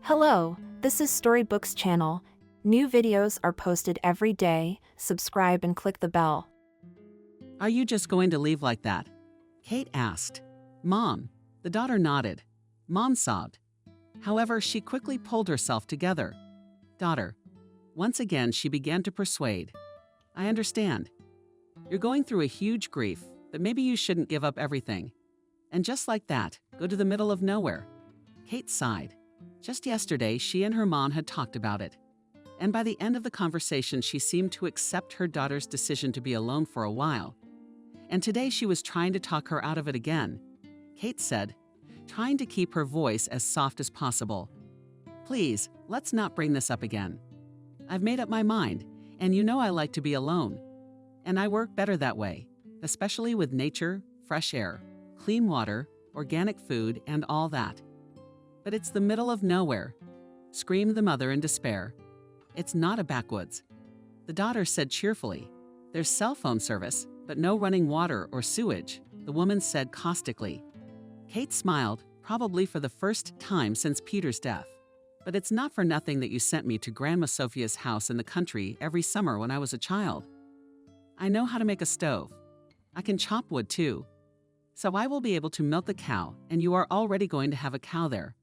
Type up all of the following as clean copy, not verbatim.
Hello, this is Storybooks channel. New videos are posted every day. Subscribe and click the bell. Are you just going to leave like that? Kate asked. Mom. The daughter nodded. Mom sobbed. However, she quickly pulled herself together. Daughter. Once again, she began to persuade. I understand. You're going through a huge grief, but maybe you shouldn't give up everything. And just like that, go to the middle of nowhere. Kate sighed. Just yesterday, she and her mom had talked about it. And by the end of the conversation, she seemed to accept her daughter's decision to be alone for a while. And today she was trying to talk her out of it again. Kate said, trying to keep her voice as soft as possible. Please, let's not bring this up again. I've made up my mind, and you know I like to be alone. And I work better that way, especially with nature, fresh air, clean water, organic food, and all that. But it's the middle of nowhere, screamed the mother in despair. It's not a backwoods. The daughter said cheerfully. There's cell phone service, but no running water or sewage, the woman said caustically. Kate smiled, probably for the first time since Peter's death. But it's not for nothing that you sent me to Grandma Sophia's house in the country every summer when I was a child. I know how to make a stove. I can chop wood too. So I will be able to milk the cow, and you are already going to have a cow there.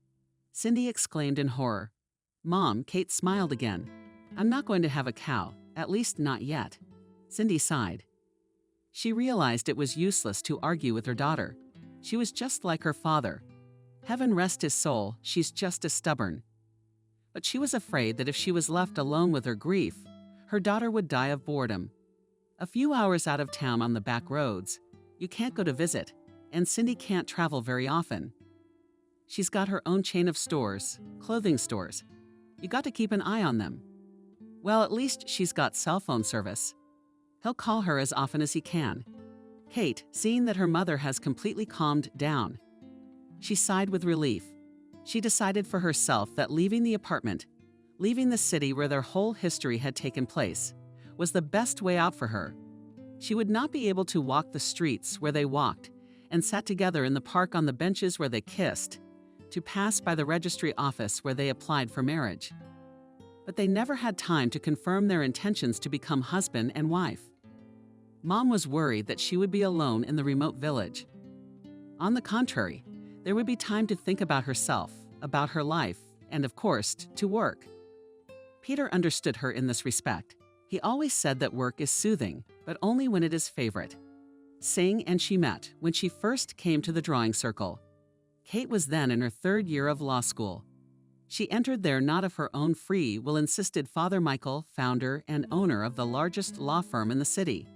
Cindy exclaimed in horror. Mom, Kate smiled again. I'm not going to have a cow, at least not yet. Cindy sighed. She realized it was useless to argue with her daughter. She was just like her father. Heaven rest his soul, she's just as stubborn. But she was afraid that if she was left alone with her grief, her daughter would die of boredom. A few hours out of town on the back roads, you can't go to visit, and Cindy can't travel very often. She's got her own chain of stores, clothing stores. You got to keep an eye on them. Well, at least she's got cell phone service. He'll call her as often as he can. Kate, seeing that her mother has completely calmed down, she sighed with relief. She decided for herself that leaving the apartment, leaving the city where their whole history had taken place, was the best way out for her. She would not be able to walk the streets where they walked and sat together in the park on the benches where they kissed, to pass by the registry office where they applied for marriage. But they never had time to confirm their intentions to become husband and wife. Mom was worried that she would be alone in the remote village. On the contrary, there would be time to think about herself, about her life, and of course, to work. Peter understood her in this respect. He always said that work is soothing, but only when it is favorite. Singh and she met when she first came to the drawing circle. Kate was then in her third year of law school. She entered there not of her own free will, insisted Father Michael, founder and owner of the largest law firm in the city.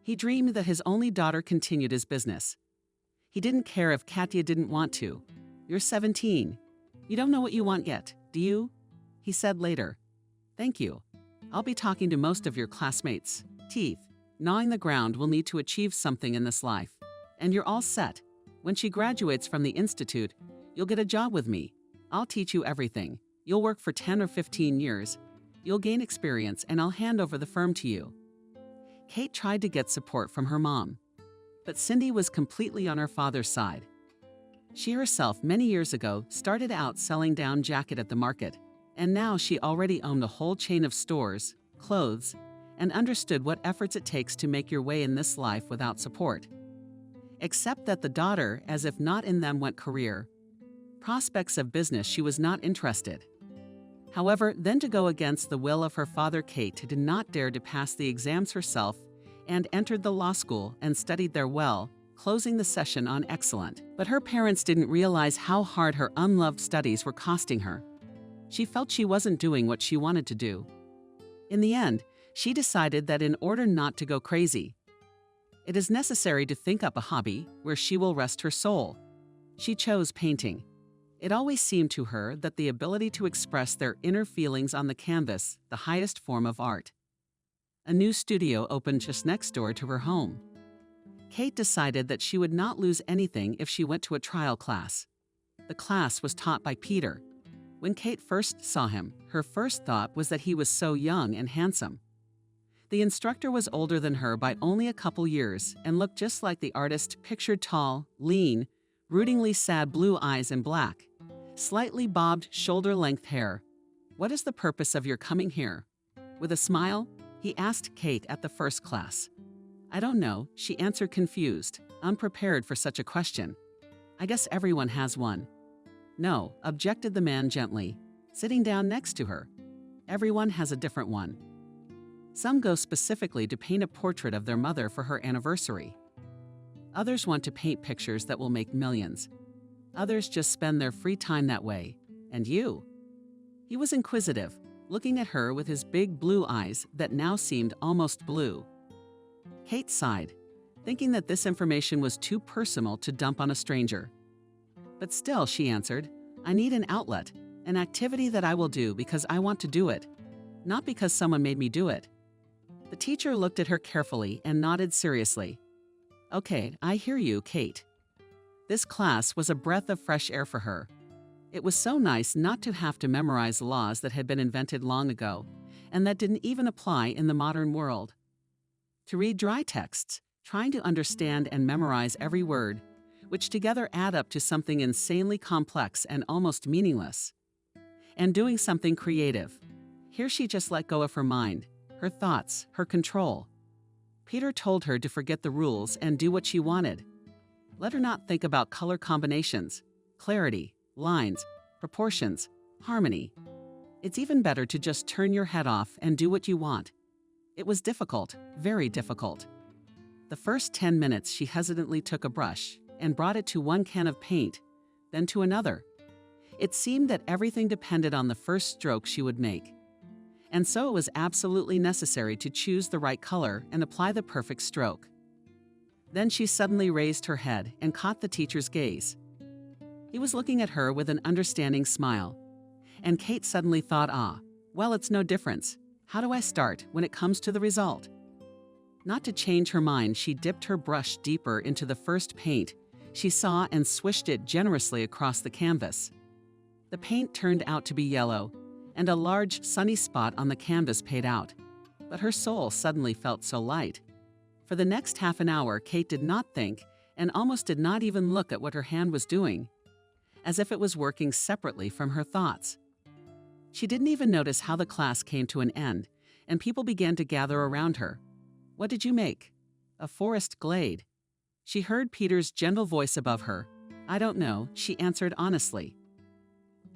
He dreamed that his only daughter continued his business. He didn't care if Katya didn't want to. You're 17. You don't know what you want yet, do you? He said later. Thank you. I'll be talking to most of your classmates. Teeth, gnawing the ground will need to achieve something in this life. And you're all set. When she graduates from the institute, you'll get a job with me. I'll teach you everything. You'll work for 10 or 15 years. You'll gain experience and I'll hand over the firm to you. Kate tried to get support from her mom, but Cindy was completely on her father's side. She herself, many years ago, started out selling down jacket at the market, and now she already owned a whole chain of stores, clothes, and understood what efforts it takes to make your way in this life without support. Except that the daughter, as if not in them went career, prospects of business, she was not interested. However, then to go against the will of her father, Kate did not dare to pass the exams herself and entered the law school and studied there well, closing the session on excellent. But her parents didn't realize how hard her unloved studies were costing her. She felt she wasn't doing what she wanted to do. In the end, she decided that in order not to go crazy, it is necessary to think up a hobby where she will rest her soul. She chose painting. It always seemed to her that the ability to express their inner feelings on the canvas, the highest form of art. A new studio opened just next door to her home. Kate decided that she would not lose anything if she went to a trial class. The class was taught by Peter. When Kate first saw him, her first thought was that he was so young and handsome. The instructor was older than her by only a couple years and looked just like the artist pictured: tall, lean, broodingly sad blue eyes and black, slightly bobbed shoulder-length hair. What is the purpose of your coming here? With a smile, he asked Kate at the first class. I don't know, she answered confused, unprepared for such a question. I guess everyone has one. No, objected the man gently, sitting down next to her. Everyone has a different one. Some go specifically to paint a portrait of their mother for her anniversary. Others want to paint pictures that will make millions. Others just spend their free time that way. And you? He was inquisitive, looking at her with his big blue eyes that now seemed almost blue. Kate sighed, thinking that this information was too personal to dump on a stranger. But still, she answered, I need an outlet, an activity that I will do because I want to do it, not because someone made me do it. The teacher looked at her carefully and nodded seriously. Okay, I hear you, Kate. This class was a breath of fresh air for her. It was so nice not to have to memorize laws that had been invented long ago and that didn't even apply in the modern world. To read dry texts, trying to understand and memorize every word, which together add up to something insanely complex and almost meaningless. And doing something creative. Here she just let go of her mind, her thoughts, her control. Peter told her to forget the rules and do what she wanted. Let her not think about color combinations, clarity, lines, proportions, harmony. It's even better to just turn your head off and do what you want. It was difficult, very difficult. The first 10 minutes she hesitantly took a brush and brought it to one can of paint, then to another. It seemed that everything depended on the first stroke she would make. And so it was absolutely necessary to choose the right color and apply the perfect stroke. Then she suddenly raised her head and caught the teacher's gaze. He was looking at her with an understanding smile. And Kate suddenly thought, well, it's no difference. How do I start when it comes to the result? Not to change her mind, she dipped her brush deeper into the first paint she saw and swished it generously across the canvas. The paint turned out to be yellow, and a large sunny spot on the canvas paid out. But her soul suddenly felt so light. For the next half an hour, Kate did not think and almost did not even look at what her hand was doing, as if it was working separately from her thoughts. She didn't even notice how the class came to an end, and people began to gather around her. What did you make? A forest glade. She heard Peter's gentle voice above her. I don't know, she answered honestly.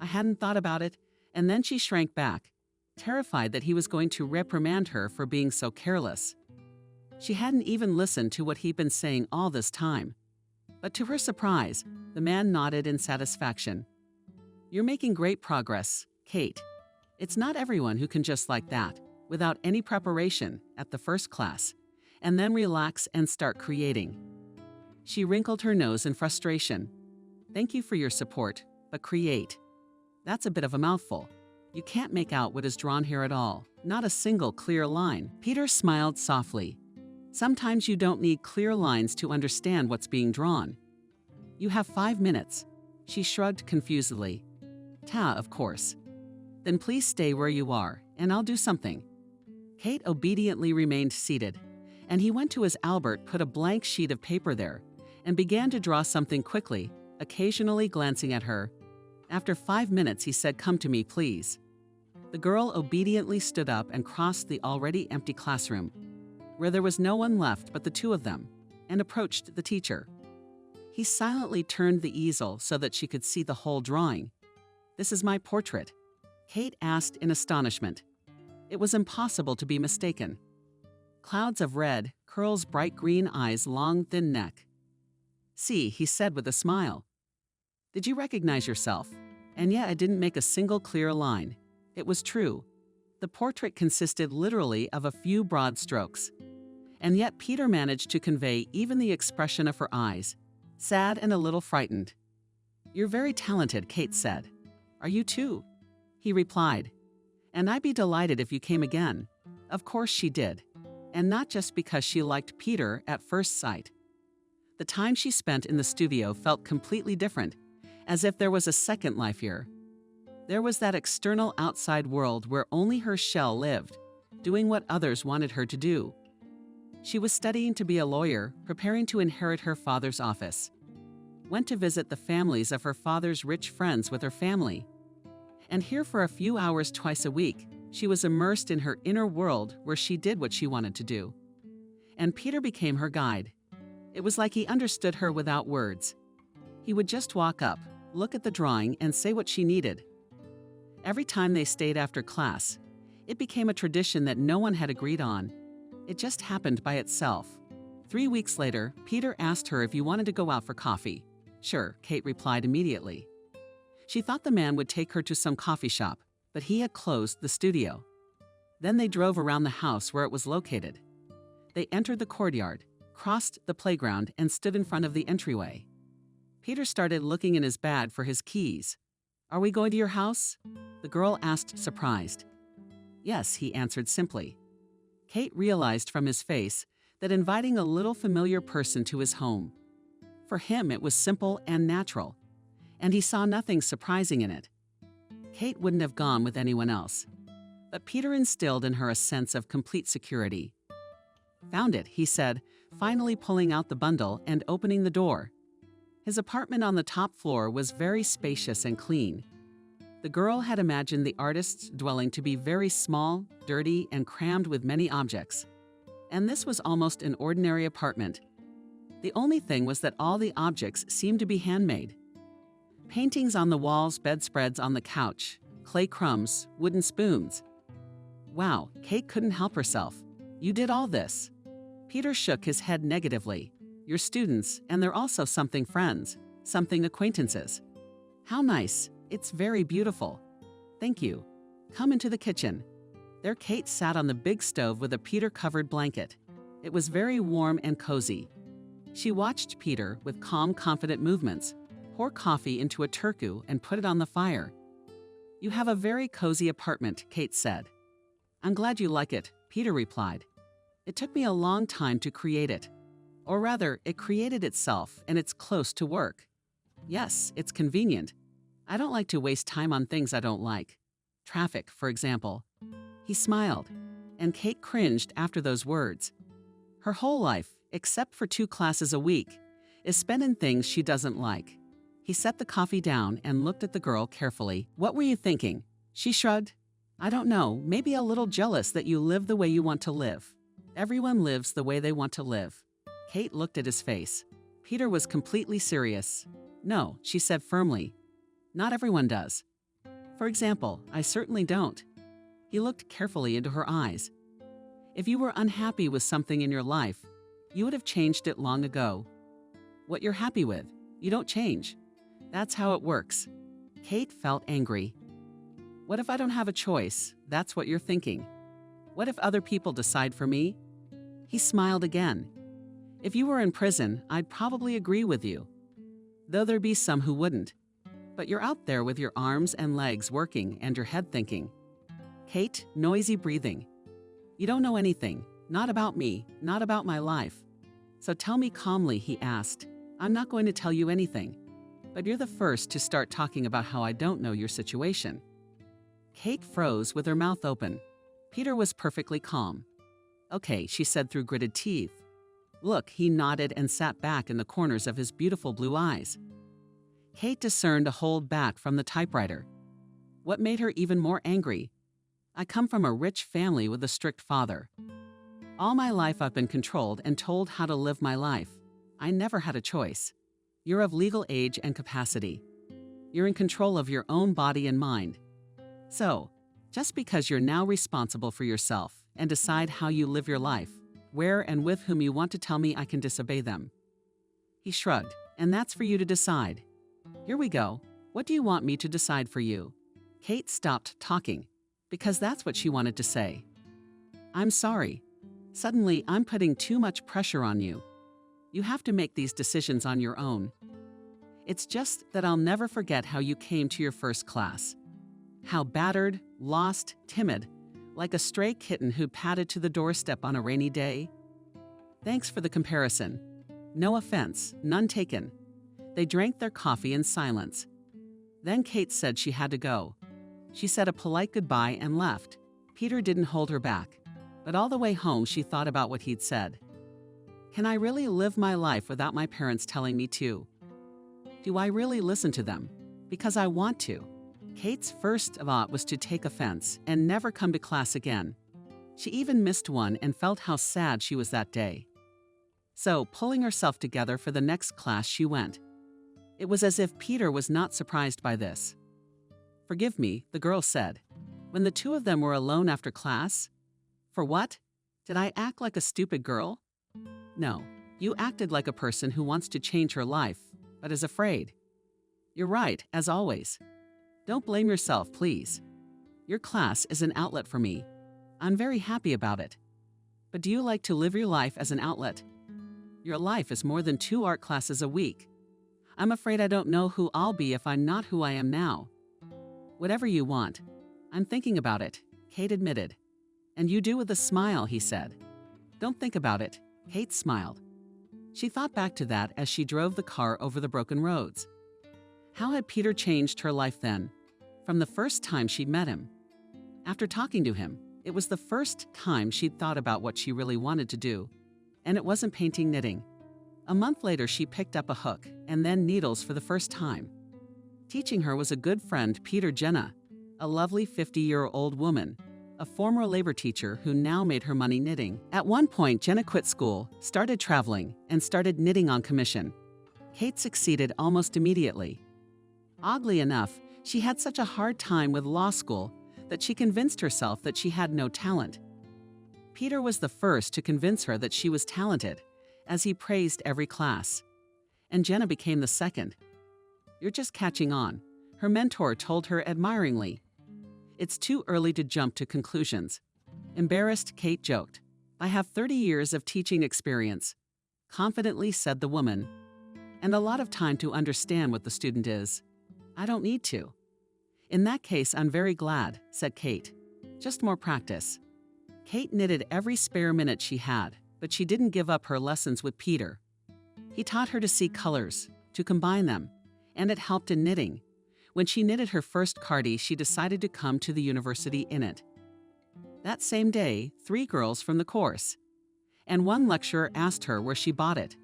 I hadn't thought about it, and then she shrank back, terrified that he was going to reprimand her for being so careless. She hadn't even listened to what he'd been saying all this time. But to her surprise, the man nodded in satisfaction. You're making great progress, Kate. It's not everyone who can just like that, without any preparation, at the first class, and then relax and start creating. She wrinkled her nose in frustration. Thank you for your support, but create. That's a bit of a mouthful. You can't make out what is drawn here at all, not a single clear line. Peter smiled softly. Sometimes you don't need clear lines to understand what's being drawn. You have 5 minutes. She shrugged confusedly. Of course. Then please stay where you are, and I'll do something. Kate obediently remained seated, and he went to his Albert, put a blank sheet of paper there, and began to draw something quickly, occasionally glancing at her. After 5 minutes, he said, Come to me, please. The girl obediently stood up and crossed the already empty classroom, where there was no one left but the two of them, and approached the teacher. He silently turned the easel so that she could see the whole drawing. This is my portrait, Kate asked in astonishment. It was impossible to be mistaken. Clouds of red, Curl's bright green eyes, long, thin neck. See, he said with a smile. Did you recognize yourself? And yet I didn't make a single clear line. It was true. The portrait consisted literally of a few broad strokes. And yet Peter managed to convey even the expression of her eyes, sad and a little frightened. You're very talented, Kate said. Are you too? He replied. And I'd be delighted if you came again. Of course she did. And not just because she liked Peter at first sight. The time she spent in the studio felt completely different, as if there was a second life here. There was that external outside world where only her shell lived, doing what others wanted her to do. She was studying to be a lawyer, preparing to inherit her father's office. went to visit the families of her father's rich friends with her family. And here for a few hours twice a week, she was immersed in her inner world where she did what she wanted to do. And Peter became her guide. It was like he understood her without words. He would just walk up, look at the drawing, and say what she needed. Every time they stayed after class, it became a tradition that no one had agreed on. It just happened by itself. 3 weeks later, Peter asked her if you wanted to go out for coffee. Sure, Kate replied immediately. She thought the man would take her to some coffee shop, but he had closed the studio. Then they drove around the house where it was located. They entered the courtyard, crossed the playground, and stood in front of the entryway. Peter started looking in his bag for his keys. Are we going to your house? The girl asked, surprised. Yes, he answered simply. Kate realized from his face that inviting a little familiar person to his home. For him, it was simple and natural, and he saw nothing surprising in it. Kate wouldn't have gone with anyone else, but Peter instilled in her a sense of complete security. Found it, he said, finally pulling out the bundle and opening the door. His apartment on the top floor was very spacious and clean. The girl had imagined the artist's dwelling to be very small, dirty, and crammed with many objects. And this was almost an ordinary apartment. The only thing was that all the objects seemed to be handmade. Paintings on the walls, bedspreads on the couch, clay crumbs, wooden spoons. Wow, Kate couldn't help herself. You did all this. Peter shook his head negatively. You're students, and they're also something friends, something acquaintances. How nice. It's very beautiful. Thank you. Come into the kitchen. There Kate sat on the big stove with a Peter-covered blanket. It was very warm and cozy. She watched Peter, with calm, confident movements, pour coffee into a turku and put it on the fire. You have a very cozy apartment, Kate said. I'm glad you like it, Peter replied. It took me a long time to create it. Or rather, it created itself, and it's close to work. Yes, it's convenient. I don't like to waste time on things I don't like. Traffic, for example. He smiled, and Kate cringed after those words. Her whole life, except for 2 classes a week, is spent in things she doesn't like. He set the coffee down and looked at the girl carefully. What were you thinking? She shrugged. I don't know, maybe a little jealous that you live the way you want to live. Everyone lives the way they want to live. Kate looked at his face. Peter was completely serious. No, she said firmly. Not everyone does. For example, I certainly don't. He looked carefully into her eyes. If you were unhappy with something in your life, you would have changed it long ago. What you're happy with, you don't change. That's how it works. Kate felt angry. What if I don't have a choice? That's what you're thinking. What if other people decide for me? He smiled again. If you were in prison, I'd probably agree with you. Though there'd be some who wouldn't. But you're out there with your arms and legs working and your head thinking. Kate, noisy breathing. You don't know anything. Not about me, not about my life. So tell me calmly, he asked. I'm not going to tell you anything. But you're the first to start talking about how I don't know your situation. Kate froze with her mouth open. Peter was perfectly calm. Okay, she said through gritted teeth. Look, he nodded and sat back in the corners of his beautiful blue eyes. Kate discerned a hold back from the typewriter. What made her even more angry? I come from a rich family with a strict father. All my life I've been controlled and told how to live my life. I never had a choice. You're of legal age and capacity. You're in control of your own body and mind. So, just because you're now responsible for yourself and decide how you live your life, where and with whom you want to tell me I can disobey them. He shrugged, and that's for you to decide. Here we go. What do you want me to decide for you? Kate stopped talking, because that's what she wanted to say. I'm sorry. Suddenly, I'm putting too much pressure on you. You have to make these decisions on your own. It's just that I'll never forget how you came to your first class. How battered, lost, timid, like a stray kitten who padded to the doorstep on a rainy day. Thanks for the comparison. No offense, none taken. They drank their coffee in silence. Then Kate said she had to go. She said a polite goodbye and left. Peter didn't hold her back, but all the way home she thought about what he'd said. Can I really live my life without my parents telling me to? Do I really listen to them? Because I want to. Kate's first thought was to take offense and never come to class again. She even missed one and felt how sad she was that day. So, pulling herself together for the next class, she went. It was as if Peter was not surprised by this. "Forgive me," the girl said, when the two of them were alone after class. "For what? Did I act like a stupid girl?" "No, you acted like a person who wants to change her life, but is afraid." "You're right, as always. Don't blame yourself, please. Your class is an outlet for me. I'm very happy about it. But do you like to live your life as an outlet? Your life is more than 2 art classes a week. I'm afraid I don't know who I'll be if I'm not who I am now." "Whatever you want. I'm thinking about it," Kate admitted. "And you do with a smile," he said. "Don't think about it." Kate smiled. She thought back to that as she drove the car over the broken roads. How had Peter changed her life then, from the first time she'd met him? After talking to him, it was the first time she'd thought about what she really wanted to do, and it wasn't painting knitting. A month later, she picked up a hook and then needles for the first time. Teaching her was a good friend, Peter Jenna, a lovely 50-year-old woman, a former labor teacher who now made her money knitting. At one point, Jenna quit school, started traveling, and started knitting on commission. Kate succeeded almost immediately. Oddly enough, she had such a hard time with law school that she convinced herself that she had no talent. Peter was the first to convince her that she was talented, as he praised every class. And Jenna became the second. "You're just catching on," her mentor told her admiringly. "It's too early to jump to conclusions." Embarrassed, Kate joked. "I have 30 years of teaching experience," confidently said the woman, "and a lot of time to understand what the student is. I don't need to." "In that case, I'm very glad," said Kate. "Just more practice." Kate knitted every spare minute she had, but she didn't give up her lessons with Peter. He taught her to see colors, to combine them, and it helped in knitting. When she knitted her first cardie, she decided to come to the university in it. That same day, 3 girls from the course, and one lecturer asked her where she bought it.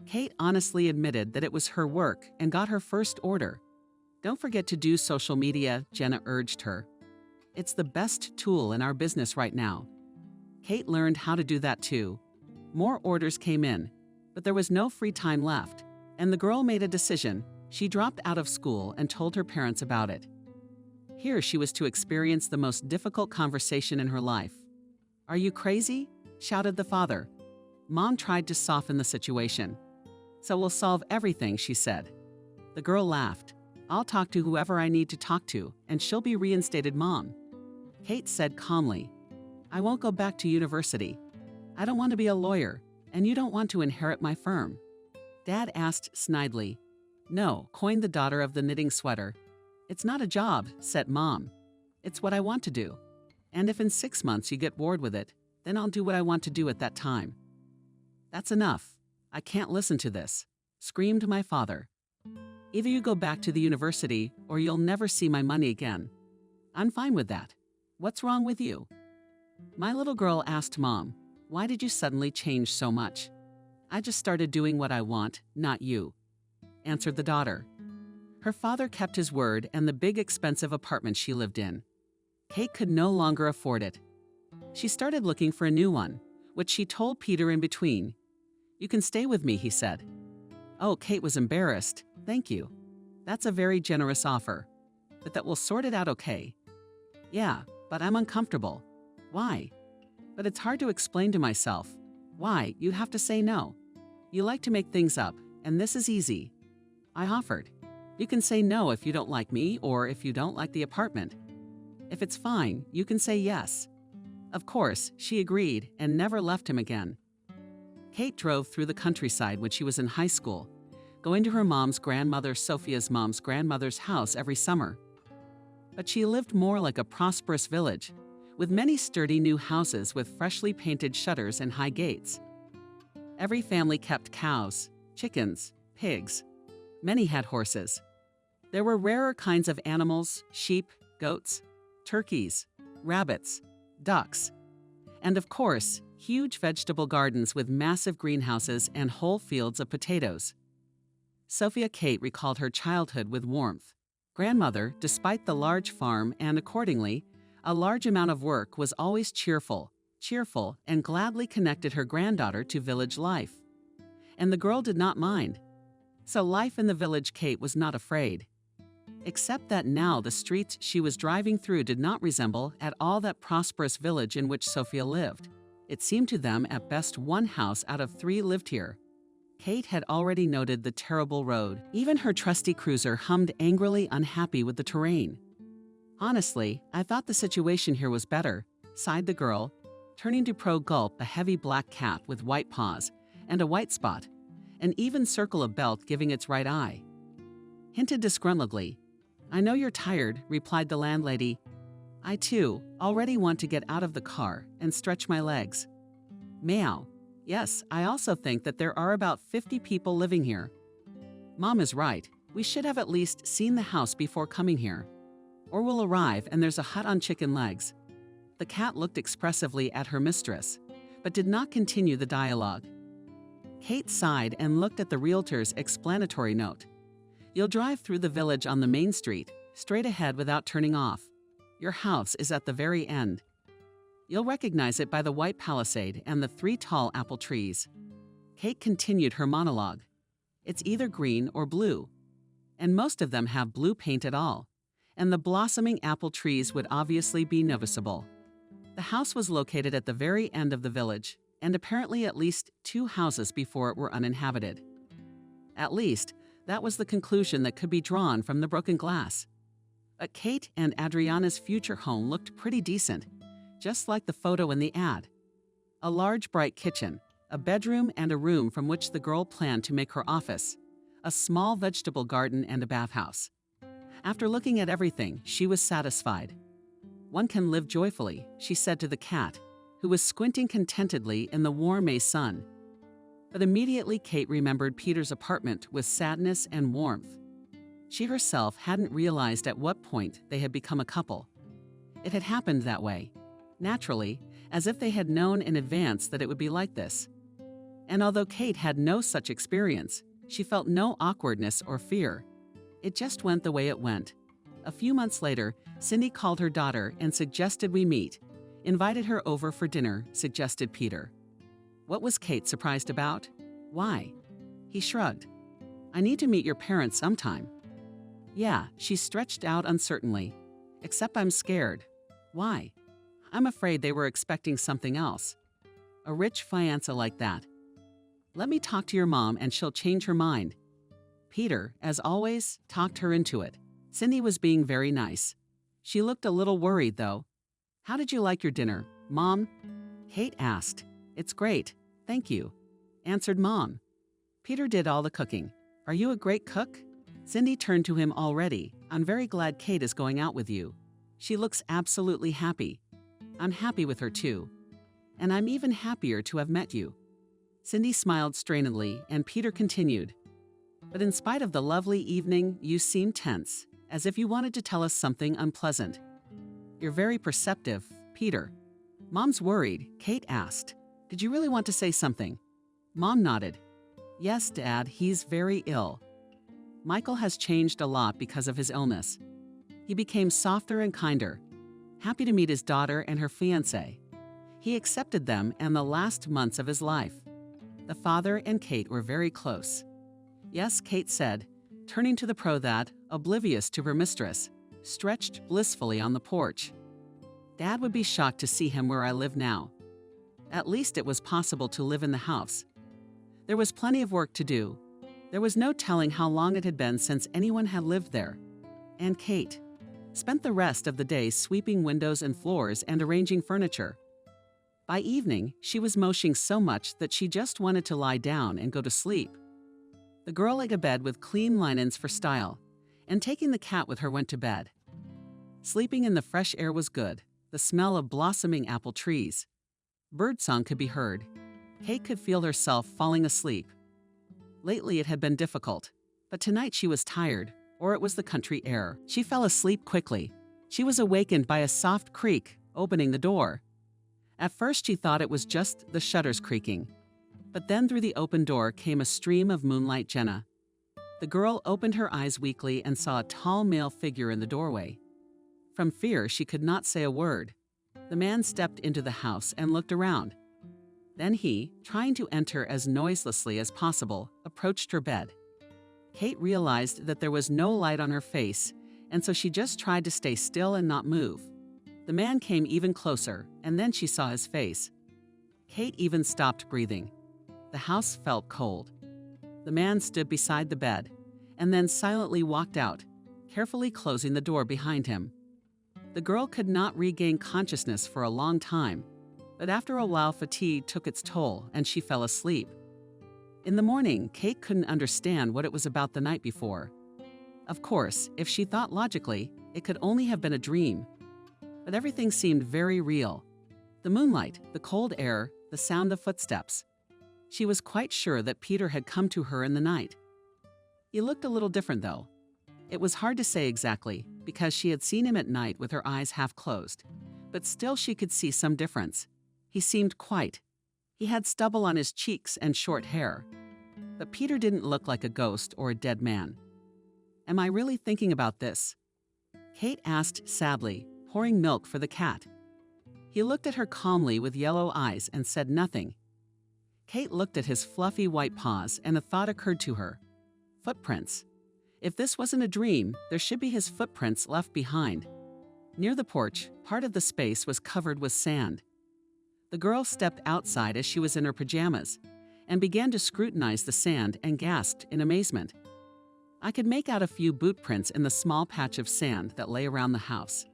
Kate honestly admitted that it was her work and got her first order. "Don't forget to do social media," Jenna urged her. "It's the best tool in our business right now." Kate learned how to do that too. More orders came in, but there was no free time left, and the girl made a decision. She dropped out of school and told her parents about it. Here she was to experience the most difficult conversation in her life. "Are you crazy?" shouted the father. Mom tried to soften the situation. "So we'll solve everything," she said. The girl laughed. "I'll talk to whoever I need to talk to, and she'll be reinstated mom." Kate said calmly, "I won't go back to university. I don't want to be a lawyer, and you don't want to inherit my firm." Dad asked snidely. "No," coined the daughter of the knitting sweater. "It's not a job," said Mom. "It's what I want to do. And if in 6 months you get bored with it, then I'll do what I want to do at that time." "That's enough. I can't listen to this," screamed my father. "Either you go back to the university or you'll never see my money again. I'm fine with that. What's wrong with you?" My little girl asked Mom, "Why did you suddenly change so much?" "I just started doing what I want, not you," answered the daughter. Her father kept his word and the big expensive apartment she lived in. Kate could no longer afford it. She started looking for a new one, which she told Peter in between. "You can stay with me," he said. Oh, Kate was embarrassed. "Thank you. That's a very generous offer. But that will sort it out okay." "Yeah, but I'm uncomfortable." "Why?" "But it's hard to explain to myself. Why, you have to say no. You like to make things up, and this is easy." I offered. "You can say no if you don't like me or if you don't like the apartment. If it's fine, you can say yes." Of course, she agreed and never left him again. Kate drove through the countryside when she was in high school, going to her mom's grandmother Sophia's mom's grandmother's house every summer. But she lived more like a prosperous village, with many sturdy new houses with freshly painted shutters and high gates. Every family kept cows, chickens, pigs. Many had horses. There were rarer kinds of animals, sheep, goats, turkeys, rabbits, ducks, and of course, huge vegetable gardens with massive greenhouses and whole fields of potatoes. Sophia Kate recalled her childhood with warmth. Grandmother, despite the large farm and accordingly, a large amount of work, was always cheerful, and gladly connected her granddaughter to village life. And the girl did not mind. So life in the village, Kate was not afraid. Except that now the streets she was driving through did not resemble at all that prosperous village in which Sophia lived. It seemed to them at best one house out of 3 lived here. Kate had already noted the terrible road. Even her trusty cruiser hummed angrily, unhappy with the terrain. Honestly, I thought the situation here was better, sighed the girl, turning to Gulp, a heavy black cat with white paws and a white spot, an even circle of belt giving its right eye. Hinted disgruntledly. I know you're tired, replied the landlady. I too already want to get out of the car and stretch my legs. Meow. Yes, I also think that there are about 50 people living here. Mom is right. We should have at least seen the house before coming here. Or we'll arrive and there's a hut on chicken legs. The cat looked expressively at her mistress, but did not continue the dialogue. Kate sighed and looked at the realtor's explanatory note. You'll drive through the village on the main street, straight ahead without turning off. Your house is at the very end. You'll recognize it by the white palisade and the 3 tall apple trees. Kate continued her monologue. It's either green or blue, and most of them have blue paint at all, and the blossoming apple trees would obviously be noticeable. The house was located at the very end of the village, and apparently at least 2 houses before it were uninhabited. At least, that was the conclusion that could be drawn from the broken glass. But Kate and Adriana's future home looked pretty decent, just like the photo in the ad. A large, bright kitchen, a bedroom and a room from which the girl planned to make her office, a small vegetable garden and a bathhouse. After looking at everything, she was satisfied. One can live joyfully, she said to the cat, who was squinting contentedly in the warm May sun. But immediately Kate remembered Peter's apartment with sadness and warmth. She herself hadn't realized at what point they had become a couple. It had happened that way, naturally, as if they had known in advance that it would be like this. And although Kate had no such experience, she felt no awkwardness or fear. It just went the way it went. A few months later, Cindy called her daughter and suggested we meet. Invited her over for dinner, suggested Peter. What was Kate surprised about? Why? He shrugged. I need to meet your parents sometime. Yeah, she stretched out uncertainly. Except I'm scared. Why? I'm afraid they were expecting something else. A rich fiancé like that. Let me talk to your mom and she'll change her mind. Peter, as always, talked her into it. Cindy was being very nice. She looked a little worried, though. How did you like your dinner, Mom? Kate asked. It's great, thank you, answered Mom. Peter did all the cooking. Are you a great cook? Cindy turned to him already. I'm very glad Kate is going out with you. She looks absolutely happy. I'm happy with her too. And I'm even happier to have met you. Cindy smiled strainedly, and Peter continued. But in spite of the lovely evening, you seem tense, as if you wanted to tell us something unpleasant. You're very perceptive, Peter. Mom's worried, Kate asked. Did you really want to say something? Mom nodded. Yes, Dad, he's very ill. Michael has changed a lot because of his illness. He became softer and kinder, happy to meet his daughter and her fiancé. He accepted them in the last months of his life. The father and Kate were very close. Yes, Kate said, turning to the pro that, oblivious to her mistress, stretched blissfully on the porch. Dad would be shocked to see him where I live now. At least it was possible to live in the house. There was plenty of work to do. There was no telling how long it had been since anyone had lived there. And Kate spent the rest of the day sweeping windows and floors and arranging furniture. By evening, she was moshing so much that she just wanted to lie down and go to sleep. The girl ate a bed with clean linens for style, and taking the cat with her went to bed. Sleeping in the fresh air was good, the smell of blossoming apple trees. Birdsong could be heard. Kate could feel herself falling asleep. Lately it had been difficult, but tonight she was tired, or it was the country air. She fell asleep quickly. She was awakened by a soft creak, opening the door. At first she thought it was just the shutters creaking, but then through the open door came a stream of moonlight Jenna. The girl opened her eyes weakly and saw a tall male figure in the doorway. From fear, she could not say a word. The man stepped into the house and looked around. Then he, trying to enter as noiselessly as possible, approached her bed. Kate realized that there was no light on her face, and so she just tried to stay still and not move. The man came even closer, and then she saw his face. Kate even stopped breathing. The house felt cold. The man stood beside the bed, and then silently walked out, carefully closing the door behind him. The girl could not regain consciousness for a long time, but after a while fatigue took its toll and she fell asleep. In the morning, Kate couldn't understand what it was about the night before. Of course, if she thought logically, it could only have been a dream. But everything seemed very real. The moonlight, the cold air, the sound of footsteps. She was quite sure that Peter had come to her in the night. He looked a little different, though. It was hard to say exactly, because she had seen him at night with her eyes half closed. But still she could see some difference. He seemed quiet. He had stubble on his cheeks and short hair. But Peter didn't look like a ghost or a dead man. "Am I really thinking about this?" Kate asked sadly, pouring milk for the cat. He looked at her calmly with yellow eyes and said nothing. Kate looked at his fluffy white paws and a thought occurred to her. Footprints. If this wasn't a dream, there should be his footprints left behind. Near the porch, part of the space was covered with sand. The girl stepped outside as she was in her pajamas and began to scrutinize the sand and gasped in amazement. I could make out a few boot prints in the small patch of sand that lay around the house.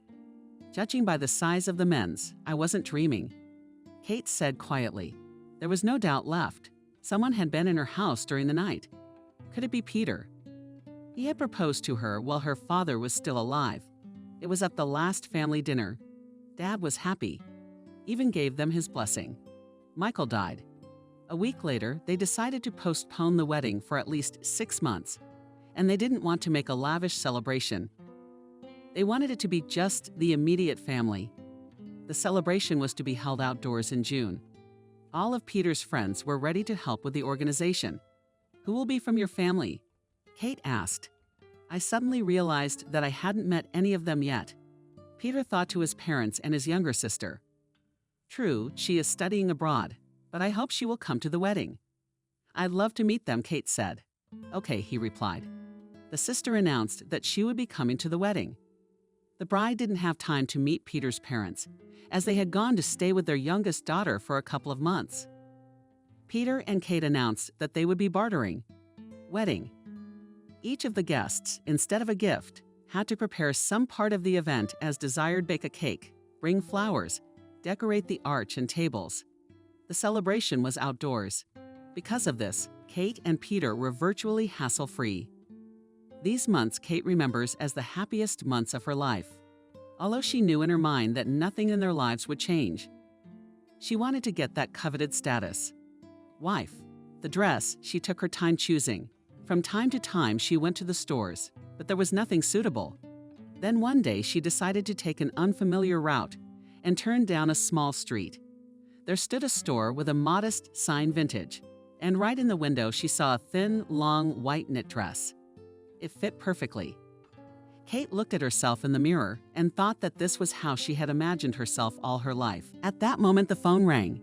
Judging by the size of the men's, I wasn't dreaming. Kate said quietly. There was no doubt left. Someone had been in her house during the night. Could it be Peter? He had proposed to her while her father was still alive. It was at the last family dinner. Dad was happy. Even gave them his blessing. Michael died. A week later, they decided to postpone the wedding for at least 6 months, and they didn't want to make a lavish celebration. They wanted it to be just the immediate family. The celebration was to be held outdoors in June. All of Peter's friends were ready to help with the organization. Who will be from your family? Kate asked. I suddenly realized that I hadn't met any of them yet. Peter thought to his parents and his younger sister. True, she is studying abroad, but I hope she will come to the wedding. I'd love to meet them, Kate said. Okay, he replied. The sister announced that she would be coming to the wedding. The bride didn't have time to meet Peter's parents, as they had gone to stay with their youngest daughter for a couple of months. Peter and Kate announced that they would be bartering. Wedding. Each of the guests, instead of a gift, had to prepare some part of the event as desired: bake a cake, bring flowers, decorate the arch and tables. The celebration was outdoors. Because of this, Kate and Peter were virtually hassle-free. These months Kate remembers as the happiest months of her life, although she knew in her mind that nothing in their lives would change. She wanted to get that coveted status. Wife. The dress she took her time choosing. From time to time she went to the stores, but there was nothing suitable. Then one day she decided to take an unfamiliar route and turned down a small street. There stood a store with a modest sign vintage, and right in the window she saw a thin, long, white knit dress. It fit perfectly. Kate looked at herself in the mirror and thought that this was how she had imagined herself all her life. At that moment the phone rang.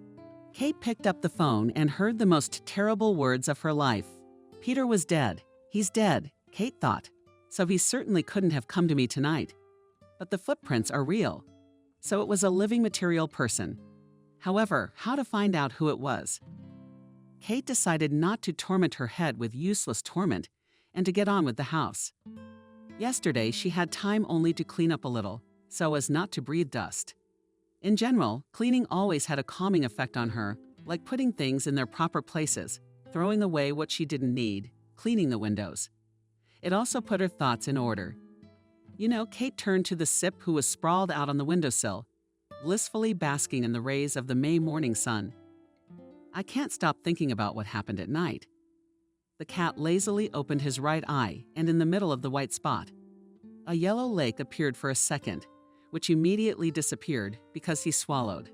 Kate picked up the phone and heard the most terrible words of her life. Peter was dead. He's dead, Kate thought. So he certainly couldn't have come to me tonight. But the footprints are real. So it was a living material person. However, how to find out who it was? Kate decided not to torment her head with useless torment and to get on with the house. Yesterday, she had time only to clean up a little, so as not to breathe dust. In general, cleaning always had a calming effect on her, like putting things in their proper places, throwing away what she didn't need, cleaning the windows. It also put her thoughts in order. You know, Kate turned to the sip who was sprawled out on the windowsill, blissfully basking in the rays of the May morning sun. I can't stop thinking about what happened at night. The cat lazily opened his right eye, and in the middle of the white spot, a yellow lake appeared for a second, which immediately disappeared because he swallowed.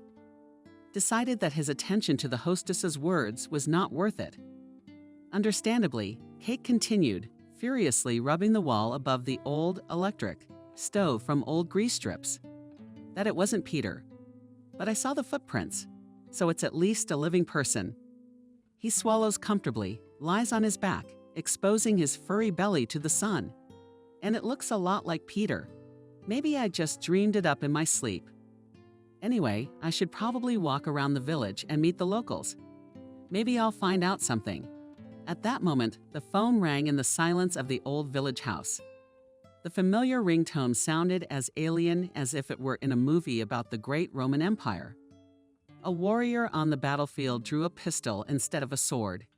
Decided that his attention to the hostess's words was not worth it. Understandably, Kate continued, furiously rubbing the wall above the old electric stove from old grease strips. That it wasn't Peter. But I saw the footprints, so it's at least a living person. He swallows comfortably, lies on his back, exposing his furry belly to the sun. And it looks a lot like Peter. Maybe I just dreamed it up in my sleep. Anyway, I should probably walk around the village and meet the locals. Maybe I'll find out something. At that moment, the phone rang in the silence of the old village house. The familiar ringtone sounded as alien as if it were in a movie about the great Roman Empire. A warrior on the battlefield drew a pistol instead of a sword.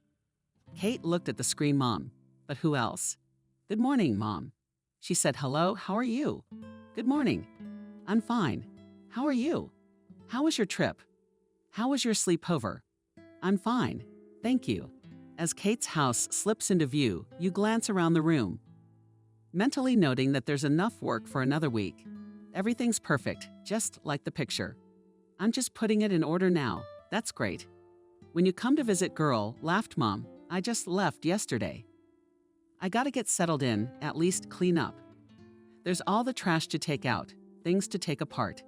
Kate looked at the screen mom. But who else? "Good morning, Mom." She said, "Hello, how are you?" "Good morning." "I'm fine. How are you? How was your trip? How was your sleepover?" "I'm fine. Thank you." As Kate's house slips into view, you glance around the room, mentally noting that there's enough work for another week. Everything's perfect, just like the picture. "I'm just putting it in order now. That's great." "When you come to visit, girl," laughed Mom. "I just left yesterday. I gotta get settled in, at least clean up. There's all the trash to take out, things to take apart.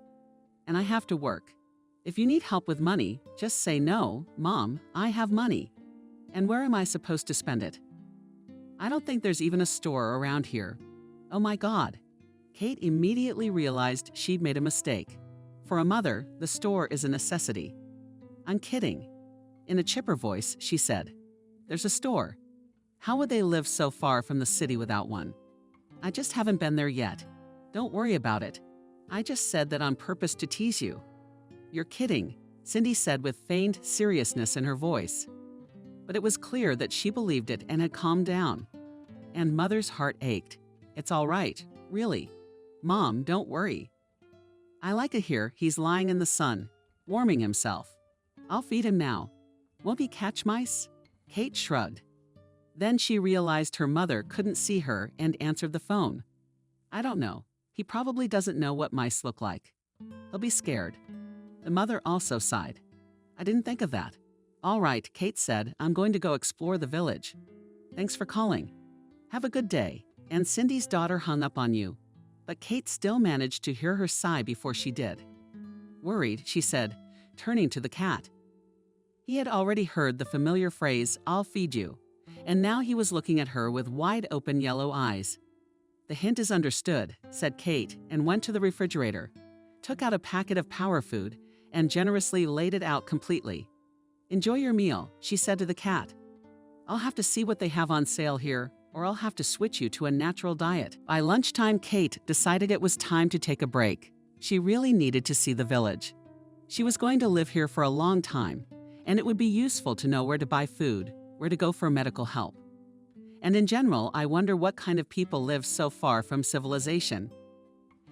And I have to work. If you need help with money, just say no, Mom, I have money. And where am I supposed to spend it? I don't think there's even a store around here." Oh my God. Kate immediately realized she'd made a mistake. For a mother, the store is a necessity. "I'm kidding." In a chipper voice, she said, "There's a store. How would they live so far from the city without one? I just haven't been there yet. Don't worry about it. I just said that on purpose to tease you." "You're kidding," Cindy said with feigned seriousness in her voice. But it was clear that she believed it and had calmed down. And Mother's heart ached. "It's all right, really. Mom, don't worry. I like it here. He's lying in the sun, warming himself. I'll feed him now. Won't he catch mice?" Kate shrugged. Then she realized her mother couldn't see her and answered the phone. "I don't know. He probably doesn't know what mice look like. He'll be scared." The mother also sighed. "I didn't think of that." "All right," Kate said, "I'm going to go explore the village. Thanks for calling. Have a good day." And Cindy's daughter hung up on you. But Kate still managed to hear her sigh before she did. Worried, she said, turning to the cat. He had already heard the familiar phrase, "I'll feed you," and now he was looking at her with wide-open yellow eyes. "The hint is understood," said Kate, and went to the refrigerator, took out a packet of power food, and generously laid it out completely. "Enjoy your meal," she said to the cat. "I'll have to see what they have on sale here, or I'll have to switch you to a natural diet." By lunchtime, Kate decided it was time to take a break. She really needed to see the village. She was going to live here for a long time, and it would be useful to know where to buy food, where to go for medical help. And in general, I wonder what kind of people live so far from civilization.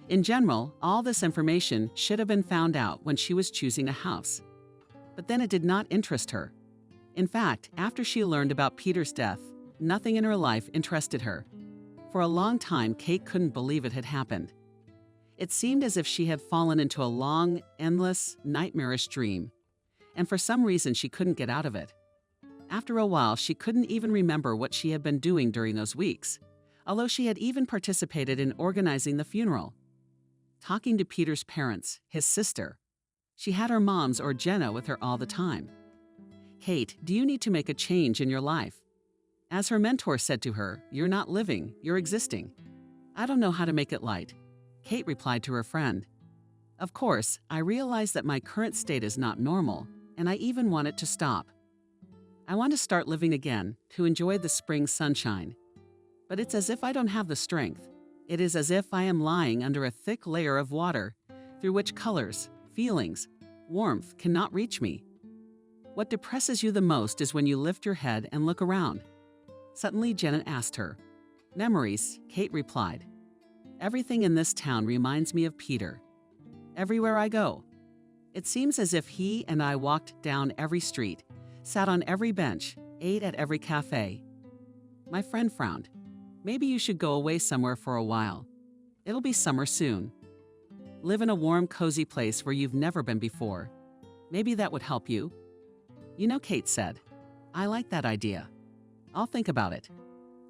In general, all this information should have been found out when she was choosing a house. But then it did not interest her. In fact, after she learned about Peter's death, nothing in her life interested her. For a long time, Kate couldn't believe it had happened. It seemed as if she had fallen into a long, endless, nightmarish dream, and for some reason she couldn't get out of it. After a while, she couldn't even remember what she had been doing during those weeks, although she had even participated in organizing the funeral. Talking to Peter's parents, his sister. She had her moms or Jenna with her all the time. "Kate, do you need to make a change in your life?" As her mentor said to her, "You're not living, you're existing." "I don't know how to make it light," Kate replied to her friend. "Of course, I realize that my current state is not normal, and I even want it to stop. I want to start living again, to enjoy the spring sunshine. But it's as if I don't have the strength. It is as if I am lying under a thick layer of water, through which colors, feelings, warmth cannot reach me. What depresses you the most is when you lift your head and look around." Suddenly, Jenna asked her. "Memories," Kate replied. "Everything in this town reminds me of Peter. Everywhere I go. It seems as if he and I walked down every street, sat on every bench, ate at every cafe." My friend frowned. "Maybe you should go away somewhere for a while. It'll be summer soon. Live in a warm, cozy place where you've never been before. Maybe that would help you." "You know," Kate said, "I like that idea. I'll think about it.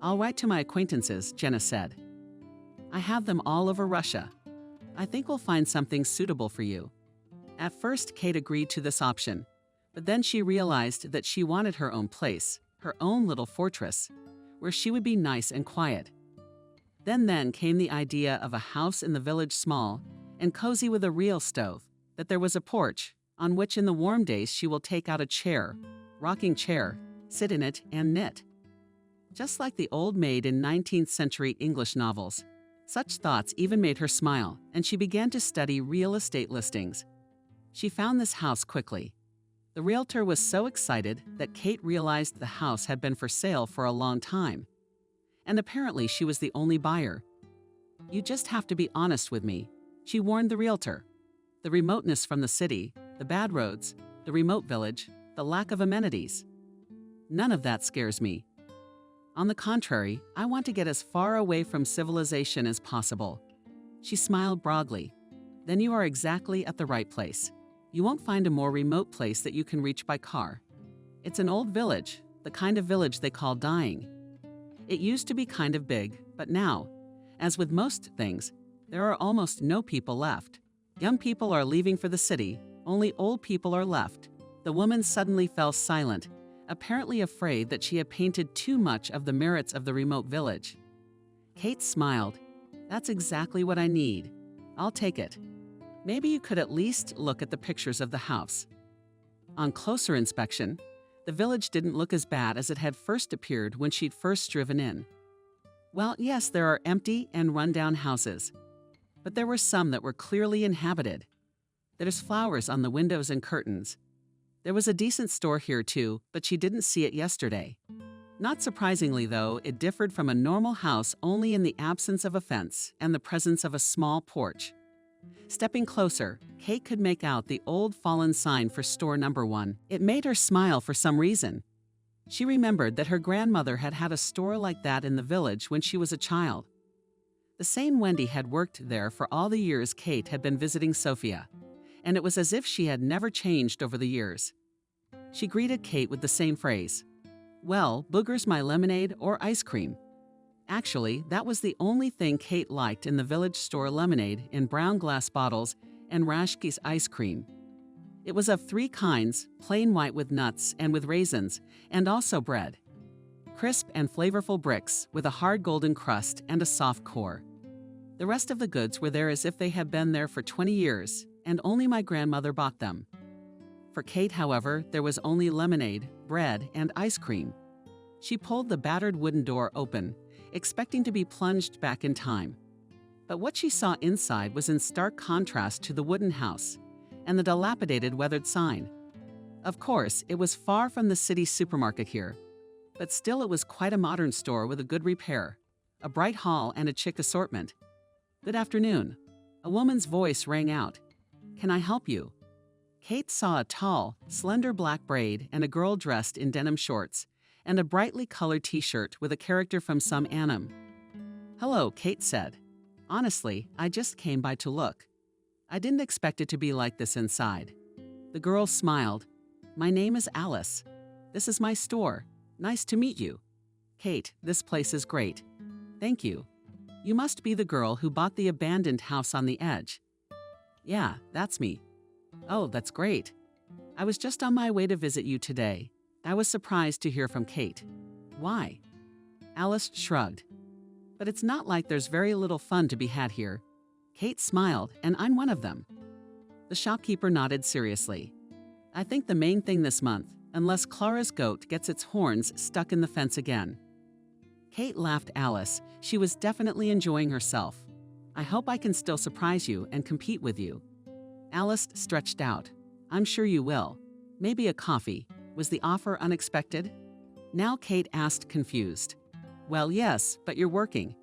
I'll write to my acquaintances, Jenna said. I have them all over Russia. I think we'll find something suitable for you. At first, Kate agreed to this option, but then she realized that she wanted her own place, her own little fortress, where she would be nice and quiet. Then came the idea of a house in the village small and cozy with a real stove, that there was a porch, on which in the warm days she will take out a chair, rocking chair, sit in it, and knit. Just like the old maid in 19th century English novels. Such thoughts even made her smile, and she began to study real estate listings. She found this house quickly. The realtor was so excited that Kate realized the house had been for sale for a long time. And apparently she was the only buyer. You just have to be honest with me, she warned the realtor. The remoteness from the city, the bad roads, the remote village, the lack of amenities. None of that scares me. On the contrary, I want to get as far away from civilization as possible. She smiled broadly. Then you are exactly at the right place. You won't find a more remote place that you can reach by car. It's an old village, the kind of village they call dying. It used to be kind of big, but now, as with most things, there are almost no people left. Young people are leaving for the city, only old people are left. The woman suddenly fell silent, apparently afraid that she had painted too much of the merits of the remote village. Kate smiled. That's exactly what I need. I'll take it. Maybe you could at least look at the pictures of the house. On closer inspection, the village didn't look as bad as it had first appeared when she'd first driven in. Well, yes, there are empty and run-down houses, but there were some that were clearly inhabited. There's flowers on the windows and curtains. There was a decent store here too, but she didn't see it yesterday. Not surprisingly though, it differed from a normal house only in the absence of a fence and the presence of a small porch. Stepping closer, Kate could make out the old fallen sign for store number 1. It made her smile for some reason. She remembered that her grandmother had had a store like that in the village when she was a child. The same Wendy had worked there for all the years Kate had been visiting Sofia, and it was as if she had never changed over the years. She greeted Kate with the same phrase. Well, boogers my lemonade or ice cream. Actually, that was the only thing Kate liked in the village store: lemonade in brown glass bottles and Rashki's ice cream. It was of 3 kinds, plain white with nuts and with raisins, and also bread. Crisp and flavorful bricks with a hard golden crust and a soft core. The rest of the goods were there as if they had been there for 20 years, and only my grandmother bought them. For Kate, however, there was only lemonade, bread, and ice cream. She pulled the battered wooden door open, expecting to be plunged back in time. But what she saw inside was in stark contrast to the wooden house and the dilapidated weathered sign. Of course, it was far from the city supermarket here, but still it was quite a modern store with a good repair, a bright hall, and a chic assortment. Good afternoon. A woman's voice rang out. Can I help you? Kate saw a tall, slender black braid and a girl dressed in denim shorts and a brightly colored t-shirt with a character from some anime. Hello, Kate said. Honestly, I just came by to look. I didn't expect it to be like this inside. The girl smiled. My name is Alice. This is my store. Nice to meet you. Kate, this place is great. Thank you. You must be the girl who bought the abandoned house on the edge. Yeah, that's me. Oh, that's great. I was just on my way to visit you today. I was surprised to hear from Kate. Why? Alice shrugged. But it's not like there's very little fun to be had here. Kate smiled, and I'm one of them. The shopkeeper nodded seriously. I think the main thing this month, unless Clara's goat gets its horns stuck in the fence again. Kate laughed. Alice, she was definitely enjoying herself. I hope I can still surprise you and compete with you. Alice stretched out. I'm sure you will. Maybe a coffee. Was the offer unexpected? Now Kate asked, confused. Well, yes, but you're working.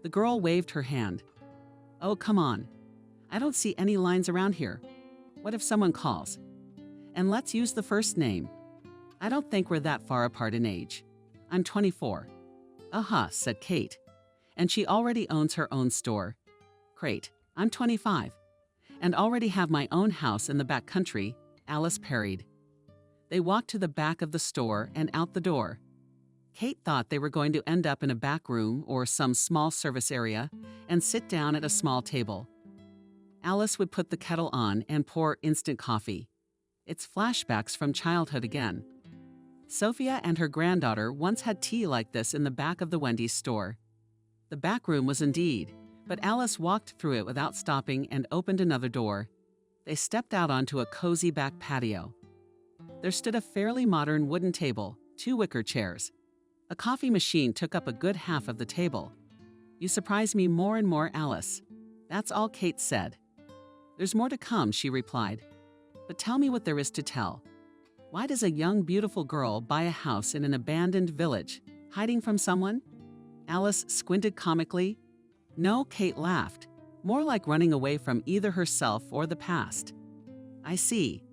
The girl waved her hand. Oh, come on. I don't see any lines around here. What if someone calls? And let's use the first name. I don't think we're that far apart in age. I'm 24. Aha, said Kate. And she already owns her own store. Great, I'm 25. And already have my own house in the back country, Alice parried. They walked to the back of the store and out the door. Kate thought they were going to end up in a back room or some small service area and sit down at a small table. Alice would put the kettle on and pour instant coffee. It's flashbacks from childhood again. Sophia and her granddaughter once had tea like this in the back of the Wendy's store. The back room was indeed, but Alice walked through it without stopping and opened another door. They stepped out onto a cozy back patio. There stood a fairly modern wooden table, 2 wicker chairs. A coffee machine took up a good half of the table. "You surprise me more and more, Alice." That's all Kate said. "There's more to come," she replied. "But tell me what there is to tell. Why does a young, beautiful girl buy a house in an abandoned village, hiding from someone?" Alice squinted comically. "No," Kate laughed. "More like running away from either herself or the past." "I see."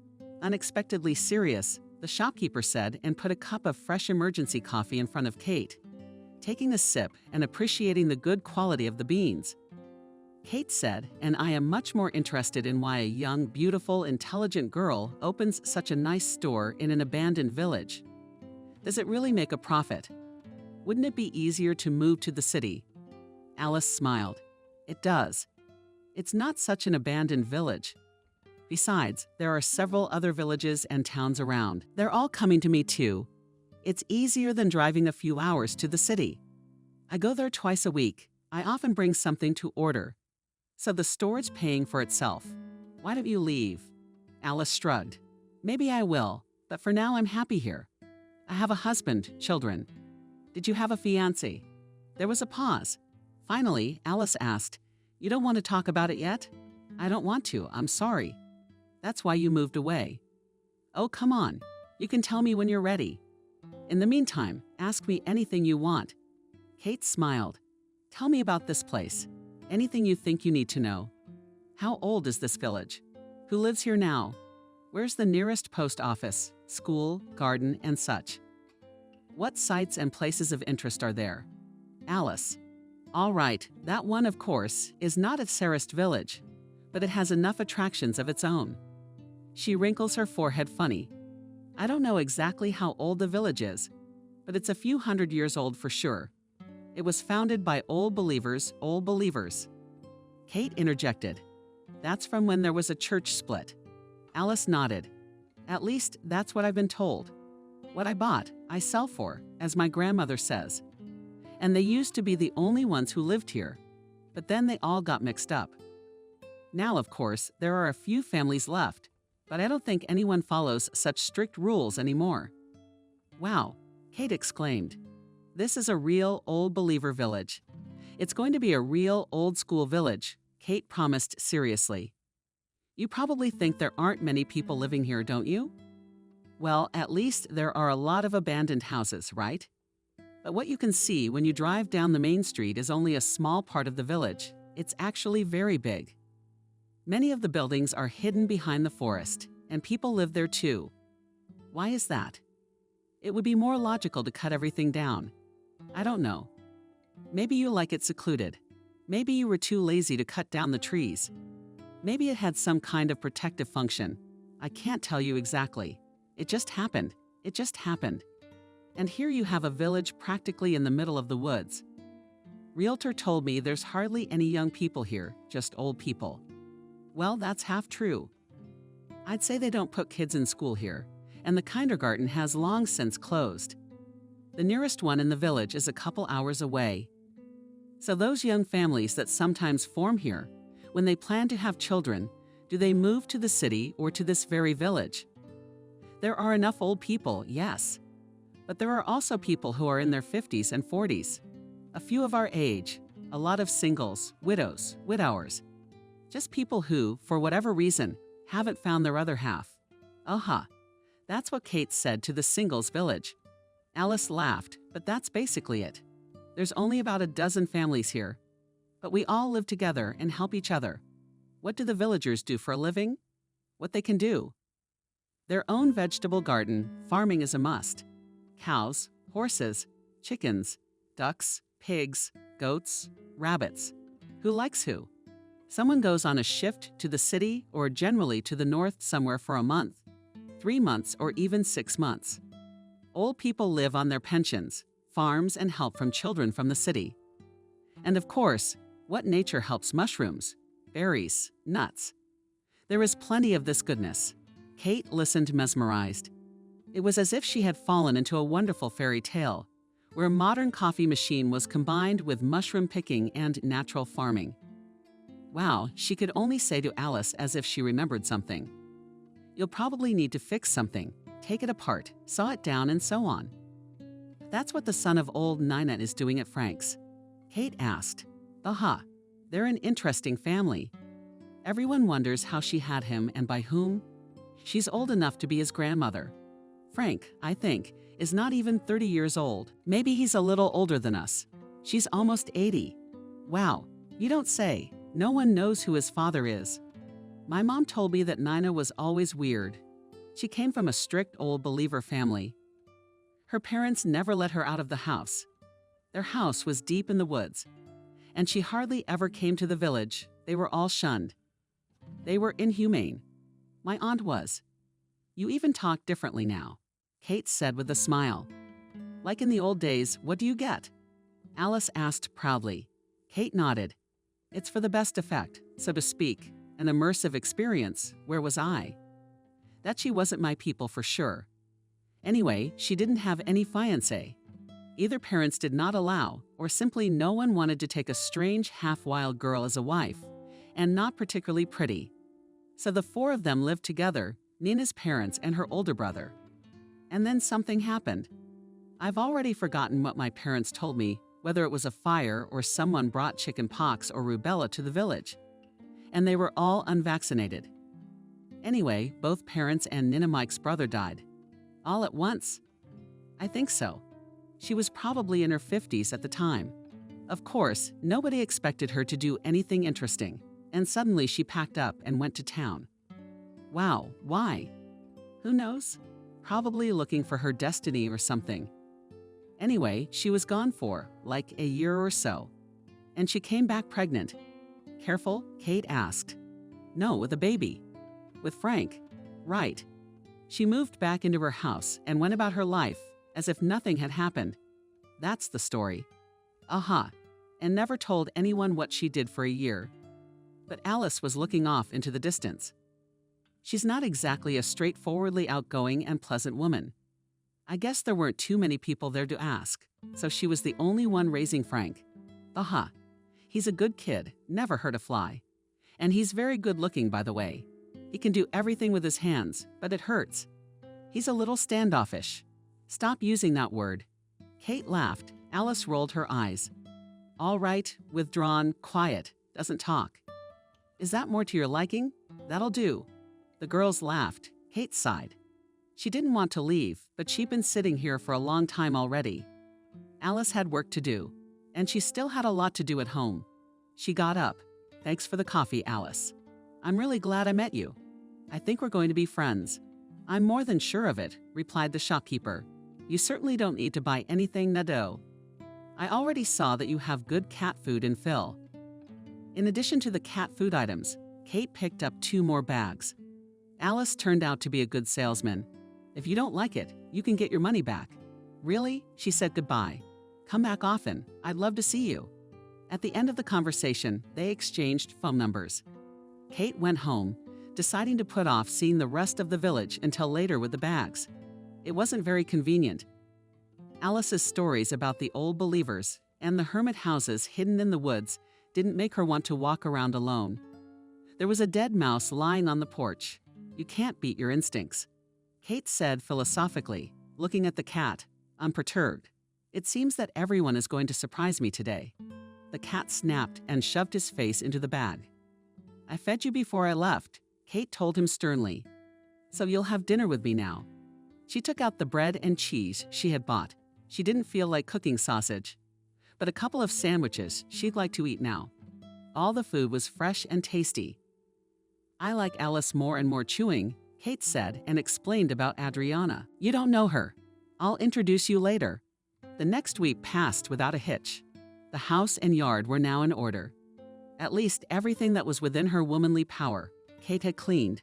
Unexpectedly serious, the shopkeeper said and put a cup of fresh emergency coffee in front of Kate, taking a sip and appreciating the good quality of the beans. Kate said, "And I am much more interested in why a young, beautiful, intelligent girl opens such a nice store in an abandoned village. Does it really make a profit? Wouldn't it be easier to move to the city?" Alice smiled. "It does. It's not such an abandoned village. Besides, there are several other villages and towns around. They're all coming to me too. It's easier than driving a few hours to the city. I go there twice a week. I often bring something to order. So the store is paying for itself. Why don't you leave?" Alice shrugged. "Maybe I will, but for now I'm happy here. I have a husband, children. Did you have a fiancé?" There was a pause. Finally, Alice asked, "You don't want to talk about it yet?" "I don't want to, I'm sorry." "That's why you moved away." "Oh, come on. You can tell me when you're ready. In the meantime, ask me anything you want." Kate smiled. "Tell me about this place. Anything you think you need to know. How old is this village? Who lives here now? Where's the nearest post office, school, garden, and such? What sites and places of interest are there?" Alice: "All right, that one, of course, is not at Sarist Village, but it has enough attractions of its own." She wrinkles her forehead funny. "I don't know exactly how old the village is, but it's a few hundred years old for sure. It was founded by old believers, old believers." Kate interjected, "That's from when there was a church split." Alice nodded. "At least that's what I've been told. What I bought, I sell for, as my grandmother says. And they used to be the only ones who lived here, but then they all got mixed up. Now, of course, there are a few families left, but I don't think anyone follows such strict rules anymore." "Wow," Kate exclaimed. "This is a real old believer village. It's going to be a real old school village," Kate promised seriously. "You probably think there aren't many people living here, don't you? Well, at least there are a lot of abandoned houses, right? But what you can see when you drive down the main street is only a small part of the village. It's actually very big. Many of the buildings are hidden behind the forest, and people live there too. Why is that? It would be more logical to cut everything down. I don't know. Maybe you like it secluded. Maybe you were too lazy to cut down the trees. Maybe it had some kind of protective function. I can't tell you exactly. It just happened. It just happened. And here you have a village practically in the middle of the woods. Realtor told me there's hardly any young people here, just old people. Well, that's half true. I'd say they don't put kids in school here, and the kindergarten has long since closed. The nearest one in the village is a couple hours away. So those young families that sometimes form here, when they plan to have children, do they move to the city or to this very village? There are enough old people, yes. But there are also people who are in their 50s and 40s. A few of our age, a lot of singles, widows, widowers. Just people who, for whatever reason, haven't found their other half. Aha. That's what Kate said to the singles village. Alice laughed, but that's basically it. There's only about a dozen families here. But we all live together and help each other. What do the villagers do for a living? What they can do. Their own vegetable garden, farming is a must. Cows, horses, chickens, ducks, pigs, goats, rabbits. Who likes who? Someone goes on a shift to the city or generally to the north somewhere for a month, 3 months, or even 6 months. Old people live on their pensions, farms, and help from children from the city. And of course, what nature helps mushrooms, berries, nuts. There is plenty of this goodness. Kate listened mesmerized. It was as if she had fallen into a wonderful fairy tale, where a modern coffee machine was combined with mushroom picking and natural farming. Wow, she could only say to Alice as if she remembered something. You'll probably need to fix something, take it apart, saw it down, and so on. That's what the son of old Nina is doing at Frank's. Kate asked. Aha, they're an interesting family. Everyone wonders how she had him and by whom. She's old enough to be his grandmother. Frank, I think, is not even 30 years old. Maybe he's a little older than us. She's almost 80. Wow, you don't say. No one knows who his father is. My mom told me that Nina was always weird. She came from a strict old believer family. Her parents never let her out of the house. Their house was deep in the woods, and she hardly ever came to the village. They were all shunned. They were inhumane. My aunt was. You even talk differently now, Kate said with a smile. Like in the old days, what do you get? Alice asked proudly. Kate nodded. It's for the best effect, so to speak, an immersive experience. Where was I? That she wasn't my people for sure. Anyway, she didn't have any fiancé. Either parents did not allow, or simply no one wanted to take a strange half-wild girl as a wife, and not particularly pretty. So the four of them lived together, Nina's parents and her older brother. And then something happened. I've already forgotten what my parents told me, whether it was a fire or someone brought chicken pox or rubella to the village. And they were all unvaccinated. Anyway, both parents and Nina Mike's brother died. All at once? I think so. She was probably in her 50s at the time. Of course, nobody expected her to do anything interesting, and suddenly she packed up and went to town. Wow, why? Who knows? Probably looking for her destiny or something. Anyway, she was gone for, like, a year or so. And she came back pregnant. Careful? Kate asked. No, with a baby. With Frank. Right. She moved back into her house and went about her life as if nothing had happened. That's the story. Aha. And never told anyone what she did for a year. But Alice was looking off into the distance. She's not exactly a straightforwardly outgoing and pleasant woman. I guess there weren't too many people there to ask, so she was the only one raising Frank. Aha. He's a good kid, never hurt a fly. And he's very good looking, by the way. He can do everything with his hands, but it hurts. He's a little standoffish. Stop using that word. Kate laughed. Alice rolled her eyes. All right, withdrawn, quiet, doesn't talk. Is that more to your liking? That'll do. The girls laughed. Kate sighed. She didn't want to leave, but she'd been sitting here for a long time already. Alice had work to do, and she still had a lot to do at home. She got up. Thanks for the coffee, Alice. I'm really glad I met you. I think we're going to be friends. I'm more than sure of it, replied the shopkeeper. You certainly don't need to buy anything, Nadeau. I already saw that you have good cat food in Phil. In addition to the cat food items, Kate picked up 2 more bags. Alice turned out to be a good salesman. If you don't like it, you can get your money back. Really? She said goodbye. Come back often. I'd love to see you. At the end of the conversation, they exchanged phone numbers. Kate went home, deciding to put off seeing the rest of the village until later with the bags. It wasn't very convenient. Alice's stories about the old believers and the hermit houses hidden in the woods didn't make her want to walk around alone. There was a dead mouse lying on the porch. You can't beat your instincts. Kate said philosophically, looking at the cat, unperturbed. It seems that everyone is going to surprise me today. The cat snapped and shoved his face into the bag. I fed you before I left, Kate told him sternly. So you'll have dinner with me now. She took out the bread and cheese she had bought. She didn't feel like cooking sausage, but a couple of sandwiches she'd like to eat now. All the food was fresh and tasty. I like Alice more and more chewing, Kate said and explained about Adriana. You don't know her. I'll introduce you later. The next week passed without a hitch. The house and yard were now in order. At least everything that was within her womanly power, Kate had cleaned.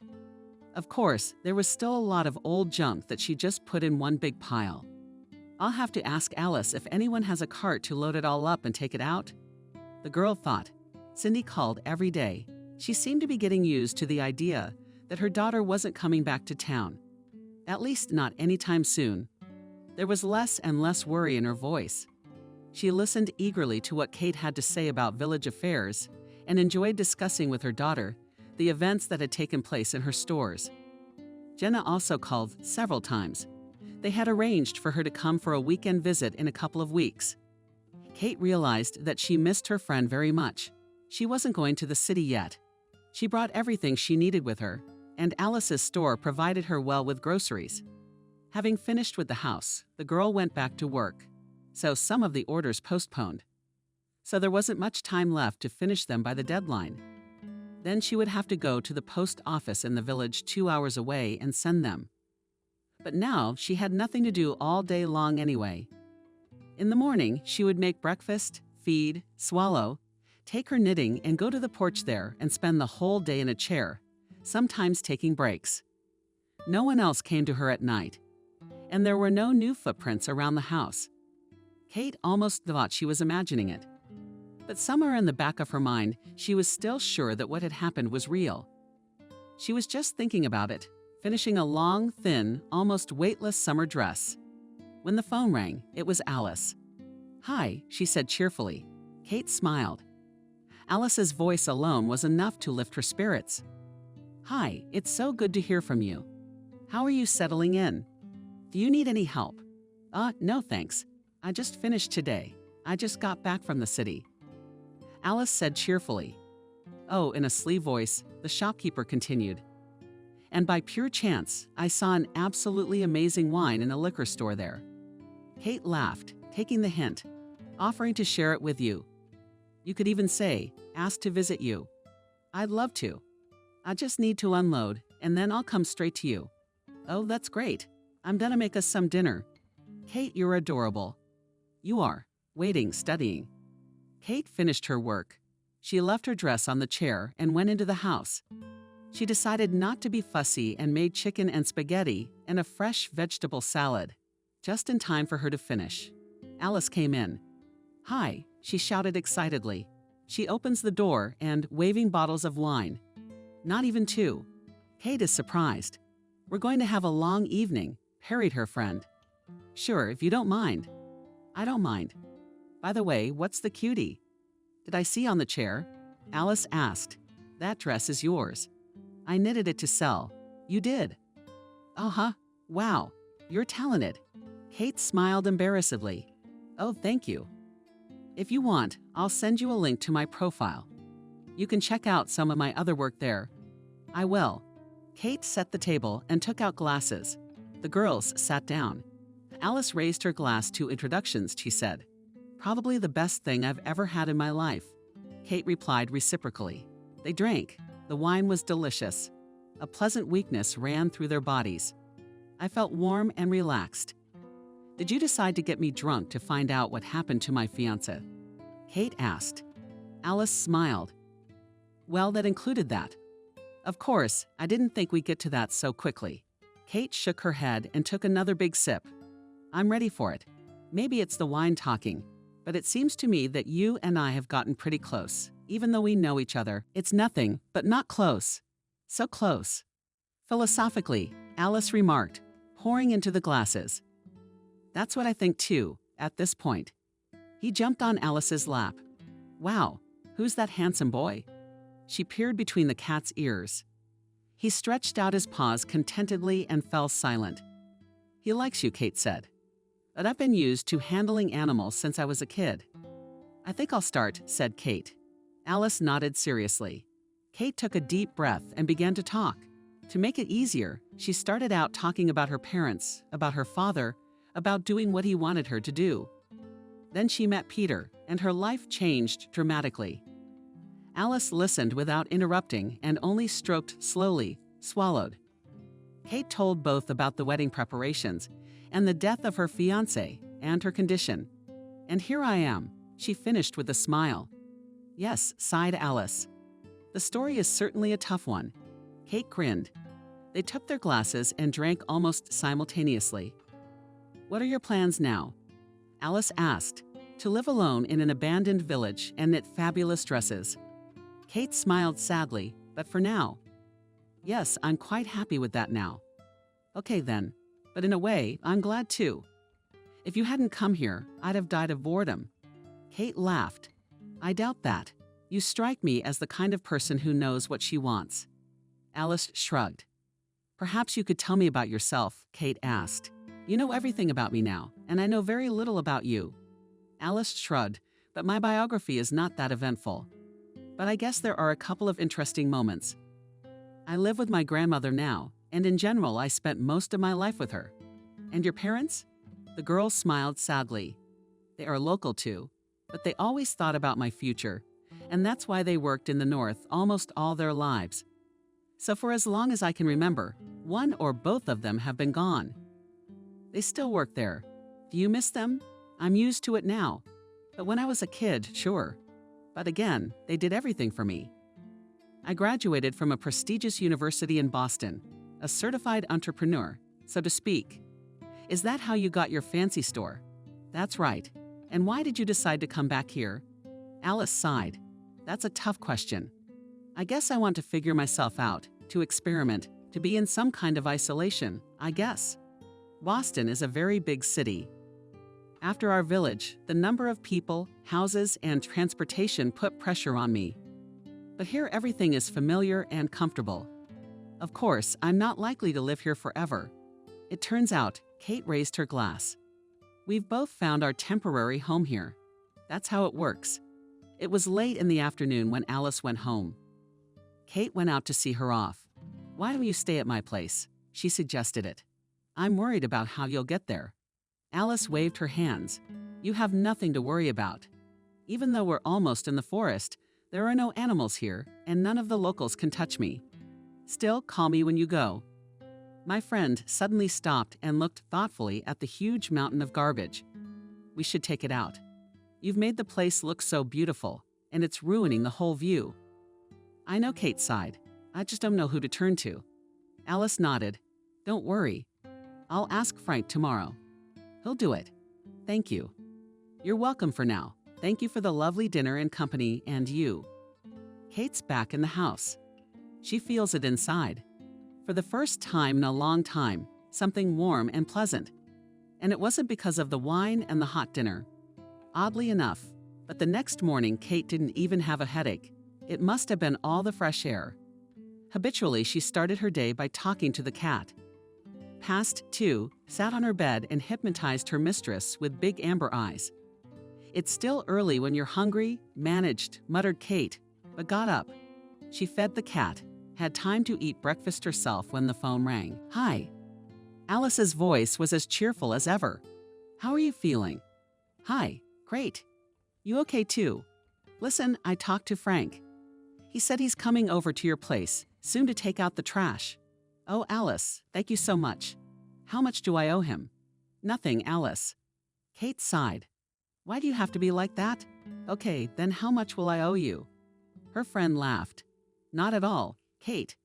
Of course, there was still a lot of old junk that she just put in one big pile. I'll have to ask Alice if anyone has a cart to load it all up and take it out. The girl thought. Cindy called every day. She seemed to be getting used to the idea that her daughter wasn't coming back to town. At least not anytime soon. There was less and less worry in her voice. She listened eagerly to what Kate had to say about village affairs and enjoyed discussing with her daughter the events that had taken place in her stores. Jenna also called several times. They had arranged for her to come for a weekend visit in a couple of weeks. Kate realized that she missed her friend very much. She wasn't going to the city yet. She brought everything she needed with her, and Alice's store provided her well with groceries. Having finished with the house, the girl went back to work, so some of the orders postponed. So there wasn't much time left to finish them by the deadline. Then she would have to go to the post office in the village 2 hours away and send them. But now she had nothing to do all day long anyway. In the morning, she would make breakfast, feed, swallow, take her knitting and go to the porch there and spend the whole day in a chair, sometimes taking breaks. No one else came to her at night, and there were no new footprints around the house. Kate almost thought she was imagining it. But somewhere in the back of her mind, she was still sure that what had happened was real. She was just thinking about it, finishing a long, thin, almost weightless summer dress. When the phone rang, it was Alice. "Hi," she said cheerfully. Kate smiled. Alice's voice alone was enough to lift her spirits. "Hi, it's so good to hear from you. How are you settling in? Do you need any help?" No thanks. I just finished today. I just got back from the city." Alice said cheerfully. "Oh," in a sleeved voice, the shopkeeper continued. "And by pure chance, I saw an absolutely amazing wine in a liquor store there." Kate laughed, taking the hint, offering to share it with you. You could even say, "Ask to visit you." "I'd love to. I just need to unload, and then I'll come straight to you." "Oh, that's great. I'm gonna make us some dinner." "Kate, you're adorable." "You are. Waiting, studying." Kate finished her work. She left her dress on the chair and went into the house. She decided not to be fussy and made chicken and spaghetti and a fresh vegetable salad, just in time for her to finish. Alice came in. "Hi," she shouted excitedly. She opens the door and, waving bottles of wine. "Not even two." Kate is surprised. "We're going to have a long evening," parried her friend. "Sure, if you don't mind." "I don't mind. By the way, what's the cutie?" "Did I see on the chair?" Alice asked. "That dress is yours." "I knitted it to sell." "You did?" "Uh-huh. Wow, you're talented." Kate smiled embarrassedly. "Oh, thank you. If you want, I'll send you a link to my profile. You can check out some of my other work there." "I will." Kate set the table and took out glasses. The girls sat down. Alice raised her glass to introductions, she said. "Probably the best thing I've ever had in my life." Kate replied reciprocally. They drank. The wine was delicious. A pleasant weakness ran through their bodies. I felt warm and relaxed. "Did you decide to get me drunk to find out what happened to my fiancé?" Kate asked. Alice smiled. "Well, that included that. Of course, I didn't think we'd get to that so quickly." Kate shook her head and took another big sip. "I'm ready for it. Maybe it's the wine talking, but it seems to me that you and I have gotten pretty close, even though we know each other. It's nothing, but not close. So close." Philosophically, Alice remarked, pouring into the glasses. "That's what I think too, at this point." He jumped on Alice's lap. "Wow, who's that handsome boy?" She peered between the cat's ears. He stretched out his paws contentedly and fell silent. "He likes you," Kate said. "But I've been used to handling animals since I was a kid." "I think I'll start," said Kate. Alice nodded seriously. Kate took a deep breath and began to talk. To make it easier, she started out talking about her parents, about her father, about doing what he wanted her to do. Then she met Peter, and her life changed dramatically. Alice listened without interrupting and only stroked slowly, swallowed. Kate told both about the wedding preparations and the death of her fiancé and her condition. "And here I am," she finished with a smile. "Yes," sighed Alice. "The story is certainly a tough one." Kate grinned. They took their glasses and drank almost simultaneously. What are your plans now? Alice asked. To live alone in an abandoned village and knit fabulous dresses. Kate smiled sadly, but for now. Yes, I'm quite happy with that now. Okay then, but in a way, I'm glad too. If you hadn't come here, I'd have died of boredom. Kate laughed. I doubt that. You strike me as the kind of person who knows what she wants. Alice shrugged. Perhaps you could tell me about yourself, Kate asked. You know everything about me now, and I know very little about you. Alice shrugged, but my biography is not that eventful. But I guess there are a couple of interesting moments. I live with my grandmother now, and in general I spent most of my life with her. And your parents? The girl smiled sadly. They are local too, but they always thought about my future, and that's why they worked in the north almost all their lives. So for as long as I can remember, one or both of them have been gone. They still work there. Do you miss them? I'm used to it now. But when I was a kid, sure. But again, they did everything for me. I graduated from a prestigious university in Boston, a certified entrepreneur, so to speak. Is that how you got your fancy store? That's right. And why did you decide to come back here? Alice sighed. That's a tough question. I guess I want to figure myself out, to experiment, to be in some kind of isolation, I guess. Boston is a very big city. After our village, the number of people, houses, and transportation put pressure on me. But here everything is familiar and comfortable. Of course, I'm not likely to live here forever. It turns out, Kate raised her glass. We've both found our temporary home here. That's how it works. It was late in the afternoon when Alice went home. Kate went out to see her off. Why don't you stay at my place? She suggested it. I'm worried about how you'll get there. Alice waved her hands. You have nothing to worry about. Even though we're almost in the forest, there are no animals here, and none of the locals can touch me. Still, call me when you go. My friend suddenly stopped and looked thoughtfully at the huge mountain of garbage. We should take it out. You've made the place look so beautiful, and it's ruining the whole view. I know, Kate sighed. I just don't know who to turn to. Alice nodded. Don't worry. I'll ask Frank tomorrow. He'll do it. Thank you. You're welcome for now. Thank you for the lovely dinner and company, and you. Kate's back in the house. She feels it inside. For the first time in a long time, something warm and pleasant. And it wasn't because of the wine and the hot dinner. Oddly enough, but the next morning Kate didn't even have a headache. It must have been all the fresh air. Habitually, she started her day by talking to the cat. Past 2, sat on her bed and hypnotized her mistress with big amber eyes. It's still early when you're hungry, managed, muttered Kate, but got up. She fed the cat, had time to eat breakfast herself when the phone rang. Hi. Alice's voice was as cheerful as ever. How are you feeling? Hi, great. You okay too? Listen, I talked to Frank. He said he's coming over to your place, soon to take out the trash. Oh, Alice, thank you so much. How much do I owe him? Nothing, Alice. Kate sighed. Why do you have to be like that? Okay, then how much will I owe you? Her friend laughed. Not at all, Kate.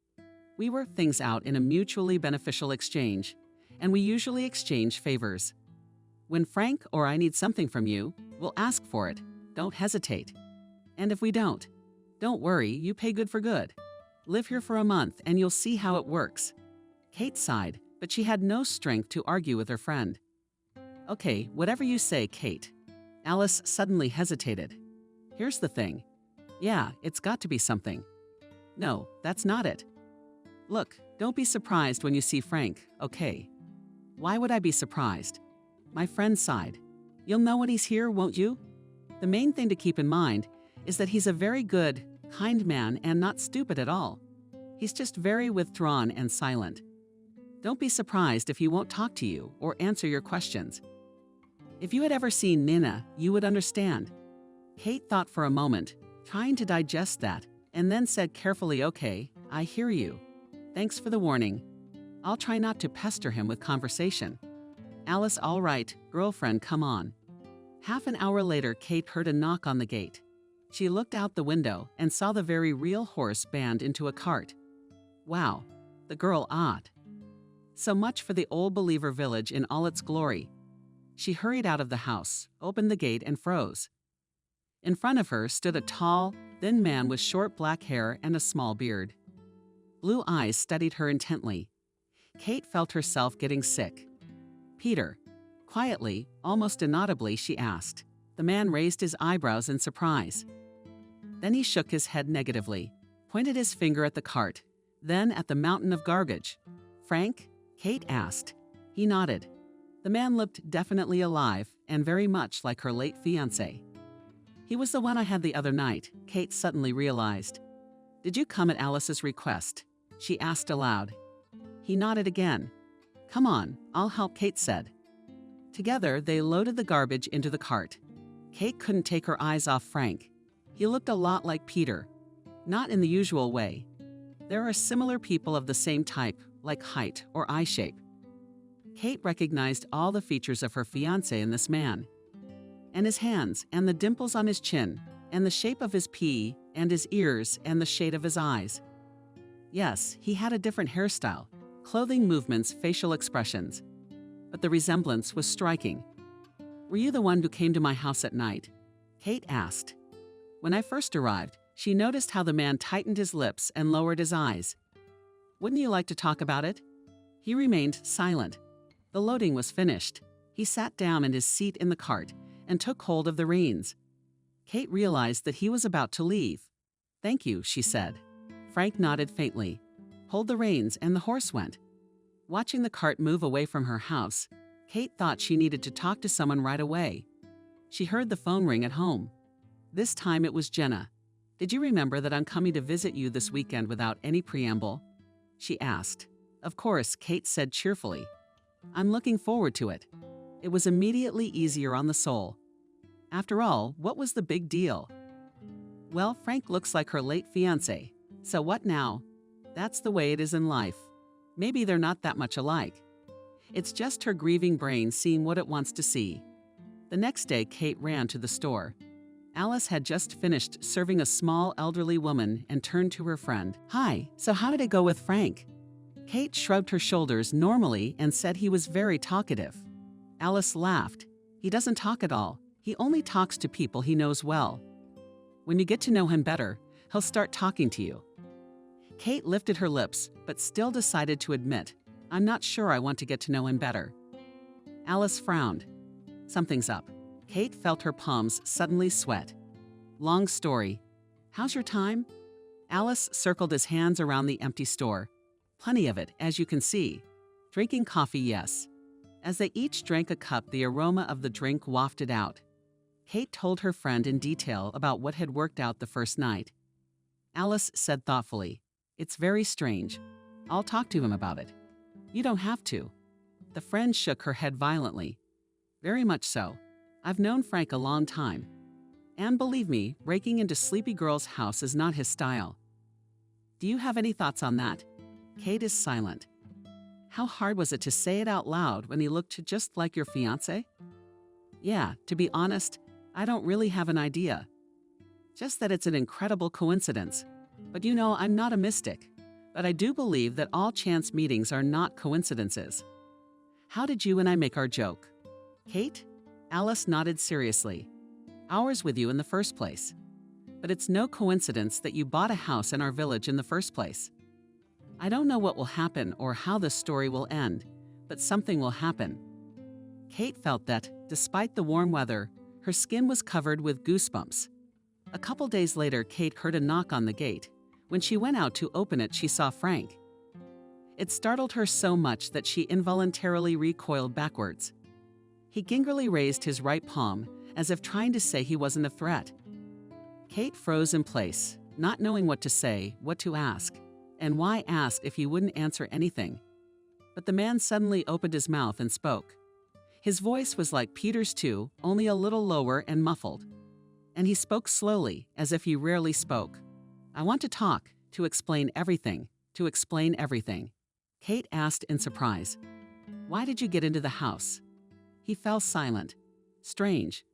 We work things out in a mutually beneficial exchange, and we usually exchange favors. When Frank or I need something from you, we'll ask for it. Don't hesitate. And if we don't worry, you pay good for good. Live here for a month and you'll see how it works. Kate sighed, but she had no strength to argue with her friend. Okay, whatever you say, Kate. Alice suddenly hesitated. Here's the thing. Yeah, it's got to be something. No, that's not it. Look, don't be surprised when you see Frank, okay? Why would I be surprised? My friend sighed. You'll know when he's here, won't you? The main thing to keep in mind is that he's a very good, kind man and not stupid at all. He's just very withdrawn and silent. Don't be surprised if he won't talk to you or answer your questions. If you had ever seen Nina, you would understand. Kate thought for a moment, trying to digest that, and then said carefully, okay, I hear you. Thanks for the warning. I'll try not to pester him with conversation. Alice, all right, girlfriend, come on. Half an hour later, Kate heard a knock on the gate. She looked out the window and saw the very real horse band into a cart. Wow, the girl odd. So much for the Old Believer village in all its glory. She hurried out of the house, opened the gate, and froze. In front of her stood a tall, thin man with short black hair and a small beard. Blue eyes studied her intently. Kate felt herself getting sick. "Peter." Quietly, almost inaudibly, she asked. The man raised his eyebrows in surprise. Then he shook his head negatively, pointed his finger at the cart, then at the mountain of garbage. "Frank?" Kate asked. He nodded. The man looked definitely alive and very much like her late fiancé. "He was the one I had the other night," Kate suddenly realized. "Did you come at Alice's request?" she asked aloud. He nodded again. "Come on, I'll help," Kate said. Together, they loaded the garbage into the cart. Kate couldn't take her eyes off Frank. He looked a lot like Peter. Not in the usual way. There are similar people of the same type, like height or eye shape. Kate recognized all the features of her fiancé in this man. And his hands, and the dimples on his chin, and the shape of his pea, and his ears, and the shade of his eyes. Yes, he had a different hairstyle, clothing movements, facial expressions. But the resemblance was striking. "Were you the one who came to my house at night?" Kate asked. When I first arrived, she noticed how the man tightened his lips and lowered his eyes. "Wouldn't you like to talk about it?" He remained silent. The loading was finished. He sat down in his seat in the cart and took hold of the reins. Kate realized that he was about to leave. "Thank you," she said. Frank nodded faintly, pulled the reins, and the horse went. Watching the cart move away from her house, Kate thought she needed to talk to someone right away. She heard the phone ring at home. This time it was Jenna. "Did you remember that I'm coming to visit you this weekend without any preamble?" she asked. "Of course," Kate said cheerfully. "I'm looking forward to it." It was immediately easier on the soul. After all, what was the big deal? Well, Frank looks like her late fiancé. So what now? That's the way it is in life. Maybe they're not that much alike. It's just her grieving brain seeing what it wants to see. The next day, Kate ran to the store. Alice had just finished serving a small elderly woman and turned to her friend. "Hi, so how did it go with Frank?" Kate shrugged her shoulders normally and said he was very talkative. Alice laughed. "He doesn't talk at all. He only talks to people he knows well. When you get to know him better, he'll start talking to you." Kate lifted her lips, but still decided to admit, "I'm not sure I want to get to know him better." Alice frowned. "Something's up." Kate felt her palms suddenly sweat. "Long story. How's your time?" Alice circled his hands around the empty store. "Plenty of it, as you can see. Drinking coffee, yes." As they each drank a cup, the aroma of the drink wafted out. Kate told her friend in detail about what had worked out the first night. Alice said thoughtfully, "It's very strange. I'll talk to him about it." "You don't have to." The friend shook her head violently. "Very much so. I've known Frank a long time. And believe me, breaking into Sleepy Girl's house is not his style." "Do you have any thoughts on that?" Kate is silent. How hard was it to say it out loud when he looked just like your fiancé? "Yeah, to be honest, I don't really have an idea. Just that it's an incredible coincidence. But you know, I'm not a mystic. But I do believe that all chance meetings are not coincidences." "How did you and I make our joke?" "Kate?" Alice nodded seriously. "Ours with you in the first place. But it's no coincidence that you bought a house in our village in the first place. I don't know what will happen or how this story will end, but something will happen." Kate felt that, despite the warm weather, her skin was covered with goosebumps. A couple days later, Kate heard a knock on the gate. When she went out to open it, she saw Frank. It startled her so much that she involuntarily recoiled backwards. He gingerly raised his right palm, as if trying to say he wasn't a threat. Kate froze in place, not knowing what to say, what to ask, and why ask if he wouldn't answer anything. But the man suddenly opened his mouth and spoke. His voice was like Peter's too, only a little lower and muffled. And he spoke slowly, as if he rarely spoke. "I want to talk, to explain everything, to explain everything." Kate asked in surprise, "Why did you get into the house?" He fell silent. Strange.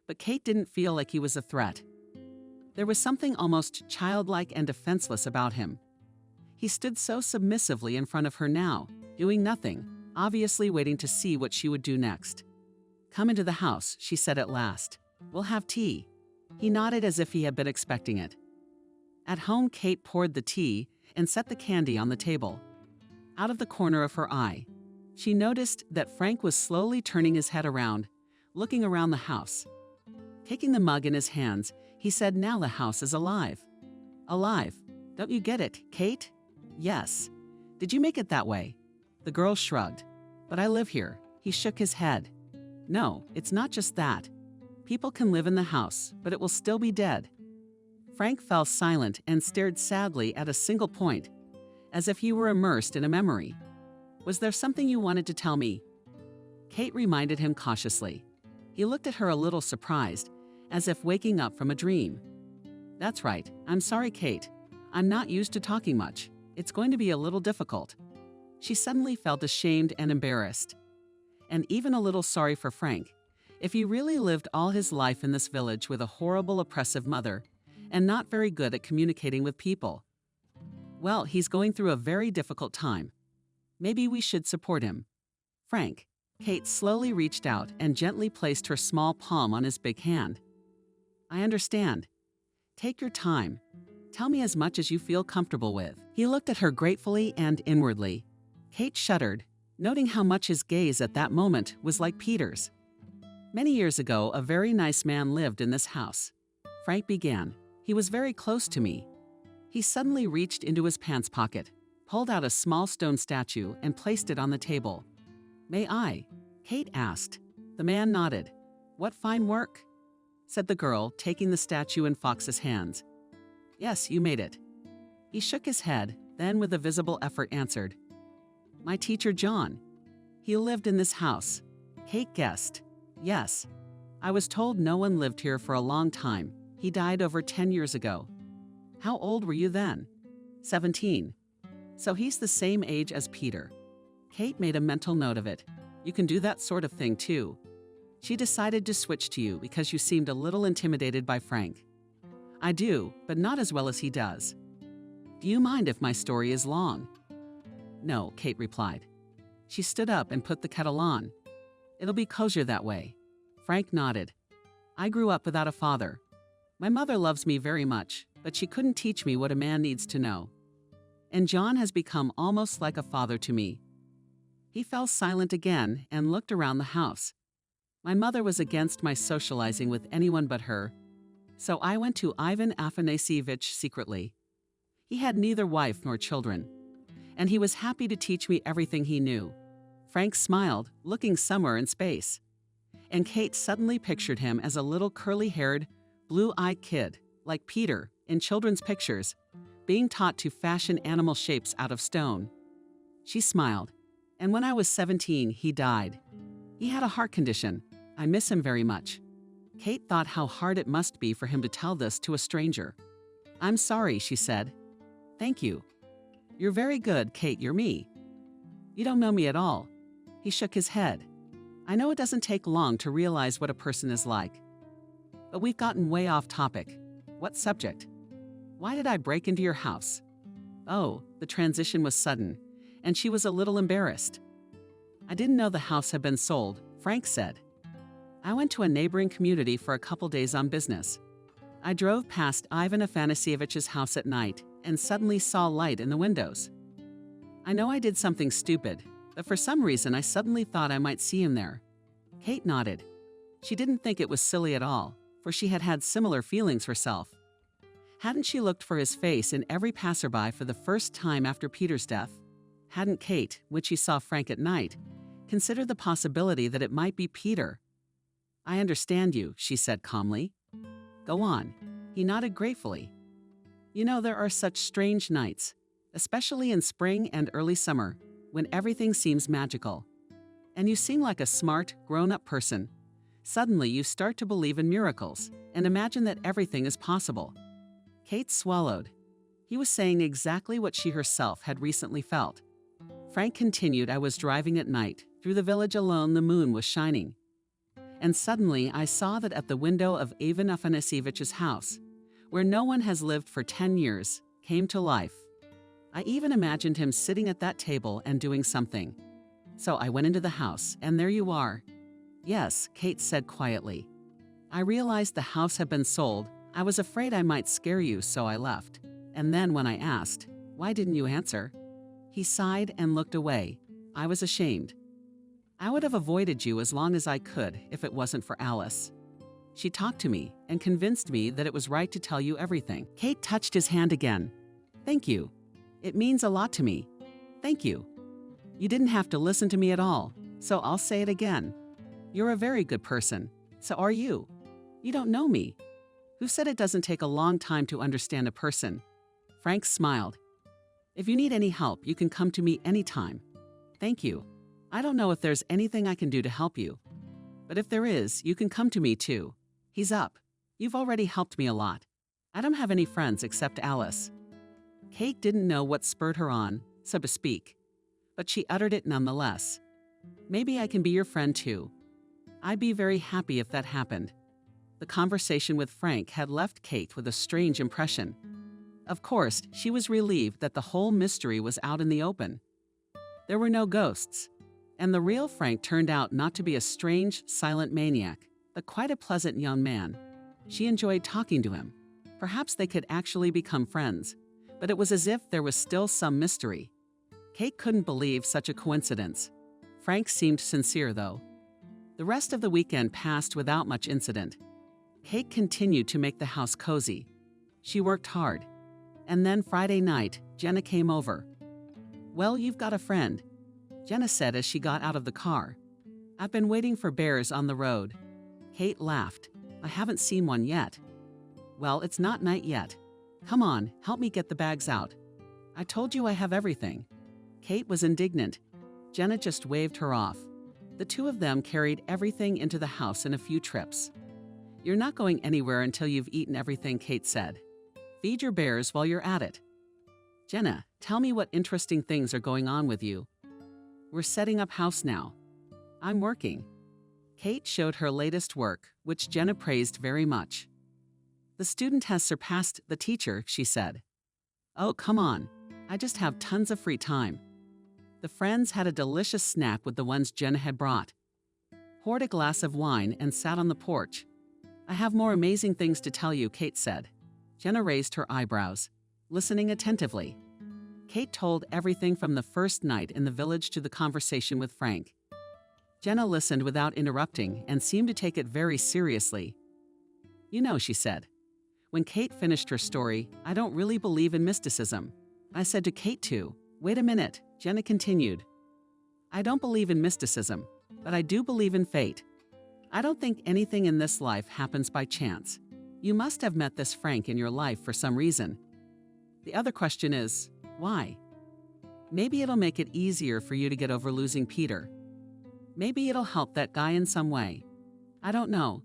But Kate didn't feel like he was a threat. There was something almost childlike and defenseless about him. He stood so submissively in front of her now, doing nothing, obviously waiting to see what she would do next. "Come into the house," she said at last. "We'll have tea." He nodded as if he had been expecting it. At home, Kate poured the tea and set the candy on the table. Out of the corner of her eye, she noticed that Frank was slowly turning his head around, looking around the house. Taking the mug in his hands, he said, "Now the house is alive." "Alive? Don't you get it, Kate?" "Yes." "Did you make it that way?" The girl shrugged. "But I live here." He shook his head. "No, it's not just that. People can live in the house, but it will still be dead." Frank fell silent and stared sadly at a single point, as if he were immersed in a memory. "Was there something you wanted to tell me?" Kate reminded him cautiously. He looked at her a little surprised, as if waking up from a dream. "That's right. I'm sorry, Kate. I'm not used to talking much. It's going to be a little difficult." She suddenly felt ashamed and embarrassed, and even a little sorry for Frank. If he really lived all his life in this village with a horrible, oppressive mother, and not very good at communicating with people, well, he's going through a very difficult time. Maybe we should support him. "Frank." Kate slowly reached out and gently placed her small palm on his big hand. "I understand. Take your time. Tell me as much as you feel comfortable with." He looked at her gratefully and inwardly. Kate shuddered, noting how much his gaze at that moment was like Peter's. "Many years ago, a very nice man lived in this house," Frank began. "He was very close to me." He suddenly reached into his pants pocket, pulled out a small stone statue, and placed it on the table. "May I?" Kate asked. The man nodded. "What fine work," said the girl, taking the statue in Fox's hands. "Yes, you made it." He shook his head, then with a visible effort answered. "My teacher, John. He lived in this house." Kate guessed. "Yes. I was told no one lived here for a long time. He died over 10 years ago." "How old were you then?" 17. "So he's the same age as Peter." Kate made a mental note of it. "You can do that sort of thing too." She decided to switch to you because you seemed a little intimidated by Frank. "I do, but not as well as he does." "Do you mind if my story is long?" "No," Kate replied. She stood up and put the kettle on. "It'll be cozier that way." Frank nodded. "I grew up without a father. My mother loves me very much, but she couldn't teach me what a man needs to know. And John has become almost like a father to me." He fell silent again and looked around the house. "My mother was against my socializing with anyone but her, so I went to Ivan Afanasievich secretly. He had neither wife nor children, and he was happy to teach me everything he knew." Frank smiled, looking somewhere in space. And Kate suddenly pictured him as a little curly-haired, blue-eyed kid, like Peter in children's pictures, being taught to fashion animal shapes out of stone. She smiled. "And when I was 17, he died. He had a heart condition. I miss him very much." Kate thought how hard it must be for him to tell this to a stranger. "I'm sorry," she said. "Thank you." "You're very good, Kate, you're me." "You don't know me at all." He shook his head. "I know it doesn't take long to realize what a person is like. But we've gotten way off topic. What subject?" "Why did I break into your house?" Oh, the transition was sudden, and she was a little embarrassed. "I didn't know the house had been sold," Frank said. "I went to a neighboring community for a couple days on business. I drove past Ivan Afanasievich's house at night and suddenly saw light in the windows. I know I did something stupid, but for some reason I suddenly thought I might see him there." Kate nodded. She didn't think it was silly at all, for she had had similar feelings herself. Hadn't she looked for his face in every passerby for the first time after Peter's death? Hadn't Kate, when she saw Frank at night, considered the possibility that it might be Peter? "I understand you," she said calmly. "Go on." He nodded gratefully. "You know, there are such strange nights, especially in spring and early summer, when everything seems magical. And you seem like a smart, grown-up person. Suddenly you start to believe in miracles and imagine that everything is possible." Kate swallowed. He was saying exactly what she herself had recently felt. Frank continued, "I was driving at night. Through the village alone, the moon was shining. And suddenly I saw that at the window of Ivan Afanasievich's house, where no one has lived for 10 years, came to life. I even imagined him sitting at that table and doing something. So I went into the house, and there you are. Yes, Kate said quietly. I realized the house had been sold. I was afraid I might scare you, so I left. And then when I asked, why didn't you answer? He sighed and looked away. I was ashamed. I would have avoided you as long as I could if it wasn't for Alice. She talked to me and convinced me that it was right to tell you everything. Kate touched his hand again. Thank you. It means a lot to me. Thank you. You didn't have to listen to me at all, so I'll say it again. You're a very good person. So are you. You don't know me. Who said it doesn't take a long time to understand a person? Frank smiled. If you need any help, you can come to me anytime. Thank you. I don't know if there's anything I can do to help you. But if there is, you can come to me too. He's up. You've already helped me a lot. I don't have any friends except Alice. Kate didn't know what spurred her on, so to speak, but she uttered it nonetheless. Maybe I can be your friend too. I'd be very happy if that happened. The conversation with Frank had left Kate with a strange impression. Of course, she was relieved that the whole mystery was out in the open. There were no ghosts, and the real Frank turned out not to be a strange, silent maniac, but quite a pleasant young man. She enjoyed talking to him. Perhaps they could actually become friends, but it was as if there was still some mystery. Kate couldn't believe such a coincidence. Frank seemed sincere, though. The rest of the weekend passed without much incident. Kate continued to make the house cozy. She worked hard. And then Friday night, Jenna came over. Well, you've got a friend, Jenna said as she got out of the car. I've been waiting for bears on the road. Kate laughed. I haven't seen one yet. Well, it's not night yet. Come on, help me get the bags out. I told you I have everything. Kate was indignant. Jenna just waved her off. The two of them carried everything into the house in a few trips. You're not going anywhere until you've eaten everything, Kate said. Feed your bears while you're at it. Jenna, tell me what interesting things are going on with you. We're setting up house now. I'm working. Kate showed her latest work, which Jenna praised very much. The student has surpassed the teacher, she said. Oh, come on. I just have tons of free time. The friends had a delicious snack with the ones Jenna had brought. Poured a glass of wine and sat on the porch. I have more amazing things to tell you, Kate said. Jenna raised her eyebrows, listening attentively. Kate told everything from the first night in the village to the conversation with Frank. Jenna listened without interrupting and seemed to take it very seriously. You know, she said. When Kate finished her story, I don't really believe in mysticism. I said to Kate too. Wait a minute, Jenna continued. I don't believe in mysticism, but I do believe in fate. I don't think anything in this life happens by chance. You must have met this Frank in your life for some reason. The other question is, why? Maybe it'll make it easier for you to get over losing Peter. Maybe it'll help that guy in some way. I don't know.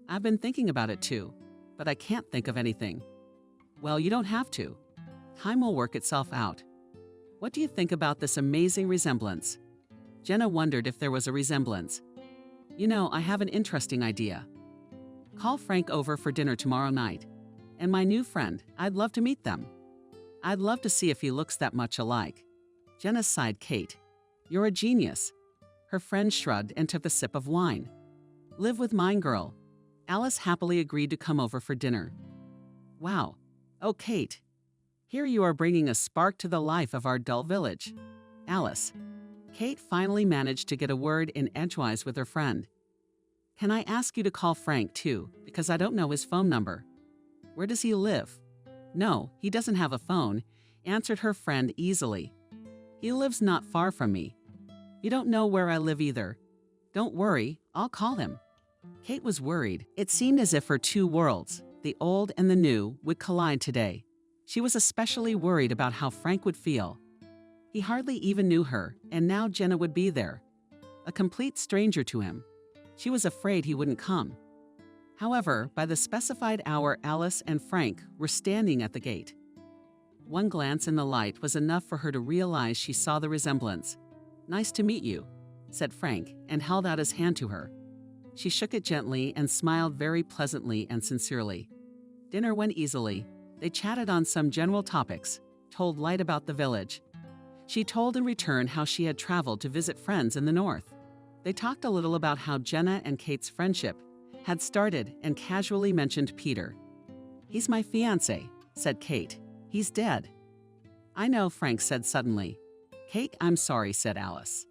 I've been thinking about it too, but I can't think of anything. Well, you don't have to. Time will work itself out. What do you think about this amazing resemblance? Jenna wondered if there was a resemblance. You know, I have an interesting idea. Call Frank over for dinner tomorrow night. And my new friend, I'd love to meet them. I'd love to see if he looks that much alike. Jenna sighed. Kate, you're a genius. Her friend shrugged and took a sip of wine. Live with mine, girl. Alice happily agreed to come over for dinner. Wow. Oh, Kate. Here you are bringing a spark to the life of our dull village. Alice. Kate finally managed to get a word in edgewise with her friend. Can I ask you to call Frank too, because I don't know his phone number. Where does he live? No, he doesn't have a phone, answered her friend easily. He lives not far from me. You don't know where I live either. Don't worry, I'll call him. Kate was worried. It seemed as if her two worlds, the old and the new, would collide today. She was especially worried about how Frank would feel. He hardly even knew her, and now Jenna would be there. A complete stranger to him. She was afraid he wouldn't come. However, by the specified hour, Alice and Frank were standing at the gate. One glance in the light was enough for her to realize she saw the resemblance. Nice to meet you, said Frank, and held out his hand to her. She shook it gently and smiled very pleasantly and sincerely. Dinner went easily. They chatted on some general topics, told light about the village. She told in return how she had traveled to visit friends in the north. They talked a little about how Jenna and Kate's friendship had started and casually mentioned Peter. "He's my fiancé," said Kate. "He's dead." "I know," Frank said suddenly. "Kate, I'm sorry," said Alice.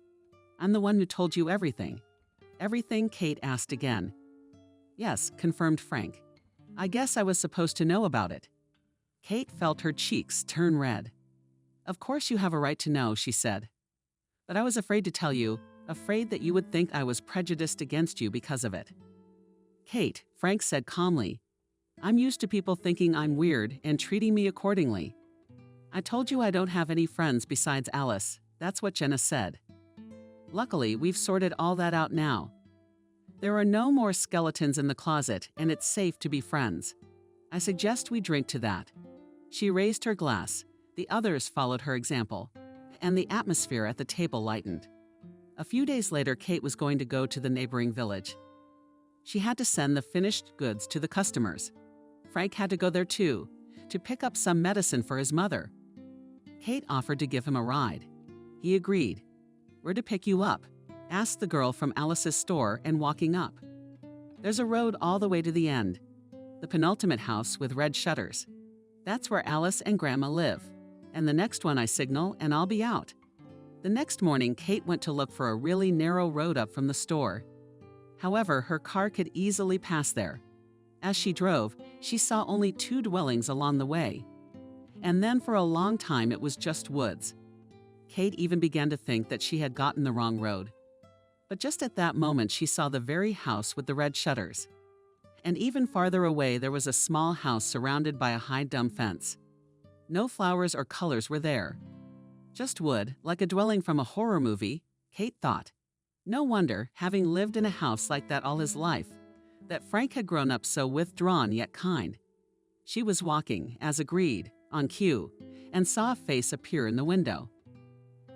"I'm the one who told you everything." "Everything?" Kate asked again. "Yes," confirmed Frank. "I guess I was supposed to know about it." Kate felt her cheeks turn red. "Of course you have a right to know," she said. "But I was afraid to tell you, afraid that you would think I was prejudiced against you because of it." "Kate," Frank said calmly, "I'm used to people thinking I'm weird and treating me accordingly. I told you I don't have any friends besides Alice. That's what Jenna said. Luckily, we've sorted all that out now. There are no more skeletons in the closet, and it's safe to be friends. I suggest we drink to that." She raised her glass. The others followed her example, and the atmosphere at the table lightened. A few days later, Kate was going to go to the neighboring village. She had to send the finished goods to the customers. Frank had to go there too, to pick up some medicine for his mother. Kate offered to give him a ride. He agreed. "Where to pick you up?" asked the girl from Alice's store, and walking up. "There's a road all the way to the end. The penultimate house with red shutters. That's where Alice and Grandma live. And the next one I signal and I'll be out." The next morning, Kate went to look for a really narrow road up from the store. However, her car could easily pass there. As she drove, she saw only 2 dwellings along the way. And then for a long time it was just woods. Kate even began to think that she had gotten the wrong road. But just at that moment she saw the very house with the red shutters. And even farther away there was a small house surrounded by a high dumb fence. No flowers or colors were there. Just wood, like a dwelling from a horror movie, Kate thought. No wonder, having lived in a house like that all his life, that Frank had grown up so withdrawn yet kind. She was walking, as agreed, on cue, and saw a face appear in the window.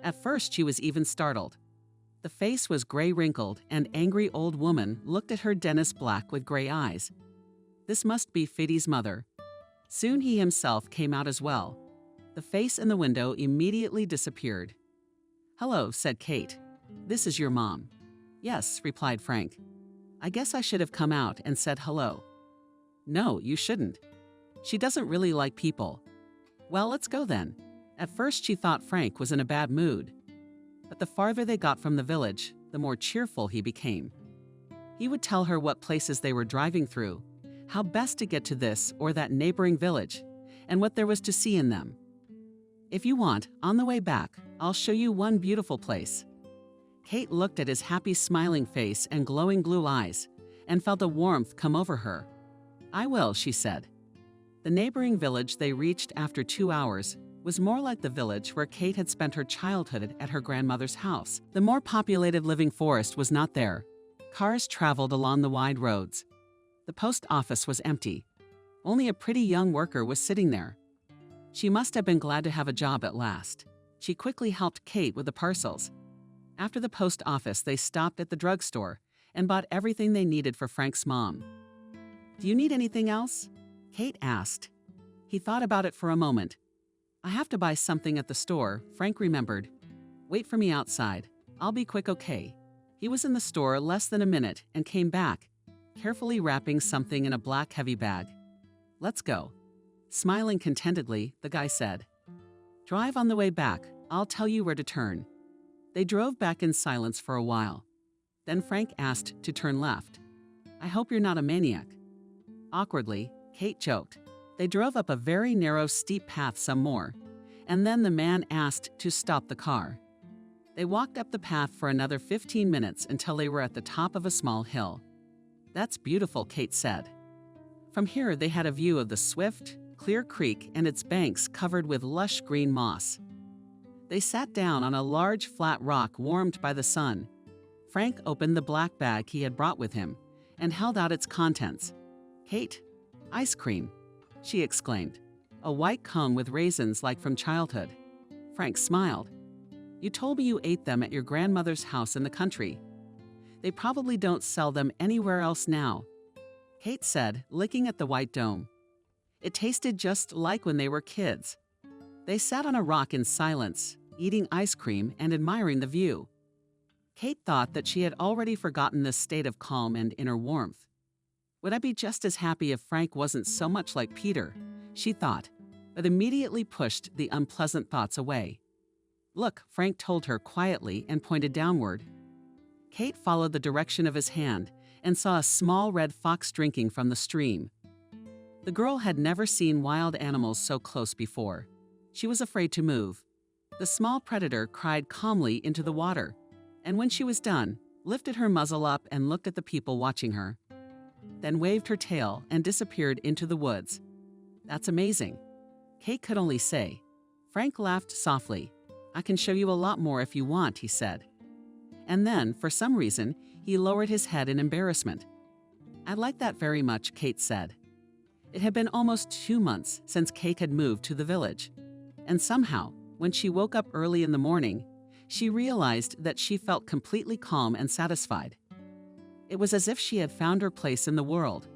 At first she was even startled. The face was gray-wrinkled, and angry old woman looked at her Dennis Black with gray eyes. This must be Fiddy's mother. Soon he himself came out as well. The face in the window immediately disappeared. "Hello," said Kate. "This is your mom." "Yes," replied Frank. "I guess I should have come out and said hello." "No, you shouldn't. She doesn't really like people." "Well, let's go then." At first she thought Frank was in a bad mood. But the farther they got from the village, the more cheerful he became. He would tell her what places they were driving through, how best to get to this or that neighboring village, and what there was to see in them. "If you want, on the way back, I'll show you one beautiful place." Kate looked at his happy smiling face and glowing blue eyes, and felt a warmth come over her. "I will," she said. The neighboring village they reached after 2 hours was more like the village where Kate had spent her childhood at her grandmother's house. The more populated living forest was not there. Cars traveled along the wide roads. The post office was empty. Only a pretty young worker was sitting there. She must have been glad to have a job at last. She quickly helped Kate with the parcels. After the post office, they stopped at the drugstore and bought everything they needed for Frank's mom. "Do you need anything else?" Kate asked. He thought about it for a moment. "I have to buy something at the store," Frank remembered. "Wait for me outside. I'll be quick, okay?" He was in the store less than a minute and came back, carefully wrapping something in a black heavy bag. "Let's go." Smiling contentedly, the guy said, "Drive on the way back. I'll tell you where to turn." They drove back in silence for a while. Then Frank asked to turn left. "I hope you're not a maniac." Awkwardly, Kate joked. They drove up a very narrow, steep path some more, and then the man asked to stop the car. They walked up the path for another 15 minutes until they were at the top of a small hill. "That's beautiful," Kate said. From here they had a view of the swift, clear creek and its banks covered with lush green moss. They sat down on a large flat rock warmed by the sun. Frank opened the black bag he had brought with him and held out its contents. "Kate, ice cream," she exclaimed. "A white cone with raisins like from childhood." Frank smiled. "You told me you ate them at your grandmother's house in the country. They probably don't sell them anywhere else now," Kate said, licking at the white dome. It tasted just like when they were kids. They sat on a rock in silence, eating ice cream and admiring the view. Kate thought that she had already forgotten this state of calm and inner warmth. Would I be just as happy if Frank wasn't so much like Peter? She thought, but immediately pushed the unpleasant thoughts away. Look, Frank told her quietly and pointed downward. Kate followed the direction of his hand and saw a small red fox drinking from the stream. The girl had never seen wild animals so close before. She was afraid to move. The small predator cried calmly into the water, and when she was done, lifted her muzzle up and looked at the people watching her. Then waved her tail and disappeared into the woods. That's amazing, Kate could only say. Frank laughed softly. I can show you a lot more if you want, he said. And then, for some reason, he lowered his head in embarrassment. I'd like that very much, Kate said. It had been almost 2 months since Kate had moved to the village. And somehow, when she woke up early in the morning, she realized that she felt completely calm and satisfied. It was as if she had found her place in the world.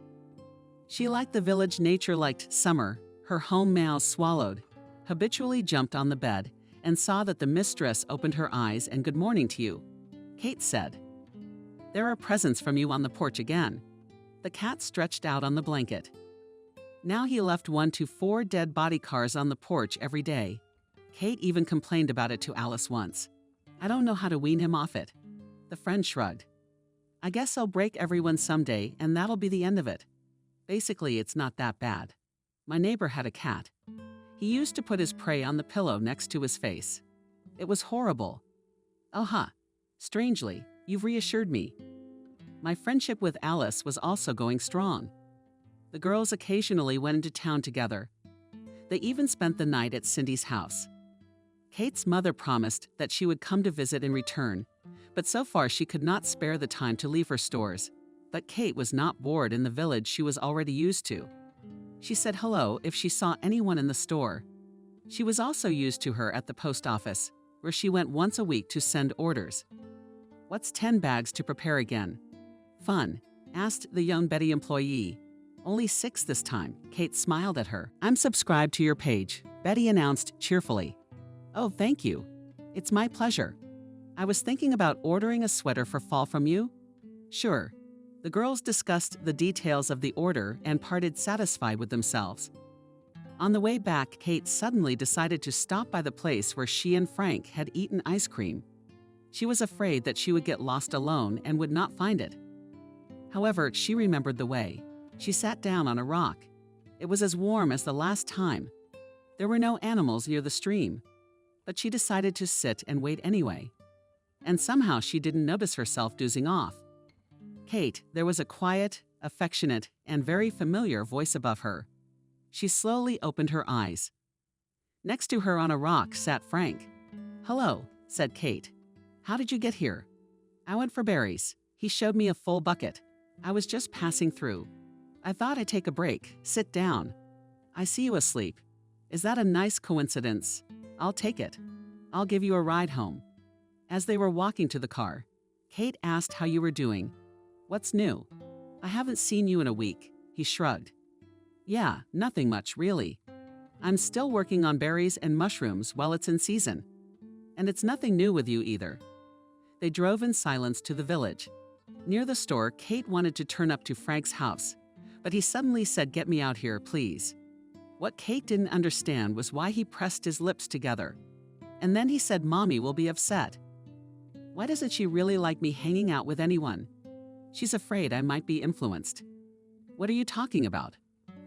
She liked the village nature-liked Summer, her home mouse Swallowed, habitually jumped on the bed and saw that the mistress opened her eyes and good morning to you. Kate said, There are presents from you on the porch again. The cat stretched out on the blanket. Now he left 1 to 4 dead body cars on the porch every day. Kate even complained about it to Alice once. I don't know how to wean him off it. The friend shrugged. I guess I'll break everyone someday and that'll be the end of it. Basically, it's not that bad. My neighbor had a cat. He used to put his prey on the pillow next to his face. It was horrible. Oh huh. Strangely, you've reassured me. My friendship with Alice was also going strong. The girls occasionally went into town together. They even spent the night at Cindy's house. Kate's mother promised that she would come to visit in return, but so far she could not spare the time to leave her stores. But Kate was not bored in the village she was already used to. She said hello if she saw anyone in the store. She was also used to her at the post office, where she went once a week to send orders. What's 10 bags to prepare again? Fun, asked the young Betty employee. Only 6 this time, Kate smiled at her. I'm subscribed to your page, Betty announced cheerfully. Oh, thank you. It's my pleasure. I was thinking about ordering a sweater for fall from you. Sure. The girls discussed the details of the order and parted satisfied with themselves. On the way back, Kate suddenly decided to stop by the place where she and Frank had eaten ice cream. She was afraid that she would get lost alone and would not find it. However, she remembered the way. She sat down on a rock. It was as warm as the last time. There were no animals near the stream, but she decided to sit and wait anyway. And somehow she didn't notice herself dozing off. Kate, there was a quiet, affectionate, and very familiar voice above her. She slowly opened her eyes. Next to her on a rock sat Frank. Hello, said Kate. How did you get here? I went for berries. He showed me a full bucket. I was just passing through. I thought I'd take a break, sit down. I see you asleep. Is that a nice coincidence? I'll take it. I'll give you a ride home. As they were walking to the car, Kate asked how you were doing. What's new? I haven't seen you in a week, he shrugged. Yeah, nothing much, really. I'm still working on berries and mushrooms while it's in season. And it's nothing new with you either. They drove in silence to the village. Near the store, Kate wanted to turn up to Frank's house, but he suddenly said, Get me out here, please. What Kate didn't understand was why he pressed his lips together. And then he said, Mommy will be upset. Why doesn't she really like me hanging out with anyone? She's afraid I might be influenced. What are you talking about?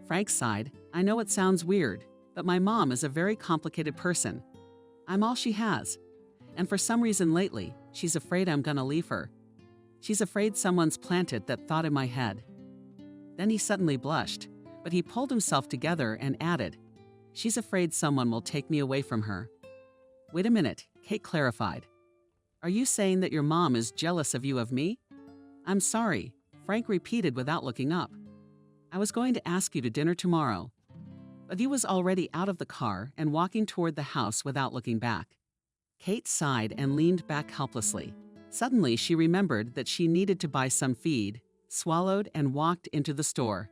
Frank sighed. I know it sounds weird, but my mom is a very complicated person. I'm all she has. And for some reason lately, she's afraid I'm gonna leave her. She's afraid someone's planted that thought in my head. Then he suddenly blushed, but he pulled himself together and added, She's afraid someone will take me away from her. Wait a minute, Kate clarified. Are you saying that your mom is jealous of you of me? I'm sorry, Frank repeated without looking up. I was going to ask you to dinner tomorrow. But he was already out of the car and walking toward the house without looking back. Kate sighed and leaned back helplessly. Suddenly, she remembered that she needed to buy some feed, swallowed, and walked into the store.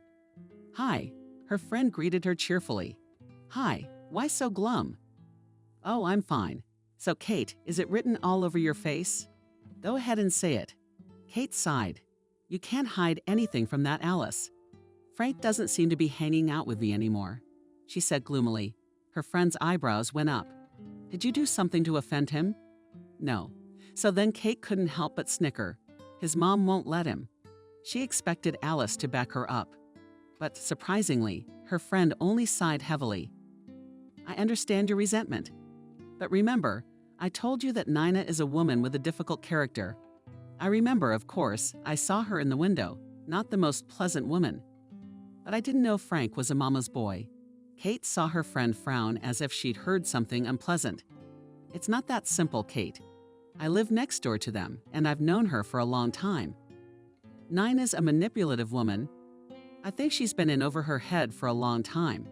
Hi, her friend greeted her cheerfully. Hi, why so glum? Oh, I'm fine. So, Kate, is it written all over your face? Go ahead and say it. Kate sighed. You can't hide anything from that Alice. Frank doesn't seem to be hanging out with me anymore, she said gloomily. Her friend's eyebrows went up. Did you do something to offend him? No. So then Kate couldn't help but snicker. His mom won't let him. She expected Alice to back her up. But surprisingly, her friend only sighed heavily. I understand your resentment. But remember, I told you that Nina is a woman with a difficult character. I remember, of course, I saw her in the window, not the most pleasant woman. But I didn't know Frank was a mama's boy. Kate saw her friend frown as if she'd heard something unpleasant. It's not that simple, Kate. I live next door to them, and I've known her for a long time. Nina's a manipulative woman. I think she's been in over her head for a long time.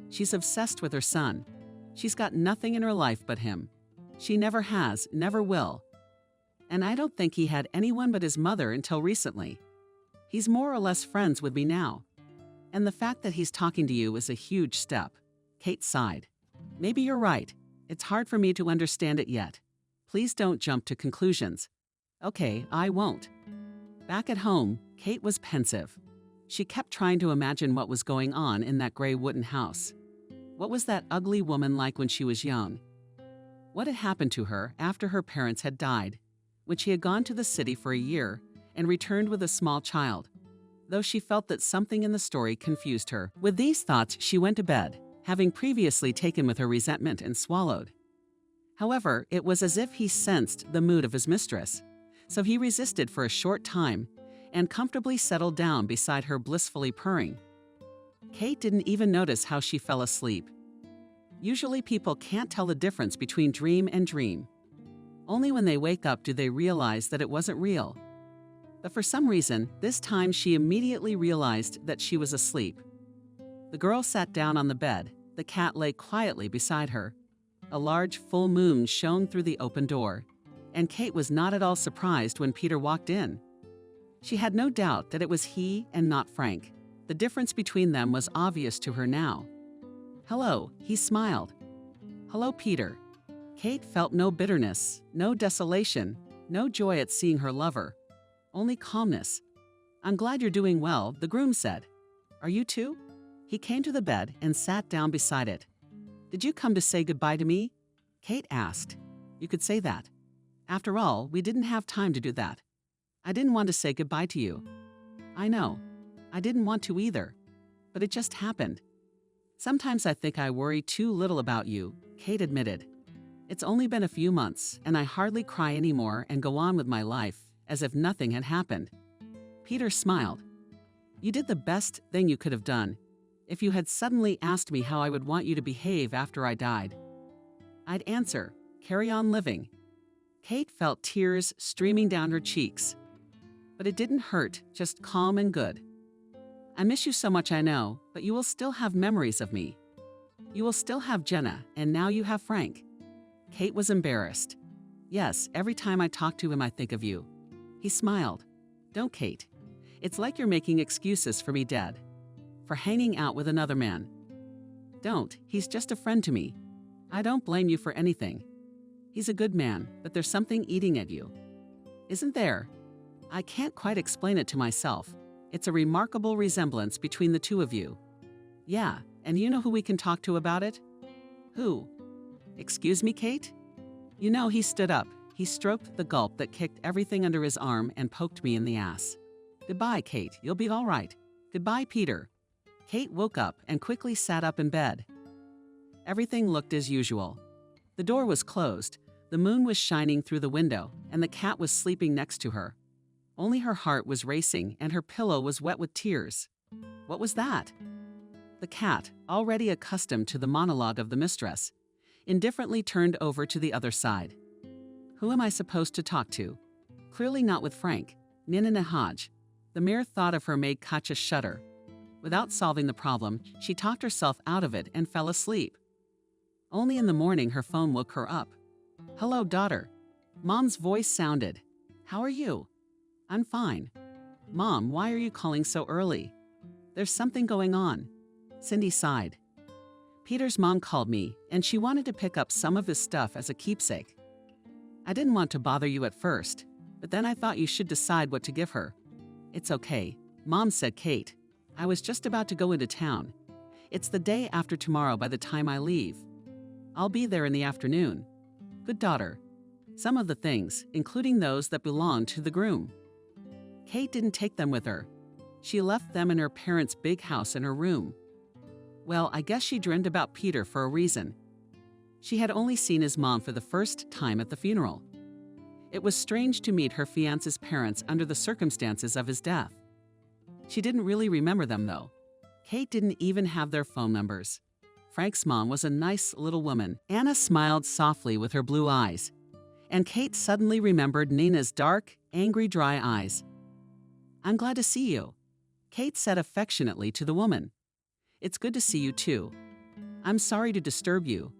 She's obsessed with her son. She's got nothing in her life but him. She never has, never will. And I don't think he had anyone but his mother until recently. He's more or less friends with me now. And the fact that he's talking to you is a huge step. Kate sighed. Maybe you're right. It's hard for me to understand it yet. Please don't jump to conclusions. Okay, I won't. Back at home, Kate was pensive. She kept trying to imagine what was going on in that gray wooden house. What was that ugly woman like when she was young? What had happened to her after her parents had died, when she had gone to the city for a year and returned with a small child? Though she felt that something in the story confused her. With these thoughts, she went to bed, having previously taken with her resentment and swallowed. However, it was as if he sensed the mood of his mistress, so he resisted for a short time and comfortably settled down beside her blissfully purring. Kate didn't even notice how she fell asleep. Usually people can't tell the difference between dream and dream. Only when they wake up do they realize that it wasn't real. But for some reason, this time she immediately realized that she was asleep. The girl sat down on the bed. The cat lay quietly beside her. A large full moon shone through the open door, and Kate was not at all surprised when Peter walked in. She had no doubt that it was he and not Frank. The difference between them was obvious to her now. Hello, he smiled. Hello, Peter. Kate felt no bitterness, no desolation, no joy at seeing her lover. Only calmness. I'm glad you're doing well, the groom said. Are you too? He came to the bed and sat down beside it. Did you come to say goodbye to me? Kate asked. You could say that. After all, we didn't have time to do that. I didn't want to say goodbye to you. I know. I didn't want to either. But it just happened. Sometimes I think I worry too little about you, Kate admitted. It's only been a few months, and I hardly cry anymore and go on with my life as if nothing had happened. Peter smiled. You did the best thing you could have done. If you had suddenly asked me how I would want you to behave after I died, I'd answer, carry on living. Kate felt tears streaming down her cheeks. But it didn't hurt, just calm and good. I miss you so much, I know, but you will still have memories of me. You will still have Jenna, and now you have Frank. Kate was embarrassed. Yes, every time I talk to him I think of you. He smiled. Don't, Kate. It's like you're making excuses for me dead. For hanging out with another man. Don't, he's just a friend to me. I don't blame you for anything. He's a good man, but there's something eating at you. Isn't there? I can't quite explain it to myself. It's a remarkable resemblance between the two of you. Yeah, and you know who we can talk to about it? Who? Excuse me, Kate? You know, he stood up. He stroked the gulp that kicked everything under his arm and poked me in the ass. Goodbye, Kate. You'll be all right. Goodbye, Peter. Kate woke up and quickly sat up in bed. Everything looked as usual. The door was closed, the moon was shining through the window, and the cat was sleeping next to her. Only her heart was racing and her pillow was wet with tears. What was that? The cat, already accustomed to the monologue of the mistress, indifferently turned over to the other side. Who am I supposed to talk to? Clearly not with Frank. Nina Nahaj. The mere thought of her made Katja shudder. Without solving the problem, she talked herself out of it and fell asleep. Only in the morning her phone woke her up. Hello, daughter. Mom's voice sounded. How are you? I'm fine. Mom, why are you calling so early? There's something going on. Cindy sighed. Peter's mom called me, and she wanted to pick up some of his stuff as a keepsake. I didn't want to bother you at first. But then I thought you should decide what to give her. It's okay, Mom said Kate. I was just about to go into town. It's the day after tomorrow by the time I leave. I'll be there in the afternoon. Good daughter. Some of the things, including those that belonged to the groom. Kate didn't take them with her. She left them in her parents' big house in her room. Well, I guess she dreamed about Peter for a reason. She had only seen his mom for the first time at the funeral. It was strange to meet her fiancé's parents under the circumstances of his death. She didn't really remember them, though. Kate didn't even have their phone numbers. Frank's mom was a nice little woman. Anna smiled softly with her blue eyes, and Kate suddenly remembered Nina's dark, angry, dry eyes. I'm glad to see you, Kate said affectionately to the woman. It's good to see you, too. I'm sorry to disturb you.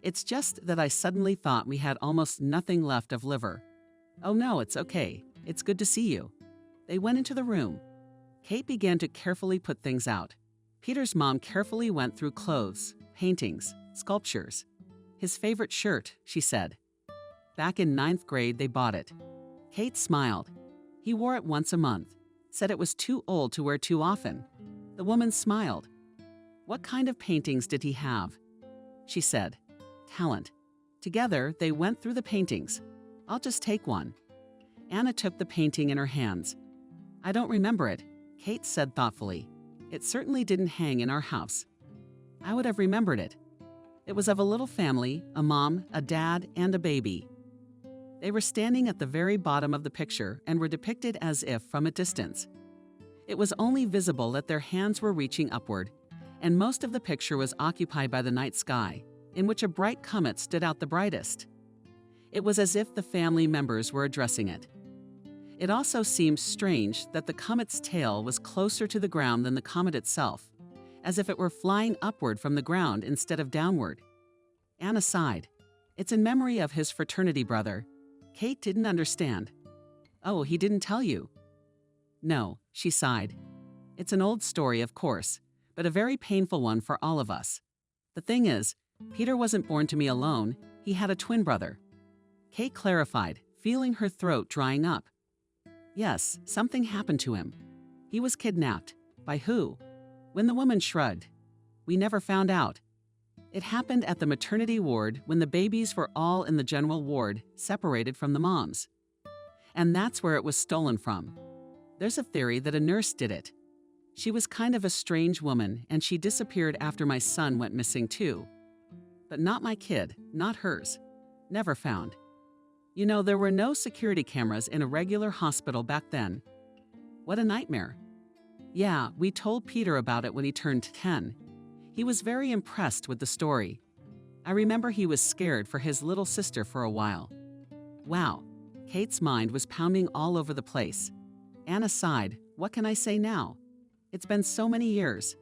It's just that I suddenly thought we had almost nothing left of liver. Oh no, it's okay. It's good to see you. They went into the room. Kate began to carefully put things out. Peter's mom carefully went through clothes, paintings, sculptures. His favorite shirt, she said. Back in 9th grade, they bought it. Kate smiled. He wore it once a month, said it was too old to wear too often. The woman smiled. What kind of paintings did he have? She said. Talent. Together, they went through the paintings. I'll just take one. Anna took the painting in her hands. I don't remember it, Kate said thoughtfully. It certainly didn't hang in our house. I would have remembered it. It was of a little family, a mom, a dad, and a baby. They were standing at the very bottom of the picture and were depicted as if from a distance. It was only visible that their hands were reaching upward, and most of the picture was occupied by the night sky, in which a bright comet stood out the brightest. It was as if the family members were addressing it. It also seemed strange that the comet's tail was closer to the ground than the comet itself, as if it were flying upward from the ground instead of downward. Anna sighed. It's in memory of his fraternity brother. Kate didn't understand. Oh, he didn't tell you? No, she sighed. It's an old story, of course, but a very painful one for all of us. The thing is, Peter wasn't born to me alone. He had a twin brother. Kate clarified, feeling her throat drying up. Yes, something happened to him. He was kidnapped. By who? When the woman shrugged. We never found out. It happened at the maternity ward when the babies were all in the general ward, separated from the moms. And that's where it was stolen from. There's a theory that a nurse did it. She was kind of a strange woman, and she disappeared after my son went missing too. But not my kid, not hers. Never found. You know, there were no security cameras in a regular hospital back then. What a nightmare. Yeah, we told Peter about it when he turned 10. He was very impressed with the story. I remember he was scared for his little sister for a while. Wow, Kate's mind was pounding all over the place. Anna sighed. What can I say now? It's been so many years.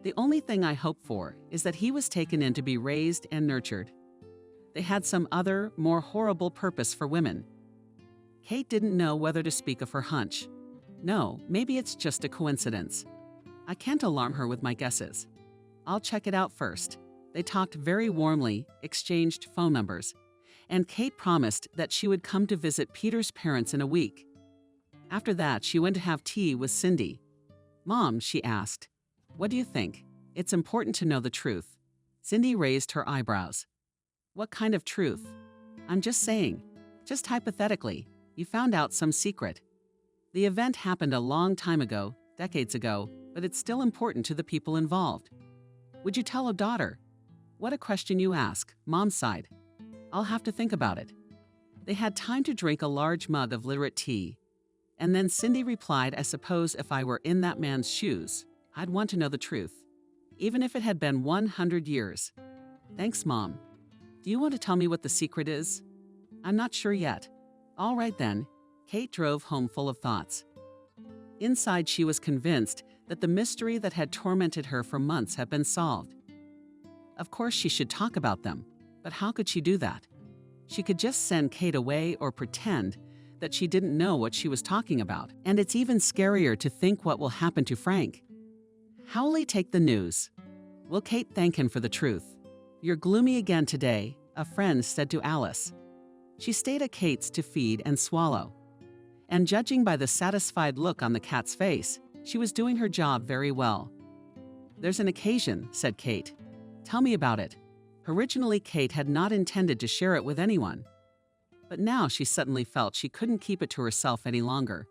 The only thing I hope for is that he was taken in to be raised and nurtured. They had some other, more horrible purpose for women. Kate didn't know whether to speak of her hunch. No, maybe it's just a coincidence. I can't alarm her with my guesses. I'll check it out first. They talked very warmly, exchanged phone numbers, and Kate promised that she would come to visit Peter's parents in a week. After that, she went to have tea with Cindy. Mom, she asked, what do you think? It's important to know the truth. Cindy raised her eyebrows. What kind of truth? I'm just saying, just hypothetically, you found out some secret. The event happened a long time ago, decades ago, but it's still important to the people involved. Would you tell a daughter? What a question you ask, Mom sighed. I'll have to think about it. They had time to drink a large mug of literate tea. And then Cindy replied, I suppose if I were in that man's shoes, I'd want to know the truth, even if it had been 100 years. Thanks, Mom. Do you want to tell me what the secret is? I'm not sure yet. All right then. Kate drove home full of thoughts. Inside, she was convinced that the mystery that had tormented her for months had been solved. Of course, she should talk about them, but how could she do that? She could just send Kate away or pretend that she didn't know what she was talking about. And it's even scarier to think what will happen to Frank. How will he take the news? Will Kate thank him for the truth? You're gloomy again today, a friend said to Alice. She stayed at Kate's to feed and swallow. And judging by the satisfied look on the cat's face, she was doing her job very well. "There's an occasion," said Kate. "Tell me about it." Originally, Kate had not intended to share it with anyone. But now she suddenly felt she couldn't keep it to herself any longer.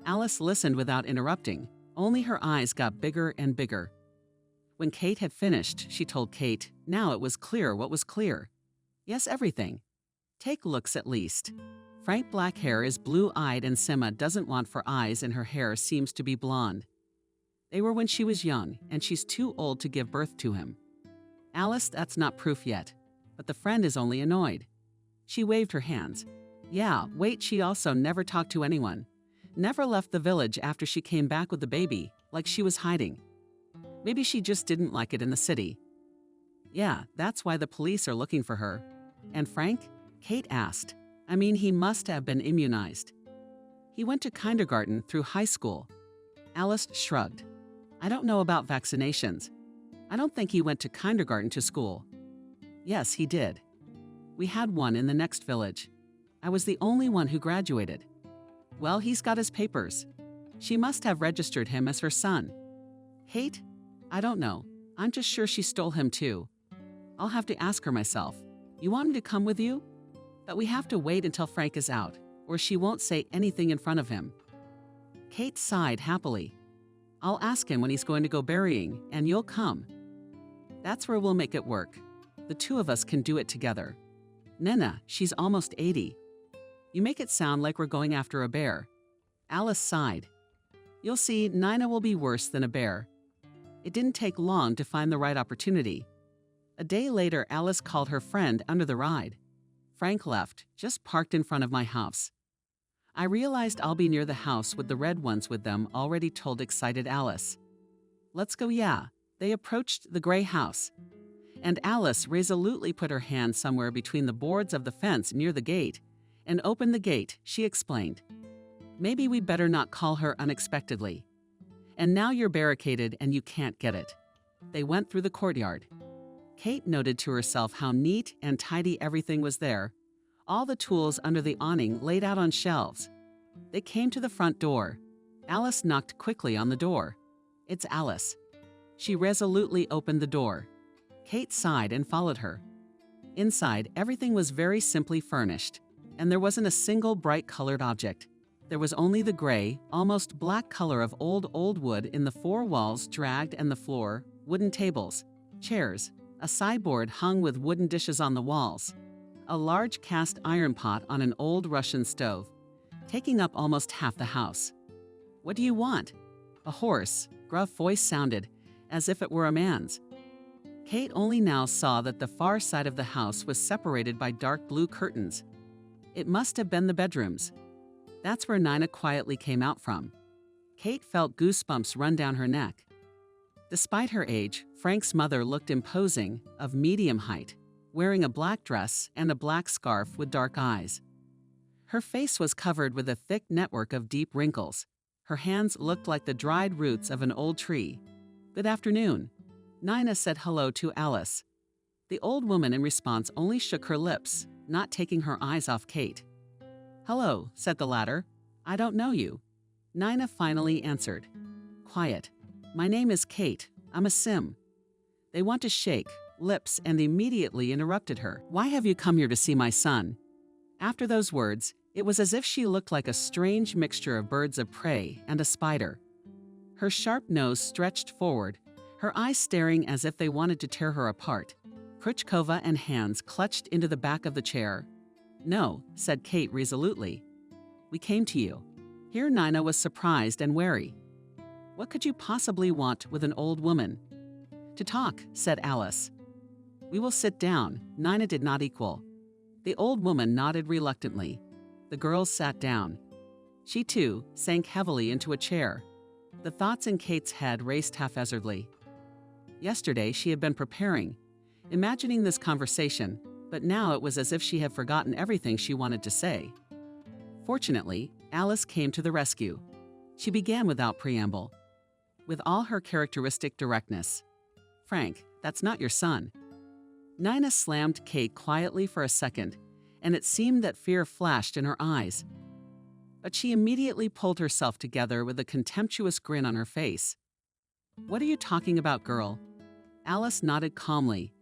Alice listened without interrupting, only her eyes got bigger and bigger. When Kate had finished, she told Kate, now it was clear what was clear. Yes, everything. Take looks at least. Frank black hair is blue-eyed and Sima doesn't want for eyes and her hair seems to be blonde. They were when she was young and she's too old to give birth to him. Alice, that's not proof yet, but the friend is only annoyed. She waved her hands. Yeah, wait, she also never talked to anyone. Never left the village after she came back with the baby, like she was hiding. Maybe she just didn't like it in the city. Yeah, that's why the police are looking for her. And Frank? Kate asked. I mean, he must have been immunized. He went to kindergarten through high school. Alice shrugged. I don't know about vaccinations. I don't think he went to kindergarten to school. Yes, he did. We had one in the next village. I was the only one who graduated. Well, he's got his papers. She must have registered him as her son. Kate? I don't know. I'm just sure she stole him too. I'll have to ask her myself. You want him to come with you? But we have to wait until Frank is out, or she won't say anything in front of him. Kate sighed happily. I'll ask him when he's going to go berrying, and you'll come. That's where we'll make it work. The two of us can do it together. Nena, she's almost 80. You make it sound like we're going after a bear. Alice sighed. You'll see, Nina will be worse than a bear. It didn't take long to find the right opportunity. A day later, Alice called her friend under the ride. Frank left, just parked in front of my house. I realized I'll be near the house with the red ones with them, already told excited Alice. Let's go, yeah. They approached the gray house. And Alice resolutely put her hand somewhere between the boards of the fence near the gate and opened the gate, she explained. Maybe we better not call her unexpectedly. And now you're barricaded and you can't get it. They went through the courtyard. Kate noted to herself how neat and tidy everything was there, all the tools under the awning laid out on shelves. They came to the front door. Alice knocked quickly on the door. It's Alice. She resolutely opened the door. Kate sighed and followed her. Inside, everything was very simply furnished, and there wasn't a single bright-colored object. There was only the gray, almost black color of old wood in the four walls dragged and the floor, wooden tables, chairs, a sideboard hung with wooden dishes on the walls, a large cast iron pot on an old Russian stove, taking up almost half the house. What do you want? A hoarse, gruff voice sounded, as if it were a man's. Kate only now saw that the far side of the house was separated by dark blue curtains. It must have been the bedrooms. That's where Nina quietly came out from. Kate felt goosebumps run down her neck. Despite her age, Frank's mother looked imposing, of medium height, wearing a black dress and a black scarf with dark eyes. Her face was covered with a thick network of deep wrinkles. Her hands looked like the dried roots of an old tree. Good afternoon. Nina said hello to Alice. The old woman in response only shook her lips, not taking her eyes off Kate. Hello, said the latter. I don't know you. Nina finally answered. Quiet. My name is Kate. I'm a Sim. They want to shake, lips, and immediately interrupted her. Why have you come here to see my son? After those words, it was as if she looked like a strange mixture of birds of prey and a spider. Her sharp nose stretched forward, her eyes staring as if they wanted to tear her apart. Kruchkova and hands clutched into the back of the chair. No, said Kate resolutely. We came to you. Here Nina was surprised and wary. What could you possibly want with an old woman? To talk, said Alice. We will sit down, Nina did not equal. The old woman nodded reluctantly. The girls sat down. She too sank heavily into a chair. The thoughts in Kate's head raced haphazardly. Yesterday she had been preparing, imagining this conversation, but now it was as if she had forgotten everything she wanted to say. Fortunately, Alice came to the rescue. She began without preamble, with all her characteristic directness. Frank, that's not your son. Nina slammed Kate quietly for a second, and it seemed that fear flashed in her eyes. but she immediately pulled herself together with a contemptuous grin on her face. "What are you talking about, girl?" Alice nodded calmly.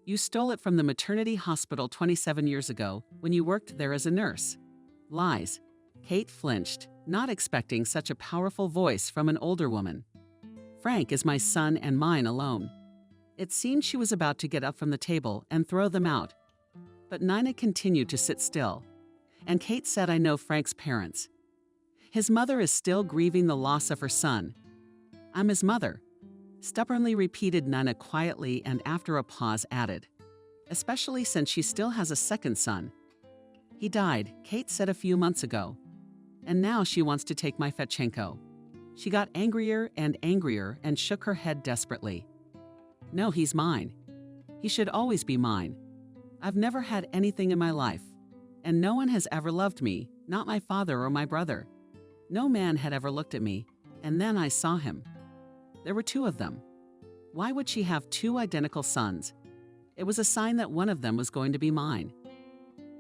"You stole it from the maternity hospital 27 years ago when you worked there as a nurse." "Lies." Kate flinched, not expecting such a powerful voice from an older woman. "Frank is my son and mine alone." It seemed she was about to get up from the table and throw them out. But Nina continued to sit still. "And Kate said I know Frank's parents. His mother is still grieving the loss of her son. I'm his mother," stubbornly repeated Nina quietly, and after a pause added, "especially since she still has a second son. He died," Kate said, "a few months ago. And now she wants to take my Fedchenko." She got angrier and shook her head desperately. "No, he's mine. He should always be mine. I've never had anything in my life. And no one has ever loved me, not my father or my brother. No man had ever looked at me, and then I saw him. There were two of them. Why would she have two identical sons? It was a sign that one of them was going to be mine."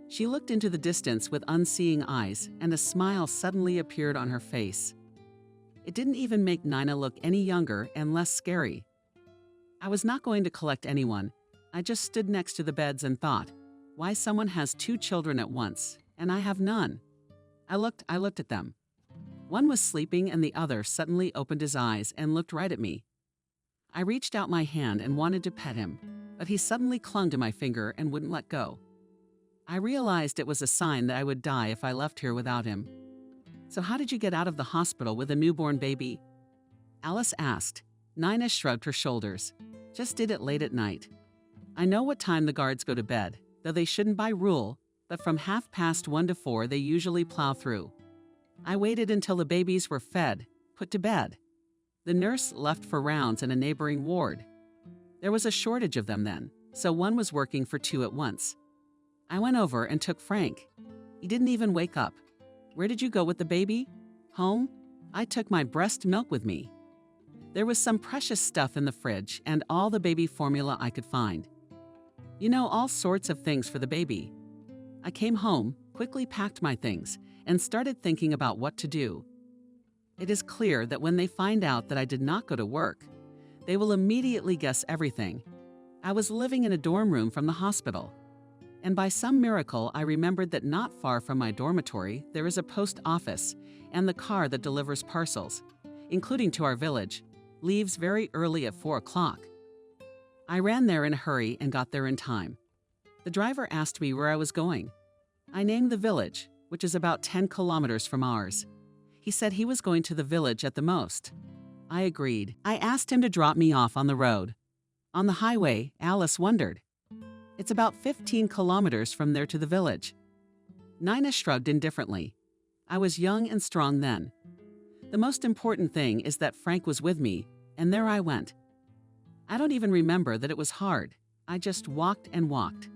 She looked into the distance with unseeing eyes, and a smile suddenly appeared on her face. It didn't even make Nina look any younger and less scary. "I was not going to collect anyone. I just stood next to the beds and thought, why someone has two children at once, and I have none. I looked at them. One was sleeping and the other suddenly opened his eyes and looked right at me. I reached out my hand and wanted to pet him, but he suddenly clung to my finger and wouldn't let go. I realized it was a sign that I would die if I left here without him." "So how did you get out of the hospital with a newborn baby?" Alice asked. Nina shrugged her shoulders. "Just did it late at night. I know what time the guards go to bed, though they shouldn't by rule, but from 1:30 to 4 they usually plow through. I waited until the babies were fed, put to bed. The nurse left for rounds in a neighboring ward. There was a shortage of them then, so one was working for two at once. I went over and took Frank. He didn't even wake up. Where did you go with the baby? Home? I took my breast milk with me. There was some precious stuff in the fridge and all the baby formula I could find. You know, all sorts of things for the baby. I came home, quickly packed my things, and started thinking about what to do. It is clear that when they find out that I did not go to work, they will immediately guess everything. I was living in a dorm room from the hospital. And by some miracle, I remembered that not far from my dormitory, there is a post office, and the car that delivers parcels, including to our village, leaves very early at 4 o'clock. I ran there in a hurry and got there in time. The driver asked me where I was going. I named the village, which is about 10 kilometers from ours. He said he was going to the village at the most. I agreed. I asked him to drop me off on the road. On the highway, Alice wondered. It's about 15 kilometers from there to the village. Nina shrugged indifferently. I was young and strong then. The most important thing is that Frank was with me, and there I went. I don't even remember that it was hard. I just walked and walked.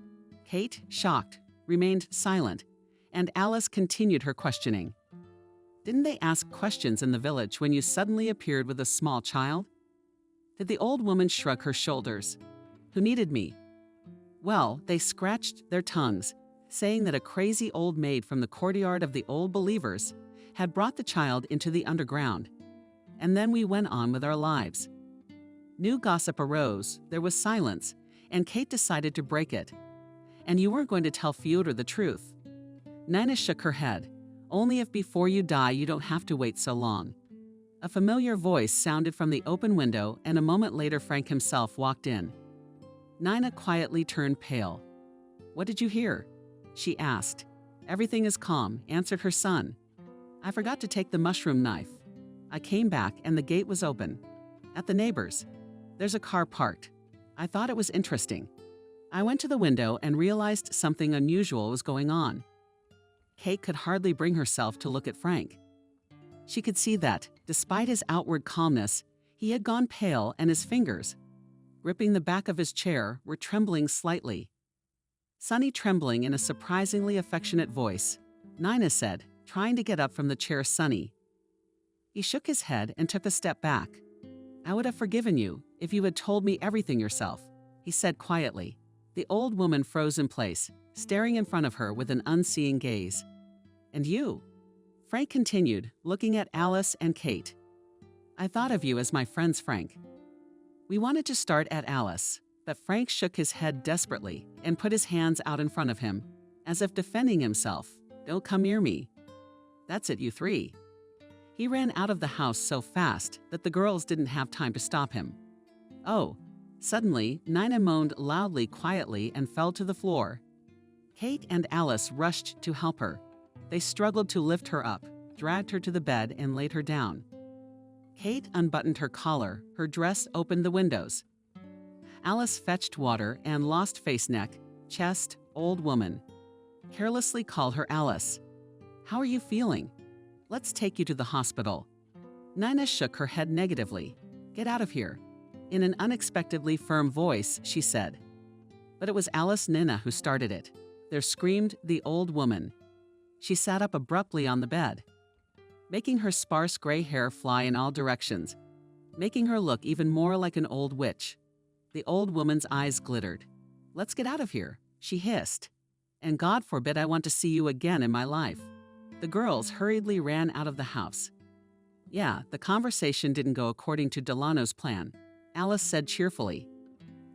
Kate, shocked, remained silent, and Alice continued her questioning. Didn't they ask questions in the village when you suddenly appeared with a small child? Did the old woman shrug her shoulders? Who needed me? Well, they scratched their tongues, saying that a crazy old maid from the courtyard of the Old Believers had brought the child into the underground. And then we went on with our lives. New gossip arose, there was silence, and Kate decided to break it. And you weren't going to tell Fyodor the truth. Nina shook her head. Only if before you die you don't have to wait so long. A familiar voice sounded from the open window, and a moment later Frank himself walked in. Nina quietly turned pale. What did you hear? She asked. Everything is calm, answered her son. I forgot to take the mushroom knife. I came back and the gate was open. At the neighbor's. There's a car parked. I thought it was interesting. I went to the window and realized something unusual was going on. Kate could hardly bring herself to look at Frank. She could see that, despite his outward calmness, he had gone pale and his fingers, gripping the back of his chair, were trembling slightly. Sonny trembling in a surprisingly affectionate voice, Nina said, trying to get up from the chair. Sonny. He shook his head and took a step back. I would have forgiven you if you had told me everything yourself, he said quietly. The old woman froze in place, staring in front of her with an unseeing gaze. And you? Frank continued, looking at Alice and Kate. I thought of you as my friends, Frank. We wanted to start at Alice, but Frank shook his head desperately and put his hands out in front of him, as if defending himself. Don't come near me. That's it, you three. He ran out of the house so fast that the girls didn't have time to stop him. Oh, suddenly, Nina moaned loudly, quietly, and fell to the floor. Kate and Alice rushed to help her. They struggled to lift her up, dragged her to the bed, and laid her down. Kate unbuttoned her collar, her dress opened the windows. Alice fetched water and lost face neck, chest, old woman. Carelessly called her Alice. How are you feeling? Let's take you to the hospital. Nina shook her head negatively. Get out of here. In an unexpectedly firm voice, she said. But it was Alice Nina who started it. There screamed the old woman. She sat up abruptly on the bed, making her sparse gray hair fly in all directions, making her look even more like an old witch. The old woman's eyes glittered. Let's get out of here, she hissed. And God forbid I want to see you again in my life. The girls hurriedly ran out of the house. Yeah, the conversation didn't go according to Delano's plan, Alice said cheerfully.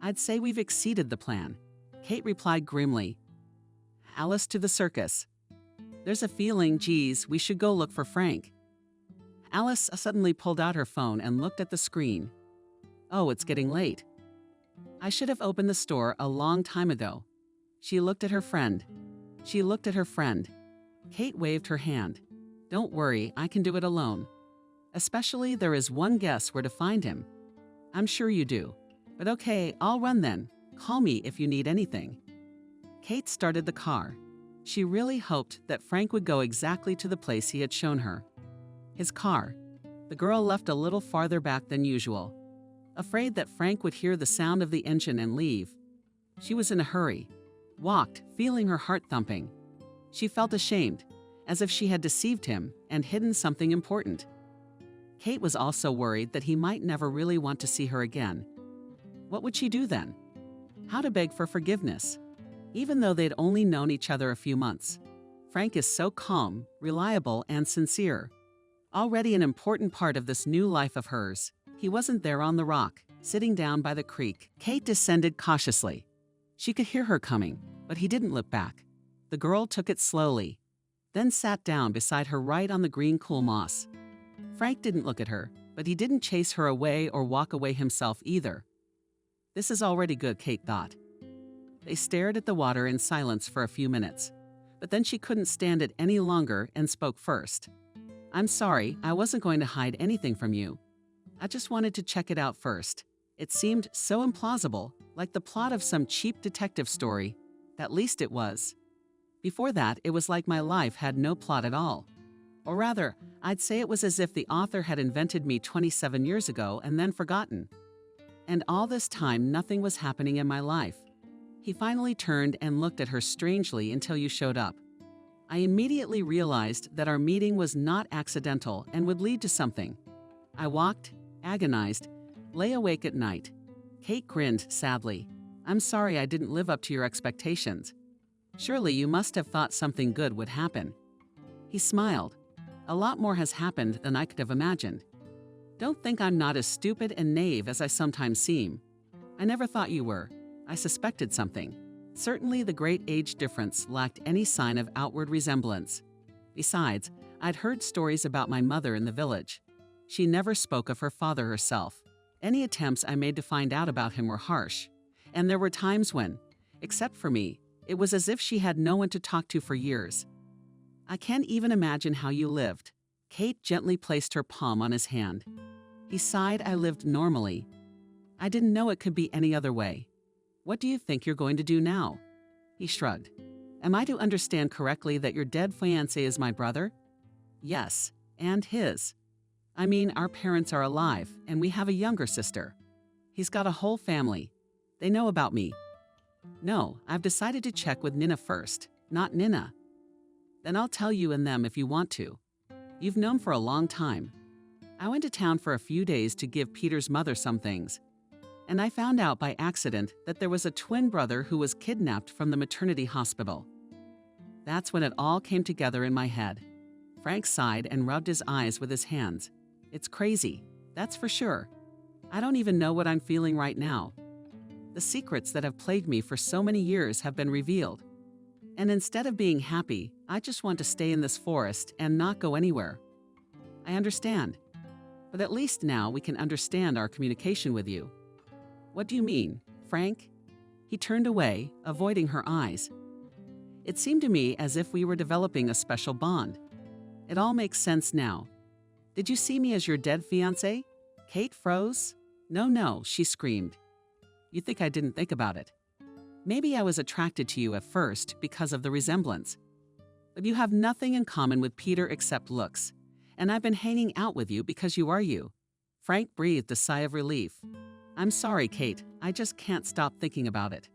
I'd say we've exceeded the plan, Kate replied grimly. Alice to the circus. There's a feeling, geez, we should go look for Frank. Alice suddenly pulled out her phone and looked at the screen. Oh, it's getting late. I should have opened the store a long time ago. She looked at her friend. She looked at her friend. Kate waved her hand. Don't worry, I can do it alone. Especially there is one guess where to find him. I'm sure you do. But okay, I'll run then. Call me if you need anything. Kate started the car. She really hoped that Frank would go exactly to the place he had shown her. His car. The girl left a little farther back than usual, afraid that Frank would hear the sound of the engine and leave. She was in a hurry, walked, feeling her heart thumping. She felt ashamed, as if she had deceived him and hidden something important. Kate was also worried that he might never really want to see her again. What would she do then? How to beg for forgiveness? Even though they'd only known each other a few months. Frank is so calm, reliable, and sincere. Already an important part of this new life of hers. He wasn't there on the rock, sitting down by the creek. Kate descended cautiously. She could hear her coming, but he didn't look back. The girl took it slowly, then sat down beside her right on the green cool moss. Frank didn't look at her, but he didn't chase her away or walk away himself either. This is already good, Kate thought. They stared at the water in silence for a few minutes, but then she couldn't stand it any longer and spoke first. I'm sorry, I wasn't going to hide anything from you. I just wanted to check it out first. It seemed so implausible, like the plot of some cheap detective story. At least it was. Before that, it was like my life had no plot at all. Or rather, I'd say it was as if the author had invented me 27 years ago and then forgotten. And all this time, nothing was happening in my life. He finally turned and looked at her strangely until you showed up. I immediately realized that our meeting was not accidental and would lead to something. I walked, agonized, lay awake at night. Kate grinned sadly. I'm sorry I didn't live up to your expectations. Surely you must have thought something good would happen. He smiled. A lot more has happened than I could have imagined. Don't think I'm not as stupid and naive as I sometimes seem. I never thought you were. I suspected something. Certainly the great age difference lacked any sign of outward resemblance. Besides, I'd heard stories about my mother in the village. She never spoke of her father herself. Any attempts I made to find out about him were harsh. And there were times when, except for me, it was as if she had no one to talk to for years. I can't even imagine how you lived. Kate gently placed her palm on his hand. He sighed. I lived normally. I didn't know it could be any other way. What do you think you're going to do now? He shrugged. Am I to understand correctly that your dead fiancé is my brother? Yes, and his. I mean, our parents are alive, and we have a younger sister. He's got a whole family. They know about me. No, I've decided to check with Nina first, not Nina. Then I'll tell you and them if you want to. You've known for a long time. I went to town for a few days to give Peter's mother some things. And I found out by accident that there was a twin brother who was kidnapped from the maternity hospital. That's when it all came together in my head. Frank sighed and rubbed his eyes with his hands. It's crazy, that's for sure. I don't even know what I'm feeling right now. The secrets that have plagued me for so many years have been revealed. And instead of being happy, I just want to stay in this forest and not go anywhere. I understand. But at least now we can understand our communication with you. What do you mean, Frank? He turned away, avoiding her eyes. It seemed to me as if we were developing a special bond. It all makes sense now. Did you see me as your dead fiancé? Kate froze. No, she screamed. You think I didn't think about it? Maybe I was attracted to you at first because of the resemblance. But you have nothing in common with Peter except looks, and I've been hanging out with you because you are you. Frank breathed a sigh of relief. I'm sorry, Kate, I just can't stop thinking about it.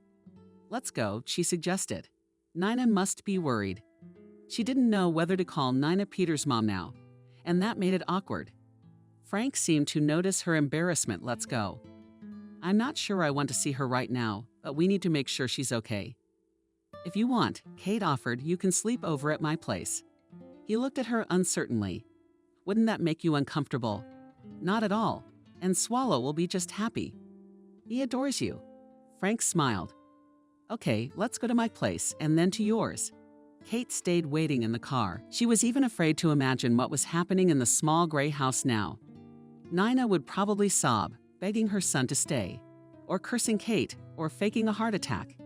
Let's go, she suggested. Nina must be worried. She didn't know whether to call Nina Peter's mom now, and that made it awkward. Frank seemed to notice her embarrassment. Let's go. I'm not sure I want to see her right now, but we need to make sure she's okay. If you want, Kate offered, you can sleep over at my place. He looked at her uncertainly. Wouldn't that make you uncomfortable? Not at all, and Swallow will be just happy. He adores you. Frank smiled. Okay, let's go to my place and then to yours. Kate stayed waiting in the car. She was even afraid to imagine what was happening in the small gray house now. Nina would probably sob, begging her son to stay, or cursing Kate, or faking a heart attack.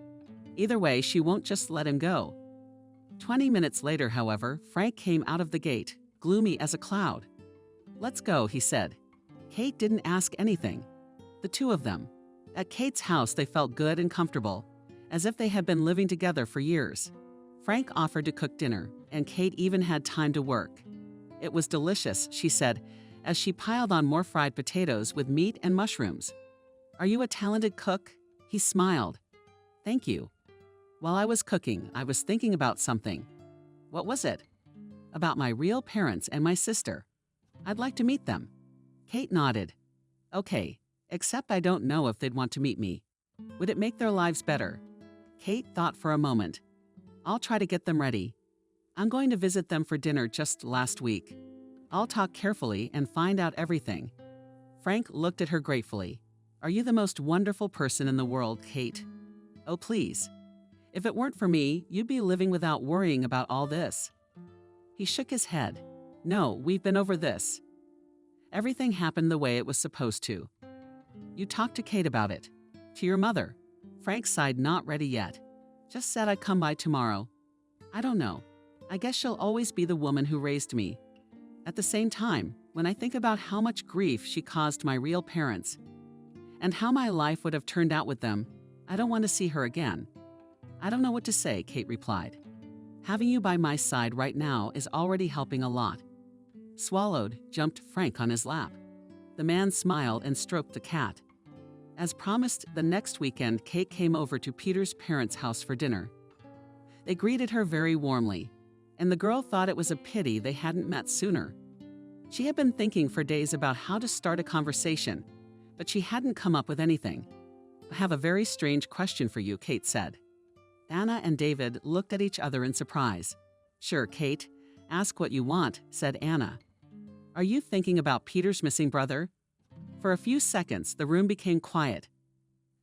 Either way, she won't just let him go. 20 minutes later, however, Frank came out of the gate, gloomy as a cloud. Let's go, he said. Kate didn't ask anything. The two of them. At Kate's house, they felt good and comfortable, as if they had been living together for years. Frank offered to cook dinner, and Kate even had time to work. It was delicious, she said, as she piled on more fried potatoes with meat and mushrooms. Are you a talented cook? He smiled. Thank you. While I was cooking, I was thinking about something. What was it? About my real parents and my sister. I'd like to meet them. Kate nodded. Okay, except I don't know if they'd want to meet me. Would it make their lives better? Kate thought for a moment. I'll try to get them ready. I'm going to visit them for dinner just last week. I'll talk carefully and find out everything. Frank looked at her gratefully. Are you the most wonderful person in the world, Kate? Oh, please. If it weren't for me, you'd be living without worrying about all this. He shook his head. No, we've been over this. Everything happened the way it was supposed to. You talked to Kate about it. To your mother. Frank sighed, not ready yet. Just said I'd come by tomorrow. I don't know. I guess she'll always be the woman who raised me. At the same time, when I think about how much grief she caused my real parents, and how my life would have turned out with them, I don't want to see her again. I don't know what to say, Kate replied. Having you by my side right now is already helping a lot. Swallowed, jumped Frank on his lap. The man smiled and stroked the cat. As promised, the next weekend, Kate came over to Peter's parents' house for dinner. They greeted her very warmly, and the girl thought it was a pity they hadn't met sooner. She had been thinking for days about how to start a conversation, but she hadn't come up with anything. I have a very strange question for you, Kate said. Anna and David looked at each other in surprise. Sure, Kate, ask what you want, said Anna. Are you thinking about Peter's missing brother? For a few seconds, the room became quiet.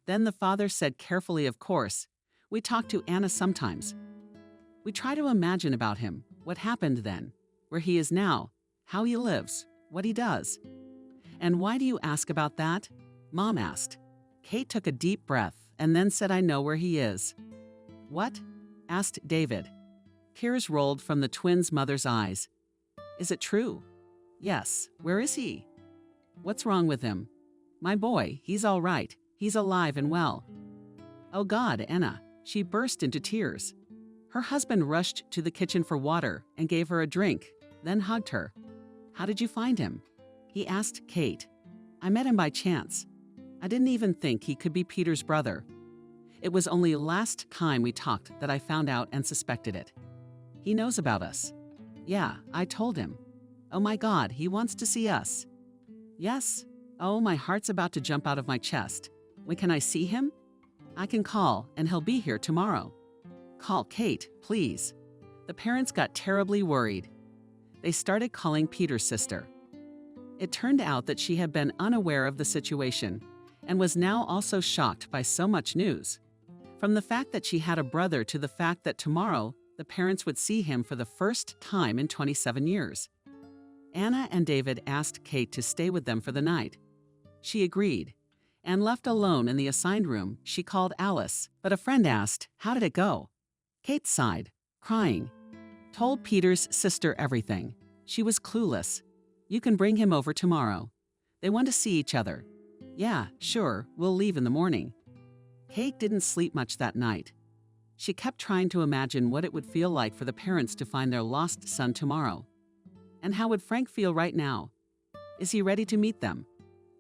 Then the father said carefully, of course, we talk to Anna sometimes. We try to imagine about him, what happened then, where he is now, how he lives, what he does. And why do you ask about that? Mom asked. Kate took a deep breath and then said, I know where he is. What? Asked David. Tears rolled from the twins' mother's eyes. Is it true? Yes. Where is he? What's wrong with him? My boy, he's all right. He's alive and well. Oh God, Anna. She burst into tears. Her husband rushed to the kitchen for water and gave her a drink, then hugged her. How did you find him? He asked Kate. I met him by chance. I didn't even think he could be Peter's brother. It was only last time we talked that I found out and suspected it. He knows about us. Yeah, I told him. Oh my God, he wants to see us. Yes. Oh, my heart's about to jump out of my chest. When can I see him? I can call, and he'll be here tomorrow. Call Kate, please. The parents got terribly worried. they started calling Peter's sister. It turned out that she had been unaware of the situation and was now also shocked by so much news. From the fact that she had a brother to the fact that tomorrow the parents would see him for the first time in 27 years. Anna and David asked Kate to stay with them for the night. She agreed, and left alone in the assigned room, she called Alice, but a friend asked, "How did it go?" Kate sighed, crying, told Peter's sister everything. She was clueless. "You can bring him over tomorrow. They want to see each other." "Yeah, sure, we'll leave in the morning." Kate didn't sleep much that night. She kept trying to imagine what it would feel like for the parents to find their lost son tomorrow. And how would Frank feel right now? Is he ready to meet them?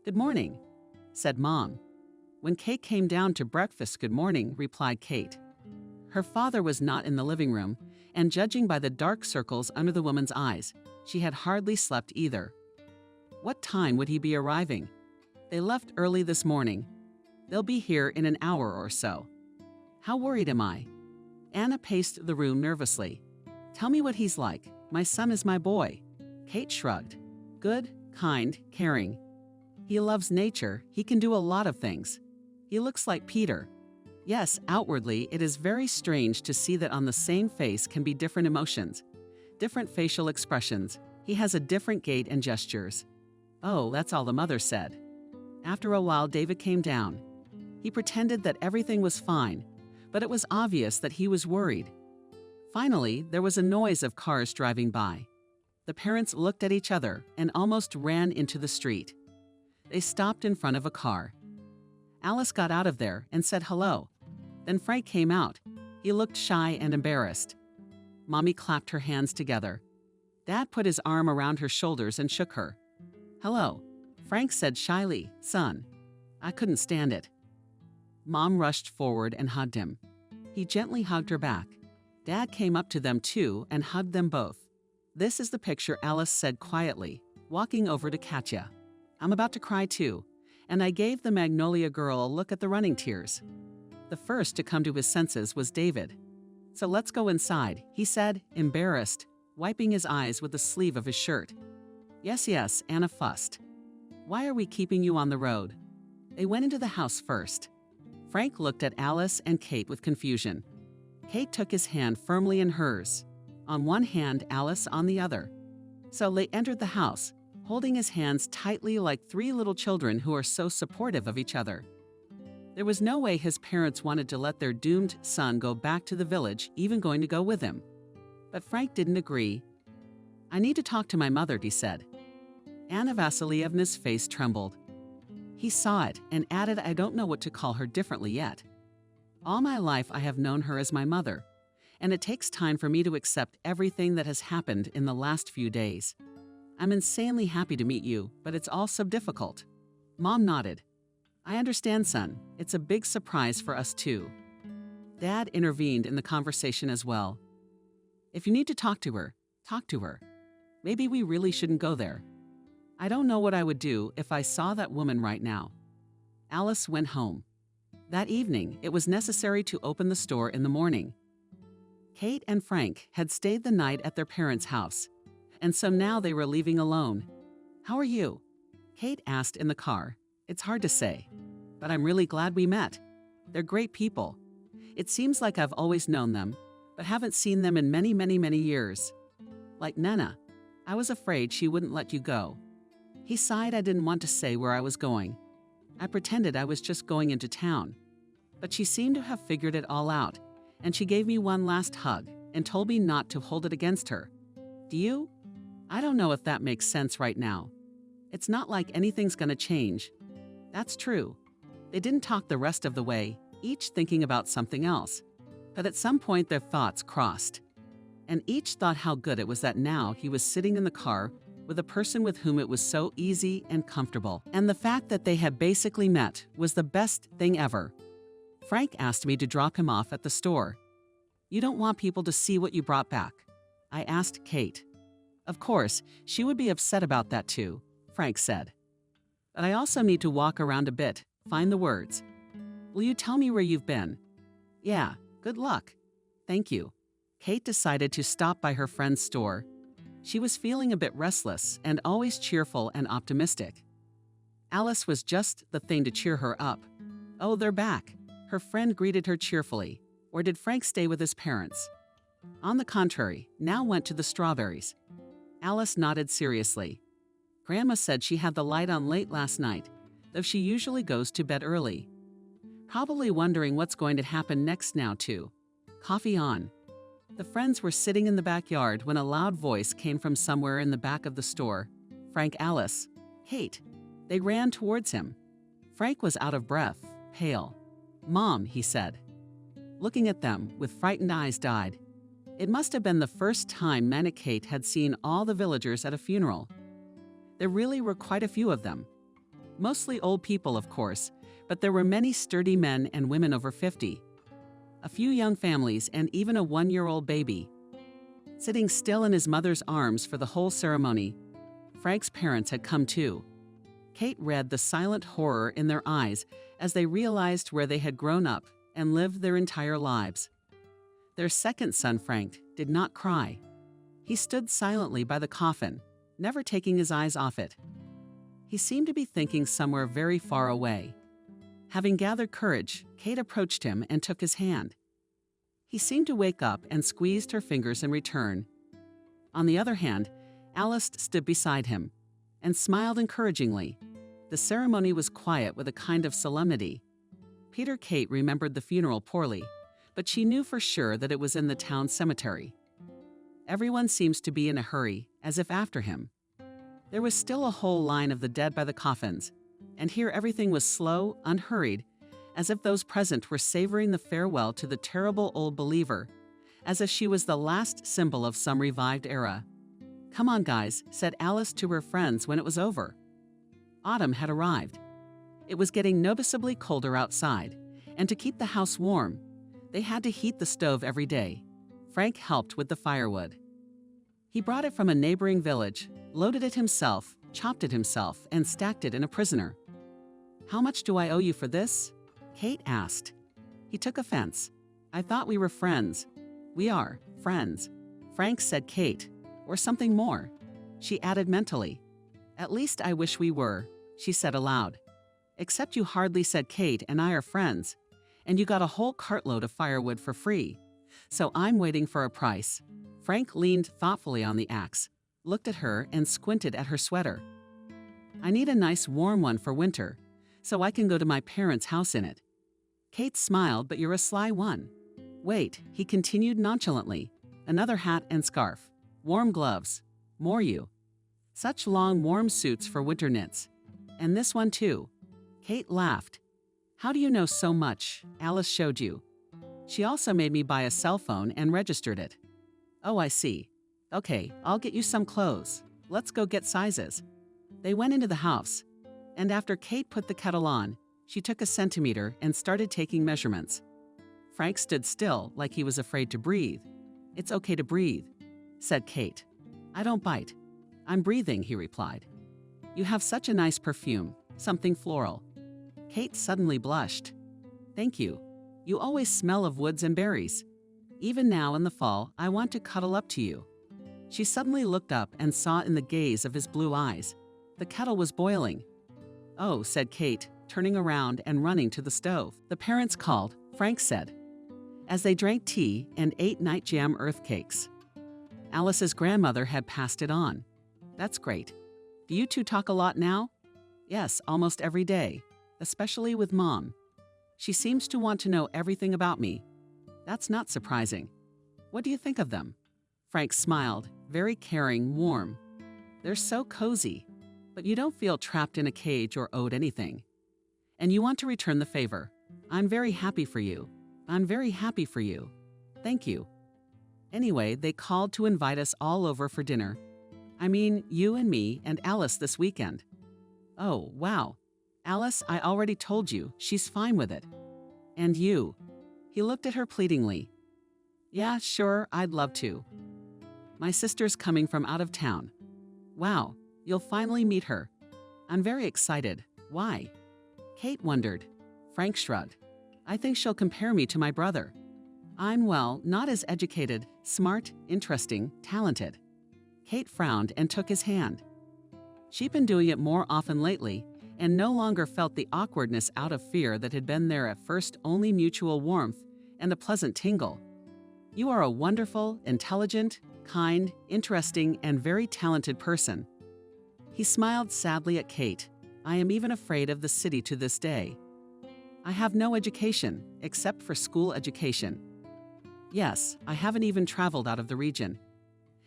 "Good morning," said Mom. When Kate came down to breakfast, "Good morning," replied Kate. Her father was not in the living room, and judging by the dark circles under the woman's eyes, she had hardly slept either. What time would he be arriving? "They left early this morning. They'll be here in an hour or so." "How worried am I?" Anna paced the room nervously. "Tell me what he's like. My son is my boy." Kate shrugged. "Good, kind, caring. He loves nature. He can do a lot of things. He looks like Peter." Yes, outwardly, it is very strange to see that on the same face can be different emotions, different facial expressions. He has a different gait and gestures. "Oh, that's all," the mother said. After a while, David came down. He pretended that everything was fine, but it was obvious that he was worried. Finally, there was a noise of cars driving by. The parents looked at each other and almost ran into the street. They stopped in front of a car. Alice got out of there and said hello. Then Frank came out. He looked shy and embarrassed. Mommy clapped her hands together. Dad put his arm around her shoulders and shook her. "Hello," Frank said shyly. "Son." I couldn't stand it. Mom rushed forward and hugged him. He gently hugged her back. Dad came up to them too and hugged them both. "This is the picture," Alice said quietly, walking over to Katya. "I'm about to cry too," and I gave the Magnolia girl a look at the running tears. The first to come to his senses was David. "So let's go inside," he said, embarrassed, wiping his eyes with the sleeve of his shirt. Yes, Anna fussed. "Why are we keeping you on the road?" They went into the house first. Frank looked at Alice and Kate with confusion. Kate took his hand firmly in hers. On one hand, Alice on the other. So they entered the house, holding his hands tightly like three little children who are so supportive of each other. There was no way his parents wanted to let their doomed son go back to the village, even going to go with him. But Frank didn't agree. "I need to talk to my mother," he said. Anna Vasilievna's face trembled. He saw it and added, "I don't know what to call her differently yet. All my life I have known her as my mother, and it takes time for me to accept everything that has happened in the last few days. I'm insanely happy to meet you, but it's all so difficult." Mom nodded. "I understand, son. It's a big surprise for us too." Dad intervened in the conversation as well. "If you need to talk to her, talk to her. Maybe we really shouldn't go there. I don't know what I would do if I saw that woman right now." Alice went home. That evening, it was necessary to open the store in the morning. Kate and Frank had stayed the night at their parents' house, and so now they were leaving alone. "How are you?" Kate asked in the car. "It's hard to say, but I'm really glad we met. They're great people. It seems like I've always known them, but haven't seen them in many, many, many years. Like Nana, I was afraid she wouldn't let you go." He sighed. "I didn't want to say where I was going. I pretended I was just going into town. But she seemed to have figured it all out, and she gave me one last hug and told me not to hold it against her. Do you? I don't know if that makes sense right now. It's not like anything's gonna change." That's true. They didn't talk the rest of the way, each thinking about something else. But at some point their thoughts crossed. And each thought how good it was that now he was sitting in the car with a person with whom it was so easy and comfortable. And the fact that they had basically met was the best thing ever. Frank asked me to drop him off at the store. "You don't want people to see what you brought back?" I asked Kate. "Of course, she would be upset about that too," Frank said. "But I also need to walk around a bit, find the words. Will you tell me where you've been?" "Yeah, good luck." "Thank you." Kate decided to stop by her friend's store. She was feeling a bit restless and always cheerful and optimistic. Alice was just the thing to cheer her up. "Oh, they're back," her friend greeted her cheerfully. "Or did Frank stay with his parents?" On the contrary, now went to the strawberries. Alice nodded seriously. "Grandma said she had the light on late last night, though she usually goes to bed early." Probably wondering what's going to happen next now, too. Coffee on. The friends were sitting in the backyard when a loud voice came from somewhere in the back of the store. "Frank, Alice. Kate." They ran towards him. Frank was out of breath, pale. "Mom," he said. Looking at them, with frightened eyes died. It must have been the first time Kate had seen all the villagers at a funeral. There really were quite a few of them. Mostly old people, of course, but there were many sturdy men and women over 50. A few young families and even a 1-year-old baby. Sitting still in his mother's arms for the whole ceremony, Frank's parents had come too. Kate read the silent horror in their eyes as they realized where they had grown up and lived their entire lives. Their second son, Frank, did not cry. He stood silently by the coffin, never taking his eyes off it. He seemed to be thinking somewhere very far away. Having gathered courage, Kate approached him and took his hand. He seemed to wake up and squeezed her fingers in return. On the other hand, Alice stood beside him and smiled encouragingly. The ceremony was quiet with a kind of solemnity. Kate remembered the funeral poorly, but she knew for sure that it was in the town cemetery. Everyone seems to be in a hurry, as if after him. There was still a whole line of the dead by the coffins, and here everything was slow, unhurried, as if those present were savoring the farewell to the terrible old believer, as if she was the last symbol of some revived era. "Come on, guys," said Alice to her friends when it was over. Autumn had arrived. It was getting noticeably colder outside, and to keep the house warm, they had to heat the stove every day. Frank helped with the firewood. He brought it from a neighboring village, loaded it himself, chopped it himself, and stacked it in a prisoner. "How much do I owe you for this?" Kate asked. He took offense. "I thought we were friends." "We are, friends," Frank said. "Kate, or something more," she added mentally. "At least I wish we were," she said aloud. "Except you hardly said Kate and I are friends, and you got a whole cartload of firewood for free. So I'm waiting for a price." Frank leaned thoughtfully on the axe, looked at her, and squinted at her sweater. "I need a nice warm one for winter, so I can go to my parents' house in it." Kate smiled, "But you're a sly one." "Wait," he continued nonchalantly. "Another hat and scarf. Warm gloves. More you. Such long warm suits for winter knits. And this one too." Kate laughed. "How do you know so much? Alice showed you. She also made me buy a cell phone and registered it." "Oh, I see. Okay, I'll get you some clothes. Let's go get sizes." They went into the house, and after Kate put the kettle on, she took a centimeter and started taking measurements. Frank stood still, like he was afraid to breathe. "It's okay to breathe," said Kate. "I don't bite. I'm breathing," he replied. "You have such a nice perfume, something floral." Kate suddenly blushed. "Thank you. You always smell of woods and berries. Even now in the fall, I want to cuddle up to you." She suddenly looked up and saw in the gaze of his blue eyes. The kettle was boiling. "Oh," said Kate, turning around and running to the stove. "The parents called," Frank said, as they drank tea and ate night jam earth cakes. Alice's grandmother had passed it on. "That's great. Do you two talk a lot now?" "Yes, almost every day, especially with Mom. She seems to want to know everything about me." "That's not surprising. What do you think of them?" Frank smiled, very caring, warm. "They're so cozy, but you don't feel trapped in a cage or owed anything. And you want to return the favor. I'm very happy for you. I'm very happy for you. Thank you. Anyway, they called to invite us all over for dinner. I mean, you and me and Alice this weekend." "Oh, wow. Alice, I already told you, she's fine with it." "And you?" He looked at her pleadingly. "Yeah, sure, I'd love to. My sister's coming from out of town." "Wow, you'll finally meet her." "I'm very excited. Why?" Kate wondered. Frank shrugged. "I think she'll compare me to my brother. I'm, well, not as educated, smart, interesting, talented." Kate frowned and took his hand. She'd been doing it more often lately and no longer felt the awkwardness out of fear that had been there at first, only mutual warmth and a pleasant tingle. You are a wonderful, intelligent, kind, interesting, and very talented person. He smiled sadly at Kate. I am even afraid of the city to this day. I have no education, except for school education. Yes, I haven't even traveled out of the region.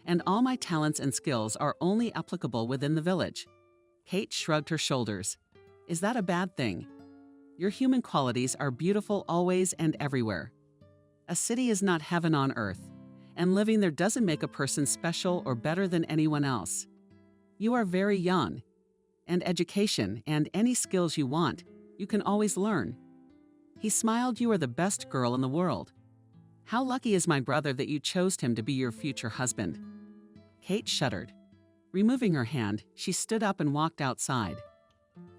And all my talents and skills are only applicable within the village. Kate shrugged her shoulders. Is that a bad thing? Your human qualities are beautiful always and everywhere. A city is not heaven on earth, and living there doesn't make a person special or better than anyone else. You are very young, and education and any skills you want, you can always learn. He smiled. You are the best girl in the world. How lucky is my brother that you chose him to be your future husband. Kate shuddered. Removing her hand, she stood up and walked outside.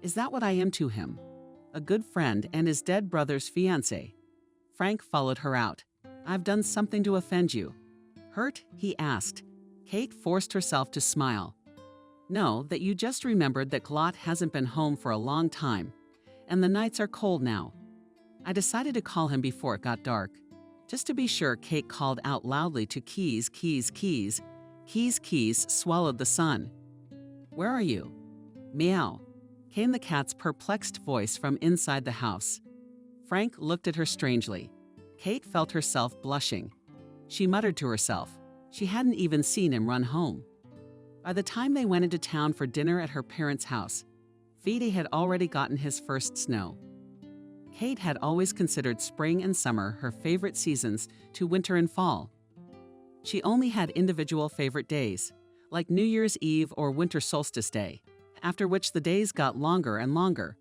Is that what I am to him? A good friend and his dead brother's fiancé. Frank followed her out. I've done something to offend you. Hurt? He asked. Kate forced herself to smile. No, that you just remembered that Glot hasn't been home for a long time, and the nights are cold now. I decided to call him before it got dark. Just to be sure, Kate called out loudly to Keys, Keys, Keys. Keys swallowed the sun. Where are you? Meow, came the cat's perplexed voice from inside the house. Frank looked at her strangely. Kate felt herself blushing. She muttered to herself. She hadn't even seen him run home. By the time they went into town for dinner at her parents' house, Fede had already gotten his first snow. Kate had always considered spring and summer her favorite seasons to winter and fall. She only had individual favorite days, like New Year's Eve or Winter Solstice Day, after which the days got longer and longer,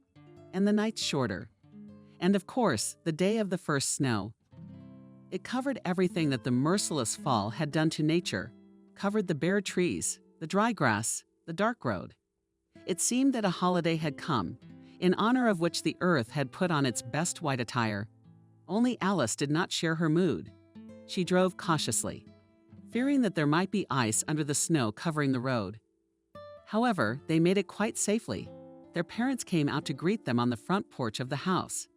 and the nights shorter. And of course, the day of the first snow. It covered everything that the merciless fall had done to nature, covered the bare trees, the dry grass, the dark road. It seemed that a holiday had come, in honor of which the earth had put on its best white attire. Only Alice did not share her mood. She drove cautiously, fearing that there might be ice under the snow covering the road. However, they made it quite safely. Their parents came out to greet them on the front porch of the house.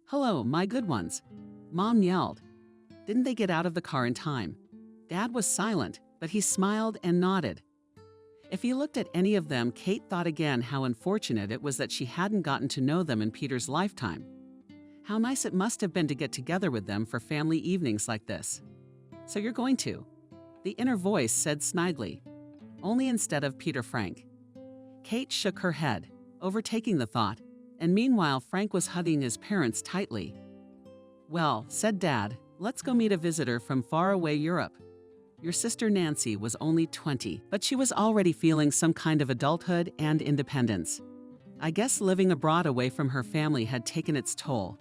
Hello, my good ones, Mom yelled. Didn't they get out of the car in time? Dad was silent, but he smiled and nodded. If he looked at any of them, Kate thought again how unfortunate it was that she hadn't gotten to know them in Peter's lifetime. How nice it must have been to get together with them for family evenings like this. So you're going to? The inner voice said snidely, only instead of Peter Frank. Kate shook her head, overtaking the thought, and meanwhile Frank was hugging his parents tightly. Well, said Dad, let's go meet a visitor from faraway Europe. Your sister Nancy was only 20, but she was already feeling some kind of adulthood and independence. I guess living abroad away from her family had taken its toll.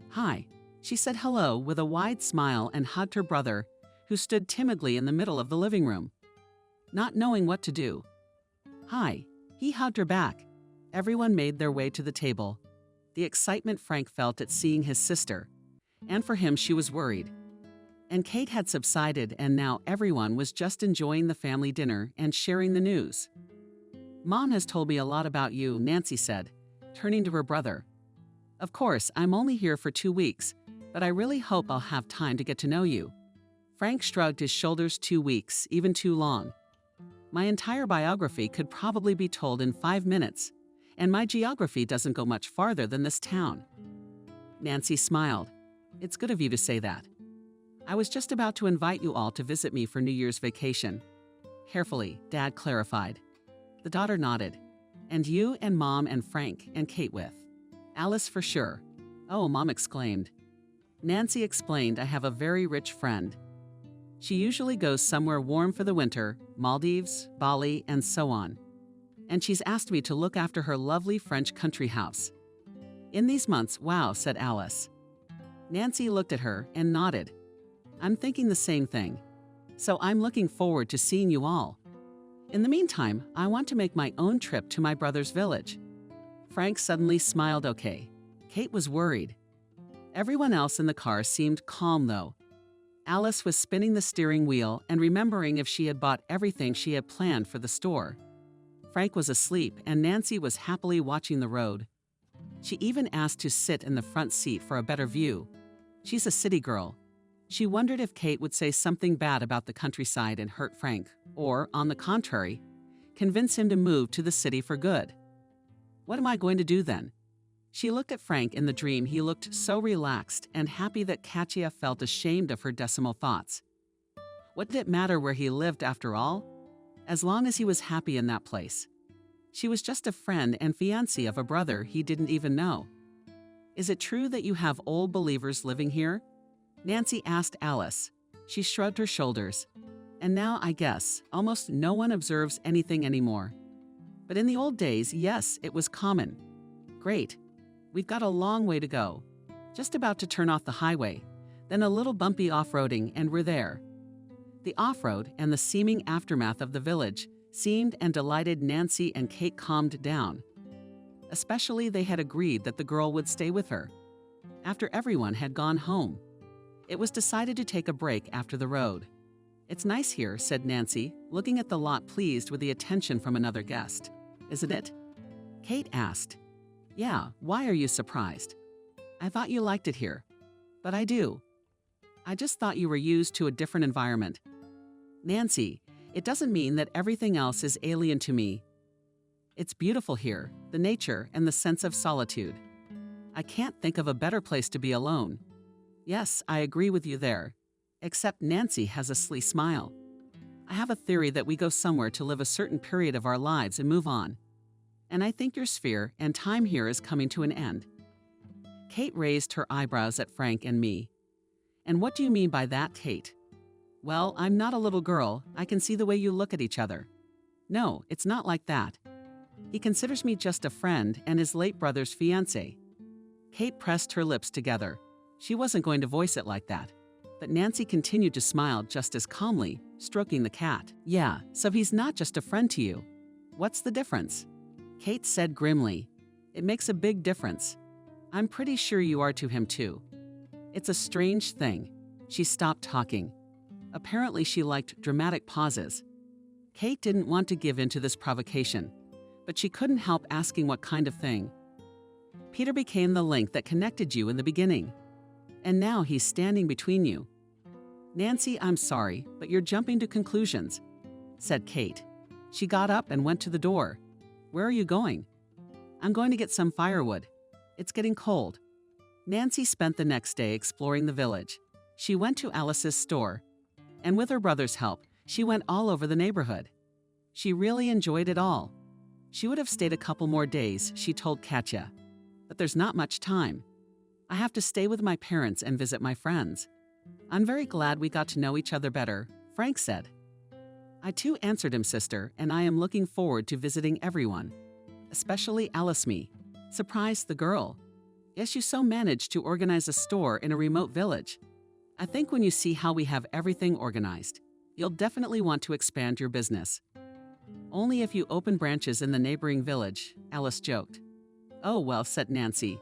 Hi, she said hello with a wide smile and hugged her brother, who stood timidly in the middle of the living room, not knowing what to do. Hi, he hugged her back. Everyone made their way to the table. The excitement Frank felt at seeing his sister, and for him she was worried. And Kate had subsided, and now everyone was just enjoying the family dinner and sharing the news. Mom has told me a lot about you, Nancy said, turning to her brother. Of course, I'm only here for 2 weeks, but I really hope I'll have time to get to know you. Frank shrugged his shoulders. 2 weeks, even too long. My entire biography could probably be told in 5 minutes, and my geography doesn't go much farther than this town. Nancy smiled. It's good of you to say that. I was just about to invite you all to visit me for New Year's vacation. Carefully, Dad clarified. The daughter nodded. And you and Mom and Frank and Kate with. Alice for sure. Oh, Mom exclaimed. Nancy explained, I have a very rich friend. She usually goes somewhere warm for the winter, Maldives, Bali, and so on. And she's asked me to look after her lovely French country house. In these months, wow, said Alice. Nancy looked at her and nodded. I'm thinking the same thing. So I'm looking forward to seeing you all. In the meantime, I want to make my own trip to my brother's village. Frank suddenly smiled. Okay. Kate was worried. Everyone else in the car seemed calm though. Alice was spinning the steering wheel and remembering if she had bought everything she had planned for the store. Frank was asleep and Nancy was happily watching the road. She even asked to sit in the front seat for a better view. She's a city girl. She wondered if Kate would say something bad about the countryside and hurt Frank, or, on the contrary, convince him to move to the city for good. What am I going to do then? She looked at Frank in the dream. He looked so relaxed and happy that Katya felt ashamed of her decimal thoughts. What did it matter where he lived after all? As long as he was happy in that place. She was just a friend and fiancée of a brother he didn't even know. Is it true that you have old believers living here? Nancy asked Alice. She shrugged her shoulders. And now, I guess, almost no one observes anything anymore. But in the old days, yes, it was common. Great. We've got a long way to go. Just about to turn off the highway, then a little bumpy off-roading, and we're there. The off-road and the seeming aftermath of the village seemed and delighted Nancy, and Kate calmed down. Especially they had agreed that the girl would stay with her. After everyone had gone home, it was decided to take a break after the road. It's nice here, said Nancy, looking at the lot pleased with the attention from another guest. Isn't it? Kate asked. Yeah, why are you surprised? I thought you liked it here. But I do. I just thought you were used to a different environment. Nancy, it doesn't mean that everything else is alien to me. It's beautiful here, the nature and the sense of solitude. I can't think of a better place to be alone. Yes, I agree with you there. Except Nancy has a sly smile. I have a theory that we go somewhere to live a certain period of our lives and move on. And I think your sphere and time here is coming to an end. Kate raised her eyebrows at Frank and me. And what do you mean by that, Kate? Well, I'm not a little girl. I can see the way you look at each other. No, it's not like that. He considers me just a friend and his late brother's fiancée. Kate pressed her lips together. She wasn't going to voice it like that. But Nancy continued to smile just as calmly, stroking the cat. Yeah, so he's not just a friend to you. What's the difference? Kate said grimly. It makes a big difference. I'm pretty sure you are to him too. It's a strange thing. She stopped talking. Apparently she liked dramatic pauses. Kate didn't want to give in to this provocation, but she couldn't help asking what kind of thing. Peter became the link that connected you in the beginning. And now he's standing between you. Nancy, I'm sorry, but you're jumping to conclusions, said Kate. She got up and went to the door. Where are you going? I'm going to get some firewood. It's getting cold. Nancy spent the next day exploring the village. She went to Alice's store, and with her brother's help, she went all over the neighborhood. She really enjoyed it all. She would have stayed a couple more days, she told Katya. But there's not much time. I have to stay with my parents and visit my friends. I'm very glad we got to know each other better, Frank said. I too answered him, sister, and I am looking forward to visiting everyone. Especially Alice me. Surprised the girl. Yes, you so managed to organize a store in a remote village. I think when you see how we have everything organized, you'll definitely want to expand your business. Only if you open branches in the neighboring village, Alice joked. Oh, well, said Nancy.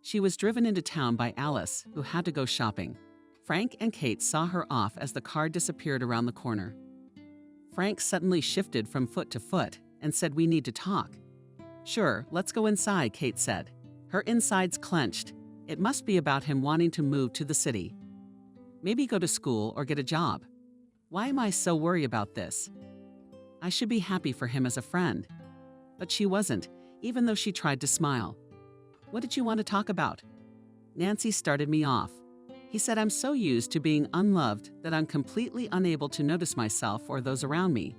She was driven into town by Alice, who had to go shopping. Frank and Kate saw her off as the car disappeared around the corner. Frank suddenly shifted from foot to foot and said, we need to talk. Sure, let's go inside, Kate said. Her insides clenched. It must be about him wanting to move to the city. Maybe go to school or get a job. Why am I so worried about this? I should be happy for him as a friend. But she wasn't, even though she tried to smile. What did you want to talk about? Nancy started me off. He said I'm so used to being unloved that I'm completely unable to notice myself or those around me.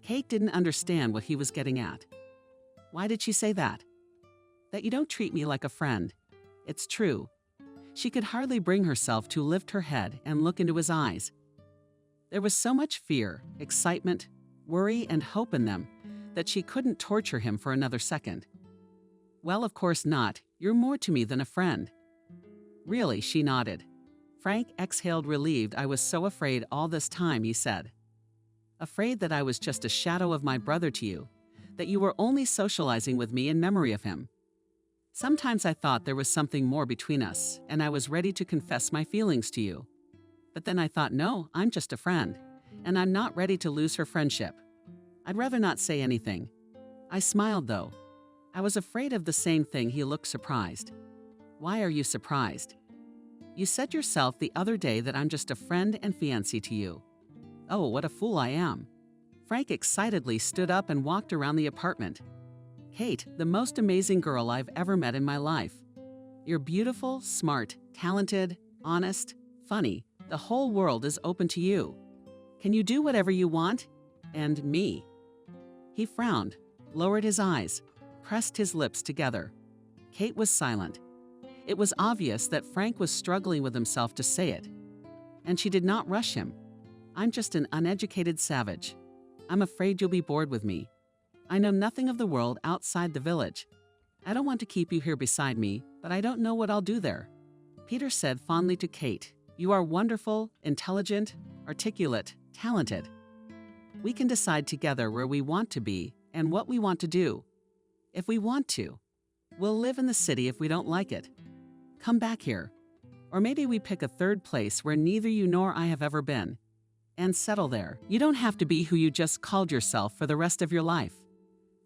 Kate didn't understand what he was getting at. Why did she say that? That you don't treat me like a friend. It's true. She could hardly bring herself to lift her head and look into his eyes. There was so much fear, excitement, worry, and hope in them that she couldn't torture him for another second. Well, of course not. You're more to me than a friend. Really, she nodded. Frank exhaled relieved. I was so afraid all this time, he said. Afraid that I was just a shadow of my brother to you, that you were only socializing with me in memory of him. Sometimes I thought there was something more between us, and I was ready to confess my feelings to you. But then I thought, no, I'm just a friend, and I'm not ready to lose her friendship. I'd rather not say anything. I smiled, though. I was afraid of the same thing. He looked surprised. Why are you surprised? You said yourself the other day that I'm just a friend and fiancé to you. Oh, what a fool I am. Frank excitedly stood up and walked around the apartment. Kate, the most amazing girl I've ever met in my life. You're beautiful, smart, talented, honest, funny. The whole world is open to you. Can you do whatever you want? And me. He frowned, lowered his eyes, pressed his lips together. Kate was silent. It was obvious that Frank was struggling with himself to say it. And she did not rush him. I'm just an uneducated savage. I'm afraid you'll be bored with me. I know nothing of the world outside the village. I don't want to keep you here beside me, but I don't know what I'll do there. Peter said fondly to Kate, you are wonderful, intelligent, articulate, talented. We can decide together where we want to be and what we want to do. If we want to, we'll live in the city if we don't like it. Come back here. Or maybe we pick a third place where neither you nor I have ever been. And settle there. You don't have to be who you just called yourself for the rest of your life.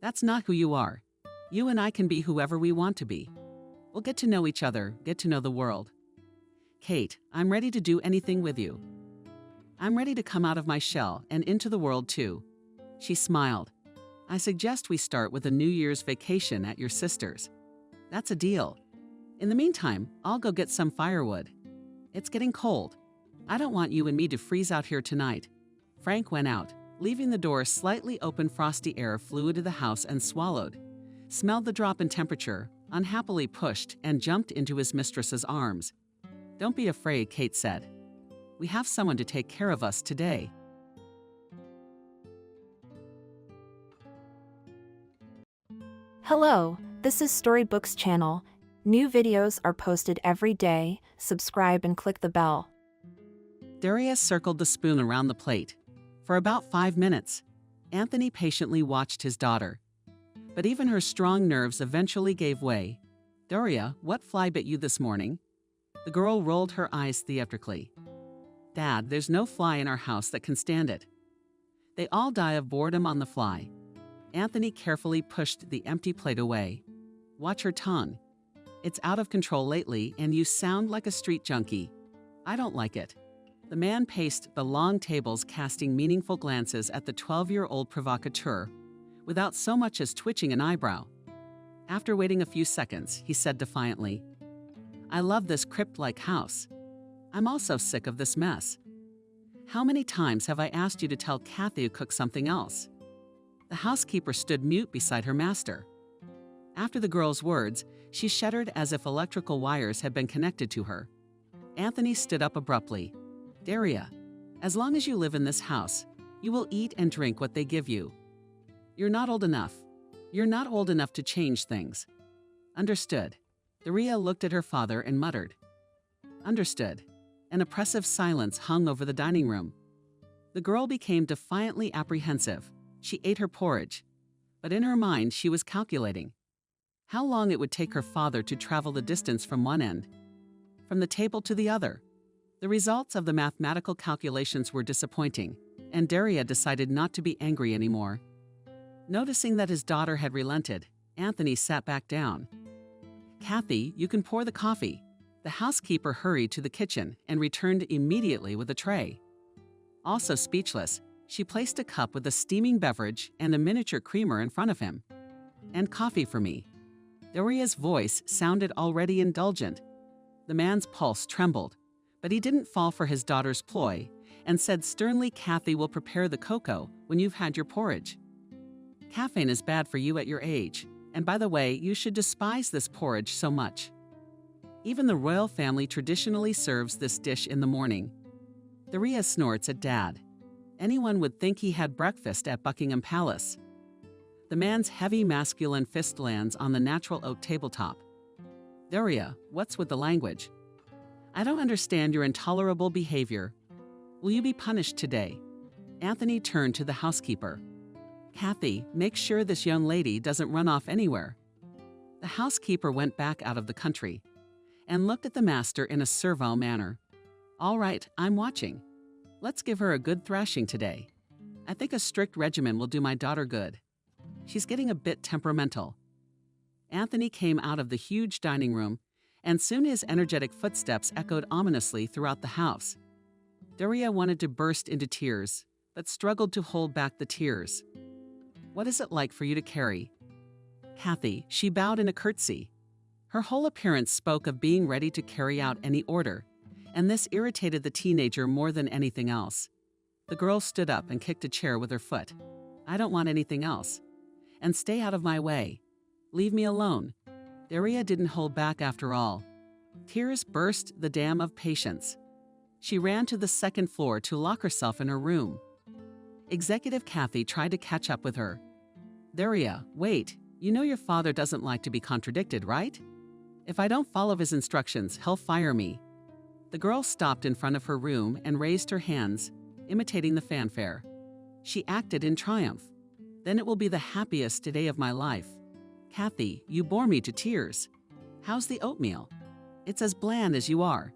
That's not who you are. You and I can be whoever we want to be. We'll get to know each other, get to know the world. Kate, I'm ready to do anything with you. I'm ready to come out of my shell and into the world too. She smiled. I suggest we start with a New Year's vacation at your sister's. That's a deal. In the meantime, I'll go get some firewood. It's getting cold. I don't want you and me to freeze out here tonight. Frank went out, leaving the door slightly open. Frosty air flew into the house and swallowed, smelled the drop in temperature, unhappily pushed, and jumped into his mistress's arms. Don't be afraid, Kate said. We have someone to take care of us today. Hello, this is Storybooks channel. New videos are posted every day. Subscribe and click the bell. Darius circled the spoon around the plate. For about 5 minutes, Anthony patiently watched his daughter. But even her strong nerves eventually gave way. Daria, what fly bit you this morning? The girl rolled her eyes theatrically. Dad, there's no fly in our house that can stand it. They all die of boredom on the fly. Anthony carefully pushed the empty plate away. Watch her tongue. It's out of control lately, and you sound like a street junkie. I don't like it. The man paced the long tables, casting meaningful glances at the 12-year-old provocateur, without so much as twitching an eyebrow. After waiting a few seconds, he said defiantly, I love this crypt-like house. I'm also sick of this mess. How many times have I asked you to tell Kathy to cook something else? The housekeeper stood mute beside her master. After the girl's words, she shuddered as if electrical wires had been connected to her. Anthony stood up abruptly. Daria, as long as you live in this house, you will eat and drink what they give you. You're not old enough. You're not old enough to change things. Understood. Daria looked at her father and muttered. Understood. An oppressive silence hung over the dining room. The girl became defiantly apprehensive. She ate her porridge, but in her mind she was calculating how long it would take her father to travel the distance from one end, from the table to the other. The results of the mathematical calculations were disappointing, and Daria decided not to be angry anymore. Noticing that his daughter had relented, Anthony sat back down. Kathy, you can pour the coffee. The housekeeper hurried to the kitchen and returned immediately with a tray. Also speechless, she placed a cup with a steaming beverage and a miniature creamer in front of him. And coffee for me. Daria's voice sounded already indulgent. The man's pulse trembled, but he didn't fall for his daughter's ploy and said sternly, Kathy will prepare the cocoa when you've had your porridge. Caffeine is bad for you at your age, and by the way, you should despise this porridge so much. Even the royal family traditionally serves this dish in the morning. Daria snorts at Dad. Anyone would think he had breakfast at Buckingham Palace. The man's heavy masculine fist lands on the natural oak tabletop. Daria, what's with the language? I don't understand your intolerable behavior. Will you be punished today? Anthony turned to the housekeeper. Kathy, make sure this young lady doesn't run off anywhere. The housekeeper went back out of the country and looked at the master in a servile manner. All right, I'm watching. Let's give her a good thrashing today. I think a strict regimen will do my daughter good. She's getting a bit temperamental. Anthony came out of the huge dining room, and soon his energetic footsteps echoed ominously throughout the house. Daria wanted to burst into tears, but struggled to hold back the tears. What is it like for you to carry? Kathy, she bowed in a curtsy. Her whole appearance spoke of being ready to carry out any order, and this irritated the teenager more than anything else. The girl stood up and kicked a chair with her foot. I don't want anything else. And stay out of my way. Leave me alone. Daria didn't hold back after all. Tears burst the dam of patience. She ran to the second floor to lock herself in her room. Executive Kathy tried to catch up with her. Daria, wait. You know your father doesn't like to be contradicted, right? If I don't follow his instructions, he'll fire me. The girl stopped in front of her room and raised her hands, imitating the fanfare. She acted in triumph. Then it will be the happiest day of my life. Kathy, you bore me to tears. How's the oatmeal? It's as bland as you are.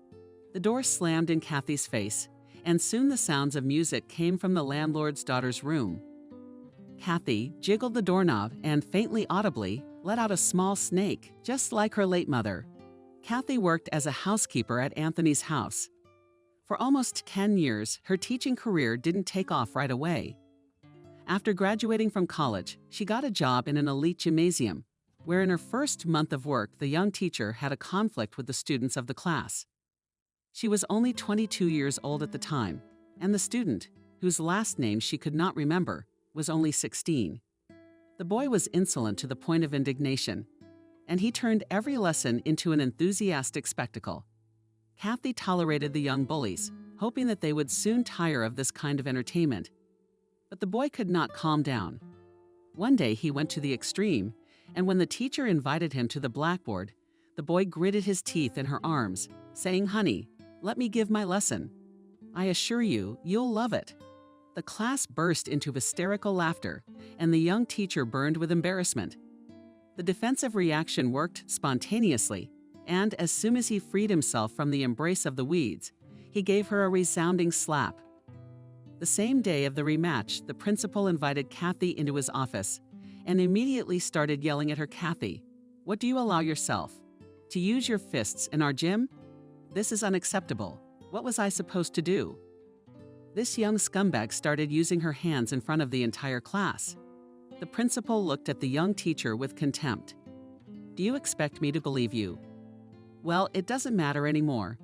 The door slammed in Kathy's face, and soon the sounds of music came from the landlord's daughter's room. Kathy jiggled the doorknob and, faintly audibly, let out a small snake, just like her late mother. Kathy worked as a housekeeper at Anthony's house. For almost 10 years, her teaching career didn't take off right away. After graduating from college, she got a job in an elite gymnasium, where in her first month of work, the young teacher had a conflict with the students of the class. She was only 22 years old at the time, and the student, whose last name she could not remember, was only 16. The boy was insolent to the point of indignation, and he turned every lesson into an enthusiastic spectacle. Kathy tolerated the young bullies, hoping that they would soon tire of this kind of entertainment. But the boy could not calm down. One day he went to the extreme, and when the teacher invited him to the blackboard, the boy gritted his teeth in her arms, saying, "Honey, let me give my lesson. I assure you, you'll love it." The class burst into hysterical laughter, and the young teacher burned with embarrassment. The defensive reaction worked spontaneously, and as soon as he freed himself from the embrace of the weeds, he gave her a resounding slap. The same day of the rematch, the principal invited Kathy into his office and immediately started yelling at her. "Kathy, what do you allow yourself? To use your fists in our gym? This is unacceptable. What was I supposed to do?" This young scumbag started using her hands in front of the entire class. The principal looked at the young teacher with contempt. "Do you expect me to believe you? Well, it doesn't matter anymore.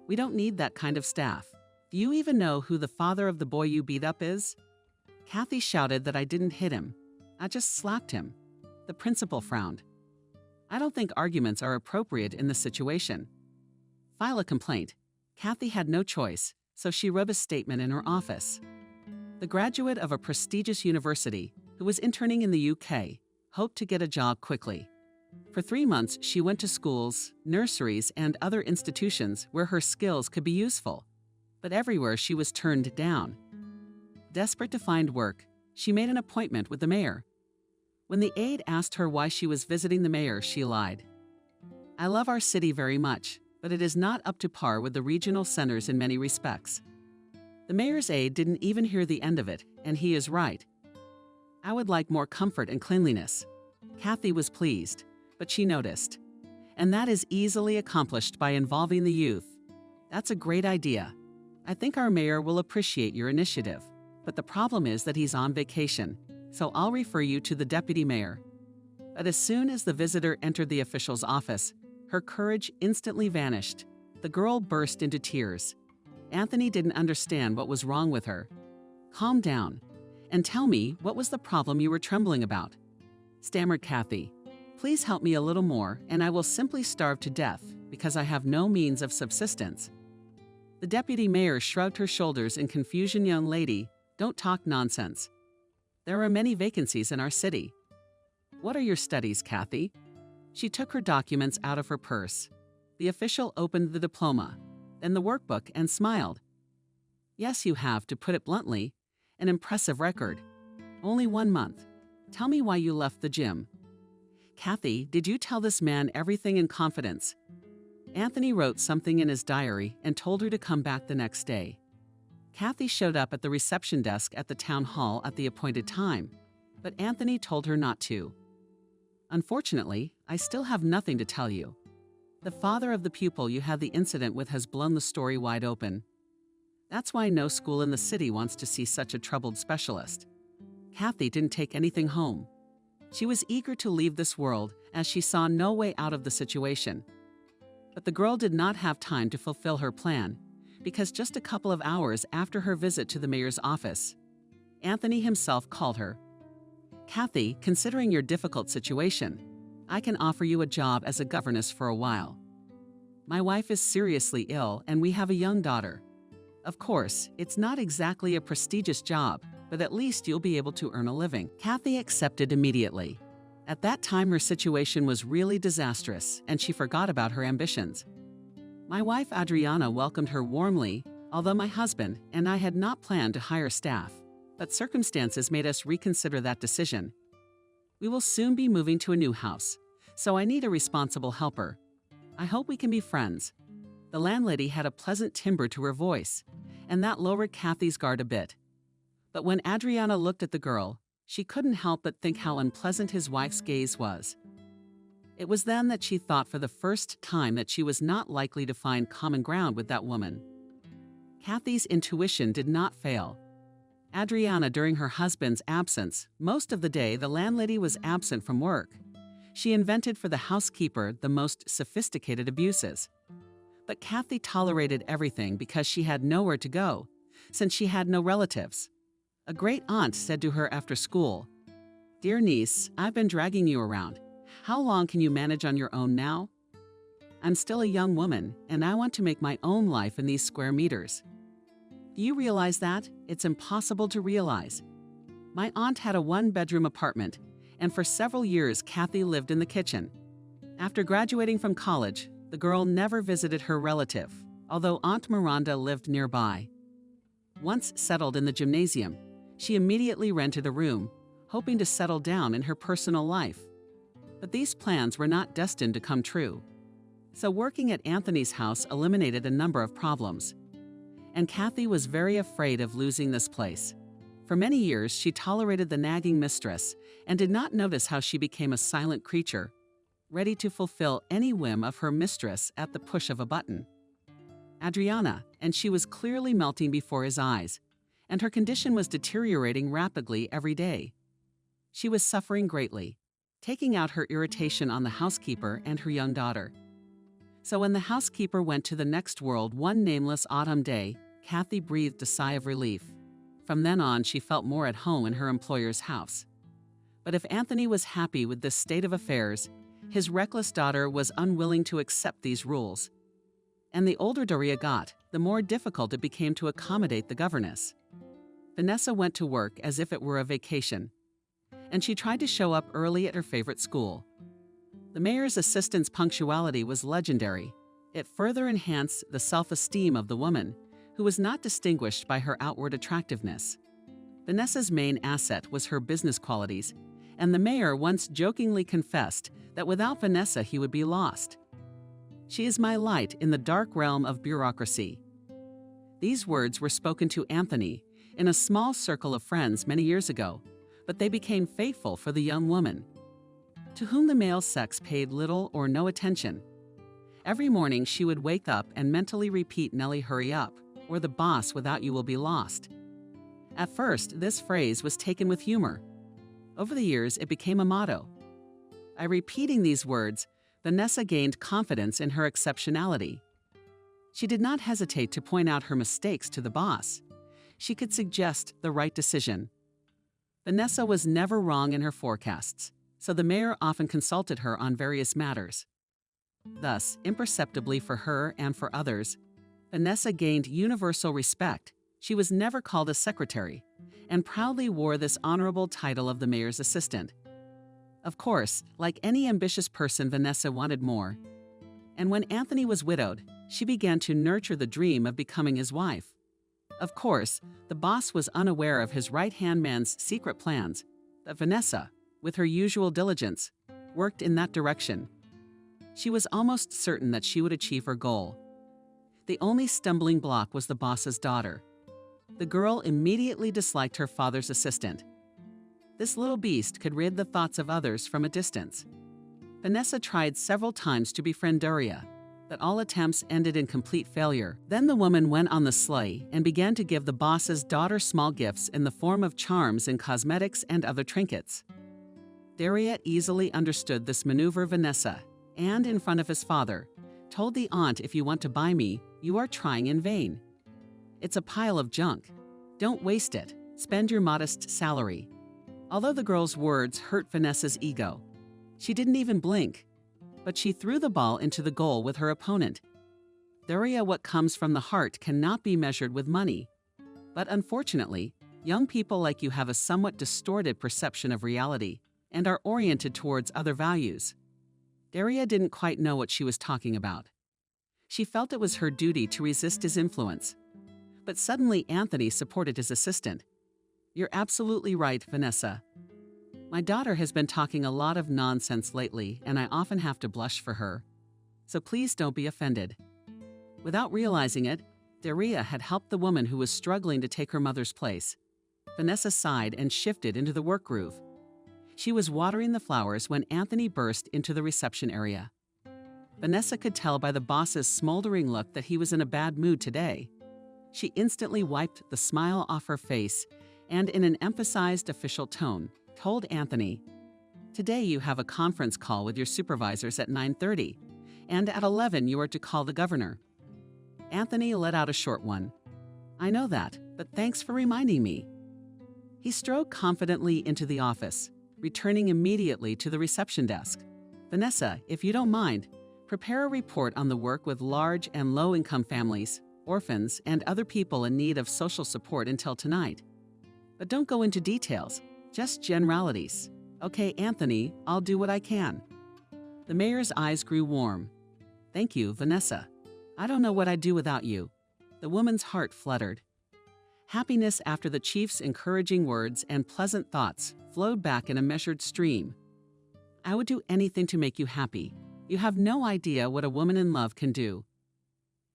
We don't need that kind of staff. Do you even know who the father of the boy you beat up is?" Kathy shouted that I didn't hit him. I just slapped him. The principal frowned. "I don't think arguments are appropriate in this situation. File a complaint." Kathy had no choice, so she wrote a statement in her office. The graduate of a prestigious university, who was interning in the UK, hoped to get a job quickly. For 3 months, she went to schools, nurseries, and other institutions where her skills could be useful. But everywhere she was turned down. Desperate to find work, she made an appointment with the mayor. When the aide asked her why she was visiting the mayor, she lied. "I love our city very much, but it is not up to par with the regional centers in many respects." The mayor's aide didn't even hear the end of it, and he is right. "I would like more comfort and cleanliness." Kathy was pleased, but she noticed. "And that is easily accomplished by involving the youth. That's a great idea. I think our mayor will appreciate your initiative, but the problem is that he's on vacation, so I'll refer you to the deputy mayor." But as soon as the visitor entered the official's office, her courage instantly vanished. The girl burst into tears. Anthony didn't understand what was wrong with her. "Calm down, and tell me what was the problem you were trembling about," stammered Kathy. "Please help me a little more, and I will simply starve to death because I have no means of subsistence." The deputy mayor shrugged her shoulders in confusion. "Young lady, don't talk nonsense. There are many vacancies in our city. What are your studies, Kathy?" She took her documents out of her purse. The official opened the diploma, then the workbook, and smiled. "Yes, you have, to put it bluntly, an impressive record. Only 1 month. Tell me why you left the gym." "Kathy, did you tell this man everything in confidence?" Anthony wrote something in his diary and told her to come back the next day. Kathy showed up at the reception desk at the town hall at the appointed time, but Anthony told her not to. Unfortunately, I still have nothing to tell you. The father of the pupil you had the incident with has blown the story wide open. That's why no school in the city wants to see such a troubled specialist. Kathy didn't take anything home. She was eager to leave this world as she saw no way out of the situation. But the girl did not have time to fulfill her plan, because just a couple of hours after her visit to the mayor's office, Anthony himself called her. "Kathy, considering your difficult situation, I can offer you a job as a governess for a while. My wife is seriously ill and we have a young daughter. Of course, it's not exactly a prestigious job, but at least you'll be able to earn a living." Kathy accepted immediately. At that time, her situation was really disastrous, and she forgot about her ambitions. My wife Adriana welcomed her warmly, although my husband and I had not planned to hire staff, but circumstances made us reconsider that decision. We will soon be moving to a new house, so I need a responsible helper. I hope we can be friends. The landlady had a pleasant timbre to her voice, and that lowered Kathy's guard a bit. But when Adriana looked at the girl, she couldn't help but think how unpleasant his wife's gaze was. It was then that she thought for the first time that she was not likely to find common ground with that woman. Kathy's intuition did not fail. Adriana, during her husband's absence, most of the day the landlady was absent from work. She invented for the housekeeper the most sophisticated abuses. But Kathy tolerated everything because she had nowhere to go, since she had no relatives. A great aunt said to her after school, "Dear niece, I've been dragging you around. How long can you manage on your own now? I'm still a young woman, and I want to make my own life in these square meters." Do you realize that? It's impossible to realize. My aunt had a one-bedroom apartment, and for several years Kathy lived in the kitchen. After graduating from college, the girl never visited her relative, although Aunt Miranda lived nearby. Once settled in the gymnasium, she immediately rented a room, hoping to settle down in her personal life. But these plans were not destined to come true. So working at Anthony's house eliminated a number of problems. And Kathy was very afraid of losing this place. For many years, she tolerated the nagging mistress and did not notice how she became a silent creature, ready to fulfill any whim of her mistress at the push of a button. Adriana, and she was clearly melting before his eyes, and her condition was deteriorating rapidly every day. She was suffering greatly, taking out her irritation on the housekeeper and her young daughter. So when the housekeeper went to the next world one nameless autumn day, Kathy breathed a sigh of relief. From then on, she felt more at home in her employer's house. But if Anthony was happy with this state of affairs, his reckless daughter was unwilling to accept these rules. And the older Doria got, the more difficult it became to accommodate the governess. Vanessa went to work as if it were a vacation, and she tried to show up early at her favorite school. The mayor's assistant's punctuality was legendary. It further enhanced the self-esteem of the woman, who was not distinguished by her outward attractiveness. Vanessa's main asset was her business qualities, and the mayor once jokingly confessed that without Vanessa he would be lost. "She is my light in the dark realm of bureaucracy." These words were spoken to Anthony in a small circle of friends many years ago, but they became faithful for the young woman, to whom the male sex paid little or no attention. Every morning she would wake up and mentally repeat "Nellie, hurry up," or "the boss without you will be lost." At first, this phrase was taken with humor. Over the years, it became a motto. By repeating these words, Vanessa gained confidence in her exceptionality. She did not hesitate to point out her mistakes to the boss. She could suggest the right decision. Vanessa was never wrong in her forecasts, so the mayor often consulted her on various matters. Thus, imperceptibly for her and for others, Vanessa gained universal respect. She was never called a secretary, and proudly wore this honorable title of the mayor's assistant. Of course, like any ambitious person, Vanessa wanted more. And when Anthony was widowed, she began to nurture the dream of becoming his wife. Of course, the boss was unaware of his right-hand man's secret plans, but Vanessa, with her usual diligence, worked in that direction. She was almost certain that she would achieve her goal. The only stumbling block was the boss's daughter. The girl immediately disliked her father's assistant. This little beast could read the thoughts of others from a distance. Vanessa tried several times to befriend Daria, but all attempts ended in complete failure. Then the woman went on the sleigh and began to give the boss's daughter small gifts in the form of charms and cosmetics and other trinkets. Daria easily understood this maneuver. Vanessa, and in front of his father, told the aunt, "If you want to buy me, you are trying in vain. It's a pile of junk. Don't waste it. Spend your modest salary." Although the girl's words hurt Vanessa's ego, she didn't even blink, but she threw the ball into the goal with her opponent. Daria, what comes from the heart cannot be measured with money. But unfortunately, young people like you have a somewhat distorted perception of reality and are oriented towards other values. Daria didn't quite know what she was talking about. She felt it was her duty to resist his influence. But suddenly Anthony supported his assistant. "You're absolutely right, Vanessa. My daughter has been talking a lot of nonsense lately, and I often have to blush for her. So please don't be offended." Without realizing it, Daria had helped the woman who was struggling to take her mother's place. Vanessa sighed and shifted into the work groove. She was watering the flowers when Anthony burst into the reception area. Vanessa could tell by the boss's smoldering look that he was in a bad mood today. She instantly wiped the smile off her face and, in an emphasized official tone, told Anthony, "Today you have a conference call with your supervisors at 9:30, and at 11 you are to call the governor." Anthony let out a short one. "I know that, but thanks for reminding me." He strode confidently into the office, returning immediately to the reception desk. "Vanessa, if you don't mind, prepare a report on the work with large and low-income families, orphans, and other people in need of social support until tonight. But don't go into details, just generalities." "Okay, Anthony, I'll do what I can." The mayor's eyes grew warm. "Thank you, Vanessa. I don't know what I'd do without you." The woman's heart fluttered. Happiness after the chief's encouraging words and pleasant thoughts flowed back in a measured stream. "I would do anything to make you happy. You have no idea what a woman in love can do."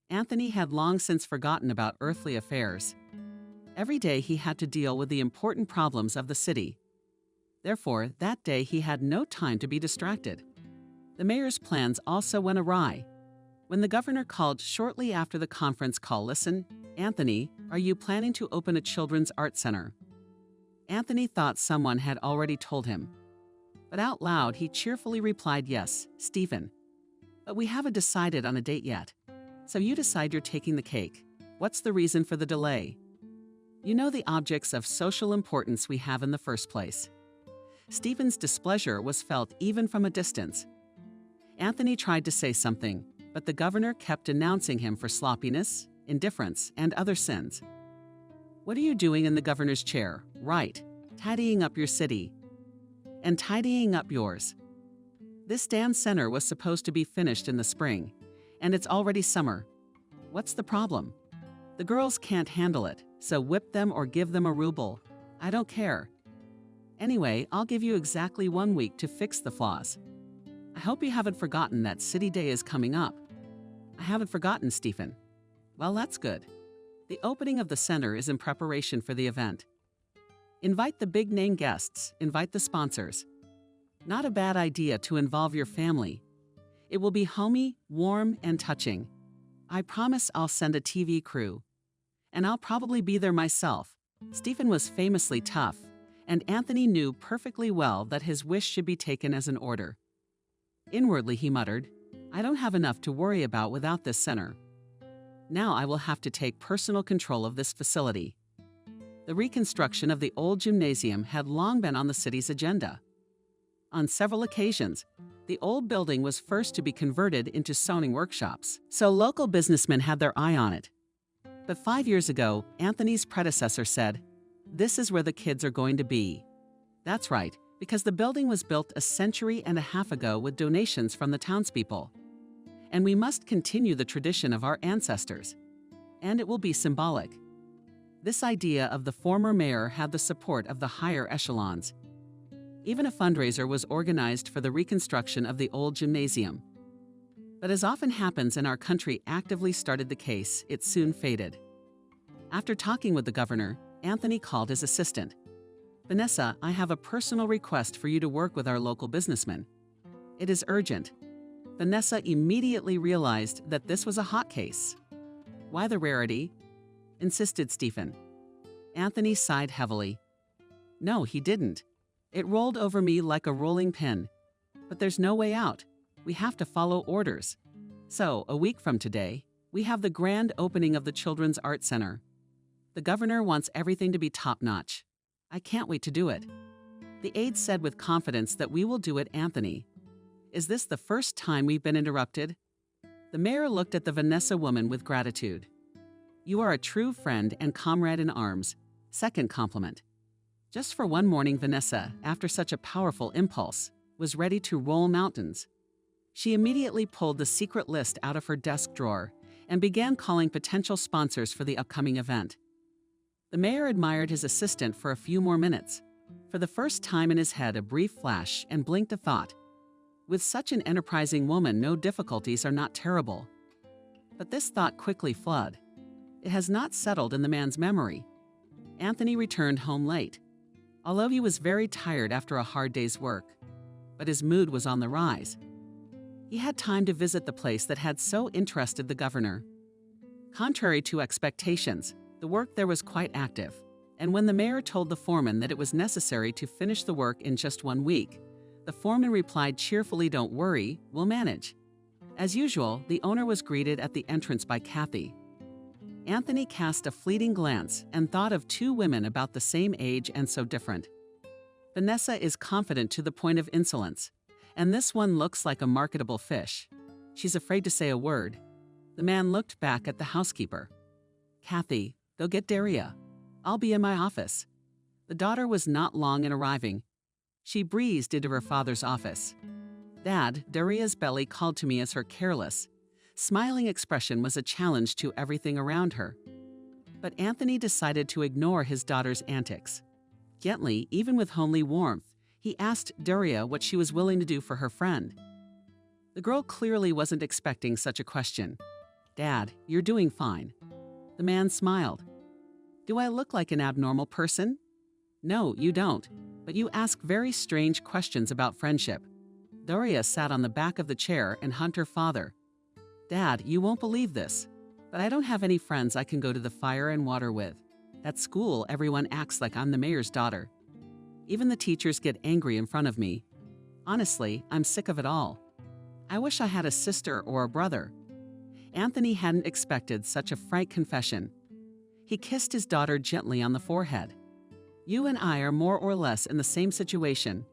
Anthony had long since forgotten about earthly affairs. Every day he had to deal with the important problems of the city. Therefore, that day he had no time to be distracted. The mayor's plans also went awry. When the governor called shortly after the conference call, "Listen, Anthony, are you planning to open a children's art center?" Anthony thought someone had already told him. But out loud he cheerfully replied, "Yes, Stephen. But we haven't decided on a date yet. So you decide you're taking the cake. What's the reason for the delay? You know the objects of social importance we have in the first place." Stephen's displeasure was felt even from a distance. Anthony tried to say something, but the governor kept denouncing him for sloppiness, indifference, and other sins. "What are you doing in the governor's chair? Right, tidying up your city. And tidying up yours. This damn center was supposed to be finished in the spring, and it's already summer. What's the problem? The girls can't handle it, so whip them or give them a ruble. I don't care. Anyway, I'll give you exactly 1 week to fix the flaws. I hope you haven't forgotten that City Day is coming up." "I haven't forgotten, Stephen." "Well, that's good. The opening of the center is in preparation for the event. Invite the big-name guests, invite the sponsors. Not a bad idea to involve your family. It will be homey, warm, and touching. I promise I'll send a TV crew. And I'll probably be there myself." Stephen was famously tough, and Anthony knew perfectly well that his wish should be taken as an order. Inwardly he muttered, "I don't have enough to worry about without this center. Now I will have to take personal control of this facility." The reconstruction of the old gymnasium had long been on the city's agenda. On several occasions, the old building was first to be converted into sewing workshops, so local businessmen had their eye on it. But 5 years ago, Anthony's predecessor said, "This is where the kids are going to be." That's right, because the building was built a century and a half ago with donations from the townspeople. And we must continue the tradition of our ancestors. And it will be symbolic. This idea of the former mayor had the support of the higher echelons. Even a fundraiser was organized for the reconstruction of the old gymnasium. But as often happens in our country actively started the case, it soon faded. After talking with the governor, Anthony called his assistant. Vanessa, I have a personal request for you to work with our local businessman. It is urgent. Vanessa immediately realized that this was a hot case. Why the rarity? Insisted Stephen. Anthony sighed heavily. No, he didn't. It rolled over me like a rolling pin. But there's no way out. We have to follow orders. So, a week from today, we have the grand opening of the Children's Art Center. The governor wants everything to be top-notch. I can't wait to do it. The aide said with confidence that we will do it, Anthony. Is this the first time we've been interrupted? The mayor looked at the Vanessa woman with gratitude. You are a true friend and comrade in arms. Second compliment. Just for one morning, Vanessa, after such a powerful impulse, was ready to roll mountains. She immediately pulled the secret list out of her desk drawer and began calling potential sponsors for the upcoming event. The mayor admired his assistant for a few more minutes. For the first time in his head, a brief flash and blinked a thought. With such an enterprising woman, no difficulties are not terrible. But this thought quickly fled. It has not settled in the man's memory. Anthony returned home late. Although he was very tired after a hard day's work, but his mood was on the rise. He had time to visit the place that had so interested the governor. Contrary to expectations, the work there was quite active, and when the mayor told the foreman that it was necessary to finish the work in just 1 week, the foreman replied cheerfully, "Don't worry, we'll manage." As usual, the owner was greeted at the entrance by Kathy. Anthony cast a fleeting glance and thought of 2 women about the same age and so different. Vanessa is confident to the point of insolence, and this one looks like a marketable fish. She's afraid to say a word. The man looked back at the housekeeper. Kathy, go get Daria. I'll be in my office. The daughter was not long in arriving. She breezed into her father's office. Dad, Daria's belly called to me as her careless, smiling expression was a challenge to everything around her. But Anthony decided to ignore his daughter's antics. Gently, even with homely warmth, he asked Daria what she was willing to do for her friend. The girl clearly wasn't expecting such a question. Dad, you're doing fine. The man smiled. Do I look like an abnormal person? No, you don't, but you ask very strange questions about friendship. Daria sat on the back of the chair and hugged her father. Dad, you won't believe this, but I don't have any friends I can go to the fire and water with. At school, everyone acts like I'm the mayor's daughter. Even the teachers get angry in front of me. Honestly, I'm sick of it all. I wish I had a sister or a brother. Anthony hadn't expected such a frank confession. He kissed his daughter gently on the forehead. You and I are more or less in the same situation.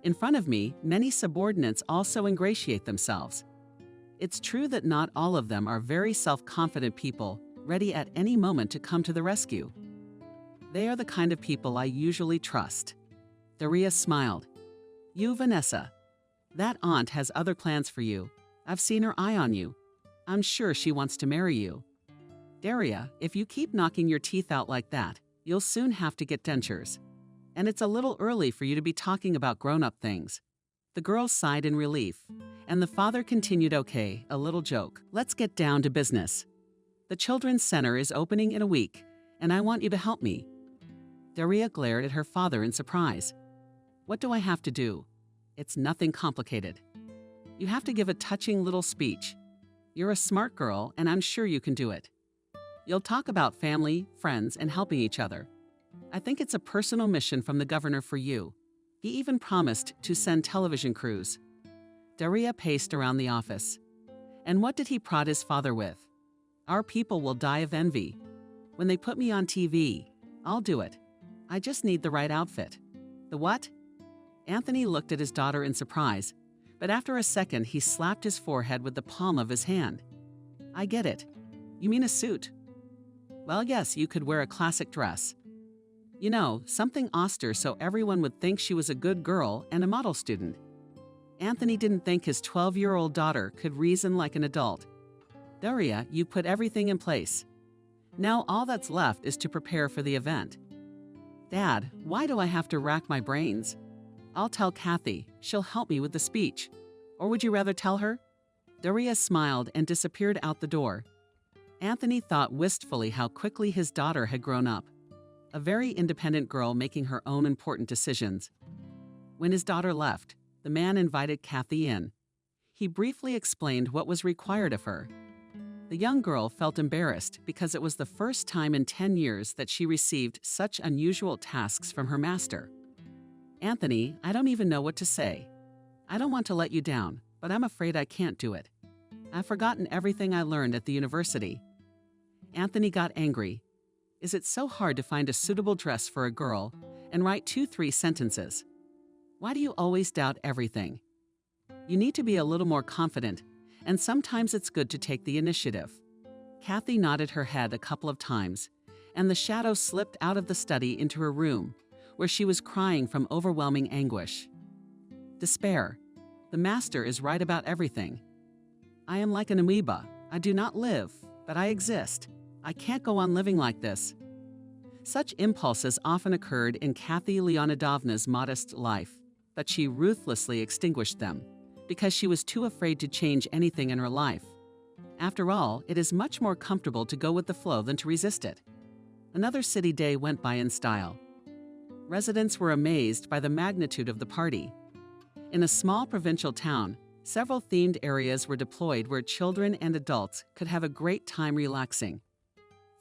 In front of me, many subordinates also ingratiate themselves. It's true that not all of them are very self-confident people, ready at any moment to come to the rescue. They are the kind of people I usually trust. Daria smiled. You, Vanessa. That aunt has other plans for you. I've seen her eye on you. I'm sure she wants to marry you. Daria, if you keep knocking your teeth out like that, you'll soon have to get dentures. And it's a little early for you to be talking about grown-up things. The girl sighed in relief, and the father continued, okay, a little joke. Let's get down to business. The Children's Center is opening in a week, and I want you to help me. Daria glared at her father in surprise. What do I have to do? It's nothing complicated. You have to give a touching little speech. You're a smart girl, and I'm sure you can do it. You'll talk about family, friends, and helping each other. I think it's a personal mission from the governor for you. He even promised to send television crews. Daria paced around the office. And what did he prod his father with? Our people will die of envy. When they put me on TV, I'll do it. I just need the right outfit. The what? Anthony looked at his daughter in surprise, but after a second he slapped his forehead with the palm of his hand. I get it. You mean a suit? Well, yes, you could wear a classic dress. You know, something austere so everyone would think she was a good girl and a model student. Anthony didn't think his 12-year-old daughter could reason like an adult. Daria, you put everything in place. Now all that's left is to prepare for the event. Dad, why do I have to rack my brains? I'll tell Kathy. She'll help me with the speech. Or would you rather tell her? Daria smiled and disappeared out the door. Anthony thought wistfully how quickly his daughter had grown up, a very independent girl making her own important decisions. When his daughter left, the man invited Kathy in. He briefly explained what was required of her. The young girl felt embarrassed because it was the first time in 10 years that she received such unusual tasks from her master. "Anthony, I don't even know what to say. I don't want to let you down, but I'm afraid I can't do it. I've forgotten everything I learned at the university." Anthony got angry. Is it so hard to find a suitable dress for a girl and write 2-3 sentences? Why do you always doubt everything? You need to be a little more confident, and sometimes it's good to take the initiative. Kathy nodded her head a couple of times, and the shadow slipped out of the study into her room, where she was crying from overwhelming anguish. Despair. The master is right about everything. I am like an amoeba. I do not live, but I exist. I can't go on living like this. Such impulses often occurred in Kathy Leonidovna's modest life, but she ruthlessly extinguished them because she was too afraid to change anything in her life. After all, it is much more comfortable to go with the flow than to resist it. Another city day went by in style. Residents were amazed by the magnitude of the party. In a small provincial town, several themed areas were deployed where children and adults could have a great time relaxing.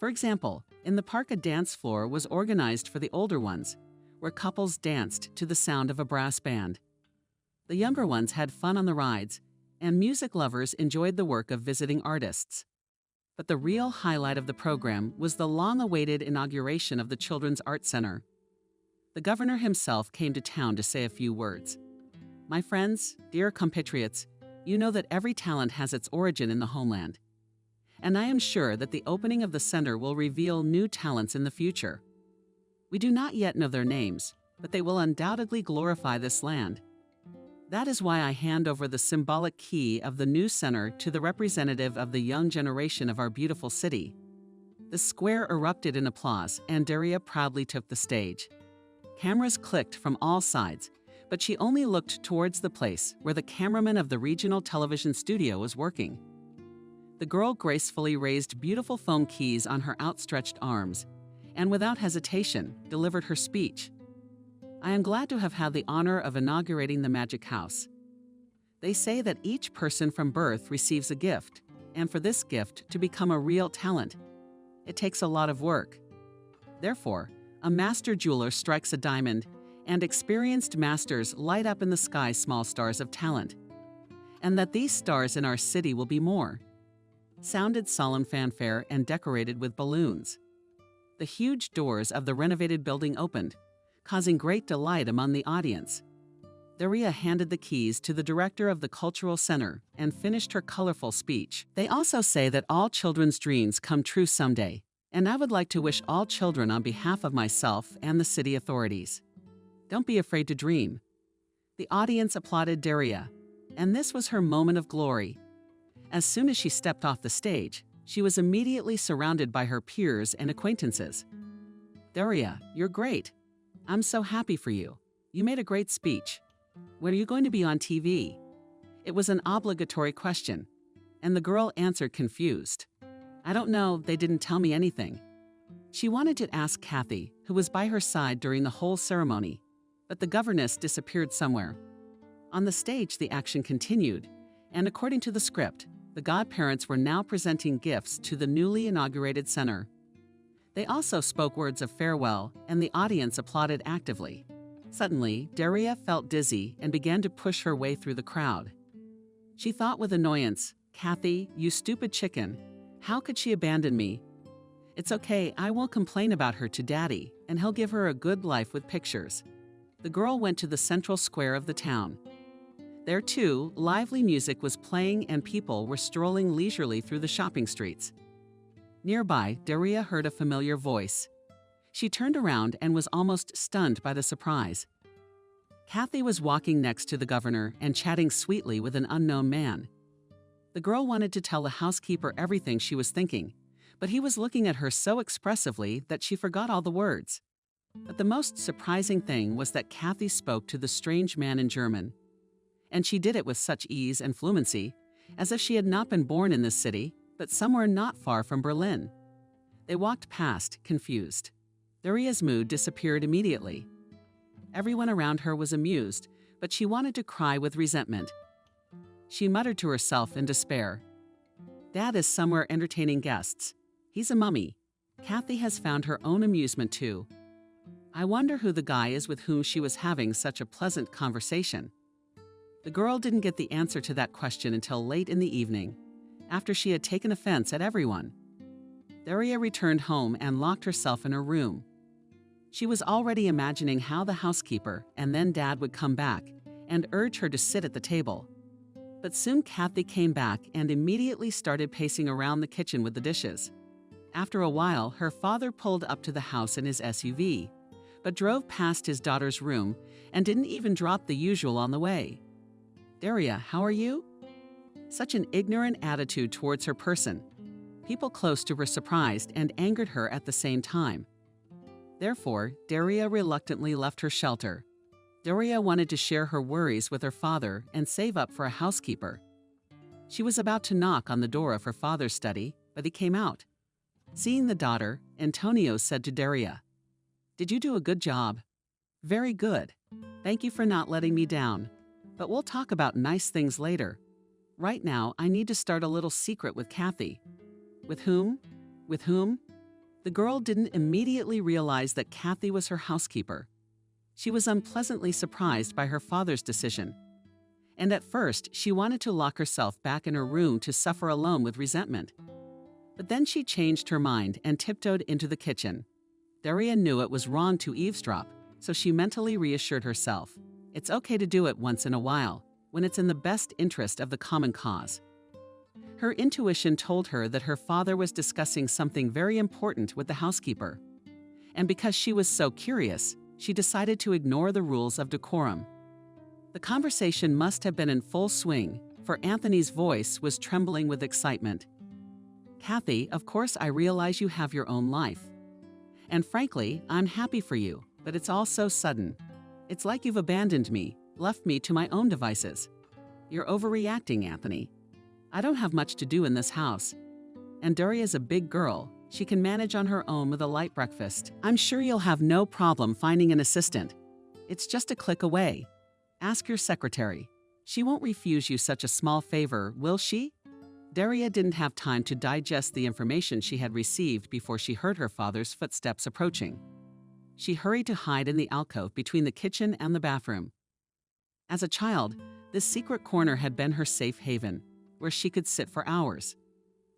For example, in the park a dance floor was organized for the older ones, where couples danced to the sound of a brass band. The younger ones had fun on the rides, and music lovers enjoyed the work of visiting artists. But the real highlight of the program was the long-awaited inauguration of the Children's Art Center. The governor himself came to town to say a few words. "My friends, dear compatriots, you know that every talent has its origin in the homeland. And I am sure that the opening of the center will reveal new talents in the future. We do not yet know their names, but they will undoubtedly glorify this land. That is why I hand over the symbolic key of the new center to the representative of the young generation of our beautiful city." The square erupted in applause, and Daria proudly took the stage. Cameras clicked from all sides, but she only looked towards the place where the cameraman of the regional television studio was working. The girl gracefully raised beautiful foam keys on her outstretched arms, and without hesitation, delivered her speech. "I am glad to have had the honor of inaugurating the Magic House. They say that each person from birth receives a gift, and for this gift to become a real talent, it takes a lot of work. Therefore, a master jeweler strikes a diamond, and experienced masters light up in the sky small stars of talent. And that these stars in our city will be more." Sounded solemn fanfare and decorated with balloons. The huge doors of the renovated building opened, causing great delight among the audience. Daria handed the keys to the director of the Cultural Center and finished her colorful speech. "They also say that all children's dreams come true someday, and I would like to wish all children on behalf of myself and the city authorities. Don't be afraid to dream." The audience applauded Daria, and this was her moment of glory. As soon as she stepped off the stage, she was immediately surrounded by her peers and acquaintances. "Daria, you're great. I'm so happy for you. You made a great speech. When are you going to be on TV?" It was an obligatory question, and the girl answered confused. "I don't know, they didn't tell me anything." She wanted to ask Kathy, who was by her side during the whole ceremony, but the governess disappeared somewhere. On the stage, the action continued, and according to the script, the godparents were now presenting gifts to the newly inaugurated center. They also spoke words of farewell, and the audience applauded actively. Suddenly, Daria felt dizzy and began to push her way through the crowd. She thought with annoyance, "Kathy, you stupid chicken. How could she abandon me? It's okay, I won't complain about her to Daddy, and he'll give her a good life with pictures." The girl went to the central square of the town. There too, lively music was playing and people were strolling leisurely through the shopping streets. Nearby, Daria heard a familiar voice. She turned around and was almost stunned by the surprise. Kathy was walking next to the governor and chatting sweetly with an unknown man. The girl wanted to tell the housekeeper everything she was thinking, but he was looking at her so expressively that she forgot all the words. But the most surprising thing was that Kathy spoke to the strange man in German. And she did it with such ease and fluency as if she had not been born in this city, but somewhere not far from Berlin. They walked past, confused. Daria's mood disappeared immediately. Everyone around her was amused, but she wanted to cry with resentment. She muttered to herself in despair. Dad is somewhere entertaining guests. He's a mummy. Kathy has found her own amusement too. I wonder who the guy is with whom she was having such a pleasant conversation. The girl didn't get the answer to that question until late in the evening, after she had taken offense at everyone. Daria returned home and locked herself in her room. She was already imagining how the housekeeper and then Dad would come back and urge her to sit at the table. But soon Kathy came back and immediately started pacing around the kitchen with the dishes. After a while, her father pulled up to the house in his SUV, but drove past his daughter's room and didn't even drop the usual on the way. Daria, how are you? Such an ignorant attitude towards her person. People close to her surprised and angered her at the same time. Therefore, Daria reluctantly left her shelter. Daria wanted to share her worries with her father and save up for a housekeeper. She was about to knock on the door of her father's study, but he came out. Seeing the daughter, Antonio said to Daria, "Did you do a good job?" "Very good. Thank you for not letting me down. But we'll talk about nice things later. Right now, I need to start a little secret with Kathy." "With whom? With whom?" The girl didn't immediately realize that Kathy was her housekeeper. She was unpleasantly surprised by her father's decision. And at first, she wanted to lock herself back in her room to suffer alone with resentment. But then she changed her mind and tiptoed into the kitchen. Daria knew it was wrong to eavesdrop, so she mentally reassured herself. It's okay to do it once in a while, when it's in the best interest of the common cause. Her intuition told her that her father was discussing something very important with the housekeeper. And because she was so curious, she decided to ignore the rules of decorum. The conversation must have been in full swing, for Anthony's voice was trembling with excitement. "Kathy, of course I realize you have your own life. And frankly, I'm happy for you, but it's all so sudden. It's like you've abandoned me, left me to my own devices. You're overreacting, Anthony. I don't have much to do in this house. And Daria's a big girl. She can manage on her own with a light breakfast. I'm sure you'll have no problem finding an assistant. It's just a click away. Ask your secretary. She won't refuse you such a small favor, will she?" Daria didn't have time to digest the information she had received before she heard her father's footsteps approaching. She hurried to hide in the alcove between the kitchen and the bathroom. As a child, this secret corner had been her safe haven, where she could sit for hours.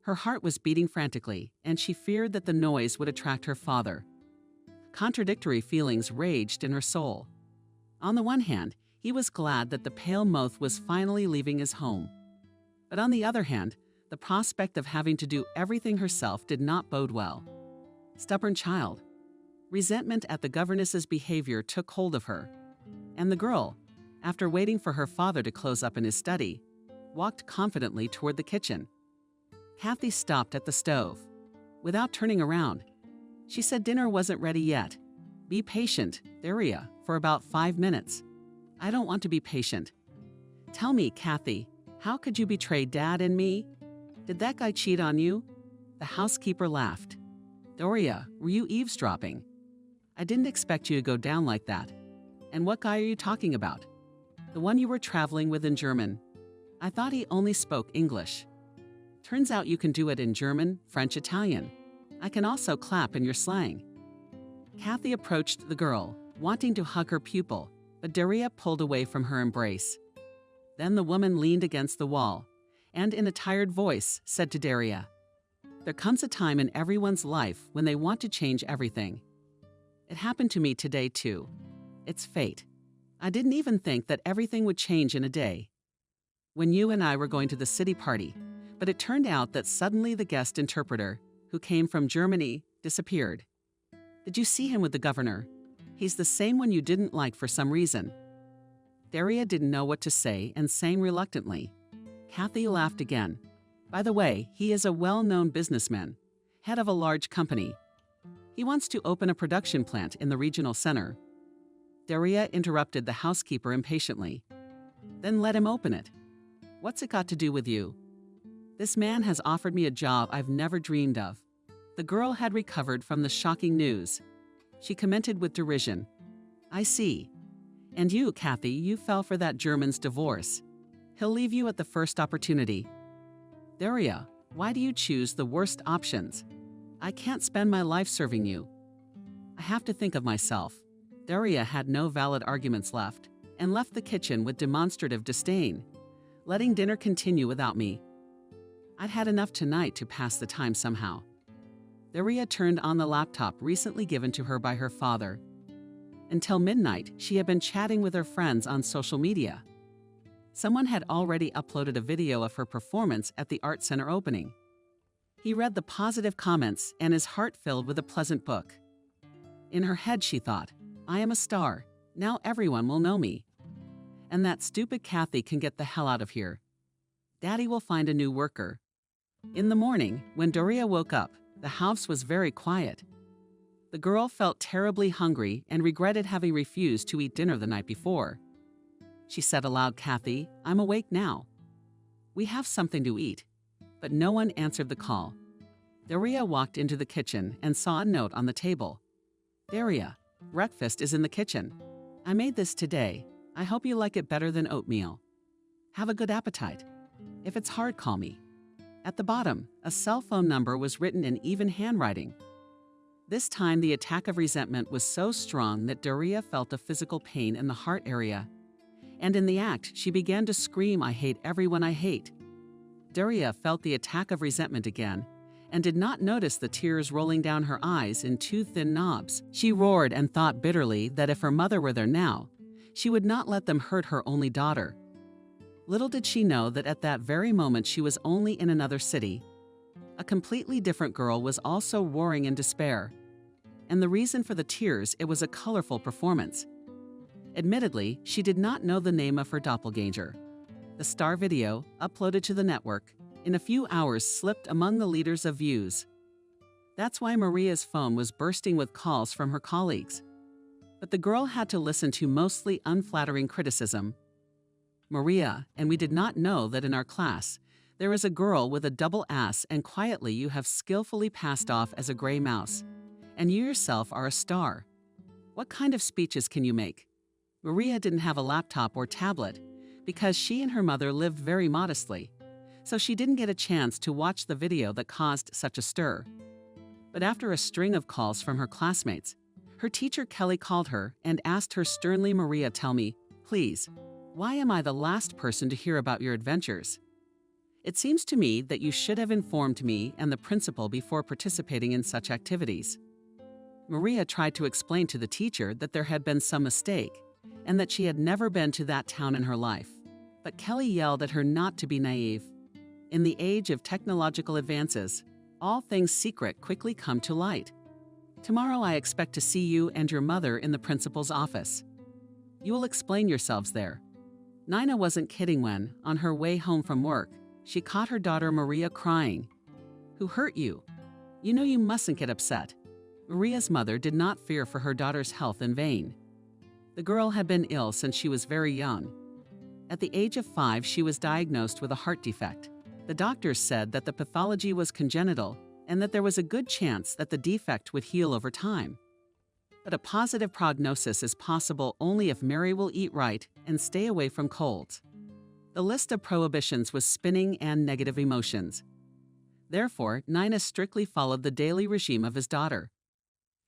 Her heart was beating frantically, and she feared that the noise would attract her father. Contradictory feelings raged in her soul. On the one hand, he was glad that the pale moth was finally leaving his home. But on the other hand, the prospect of having to do everything herself did not bode well. Stubborn child. Resentment at the governess's behavior took hold of her. And the girl, after waiting for her father to close up in his study, walked confidently toward the kitchen. Kathy stopped at the stove. Without turning around, she said dinner wasn't ready yet. "Be patient, Daria, for about 5 minutes." "I don't want to be patient. Tell me, Kathy, how could you betray Dad and me? Did that guy cheat on you?" The housekeeper laughed. "Daria, were you eavesdropping? I didn't expect you to go down like that. And what guy are you talking about?" "The one you were traveling with in German. I thought he only spoke English. Turns out you can do it in German, French, Italian. I can also clap in your slang." Kathy approached the girl, wanting to hug her pupil, but Daria pulled away from her embrace. Then the woman leaned against the wall, and in a tired voice said to Daria, "There comes a time in everyone's life when they want to change everything. It happened to me today too. It's fate. I didn't even think that everything would change in a day. When you and I were going to the city party, but it turned out that suddenly the guest interpreter, who came from Germany, disappeared. Did you see him with the governor? He's the same one you didn't like for some reason." Daria didn't know what to say and sang reluctantly. Kathy laughed again. "By the way, he is a well-known businessman, head of a large company. He wants to open a production plant in the regional center." Daria interrupted the housekeeper impatiently. "Then let him open it. What's it got to do with you? This man has offered me a job I've never dreamed of. The girl had recovered from the shocking news. She commented with derision. I see. And you, Kathy, you fell for that German's divorce. He'll leave you at the first opportunity. Daria, why do you choose the worst options? I can't spend my life serving you. I have to think of myself. Daria had no valid arguments left and left the kitchen with demonstrative disdain, letting dinner continue without me. I'd had enough tonight to pass the time somehow. Daria turned on the laptop recently given to her by her father. Until midnight, she had been chatting with her friends on social media. Someone had already uploaded a video of her performance at the Art Center opening. He read the positive comments and his heart filled with a pleasant book. In her head, she thought, I am a star. Now everyone will know me. And that stupid Kathy can get the hell out of here. Daddy will find a new worker. In the morning, when Daria woke up, the house was very quiet. The girl felt terribly hungry and regretted having refused to eat dinner the night before. She said aloud, Kathy, I'm awake now. We have something to eat. But no one answered the call. Daria walked into the kitchen and saw a note on the table. Daria, breakfast is in the kitchen. I made this today. I hope you like it better than oatmeal. Have a good appetite. If it's hard, call me. At the bottom, a cell phone number was written in even handwriting. This time, the attack of resentment was so strong that Daria felt a physical pain in the heart area. And in the act, she began to scream, I hate everyone I hate. Daria felt the attack of resentment again and did not notice the tears rolling down her eyes in two thin knobs. She roared and thought bitterly that if her mother were there now, she would not let them hurt her only daughter. Little did she know that at that very moment she was only in another city. A completely different girl was also roaring in despair. And the reason for the tears, it was a colorful performance. Admittedly, she did not know the name of her doppelganger. The star video, uploaded to the network, in a few hours slipped among the leaders of views. That's why Maria's phone was bursting with calls from her colleagues. But the girl had to listen to mostly unflattering criticism. Maria, and we did not know that in our class, there is a girl with a double ass and quietly you have skillfully passed off as a gray mouse. And you yourself are a star. What kind of speeches can you make? Maria didn't have a laptop or tablet because she and her mother lived very modestly, so she didn't get a chance to watch the video that caused such a stir. But after a string of calls from her classmates, her teacher Kelly called her and asked her sternly, Maria, tell me, please, why am I the last person to hear about your adventures? It seems to me that you should have informed me and the principal before participating in such activities. Maria tried to explain to the teacher that there had been some mistake and that she had never been to that town in her life. But Kelly yelled at her not to be naive. In the age of technological advances, all things secret quickly come to light. Tomorrow I expect to see you and your mother in the principal's office. You will explain yourselves there. Nina wasn't kidding when, on her way home from work, she caught her daughter Maria crying. Who hurt you? You know you mustn't get upset. Maria's mother did not fear for her daughter's health in vain. The girl had been ill since she was very young. At the age of 5, she was diagnosed with a heart defect. The doctors said that the pathology was congenital and that there was a good chance that the defect would heal over time. But a positive prognosis is possible only if Mary will eat right and stay away from colds. The list of prohibitions was spinning and negative emotions. Therefore, Nina strictly followed the daily regime of his daughter.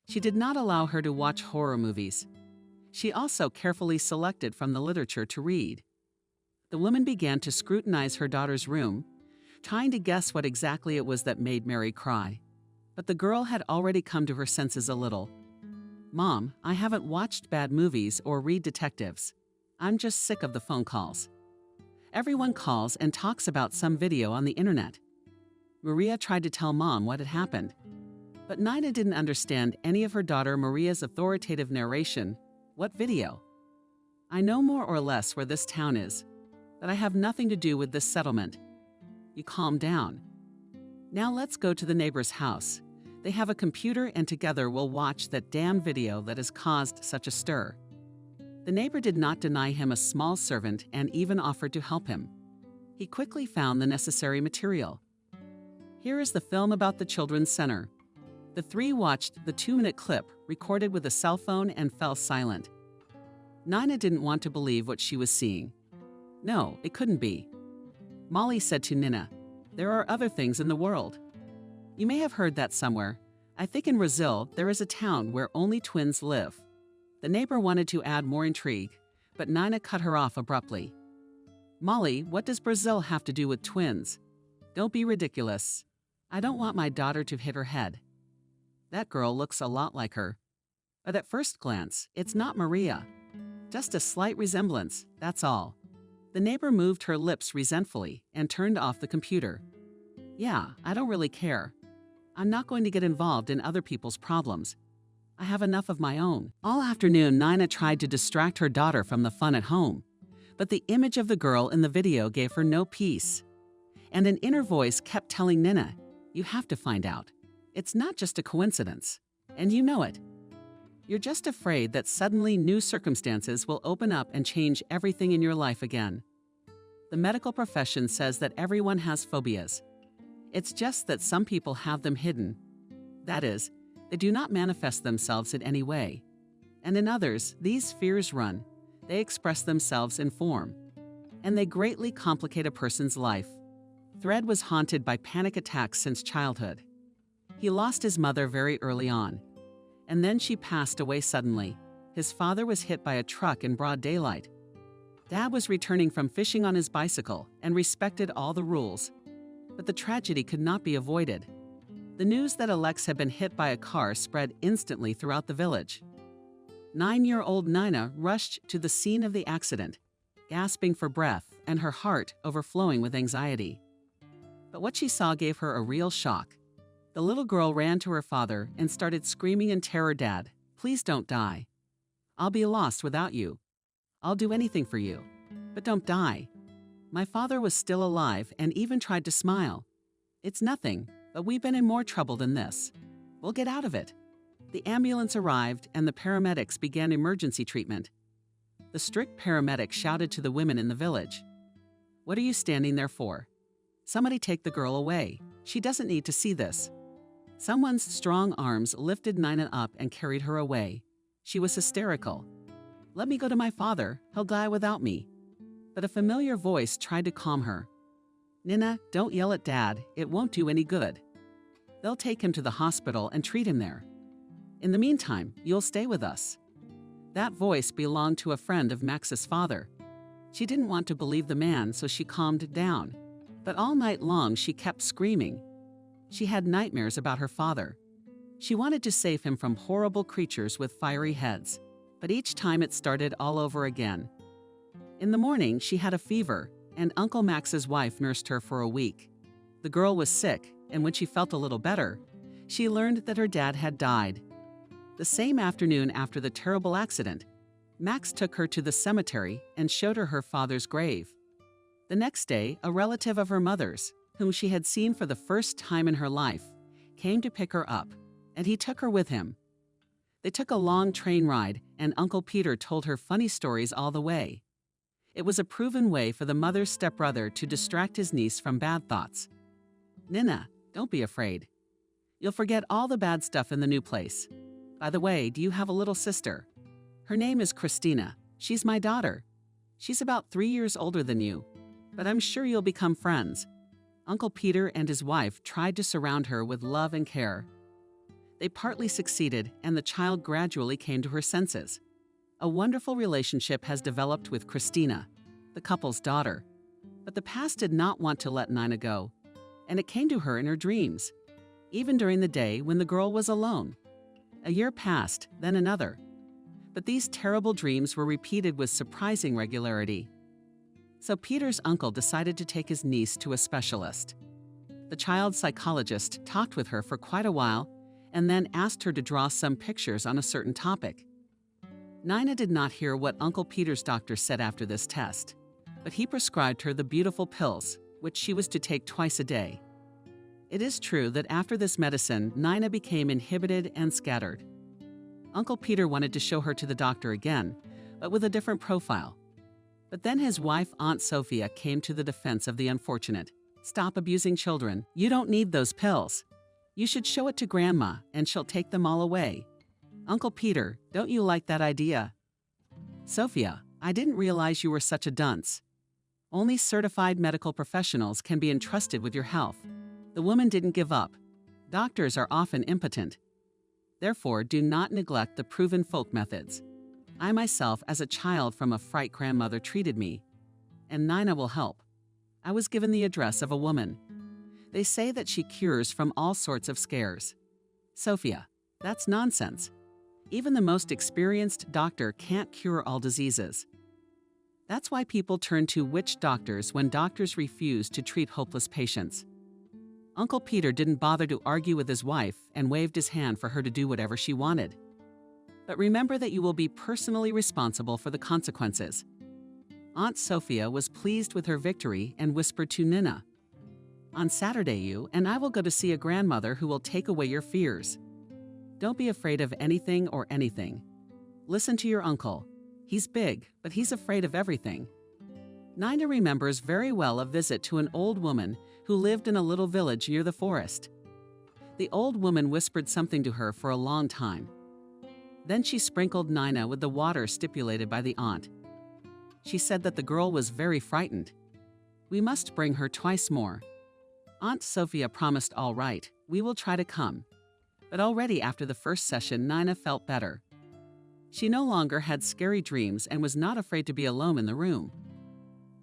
She did not allow her to watch horror movies. She also carefully selected from the literature to read. The woman began to scrutinize her daughter's room, trying to guess what exactly it was that made Mary cry. But the girl had already come to her senses a little. Mom, I haven't watched bad movies or read detectives. I'm just sick of the phone calls. Everyone calls and talks about some video on the internet. Maria tried to tell Mom what had happened. But Nina didn't understand any of her daughter Maria's authoritative narration. What video? I know more or less where this town is, but I have nothing to do with this settlement. You calm down. Now let's go to the neighbor's house. They have a computer and together we'll watch that damn video that has caused such a stir. The neighbor did not deny him a small servant and even offered to help him. He quickly found the necessary material. Here is the film about the Children's Center. The three watched the 2-minute clip recorded with a cell phone and fell silent. Nina didn't want to believe what she was seeing. No, it couldn't be. Molly said to Nina, "There are other things in the world." You may have heard that somewhere. I think in Brazil there is a town where only twins live. The neighbor wanted to add more intrigue, but Nina cut her off abruptly. Molly, what does Brazil have to do with twins? Don't be ridiculous. I don't want my daughter to hit her head. That girl looks a lot like her. But at first glance, it's not Maria. Just a slight resemblance, that's all. The neighbor moved her lips resentfully and turned off the computer. Yeah, I don't really care. I'm not going to get involved in other people's problems. I have enough of my own. All afternoon, Nina tried to distract her daughter from the fun at home. But the image of the girl in the video gave her no peace. And an inner voice kept telling Nina, "You have to find out. It's not just a coincidence. And you know it. You're just afraid that suddenly new circumstances will open up and change everything in your life again." The medical profession says that everyone has phobias. It's just that some people have them hidden. That is, they do not manifest themselves in any way. And in others, these fears run. They express themselves in form. And they greatly complicate a person's life. Thread was haunted by panic attacks since childhood. He lost his mother very early on. And then she passed away suddenly. His father was hit by a truck in broad daylight. Dad was returning from fishing on his bicycle and respected all the rules. But the tragedy could not be avoided. The news that Alex had been hit by a car spread instantly throughout the village. 9-year-old Nina rushed to the scene of the accident, gasping for breath and her heart overflowing with anxiety. But what she saw gave her a real shock. The little girl ran to her father and started screaming in terror, "Dad, please don't die. I'll be lost without you. I'll do anything for you, but don't die." My father was still alive and even tried to smile. "It's nothing, but we've been in more trouble than this. We'll get out of it." The ambulance arrived and the paramedics began emergency treatment. The strict paramedic shouted to the women in the village, "What are you standing there for? Somebody take the girl away. She doesn't need to see this." Someone's strong arms lifted Nina up and carried her away. She was hysterical. "Let me go to my father. He'll die without me." But a familiar voice tried to calm her. "Nina, don't yell at Dad. It won't do any good. They'll take him to the hospital and treat him there. In the meantime, you'll stay with us." That voice belonged to a friend of Max's father. She didn't want to believe the man, so she calmed down. But all night long, she kept screaming. She had nightmares about her father. She wanted to save him from horrible creatures with fiery heads, but each time it started all over again. In the morning, she had a fever, and Uncle Max's wife nursed her for a week. The girl was sick, and when she felt a little better, she learned that her dad had died. The same afternoon after the terrible accident, Max took her to the cemetery and showed her her father's grave. The next day, a relative of her mother's, whom she had seen for the first time in her life, came to pick her up, and he took her with him. They took a long train ride, and Uncle Peter told her funny stories all the way. It was a proven way for the mother's stepbrother to distract his niece from bad thoughts. "Nina, don't be afraid. You'll forget all the bad stuff in the new place. By the way, do you have a little sister? Her name is Christina. She's my daughter. She's about 3 years older than you, but I'm sure you'll become friends." Uncle Peter and his wife tried to surround her with love and care. They partly succeeded, and the child gradually came to her senses. A wonderful relationship has developed with Christina, the couple's daughter. But the past did not want to let Nina go, and it came to her in her dreams, even during the day when the girl was alone. A year passed, then another. But these terrible dreams were repeated with surprising regularity. So Peter's uncle decided to take his niece to a specialist. The child psychologist talked with her for quite a while and then asked her to draw some pictures on a certain topic. Nina did not hear what Uncle Peter's doctor said after this test, but he prescribed her the beautiful pills, which she was to take twice a day. It is true that after this medicine, Nina became inhibited and scattered. Uncle Peter wanted to show her to the doctor again, but with a different profile. But then his wife, Aunt Sophia, came to the defense of the unfortunate. Stop abusing children. You don't need those pills. You should show it to Grandma, and she'll take them all away. Uncle Peter, don't you like that idea? Sophia, I didn't realize you were such a dunce. Only certified medical professionals can be entrusted with your health. The woman didn't give up. Doctors are often impotent. Therefore, do not neglect the proven folk methods. I myself, as a child from a fright grandmother, treated me. And Nina will help. I was given the address of a woman. They say that she cures from all sorts of scares. Sophia, that's nonsense. Even the most experienced doctor can't cure all diseases. That's why people turn to witch doctors when doctors refuse to treat hopeless patients. Uncle Peter didn't bother to argue with his wife and waved his hand for her to do whatever she wanted. But remember that you will be personally responsible for the consequences. Aunt Sophia was pleased with her victory and whispered to Nina, "On Saturday you and I will go to see a grandmother who will take away your fears. Don't be afraid of anything or anything. Listen to your uncle. He's big, but he's afraid of everything." Nina remembers very well a visit to an old woman who lived in a little village near the forest. The old woman whispered something to her for a long time. Then she sprinkled Nina with the water stipulated by the aunt. She said that the girl was very frightened. "We must bring her twice more." Aunt Sophia promised, "All right, we will try to come." But already after the first session, Nina felt better. She no longer had scary dreams and was not afraid to be alone in the room.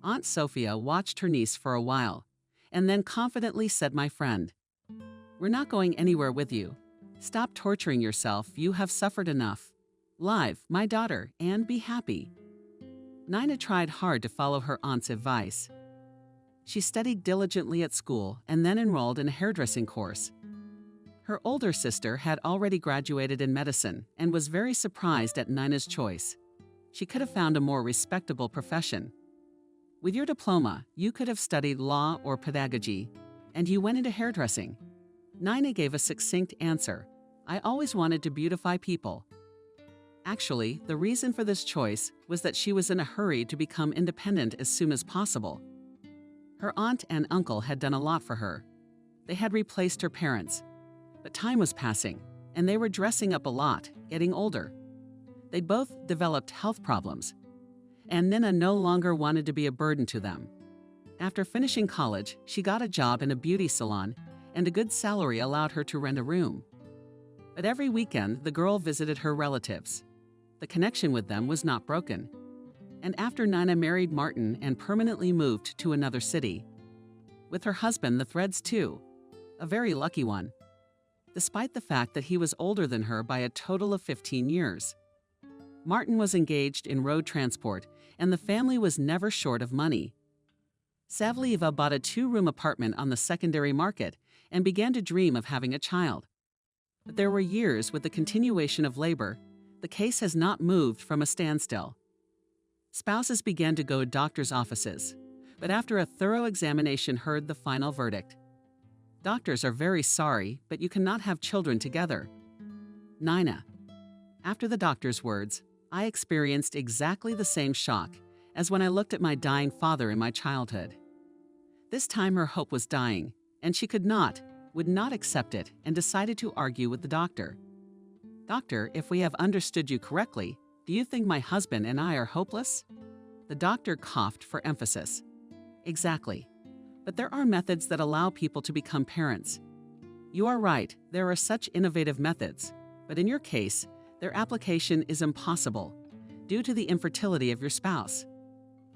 Aunt Sophia watched her niece for a while, and then confidently said, "My friend, we're not going anywhere with you. Stop torturing yourself, you have suffered enough. Live, my daughter, and be happy." Nina tried hard to follow her aunt's advice. She studied diligently at school and then enrolled in a hairdressing course. Her older sister had already graduated in medicine and was very surprised at Nina's choice. She could have found a more respectable profession. With your diploma, you could have studied law or pedagogy, and you went into hairdressing. Nina gave a succinct answer. "I always wanted to beautify people." Actually, the reason for this choice was that she was in a hurry to become independent as soon as possible. Her aunt and uncle had done a lot for her. They had replaced her parents. But time was passing, and they were dressing up a lot, getting older. They both developed health problems, and Nina no longer wanted to be a burden to them. After finishing college, she got a job in a beauty salon, and a good salary allowed her to rent a room. But every weekend, the girl visited her relatives. The connection with them was not broken. And after Nina married Martin and permanently moved to another city. With her husband, the threads too, a very lucky one, despite the fact that he was older than her by a total of 15 years. Martin was engaged in road transport, and the family was never short of money. Savlieva bought a 2-room apartment on the secondary market and began to dream of having a child. But there were years with the continuation of labor. The case has not moved from a standstill. Spouses began to go to doctors' offices, but after a thorough examination heard the final verdict. Doctors are very sorry, but you cannot have children together. Nina. After the doctor's words, I experienced exactly the same shock as when I looked at my dying father in my childhood. This time her hope was dying, and she would not accept it and decided to argue with the doctor. "Doctor, if we have understood you correctly, do you think my husband and I are hopeless?" The doctor coughed for emphasis. "Exactly. But there are methods that allow people to become parents. You are right, there are such innovative methods, but in your case, their application is impossible due to the infertility of your spouse.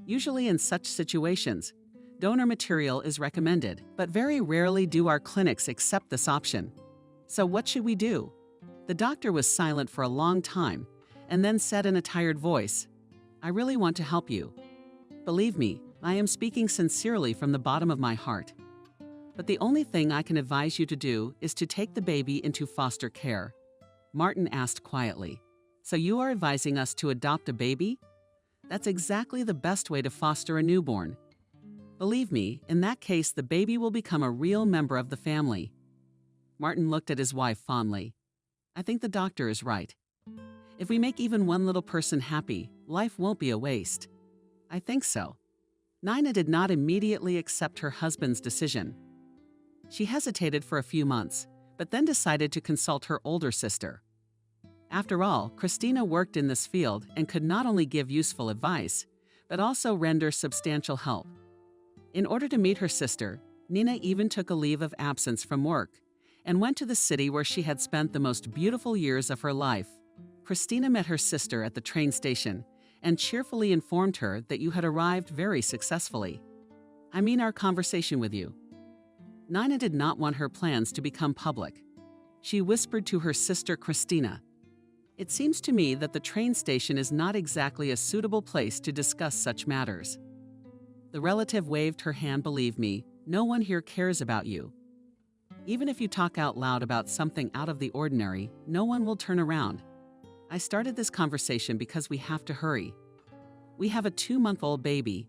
Usually in such situations, donor material is recommended, but very rarely do our clinics accept this option. So what should we do?" The doctor was silent for a long time and then said in a tired voice, "I really want to help you. Believe me, I am speaking sincerely from the bottom of my heart. But the only thing I can advise you to do is to take the baby into foster care." Martin asked quietly, "So you are advising us to adopt a baby?" "That's exactly the best way to foster a newborn. Believe me, in that case the baby will become a real member of the family." Martin looked at his wife fondly. "I think the doctor is right. If we make even one little person happy, life won't be a waste." I think so. Nina did not immediately accept her husband's decision. She hesitated for a few months, but then decided to consult her older sister. After all, Christina worked in this field and could not only give useful advice, but also render substantial help. In order to meet her sister, Nina even took a leave of absence from work and went to the city where she had spent the most beautiful years of her life. Christina met her sister at the train station and cheerfully informed her that you had arrived very successfully. I mean our conversation with you. Nina did not want her plans to become public. She whispered to her sister Christina, "It seems to me that the train station is not exactly a suitable place to discuss such matters." The relative waved her hand. "Believe me, no one here cares about you. Even if you talk out loud about something out of the ordinary, no one will turn around. I started this conversation because we have to hurry. We have a 2-month-old baby.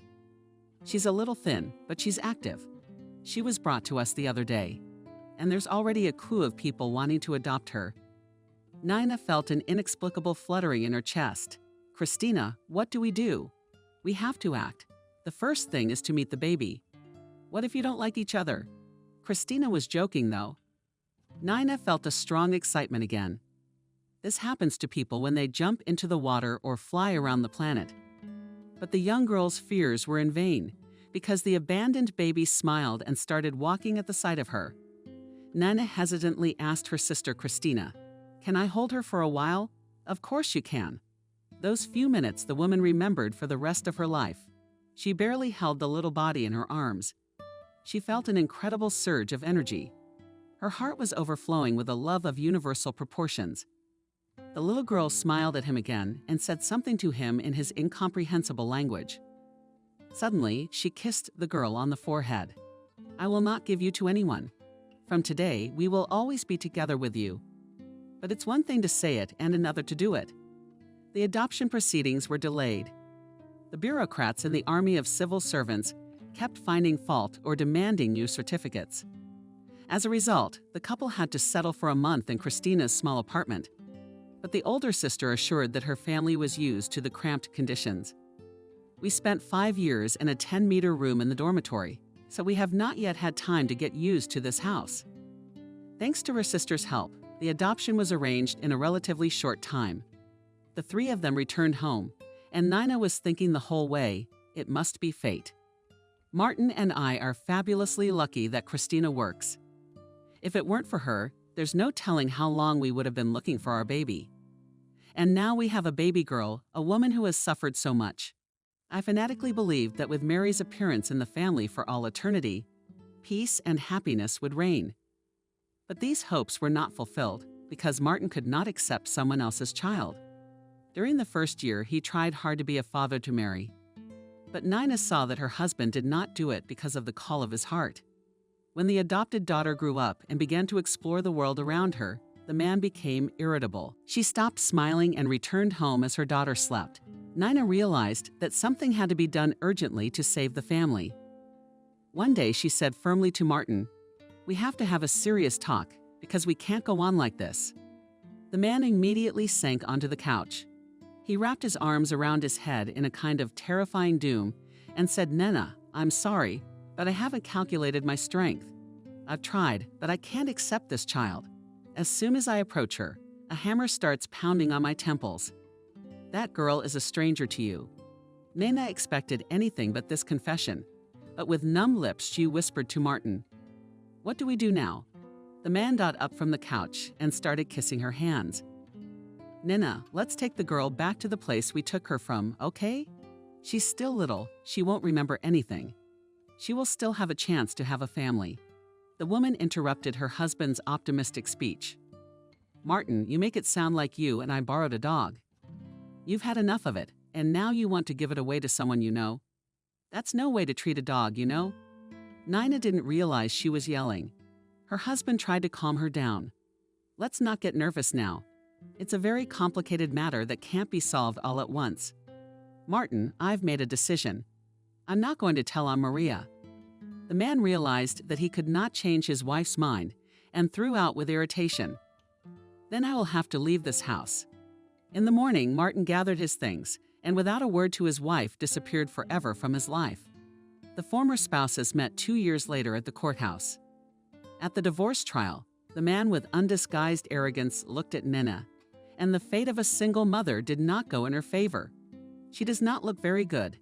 She's a little thin, but she's active. She was brought to us the other day, and there's already a queue of people wanting to adopt her." Nina felt an inexplicable fluttering in her chest. "Christina, what do? We have to act. The first thing is to meet the baby. What if you don't like each other?" Christina was joking, though. Nina felt a strong excitement again. This happens to people when they jump into the water or fly around the planet. But the young girl's fears were in vain, because the abandoned baby smiled and started walking at the sight of her. Nina hesitantly asked her sister Christina, "Can I hold her for a while?" "Of course you can." Those few minutes the woman remembered for the rest of her life. She barely held the little body in her arms. She felt an incredible surge of energy. Her heart was overflowing with a love of universal proportions. The little girl smiled at him again and said something to him in his incomprehensible language. Suddenly, she kissed the girl on the forehead. "I will not give you to anyone. From today, we will always be together with you." But it's one thing to say it and another to do it. The adoption proceedings were delayed. The bureaucrats in the army of civil servants kept finding fault or demanding new certificates. As a result, the couple had to settle for a month in Christina's small apartment. But the older sister assured that her family was used to the cramped conditions. "We spent 5 years in a 10-meter room in the dormitory, so we have not yet had time to get used to this house." Thanks to her sister's help, the adoption was arranged in a relatively short time. The 3 of them returned home, and Nina was thinking the whole way, it must be fate. Martin and I are fabulously lucky that Christina works. If it weren't for her, there's no telling how long we would have been looking for our baby. And now we have a baby girl, a woman who has suffered so much. I fanatically believed that with Mary's appearance in the family for all eternity, peace and happiness would reign. But these hopes were not fulfilled because Martin could not accept someone else's child. During the first year, he tried hard to be a father to Mary. But Nina saw that her husband did not do it because of the call of his heart. When the adopted daughter grew up and began to explore the world around her, the man became irritable. She stopped smiling and returned home as her daughter slept. Nina realized that something had to be done urgently to save the family. One day she said firmly to Martin, "We have to have a serious talk because we can't go on like this." The man immediately sank onto the couch. He wrapped his arms around his head in a kind of terrifying doom and said, "Nina, I'm sorry, but I haven't calculated my strength. I've tried, but I can't accept this child. As soon as I approach her, a hammer starts pounding on my temples. That girl is a stranger to you." Nina expected anything but this confession, but with numb lips she whispered to Martin, "What do we do now?" The man got up from the couch and started kissing her hands. "Nina, let's take the girl back to the place we took her from, okay? She's still little, she won't remember anything. She will still have a chance to have a family." The woman interrupted her husband's optimistic speech. "Martin, you make it sound like you and I borrowed a dog. You've had enough of it, and now you want to give it away to someone you know. That's no way to treat a dog, you know?" Nina didn't realize she was yelling. Her husband tried to calm her down. "Let's not get nervous now. It's a very complicated matter that can't be solved all at once. Martin, I've made a decision. I'm not going to tell Aunt Maria." The man realized that he could not change his wife's mind and threw out with irritation, "Then I will have to leave this house." In the morning, Martin gathered his things and without a word to his wife disappeared forever from his life. The former spouses met 2 years later at the courthouse. At the divorce trial, the man with undisguised arrogance looked at Nina, and the fate of a single mother did not go in her favor. She does not look very good.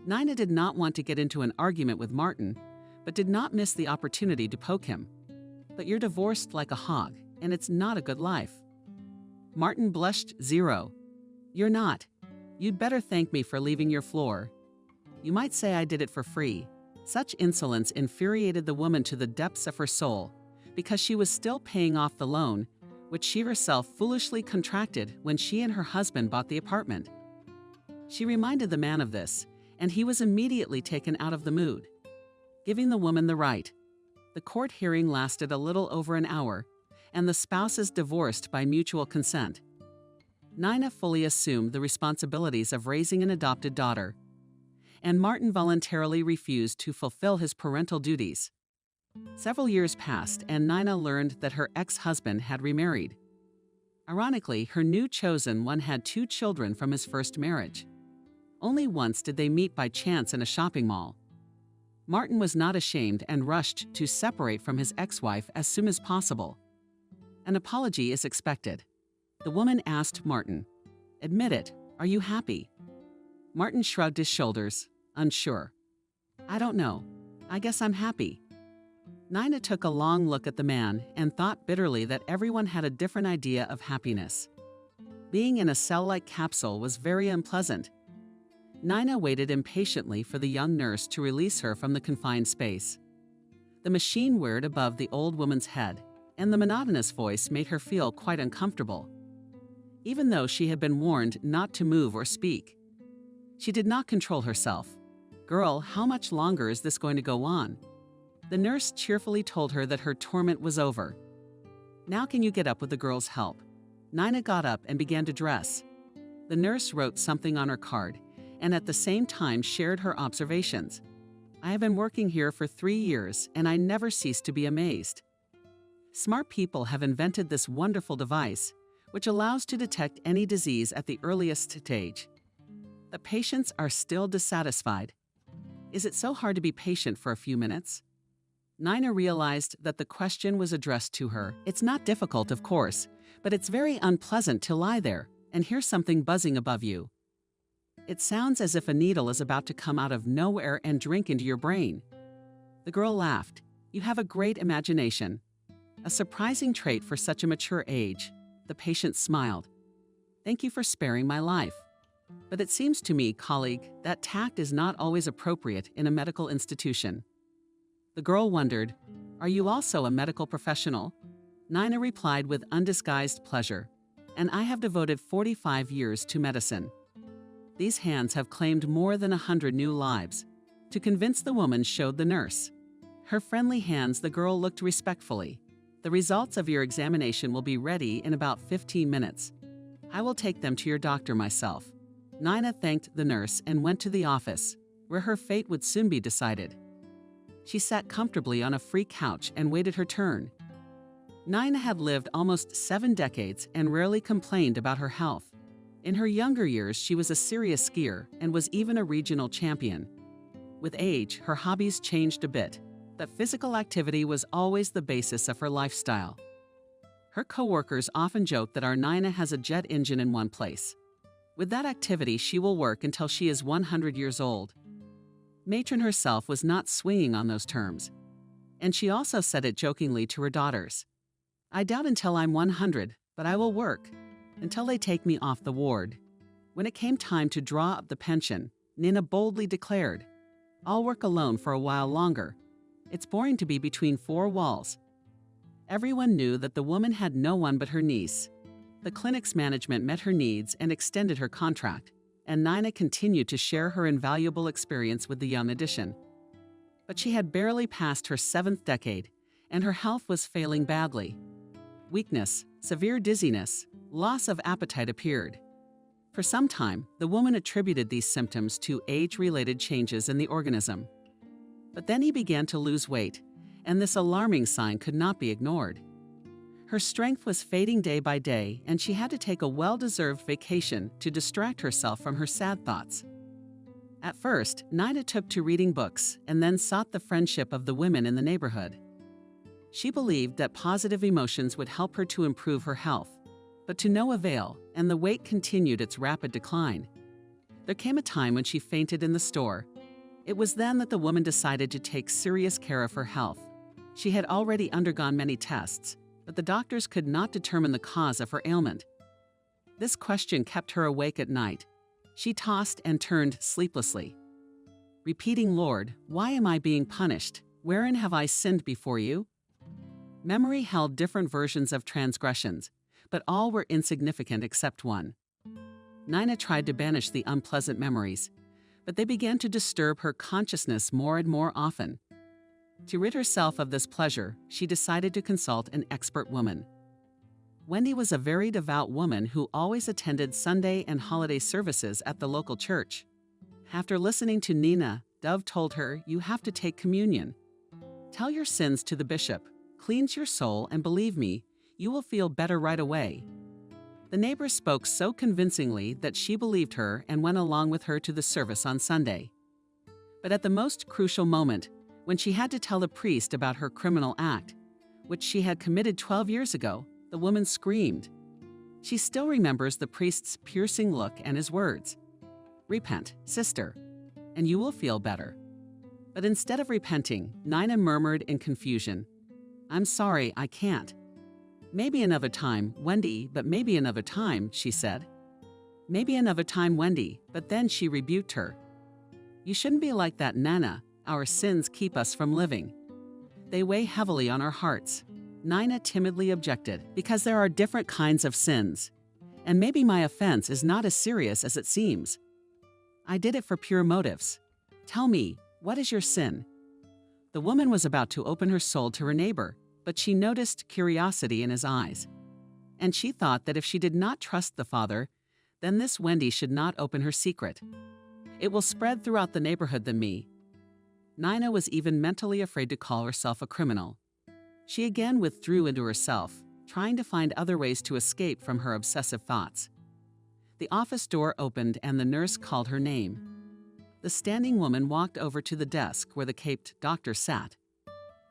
Nina did not want to get into an argument with Martin, but did not miss the opportunity to poke him. But you're divorced like a hog, and it's not a good life. Martin blushed 0. You're not. You'd better thank me for leaving your floor. You might say I did it for free. Such insolence infuriated the woman to the depths of her soul, because she was still paying off the loan, which she herself foolishly contracted when she and her husband bought the apartment. She reminded the man of this, and he was immediately taken out of the mood, giving the woman the right. The court hearing lasted a little over an hour, and the spouses divorced by mutual consent. Nina fully assumed the responsibilities of raising an adopted daughter, and Martin voluntarily refused to fulfill his parental duties. Several years passed, and Nina learned that her ex-husband had remarried. Ironically, her new chosen one had 2 children from his first marriage. Only once did they meet by chance in a shopping mall. Martin was not ashamed and rushed to separate from his ex-wife as soon as possible. An apology is expected. The woman asked Martin, "Admit it, are you happy?" Martin shrugged his shoulders, unsure. "I don't know. I guess I'm happy." Nina took a long look at the man and thought bitterly that everyone had a different idea of happiness. Being in a cell-like capsule was very unpleasant. Nina waited impatiently for the young nurse to release her from the confined space. The machine whirred above the old woman's head, and the monotonous voice made her feel quite uncomfortable. Even though she had been warned not to move or speak, she did not control herself. "Girl, how much longer is this going to go on?" The nurse cheerfully told her that her torment was over. "Now can you get up with the girl's help?" Nina got up and began to dress. The nurse wrote something on her card, and at the same time shared her observations. "I have been working here for 3 years, and I never cease to be amazed. Smart people have invented this wonderful device, which allows to detect any disease at the earliest stage. The patients are still dissatisfied. Is it so hard to be patient for a few minutes?" Nina realized that the question was addressed to her. It's not difficult, of course, but it's very unpleasant to lie there and hear something buzzing above you. It sounds as if a needle is about to come out of nowhere and drink into your brain. The girl laughed. "You have a great imagination." A surprising trait for such a mature age. The patient smiled. "Thank you for sparing my life. But it seems to me, colleague, that tact is not always appropriate in a medical institution." The girl wondered, "Are you also a medical professional?" Nina replied with undisguised pleasure, "And I have devoted 45 years to medicine." These hands have claimed more than 100 new lives. To convince the woman showed the nurse. Her friendly hands, the girl looked respectfully. "The results of your examination will be ready in about 15 minutes. I will take them to your doctor myself." Nina thanked the nurse and went to the office, where her fate would soon be decided. She sat comfortably on a free couch and waited her turn. Nina had lived almost 7 decades and rarely complained about her health. In her younger years, she was a serious skier and was even a regional champion. With age, her hobbies changed a bit, but physical activity was always the basis of her lifestyle. Her coworkers often joke that our Nina has a jet engine in one place. With that activity, she will work until she is 100 years old. Matron herself was not swinging on those terms, and she also said it jokingly to her daughters. "I doubt until I'm 100, but I will work until they take me off the ward." When it came time to draw up the pension, Nina boldly declared, "I'll work alone for a while longer. It's boring to be between 4 walls." Everyone knew that the woman had no one but her niece. The clinic's management met her needs and extended her contract, and Nina continued to share her invaluable experience with the young addition. But she had barely passed her 7th decade, and her health was failing badly. Weakness, severe dizziness, loss of appetite appeared. For some time, the woman attributed these symptoms to age-related changes in the organism. But then he began to lose weight, and this alarming sign could not be ignored. Her strength was fading day by day, and she had to take a well-deserved vacation to distract herself from her sad thoughts. At first, Nina took to reading books and then sought the friendship of the women in the neighborhood. She believed that positive emotions would help her to improve her health, but to no avail, and the weight continued its rapid decline. There came a time when she fainted in the store. It was then that the woman decided to take serious care of her health. She had already undergone many tests, but the doctors could not determine the cause of her ailment. This question kept her awake at night. She tossed and turned sleeplessly, repeating, "Lord, why am I being punished? Wherein have I sinned before you?" Memory held different versions of transgressions, but all were insignificant except one. Nina tried to banish the unpleasant memories, but they began to disturb her consciousness more and more often. To rid herself of this pleasure, she decided to consult an expert woman. Wendy was a very devout woman who always attended Sunday and holiday services at the local church. After listening to Nina, Dove told her, "You have to take communion. Tell your sins to the bishop, cleanse your soul, and believe me, you will feel better right away." The neighbor spoke so convincingly that she believed her and went along with her to the service on Sunday. But at the most crucial moment, when she had to tell the priest about her criminal act, which she had committed 12 years ago, the woman screamed. She still remembers the priest's piercing look and his words, "Repent, sister, and you will feel better." But instead of repenting, Nina murmured in confusion, "I'm sorry, I can't." "Maybe another time, Wendy, but maybe another time," she said. "Maybe another time, Wendy," but then she rebuked her. "You shouldn't be like that, Nana. Our sins keep us from living. They weigh heavily on our hearts." Nina timidly objected, "Because there are different kinds of sins, and maybe my offense is not as serious as it seems. I did it for pure motives. Tell me, what is your sin?" The woman was about to open her soul to her neighbor, but she noticed curiosity in his eyes. And she thought that if she did not trust the father, then this Wendy should not open her secret. It will spread throughout the neighborhood than me. Nina was even mentally afraid to call herself a criminal. She again withdrew into herself, trying to find other ways to escape from her obsessive thoughts. The office door opened and the nurse called her name. The standing woman walked over to the desk where the caped doctor sat.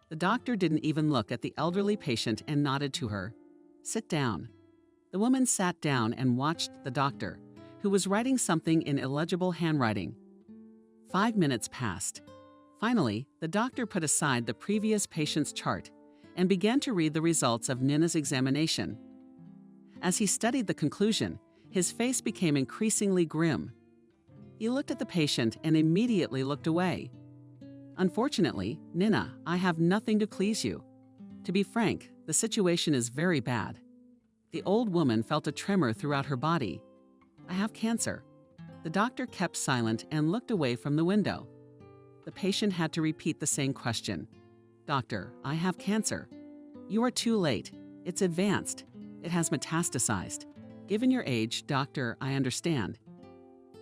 The doctor didn't even look at the elderly patient and nodded to her. "Sit down." The woman sat down and watched the doctor, who was writing something in illegible handwriting. 5 minutes passed. Finally, the doctor put aside the previous patient's chart and began to read the results of Nina's examination. As he studied the conclusion, his face became increasingly grim. He looked at the patient and immediately looked away. "Unfortunately, Nina, I have nothing to please you. To be frank, the situation is very bad." The old woman felt a tremor throughout her body. "I have cancer." The doctor kept silent and looked away from the window. The patient had to repeat the same question. "Doctor, I have cancer." "You are too late. It's advanced. It has metastasized. Given your age, doctor, I understand.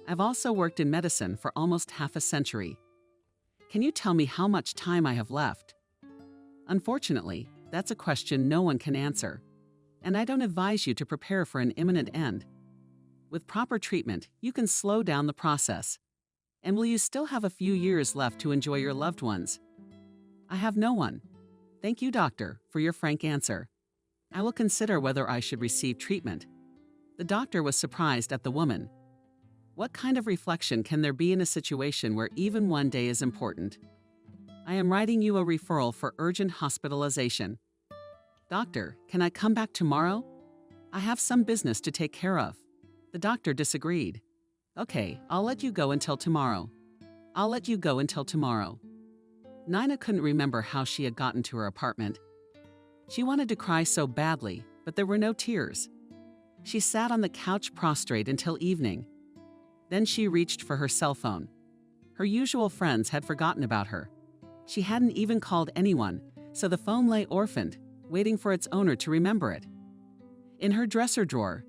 I've also worked in medicine for almost half a century. Can you tell me how much time I have left?" Unfortunately, that's a question no one can answer, and I don't advise you to prepare for an imminent end. With proper treatment, you can slow down the process. And will you still have a few years left to enjoy your loved ones? "I have no one." "Thank you, doctor, for your frank answer. I will consider whether I should receive treatment." The doctor was surprised at the woman. What kind of reflection can there be in a situation where even one day is important? "I am writing you a referral for urgent hospitalization." "Doctor, can I come back tomorrow? I have some business to take care of." The doctor disagreed. "Okay, I'll let you go until tomorrow." "I'll let you go until tomorrow." Nina couldn't remember how she had gotten to her apartment. She wanted to cry so badly, but there were no tears. She sat on the couch prostrate until evening. Then she reached for her cell phone. Her usual friends had forgotten about her. She hadn't even called anyone, so the phone lay orphaned, waiting for its owner to remember it. In her dresser drawer,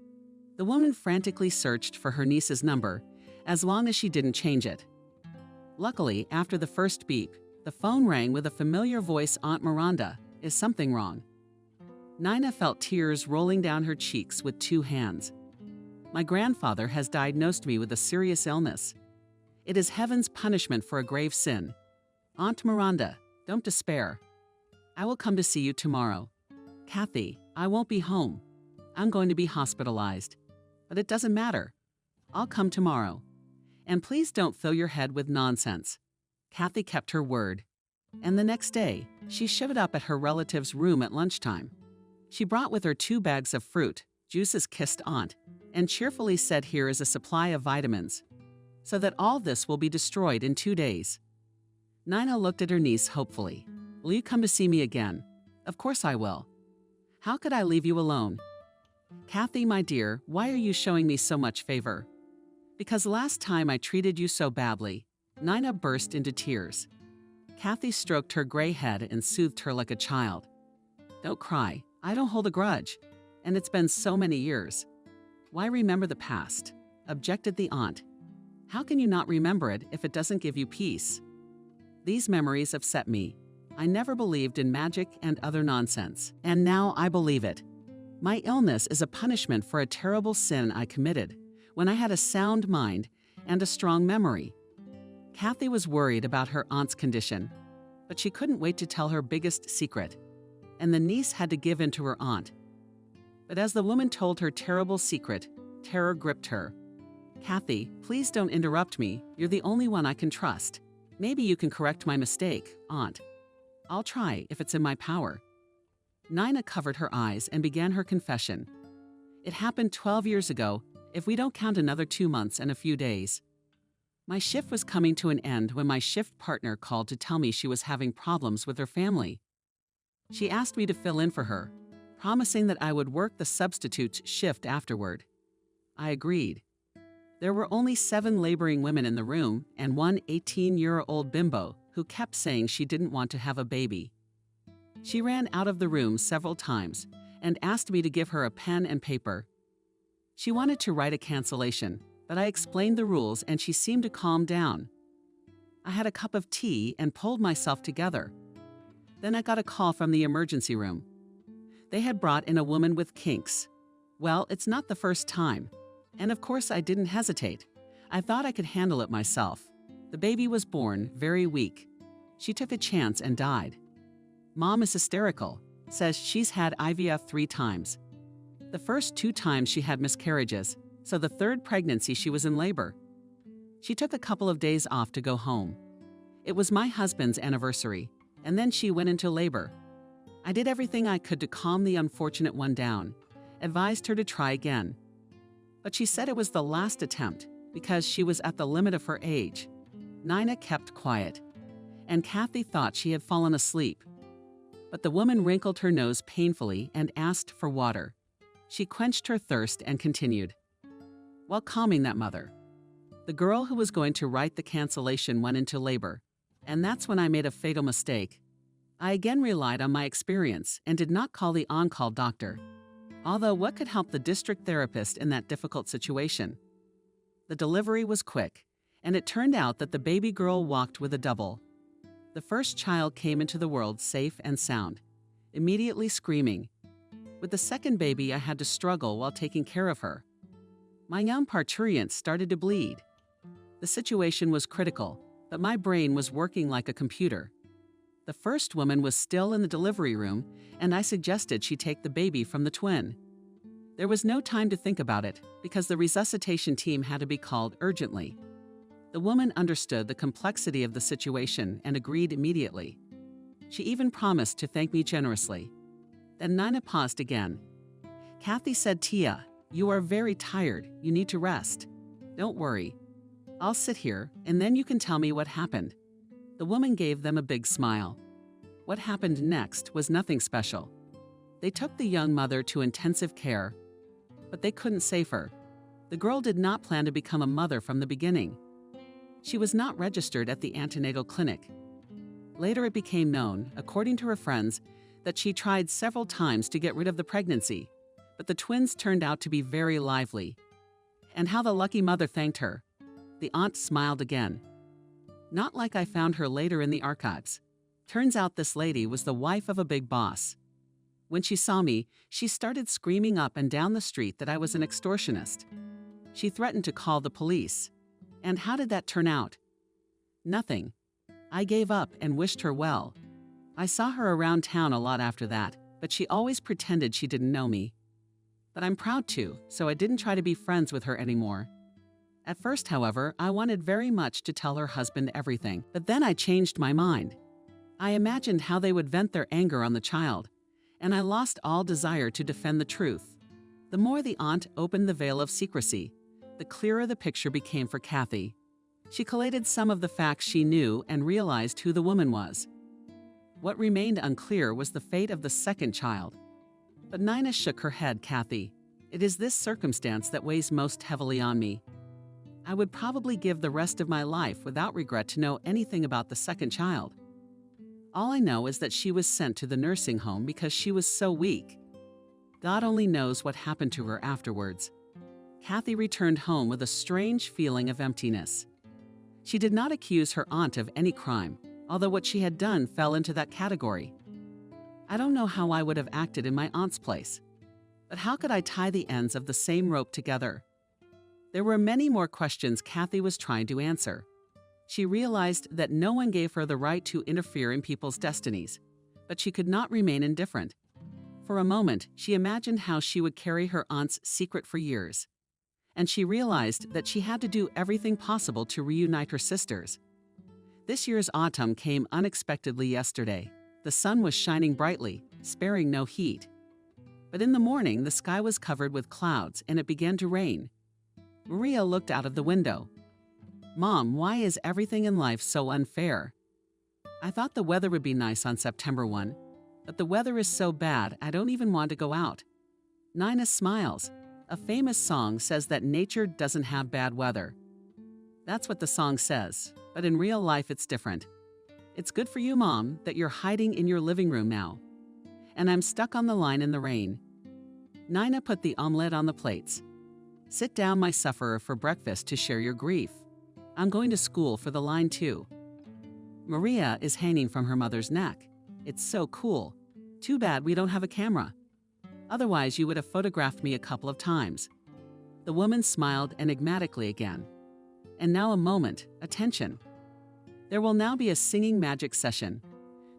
the woman frantically searched for her niece's number, as long as she didn't change it. Luckily, after the first beep, the phone rang with a familiar voice. "Aunt Miranda, is something wrong?" Nina felt tears rolling down her cheeks with two hands. My grandfather has diagnosed me with a serious illness. It is heaven's punishment for a grave sin. Aunt Miranda, don't despair. I will come to see you tomorrow. Kathy, I won't be home. I'm going to be hospitalized. But it doesn't matter. I'll come tomorrow. And please don't fill your head with nonsense. Kathy kept her word. And the next day, she showed up at her relative's room at lunchtime. She brought with her 2 bags of fruit, Juice's kissed aunt, and cheerfully said here is a supply of vitamins, so that all this will be destroyed in 2 days. Nina looked at her niece hopefully. Will you come to see me again? Of course I will. How could I leave you alone? Kathy, my dear, why are you showing me so much favor? Because last time I treated you so badly. Nina burst into tears. Kathy stroked her gray head and soothed her like a child. Don't cry. I don't hold a grudge. And it's been so many years. Why remember the past? Objected the aunt. How can you not remember it if it doesn't give you peace? These memories upset me. I never believed in magic and other nonsense, and now I believe it. My illness is a punishment for a terrible sin I committed when I had a sound mind and a strong memory. Kathy was worried about her aunt's condition, but she couldn't wait to tell her biggest secret, and the niece had to give in to her aunt. But as the woman told her terrible secret, terror gripped her. Kathy, please don't interrupt me. You're the only one I can trust. Maybe you can correct my mistake, Aunt. I'll try if it's in my power. Nina covered her eyes and began her confession. It happened 12 years ago, if we don't count another 2 months and a few days. My shift was coming to an end when my shift partner called to tell me she was having problems with her family. She asked me to fill in for her, promising that I would work the substitute shift afterward. I agreed. There were only 7 laboring women in the room and one 18-year-old bimbo who kept saying she didn't want to have a baby. She ran out of the room several times and asked me to give her a pen and paper. She wanted to write a cancellation, but I explained the rules and she seemed to calm down. I had a cup of tea and pulled myself together. Then I got a call from the emergency room. They had brought in a woman with kinks. Well, it's not the first time. And of course I didn't hesitate. I thought I could handle it myself. The baby was born very weak. She took a chance and died. Mom is hysterical, says she's had IVF 3 times. The first 2 times she had miscarriages, so the 3rd pregnancy she was in labor. She took a couple of days off to go home. It was my husband's anniversary, and then she went into labor. I did everything I could to calm the unfortunate one down, advised her to try again. But she said it was the last attempt because she was at the limit of her age. Nina kept quiet, and Kathy thought she had fallen asleep. But the woman wrinkled her nose painfully and asked for water. She quenched her thirst and continued. While calming that mother, the girl who was going to write the cancellation went into labor, and that's when I made a fatal mistake. I again relied on my experience and did not call the on-call doctor. Although what could help the district therapist in that difficult situation? The delivery was quick, and it turned out that the baby girl walked with a double. The first child came into the world safe and sound, immediately screaming. With the second baby, I had to struggle while taking care of her. My young parturient started to bleed. The situation was critical, but my brain was working like a computer. The first woman was still in the delivery room, and I suggested she take the baby from the twin. There was no time to think about it, because the resuscitation team had to be called urgently. The woman understood the complexity of the situation and agreed immediately. She even promised to thank me generously. Then Nina paused again. Kathy said, Tia, you are very tired. You need to rest. Don't worry. I'll sit here, and then you can tell me what happened. The woman gave them a big smile. What happened next was nothing special. They took the young mother to intensive care, but they couldn't save her. The girl did not plan to become a mother from the beginning. She was not registered at the antenatal clinic. Later it became known, according to her friends, that she tried several times to get rid of the pregnancy, but the twins turned out to be very lively. And how the lucky mother thanked her. The aunt smiled again. Not like I found her later in the archives. Turns out this lady was the wife of a big boss. When she saw me, she started screaming up and down the street that I was an extortionist. She threatened to call the police. And how did that turn out? Nothing. I gave up and wished her well. I saw her around town a lot after that, but she always pretended she didn't know me. But I'm proud to, so I didn't try to be friends with her anymore. At first, however, I wanted very much to tell her husband everything, but then I changed my mind. I imagined how they would vent their anger on the child, and I lost all desire to defend the truth. The more the aunt opened the veil of secrecy, the clearer the picture became for Kathy. She collated some of the facts she knew and realized who the woman was. What remained unclear was the fate of the second child. But Nina shook her head. Kathy, it is this circumstance that weighs most heavily on me. I would probably give the rest of my life without regret to know anything about the second child. All I know is that she was sent to the nursing home because she was so weak. God only knows what happened to her afterwards. Kathy returned home with a strange feeling of emptiness. She did not accuse her aunt of any crime, although what she had done fell into that category. I don't know how I would have acted in my aunt's place, but how could I tie the ends of the same rope together? There were many more questions Kathy was trying to answer. She realized that no one gave her the right to interfere in people's destinies, but she could not remain indifferent. For a moment, she imagined how she would carry her aunt's secret for years, and she realized that she had to do everything possible to reunite her sisters. This year's autumn came unexpectedly yesterday. The sun was shining brightly, sparing no heat. But in the morning, the sky was covered with clouds and it began to rain. Maria looked out of the window. Mom, why is everything in life so unfair? I thought the weather would be nice on September 1, but the weather is so bad I don't even want to go out. Nina smiles. A famous song says that nature doesn't have bad weather. That's what the song says, but in real life it's different. It's good for you, Mom, that you're hiding in your living room now. And I'm stuck on the line in the rain. Nina put the omelette on the plates. Sit down, my sufferer, for breakfast to share your grief. I'm going to school for the line too. Maria is hanging from her mother's neck. It's so cool. Too bad we don't have a camera. Otherwise, you would have photographed me a couple of times. The woman smiled enigmatically again. And now a moment, attention. There will now be a singing magic session.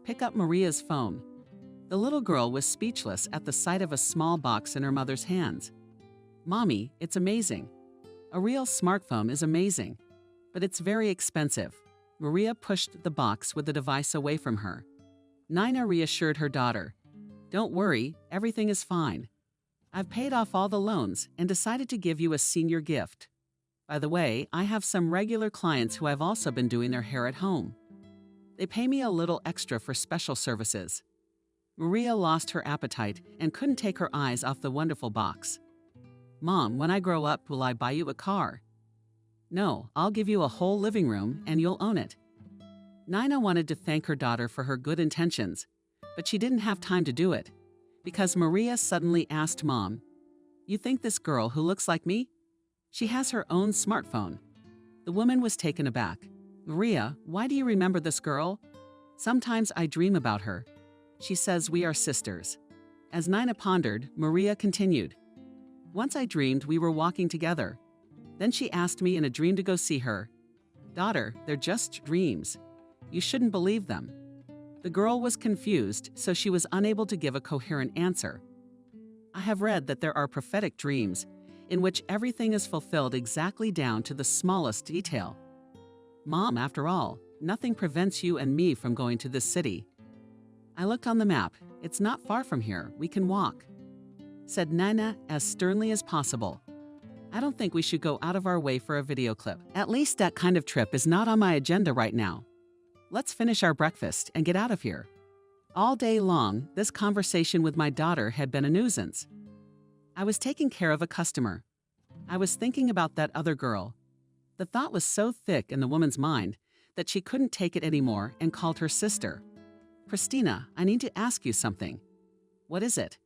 Pick up Maria's phone. The little girl was speechless at the sight of a small box in her mother's hands. Mommy, it's amazing. A real smartphone is amazing, but it's very expensive. Maria pushed the box with the device away from her. Nina reassured her daughter. Don't worry, everything is fine. I've paid off all the loans and decided to give you a senior gift. By the way, I have some regular clients who have also been doing their hair at home. They pay me a little extra for special services. Maria lost her appetite and couldn't take her eyes off the wonderful box. Mom, when I grow up, will I buy you a car? No, I'll give you a whole living room and you'll own it. Nina wanted to thank her daughter for her good intentions, but she didn't have time to do it, because Maria suddenly asked Mom, "You think this girl who looks like me? She has her own smartphone." The woman was taken aback. Maria, why do you remember this girl? Sometimes I dream about her. She says we are sisters. As Nina pondered, Maria continued. Once I dreamed we were walking together. Then she asked me in a dream to go see her. Daughter, they're just dreams. You shouldn't believe them. The girl was confused, so she was unable to give a coherent answer. I have read that there are prophetic dreams in which everything is fulfilled exactly down to the smallest detail. Mom, after all, nothing prevents you and me from going to this city. I looked on the map. It's not far from here. We can walk, said Nina as sternly as possible. I don't think we should go out of our way for a video clip. At least that kind of trip is not on my agenda right now. Let's finish our breakfast and get out of here. All day long, this conversation with my daughter had been a nuisance. I was taking care of a customer. I was thinking about that other girl. The thought was so thick in the woman's mind that she couldn't take it anymore and called her sister. Christina, I need to ask you something. What is it?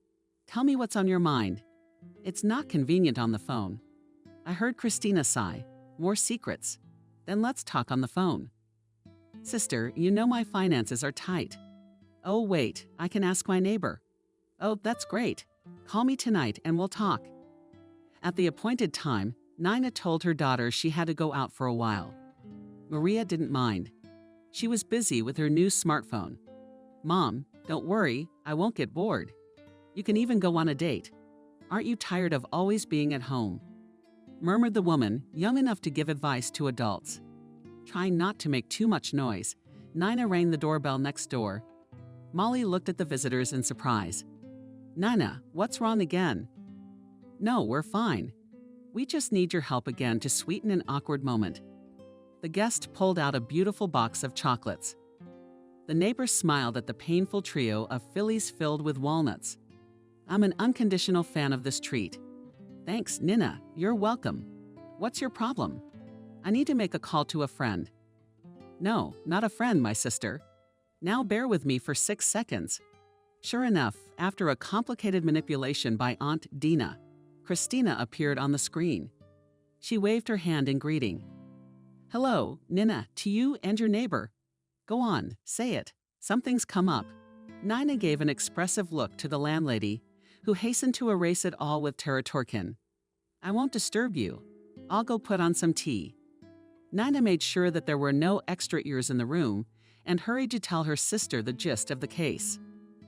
Tell me what's on your mind. It's not convenient on the phone. I heard Christina sigh. More secrets. Then let's talk on the phone. Sister, you know my finances are tight. Oh, wait, I can ask my neighbor. Oh, that's great. Call me tonight and we'll talk. At the appointed time, Nina told her daughter she had to go out for a while. Maria didn't mind. She was busy with her new smartphone. Mom, don't worry, I won't get bored. You can even go on a date. Aren't you tired of always being at home? Murmured the woman, young enough to give advice to adults. Trying not to make too much noise, Nina rang the doorbell next door. Molly looked at the visitors in surprise. Nina, what's wrong again? No, we're fine. We just need your help again to sweeten an awkward moment. The guest pulled out a beautiful box of chocolates. The neighbor smiled at the painful trio of fillies filled with walnuts. I'm an unconditional fan of this treat. Thanks, Nina. You're welcome. What's your problem? I need to make a call to a friend. No, not a friend, my sister. Now bear with me for 6 seconds. Sure enough, after a complicated manipulation by Aunt Dina, Christina appeared on the screen. She waved her hand in greeting. Hello, Nina, to you and your neighbor. Go on, say it. Something's come up. Nina gave an expressive look to the landlady, who hastened to erase it all with Terra Torkin. I won't disturb you. I'll go put on some tea. Nina made sure that there were no extra ears in the room and hurried to tell her sister the gist of the case.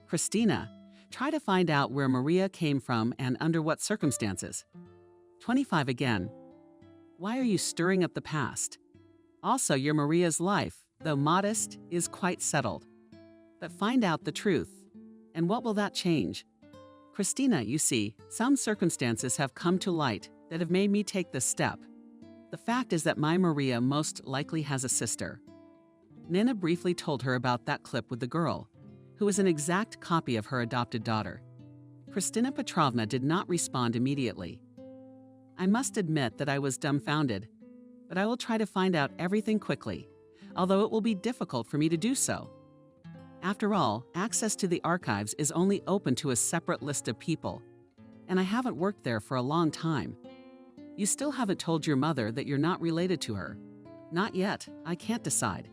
Christina, try to find out where Maria came from and under what circumstances. 25 again. Why are you stirring up the past? Also, your Maria's life, though modest, is quite settled. But find out the truth. And what will that change? Christina, you see, some circumstances have come to light that have made me take this step. The fact is that my Maria most likely has a sister. Nina briefly told her about that clip with the girl, who was an exact copy of her adopted daughter. Kristina Petrovna did not respond immediately. I must admit that I was dumbfounded, but I will try to find out everything quickly, although it will be difficult for me to do so. After all, access to the archives is only open to a separate list of people, and I haven't worked there for a long time. You still haven't told your mother that you're not related to her. Not yet, I can't decide.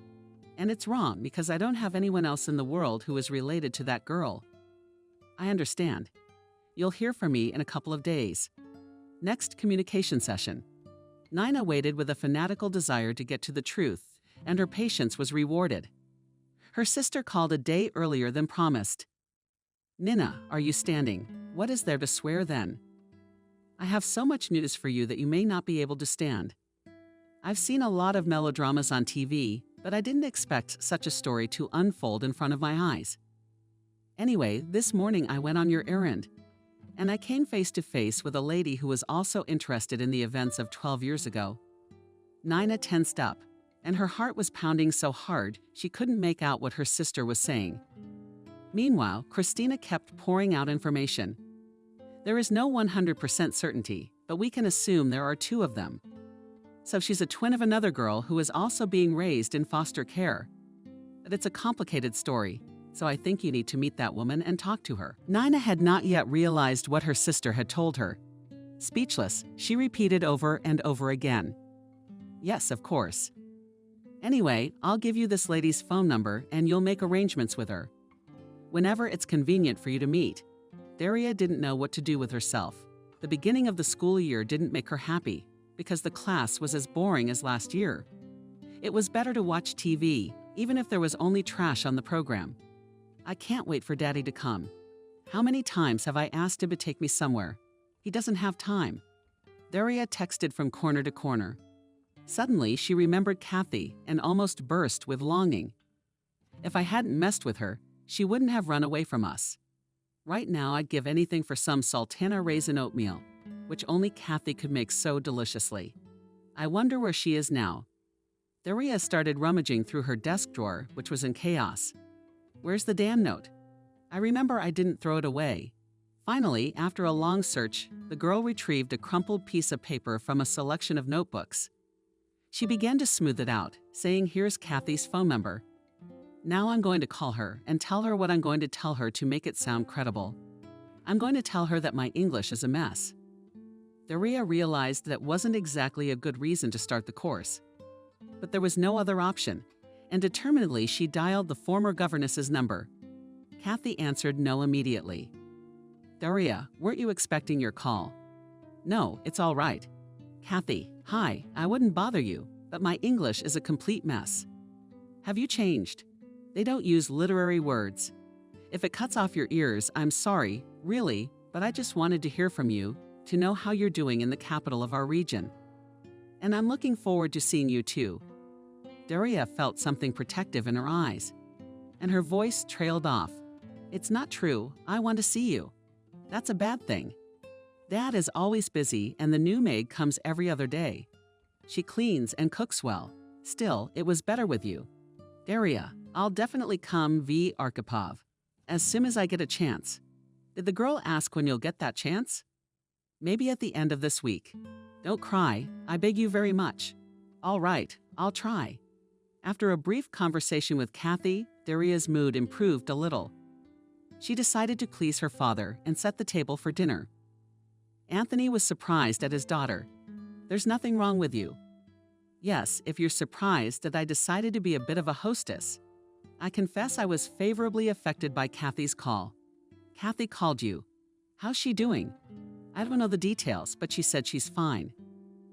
And it's wrong because I don't have anyone else in the world who is related to that girl. I understand. You'll hear from me in a couple of days. Next communication session. Nina waited with a fanatical desire to get to the truth, and her patience was rewarded. Her sister called a day earlier than promised. Nina, are you standing? What is there to swear then? I have so much news for you that you may not be able to stand. I've seen a lot of melodramas on TV, but I didn't expect such a story to unfold in front of my eyes. Anyway, this morning I went on your errand, and I came face to face with a lady who was also interested in the events of 12 years ago. Nina tensed up, and her heart was pounding so hard she couldn't make out what her sister was saying. Meanwhile, Christina kept pouring out information. There is no 100% certainty, but we can assume there are 2 of them. So she's a twin of another girl who is also being raised in foster care. But it's a complicated story, so I think you need to meet that woman and talk to her. Nina had not yet realized what her sister had told her. Speechless, she repeated over and over again. Yes, of course. Anyway, I'll give you this lady's phone number and you'll make arrangements with her. Whenever it's convenient for you to meet. Daria didn't know what to do with herself. The beginning of the school year didn't make her happy, because the class was as boring as last year. It was better to watch TV, even if there was only trash on the program. I can't wait for Daddy to come. How many times have I asked him to take me somewhere? He doesn't have time. Daria texted from corner to corner. Suddenly, she remembered Kathy and almost burst with longing. If I hadn't messed with her, she wouldn't have run away from us. Right now, I'd give anything for some sultana raisin oatmeal, which only Kathy could make so deliciously. I wonder where she is now. Daria started rummaging through her desk drawer, which was in chaos. Where's the damn note? I remember I didn't throw it away. Finally, after a long search, the girl retrieved a crumpled piece of paper from a selection of notebooks. She began to smooth it out, saying, "Here's Kathy's phone number. Now I'm going to call her and tell her what I'm going to tell her to make it sound credible. I'm going to tell her that my English is a mess." Daria realized that wasn't exactly a good reason to start the course. But there was no other option, and determinedly she dialed the former governess's number. Kathy answered no immediately. Daria, weren't you expecting your call? No, it's all right. Kathy, hi, I wouldn't bother you, but my English is a complete mess. Have you changed? They don't use literary words. If it cuts off your ears, I'm sorry, really, but I just wanted to hear from you, to know how you're doing in the capital of our region. And I'm looking forward to seeing you too. Daria felt something protective in her eyes, and her voice trailed off. It's not true, I want to see you. That's a bad thing. Dad is always busy and the new maid comes every other day. She cleans and cooks well. Still, it was better with you. Daria, I'll definitely come v. Arkhipov, as soon as I get a chance. Did the girl ask when you'll get that chance? Maybe at the end of this week. Don't cry, I beg you very much. All right, I'll try. After a brief conversation with Kathy, Daria's mood improved a little. She decided to please her father and set the table for dinner. Anthony was surprised at his daughter. There's nothing wrong with you. Yes, if you're surprised that I decided to be a bit of a hostess. I confess I was favorably affected by Kathy's call. Kathy called you. How's she doing? I don't know the details, but she said she's fine.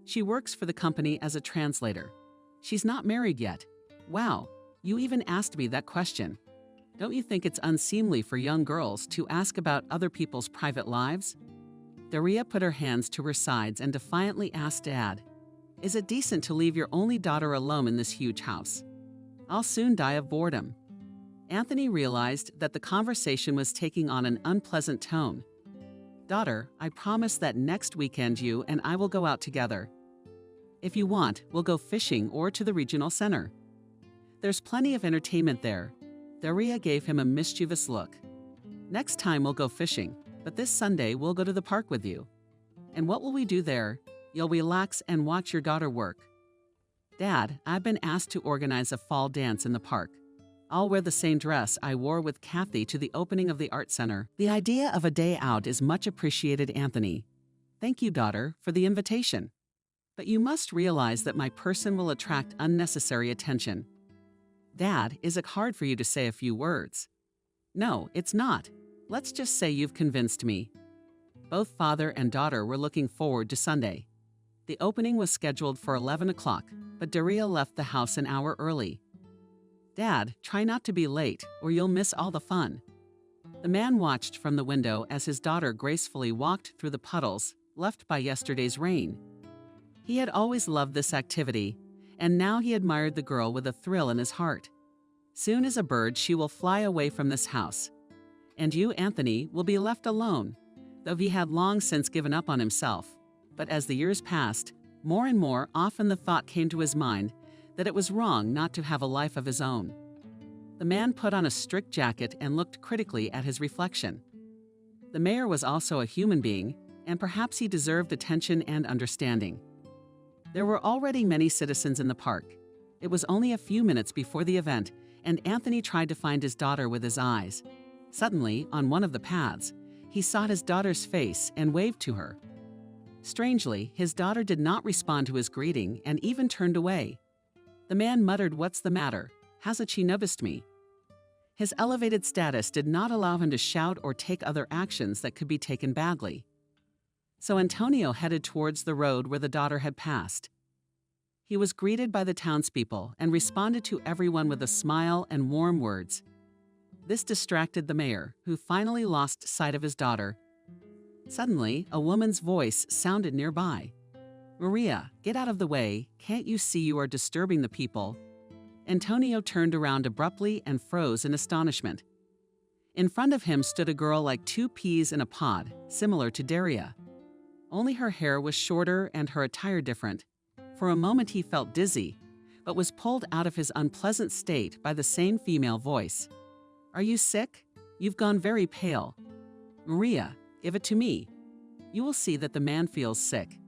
She works for the company as a translator. She's not married yet. Wow, you even asked me that question. Don't you think it's unseemly for young girls to ask about other people's private lives? Daria put her hands to her sides and defiantly asked Dad, is it decent to leave your only daughter alone in this huge house? I'll soon die of boredom. Anthony realized that the conversation was taking on an unpleasant tone. Daughter, I promise that next weekend you and I will go out together. If you want, we'll go fishing or to the regional center. There's plenty of entertainment there. Daria gave him a mischievous look. Next time we'll go fishing, but this Sunday we'll go to the park with you. And what will we do there? You'll relax and watch your daughter work. Dad, I've been asked to organize a fall dance in the park. I'll wear the same dress I wore with Kathy to the opening of the art center. The idea of a day out is much appreciated, Anthony. Thank you, daughter, for the invitation. But you must realize that my person will attract unnecessary attention. Dad, is it hard for you to say a few words? No, it's not. Let's just say you've convinced me. Both father and daughter were looking forward to Sunday. The opening was scheduled for 11 o'clock, but Daria left the house an hour early. Dad, try not to be late, or you'll miss all the fun. The man watched from the window as his daughter gracefully walked through the puddles left by yesterday's rain. He had always loved this activity, and now he admired the girl with a thrill in his heart. Soon as a bird, she will fly away from this house. And you, Anthony, will be left alone, though he had long since given up on himself. But as the years passed, more and more often the thought came to his mind that it was wrong not to have a life of his own. The man put on a strict jacket and looked critically at his reflection. The mayor was also a human being, and perhaps he deserved attention and understanding. There were already many citizens in the park. It was only a few minutes before the event, and Anthony tried to find his daughter with his eyes. Suddenly, on one of the paths, he saw his daughter's face and waved to her. Strangely, his daughter did not respond to his greeting and even turned away. The man muttered, "What's the matter? Hasn't she noticed me?" His elevated status did not allow him to shout or take other actions that could be taken badly. So Antonio headed towards the road where the daughter had passed. He was greeted by the townspeople and responded to everyone with a smile and warm words. This distracted the mayor, who finally lost sight of his daughter. Suddenly, a woman's voice sounded nearby. "Maria, get out of the way. Can't you see you are disturbing the people?" Antonio turned around abruptly and froze in astonishment. In front of him stood a girl like two peas in a pod, similar to Daria. Only her hair was shorter and her attire different. For a moment he felt dizzy, but was pulled out of his unpleasant state by the same female voice. "Are you sick? You've gone very pale. Maria, give it to me. You will see that the man feels sick."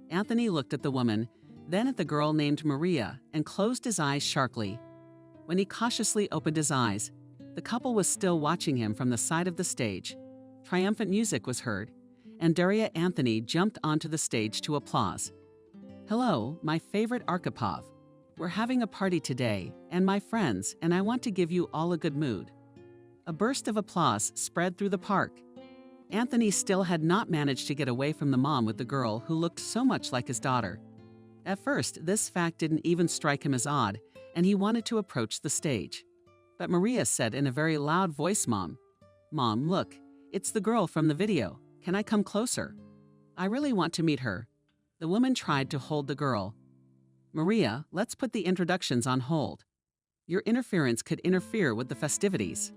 Anthony looked at the woman, then at the girl named Maria, and closed his eyes sharply. When he cautiously opened his eyes, the couple was still watching him from the side of the stage. Triumphant music was heard, and Daria Anthony jumped onto the stage to applause. "Hello, my favorite Arkhipov. We're having a party today, and my friends, and I want to give you all a good mood." A burst of applause spread through the park. Anthony still had not managed to get away from the mom with the girl who looked so much like his daughter. At first, this fact didn't even strike him as odd, and he wanted to approach the stage. But Maria said in a very loud voice, "Mom, look, it's the girl from the video. Can I come closer? I really want to meet her." The woman tried to hold the girl. "Maria, let's put the introductions on hold. Your interference could interfere with the festivities."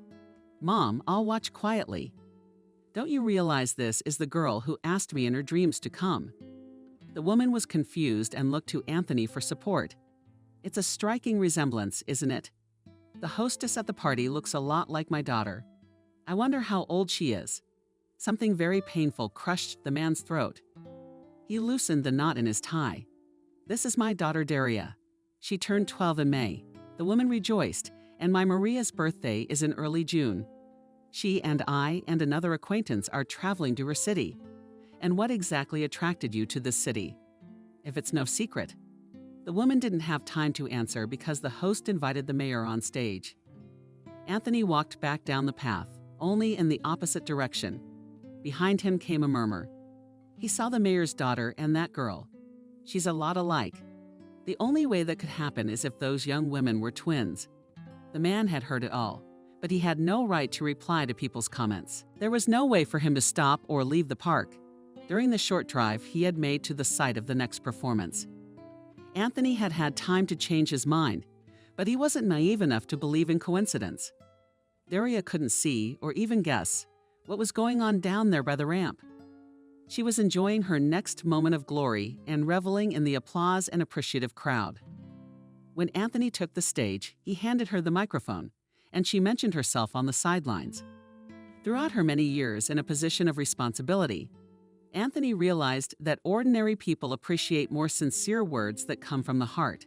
"Mom, I'll watch quietly." "Don't you realize this is the girl who asked me in her dreams to come?" The woman was confused and looked to Anthony for support. It's a striking resemblance, isn't it? The hostess at the party looks a lot like my daughter. I wonder how old she is. Something very painful crushed the man's throat. He loosened the knot in his tie. "This is my daughter Daria. She turned 12 in May." The woman rejoiced, "And my Maria's birthday is in early June. She and I and another acquaintance are traveling to her city. And what exactly attracted you to this city? If it's no secret." The woman didn't have time to answer because the host invited the mayor on stage. Anthony walked back down the path, only in the opposite direction. Behind him came a murmur. He saw the mayor's daughter and that girl. She's a lot alike. The only way that could happen is if those young women were twins. The man had heard it all, but he had no right to reply to people's comments. There was no way for him to stop or leave the park. During the short drive he had made to the site of the next performance, Anthony had had time to change his mind, but he wasn't naive enough to believe in coincidence. Daria couldn't see or even guess what was going on down there by the ramp. She was enjoying her next moment of glory and reveling in the applause and appreciative crowd. When Anthony took the stage, he handed her the microphone, and she mentioned herself on the sidelines. Throughout her many years in a position of responsibility, Anthony realized that ordinary people appreciate more sincere words that come from the heart.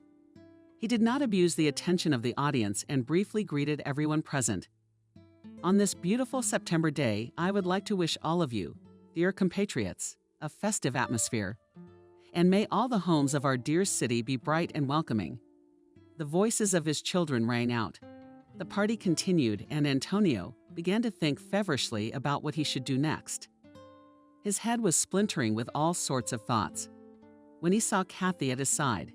He did not abuse the attention of the audience and briefly greeted everyone present. "On this beautiful September day, I would like to wish all of you, dear compatriots, a festive atmosphere. And may all the homes of our dear city be bright and welcoming." The voices of his children rang out. The party continued, and Antonio began to think feverishly about what he should do next. His head was splintering with all sorts of thoughts. When he saw Kathy at his side,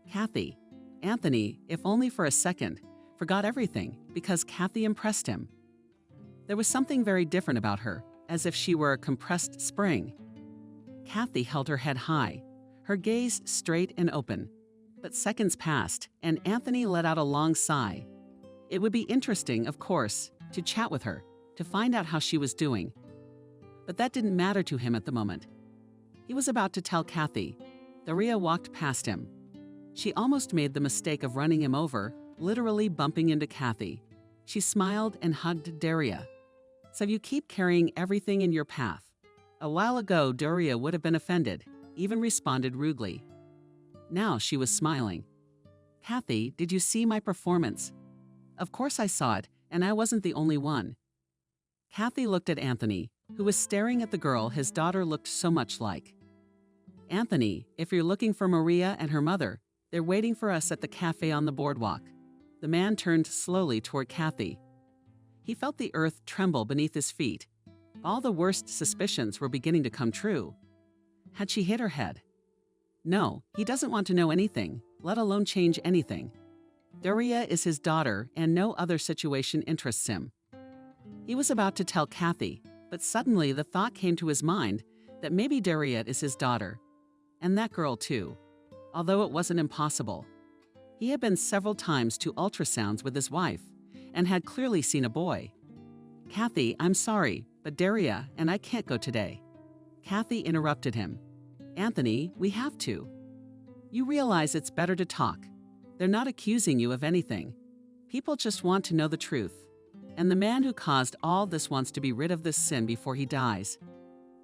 Kathy, Anthony, if only for a second, forgot everything because Kathy impressed him. There was something very different about her, as if she were a compressed spring. Kathy held her head high, her gaze straight and open. But seconds passed, and Anthony let out a long sigh. It would be interesting, of course, to chat with her, to find out how she was doing. But that didn't matter to him at the moment. He was about to tell Kathy. Daria walked past him. She almost made the mistake of running him over, literally bumping into Kathy. She smiled and hugged Daria. "So you keep carrying everything in your path." A while ago, Daria would have been offended, even responded rudely. Now she was smiling. "Kathy, did you see my performance?" "Of course I saw it, and I wasn't the only one." Kathy looked at Anthony, who was staring at the girl his daughter looked so much like. "Anthony, if you're looking for Maria and her mother, they're waiting for us at the cafe on the boardwalk." The man turned slowly toward Kathy. He felt the earth tremble beneath his feet. All the worst suspicions were beginning to come true. Had she hit her head? No, he doesn't want to know anything, let alone change anything. Daria is his daughter, and no other situation interests him. He was about to tell Kathy, but suddenly the thought came to his mind that maybe Daria is his daughter. And that girl too, although it wasn't impossible. He had been several times to ultrasounds with his wife, and had clearly seen a boy. "Kathy, I'm sorry, but Daria and I can't go today." Kathy interrupted him. "Anthony, we have to. You realize it's better to talk. They're not accusing you of anything. People just want to know the truth. And the man who caused all this wants to be rid of this sin before he dies."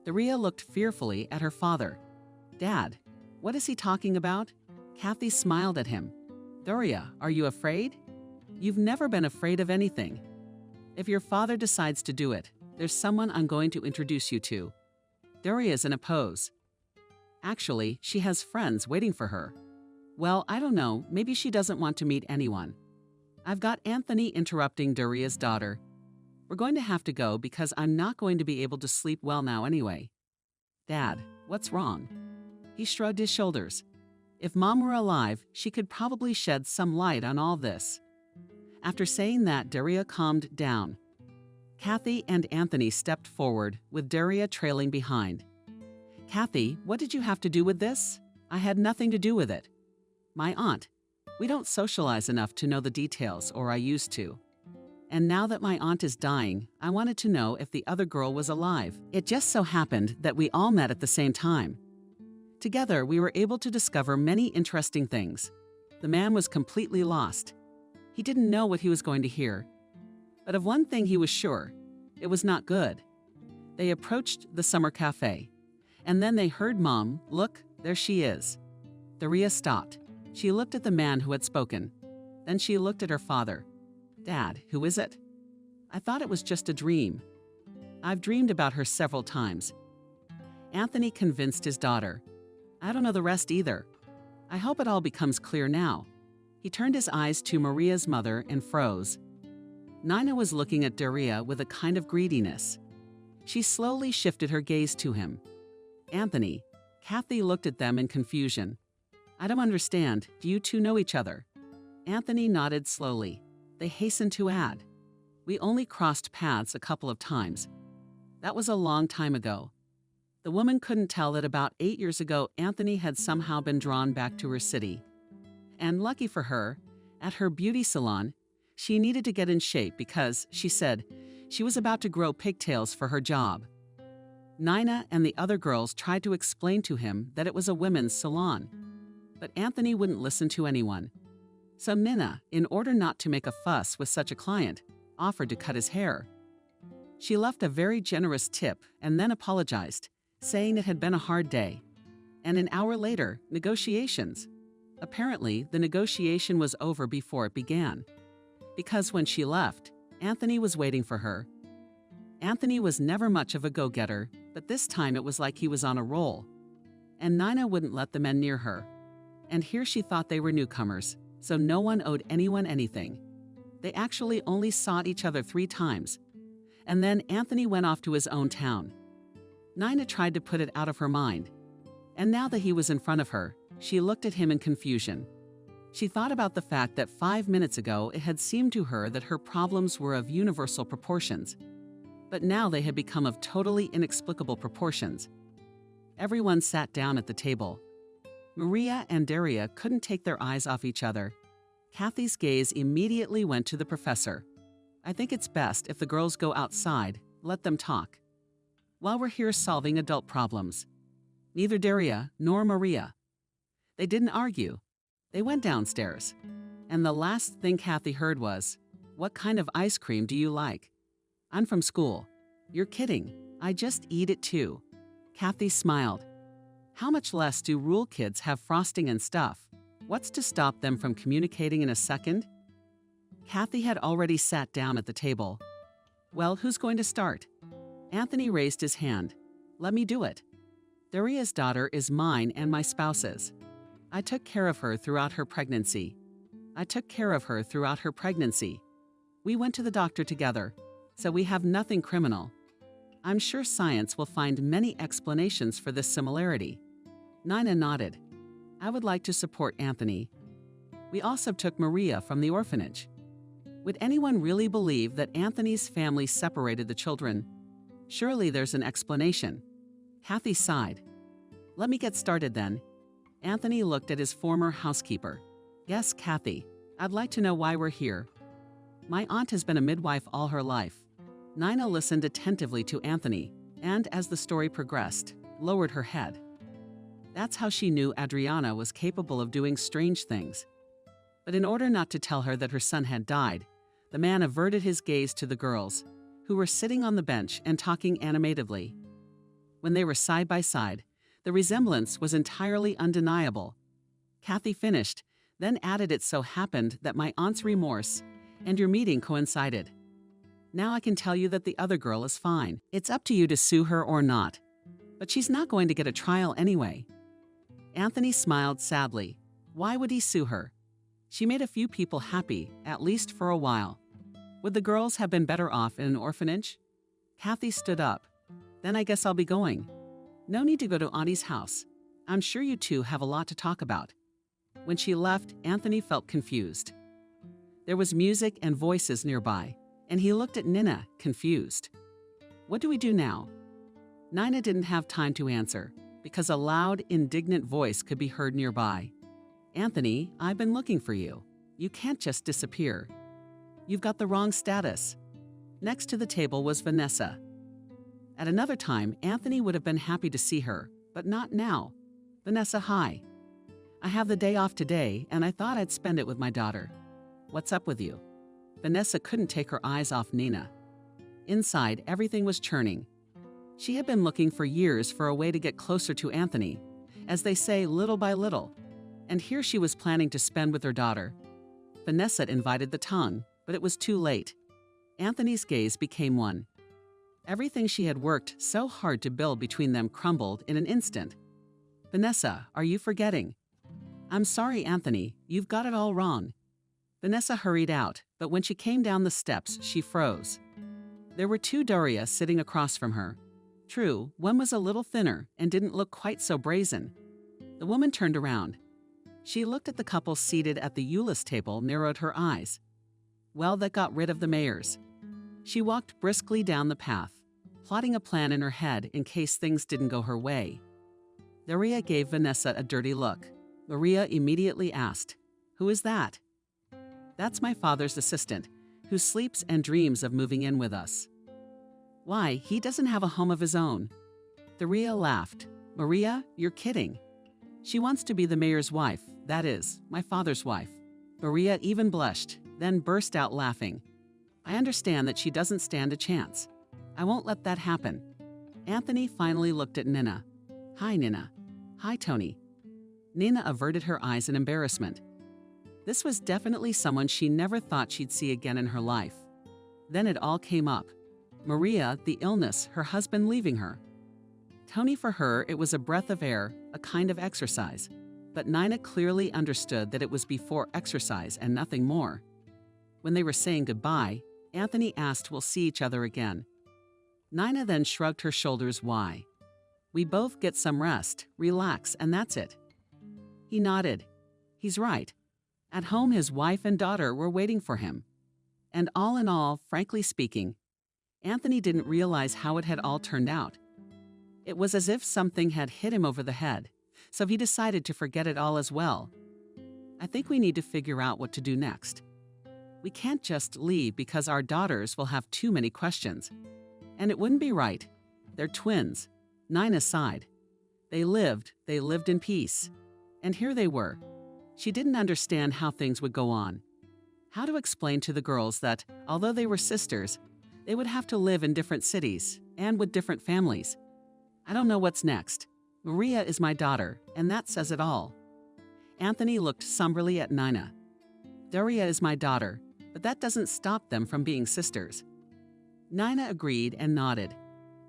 Daria looked fearfully at her father. "Dad, what is he talking about?" Kathy smiled at him. "Daria, are you afraid? You've never been afraid of anything. If your father decides to do it, there's someone I'm going to introduce you to." Daria's in a pose. Actually, she has friends waiting for her. Well, I don't know, maybe she doesn't want to meet anyone. I've got Anthony interrupting Daria's daughter. We're going to have to go because I'm not going to be able to sleep well now anyway. Dad, what's wrong? He shrugged his shoulders. If Mom were alive, she could probably shed some light on all this. After saying that, Daria calmed down. Kathy and Anthony stepped forward, with Daria trailing behind. Kathy, what did you have to do with this? I had nothing to do with it. My aunt. We don't socialize enough to know the details, or I used to. And now that my aunt is dying, I wanted to know if the other girl was alive. It just so happened that we all met at the same time. Together, we were able to discover many interesting things. The man was completely lost. He didn't know what he was going to hear. But of one thing he was sure, it was not good. They approached the summer cafe, and then they heard Mom, "Look, there she is." Daria stopped. She looked at the man who had spoken. Then she looked at her father. "Dad, who is it?" "I thought it was just a dream. I've dreamed about her several times." Anthony convinced his daughter. "I don't know the rest either. I hope it all becomes clear now." He turned his eyes to Maria's mother and froze. Nina was looking at Daria with a kind of greediness. She slowly shifted her gaze to him. "Anthony," Kathy looked at them in confusion. "I don't understand. Do you two know each other?" Anthony nodded slowly. They hastened to add, "We only crossed paths a couple of times. That was a long time ago." The woman couldn't tell that about 8 years ago, Anthony had somehow been drawn back to her city. And lucky for her, at her beauty salon, she needed to get in shape because, she said, she was about to grow pigtails for her job. Nina and the other girls tried to explain to him that it was a women's salon. But Anthony wouldn't listen to anyone. So Nina, in order not to make a fuss with such a client, offered to cut his hair. She left a very generous tip and then apologized, saying it had been a hard day. And an hour later, negotiations. Apparently, the negotiation was over before it began. Because when she left, Anthony was waiting for her. Anthony was never much of a go-getter, but this time it was like he was on a roll. And Nina wouldn't let the men near her. And here she thought they were newcomers, so no one owed anyone anything. They actually only saw each other 3 times. And then Anthony went off to his own town. Nina tried to put it out of her mind. And now that he was in front of her, she looked at him in confusion. She thought about the fact that 5 minutes ago it had seemed to her that her problems were of universal proportions. But now they had become of totally inexplicable proportions. Everyone sat down at the table. Maria and Daria couldn't take their eyes off each other. Kathy's gaze immediately went to the professor. "I think it's best if the girls go outside, let them talk. While we're here solving adult problems." Neither Daria nor Maria. They didn't argue. They went downstairs. And the last thing Kathy heard was, "What kind of ice cream do you like?" "I'm from school." "You're kidding. I just eat it too." Kathy smiled. "How much less do rule kids have frosting and stuff? What's to stop them from communicating in a second?" Kathy had already sat down at the table. "Well, who's going to start?" Anthony raised his hand. "Let me do it. Daria's daughter is mine and my spouse's. I took care of her throughout her pregnancy. We went to the doctor together, so we have nothing criminal. I'm sure science will find many explanations for this similarity." Nina nodded. "I would like to support Anthony. We also took Maria from the orphanage. Would anyone really believe that Anthony's family separated the children? Surely there's an explanation." Kathy sighed. "Let me get started then." Anthony looked at his former housekeeper. "Yes, Kathy, I'd like to know why we're here." "My aunt has been a midwife all her life." Nina listened attentively to Anthony, and as the story progressed, lowered her head. That's how she knew Adriana was capable of doing strange things. But in order not to tell her that her son had died, the man averted his gaze to the girls, who were sitting on the bench and talking animatedly. When they were side by side, the resemblance was entirely undeniable. Kathy finished, then added, "It so happened that my aunt's remorse and your meeting coincided. Now I can tell you that the other girl is fine. It's up to you to sue her or not. But she's not going to get a trial anyway." Anthony smiled sadly. Why would he sue her? She made a few people happy, at least for a while. Would the girls have been better off in an orphanage? Kathy stood up. Then I guess I'll be going. No need to go to Audie's house. I'm sure you two have a lot to talk about. When she left, Anthony felt confused. There was music and voices nearby, and he looked at Nina, confused. What do we do now? Nina didn't have time to answer, because a loud, indignant voice could be heard nearby. Anthony, I've been looking for you. You can't just disappear. You've got the wrong status. Next to the table was Vanessa. At another time, Anthony would have been happy to see her, but not now. Vanessa, hi. I have the day off today, and I thought I'd spend it with my daughter. What's up with you? Vanessa couldn't take her eyes off Nina. Inside, everything was churning. She had been looking for years for a way to get closer to Anthony, as they say, little by little. And here she was planning to spend with her daughter. Vanessa invited the tongue, but it was too late. Anthony's gaze became one. Everything she had worked so hard to build between them crumbled in an instant. Vanessa, are you forgetting? I'm sorry, Anthony, you've got it all wrong. Vanessa hurried out, but when she came down the steps, she froze. There were two Doria sitting across from her. True, one was a little thinner and didn't look quite so brazen. The woman turned around. She looked at the couple seated at the Euless table, narrowed her eyes. Well, that got rid of the mayors. She walked briskly down the path, plotting a plan in her head in case things didn't go her way. Doria gave Vanessa a dirty look. Maria immediately asked, "Who is that?" "That's my father's assistant, who sleeps and dreams of moving in with us." "Why, he doesn't have a home of his own." Doria laughed. "Maria, you're kidding. She wants to be the mayor's wife, that is, my father's wife." Maria even blushed, then burst out laughing. "I understand that she doesn't stand a chance. I won't let that happen." Anthony finally looked at Nina. "Hi, Nina." "Hi, Tony." Nina averted her eyes in embarrassment. This was definitely someone she never thought she'd see again in her life. Then it all came up. Maria, the illness, her husband leaving her. Tony, for her, it was a breath of air, a kind of exercise. But Nina clearly understood that it was before exercise and nothing more. When they were saying goodbye, Anthony asked, "We'll see each other again." Nina then shrugged her shoulders. "Why? We both get some rest, relax, and that's it." He nodded. He's right. At home, his wife and daughter were waiting for him. And all in all, frankly speaking, Anthony didn't realize how it had all turned out. It was as if something had hit him over the head, so he decided to forget it all as well. I think we need to figure out what to do next. We can't just leave because our daughters will have too many questions. And it wouldn't be right. They're twins. Nina sighed. They lived in peace. And here they were. She didn't understand how things would go on. How to explain to the girls that, although they were sisters, they would have to live in different cities and with different families. I don't know what's next. Maria is my daughter, and that says it all. Anthony looked somberly at Nina. Doria is my daughter, but that doesn't stop them from being sisters. Nina agreed and nodded.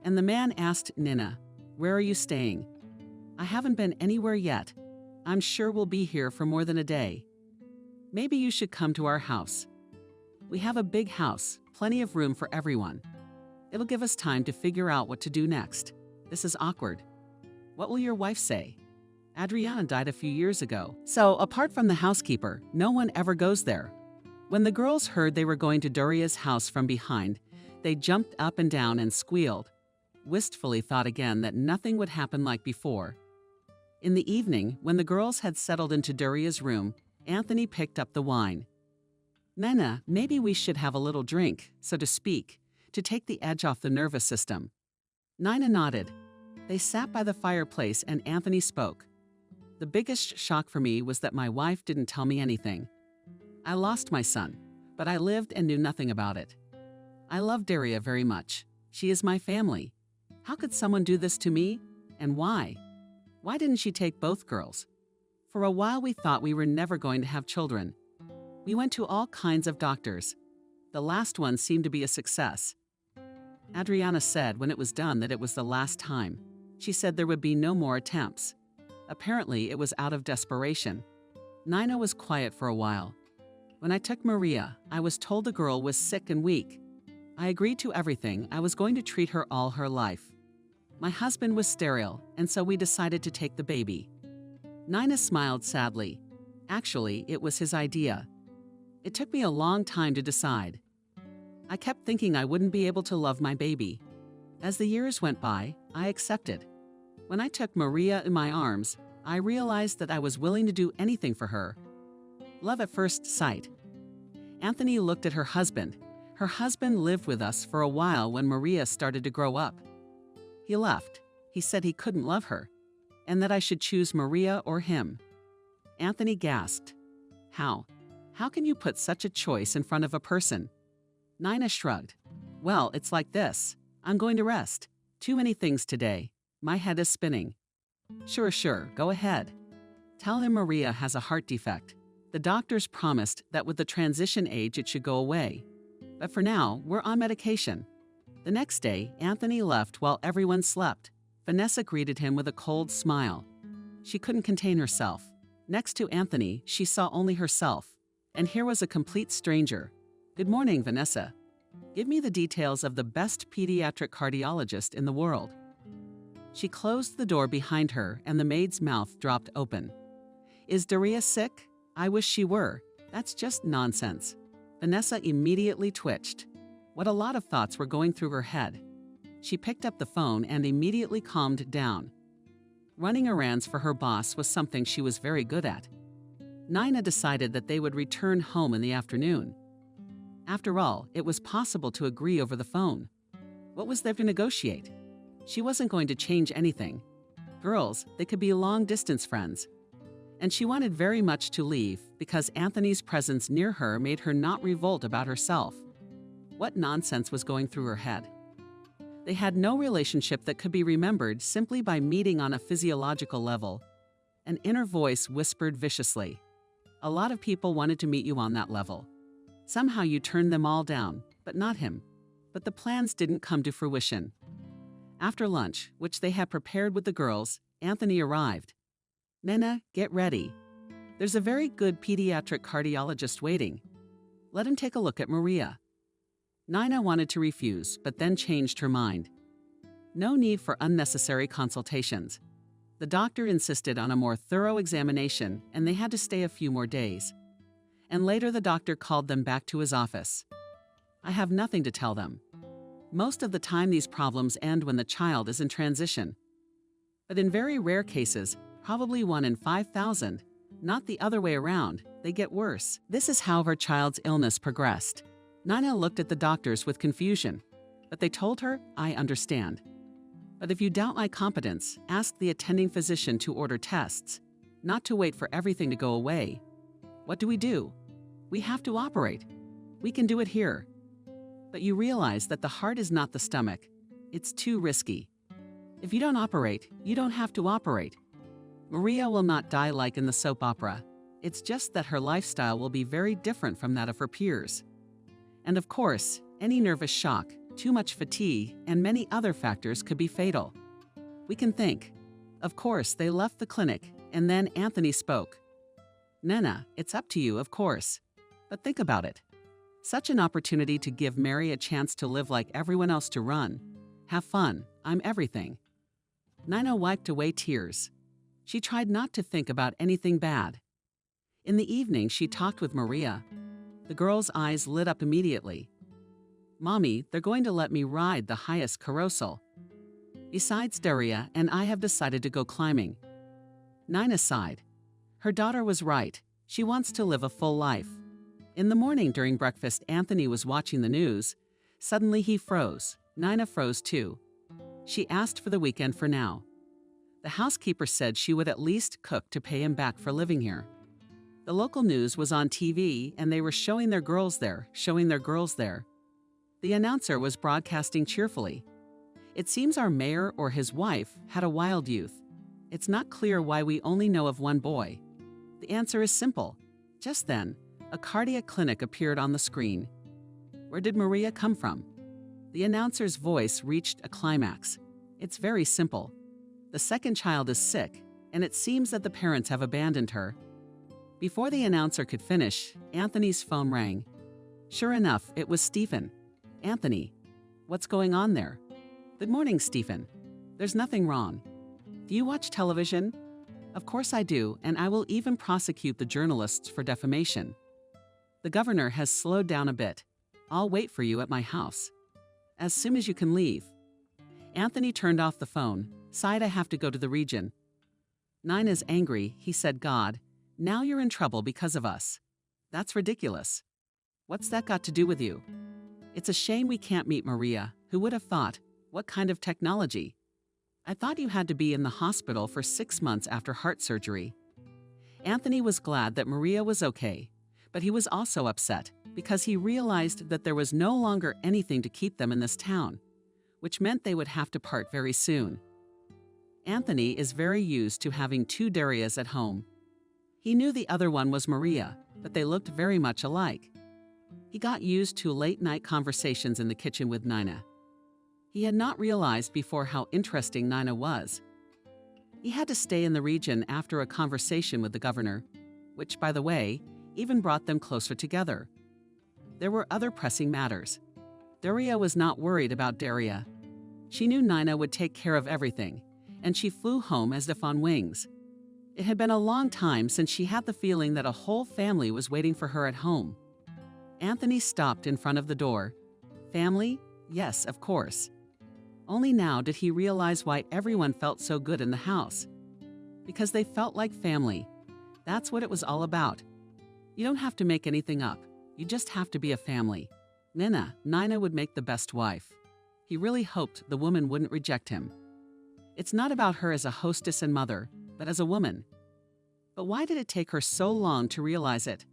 And the man asked Nina, "Where are you staying?" "I haven't been anywhere yet. I'm sure we'll be here for more than a day." "Maybe you should come to our house. We have a big house, plenty of room for everyone. It'll give us time to figure out what to do next. This is awkward. What will your wife say? Adriana died a few years ago, so apart from the housekeeper, no one ever goes there." When the girls heard they were going to Doria's house from behind, they jumped up and down and squealed. Wistfully thought again that nothing would happen like before. In the evening, when the girls had settled into Doria's room, Anthony picked up the wine. "Nina, maybe we should have a little drink, so to speak, to take the edge off the nervous system." Nina nodded. They sat by the fireplace and Anthony spoke. "The biggest shock for me was that my wife didn't tell me anything. I lost my son, but I lived and knew nothing about it. I love Doria very much. She is my family. How could someone do this to me? And why? Why didn't she take both girls? For a while we thought we were never going to have children. We went to all kinds of doctors. The last one seemed to be a success. Adriana said when it was done that it was the last time. She said there would be no more attempts. Apparently it was out of desperation." Nina was quiet for a while. When I took Maria, I was told the girl was sick and weak. I agreed to everything. I was going to treat her all her life. My husband was sterile, and so we decided to take the baby. Nina smiled sadly. Actually, it was his idea. It took me a long time to decide. I kept thinking I wouldn't be able to love my baby. As the years went by, I accepted. When I took Maria in my arms, I realized that I was willing to do anything for her. Love at first sight. Anthony looked at her husband. Her husband lived with us for a while when Maria started to grow up. He left. He said he couldn't love her, and that I should choose Maria or him. Anthony gasped. How? How can you put such a choice in front of a person? Nina shrugged. Well, it's like this. I'm going to rest. Too many things today. My head is spinning. Sure, go ahead. Tell him Maria has a heart defect. The doctors promised that with the transition age it should go away. But for now, we're on medication. The next day, Anthony left while everyone slept. Vanessa greeted him with a cold smile. She couldn't contain herself. Next to Anthony, she saw only herself. And here was a complete stranger. Good morning, Vanessa. Give me the details of the best pediatric cardiologist in the world. She closed the door behind her and the maid's mouth dropped open. Is Daria sick? I wish she were. That's just nonsense. Vanessa immediately twitched. What a lot of thoughts were going through her head. She picked up the phone and immediately calmed down. Running errands for her boss was something she was very good at. Nina decided that they would return home in the afternoon. After all, it was possible to agree over the phone. What was there to negotiate? She wasn't going to change anything. Girls, they could be long-distance friends. And she wanted very much to leave because Anthony's presence near her made her not revolt about herself. What nonsense was going through her head? They had no relationship that could be remembered simply by meeting on a physiological level. An inner voice whispered viciously. A lot of people wanted to meet you on that level. Somehow you turned them all down, but not him. But the plans didn't come to fruition. After lunch, which they had prepared with the girls, Anthony arrived. Nina, get ready. There's a very good pediatric cardiologist waiting. Let him take a look at Maria. Nina wanted to refuse, but then changed her mind. No need for unnecessary consultations. The doctor insisted on a more thorough examination, and they had to stay a few more days. And later the doctor called them back to his office. I have nothing to tell them. Most of the time these problems end when the child is in transition. But in very rare cases, probably 1 in 5,000, not the other way around, they get worse. This is how her child's illness progressed. Nina looked at the doctors with confusion, but they told her, I understand. But if you doubt my competence, ask the attending physician to order tests, not to wait for everything to go away. What do? We have to operate. We can do it here. But you realize that the heart is not the stomach. It's too risky. If you don't operate, you don't have to operate. Maria will not die like in the soap opera. It's just that her lifestyle will be very different from that of her peers. And of course, any nervous shock, too much fatigue, and many other factors could be fatal. We can think. Of course, they left the clinic, and then Anthony spoke. Nina, it's up to you, of course. But think about it. Such an opportunity to give Mary a chance to live like everyone else, to run. Have fun. I'm everything. Nina wiped away tears. She tried not to think about anything bad. In the evening, she talked with Maria. The girl's eyes lit up immediately. Mommy, they're going to let me ride the highest carousel. Besides, Daria and I have decided to go climbing. Nina sighed. Her daughter was right. She wants to live a full life. In the morning during breakfast, Anthony was watching the news. Suddenly he froze. Nina froze too. She asked for the weekend for now. The housekeeper said she would at least cook to pay him back for living here. The local news was on TV and they were showing their girls there. The announcer was broadcasting cheerfully. It seems our mayor or his wife had a wild youth. It's not clear why we only know of one boy. The answer is simple. Just then, a cardiac clinic appeared on the screen. Where did Maria come from? The announcer's voice reached a climax. It's very simple. The second child is sick, and it seems that the parents have abandoned her. Before the announcer could finish, Anthony's phone rang. Sure enough, it was Stephen. Anthony, what's going on there? Good morning, Stephen. There's nothing wrong. Do you watch television? Of course I do, and I will even prosecute the journalists for defamation. The governor has slowed down a bit. I'll wait for you at my house. As soon as you can leave. Anthony turned off the phone, sighed, I have to go to the region. Nina's angry, he said, God, now you're in trouble because of us. That's ridiculous. What's that got to do with you? It's a shame we can't meet Maria. Who would have thought? What kind of technology? I thought you had to be in the hospital for 6 months after heart surgery. Anthony was glad that Maria was okay, but he was also upset because he realized that there was no longer anything to keep them in this town, which meant they would have to part very soon. Anthony is very used to having 2 Darias at home. He knew the other one was Maria, but they looked very much alike. He got used to late-night conversations in the kitchen with Nina. He had not realized before how interesting Nina was. He had to stay in the region after a conversation with the governor, which, by the way, even brought them closer together. There were other pressing matters. Daria was not worried about Daria. She knew Nina would take care of everything, and she flew home as if on wings. It had been a long time since she had the feeling that a whole family was waiting for her at home. Anthony stopped in front of the door. Family? Yes, of course. Only now did he realize why everyone felt so good in the house. Because they felt like family. That's what it was all about. You don't have to make anything up. You just have to be a family. Nina would make the best wife. He really hoped the woman wouldn't reject him. It's not about her as a hostess and mother, but as a woman. But why did it take her so long to realize it?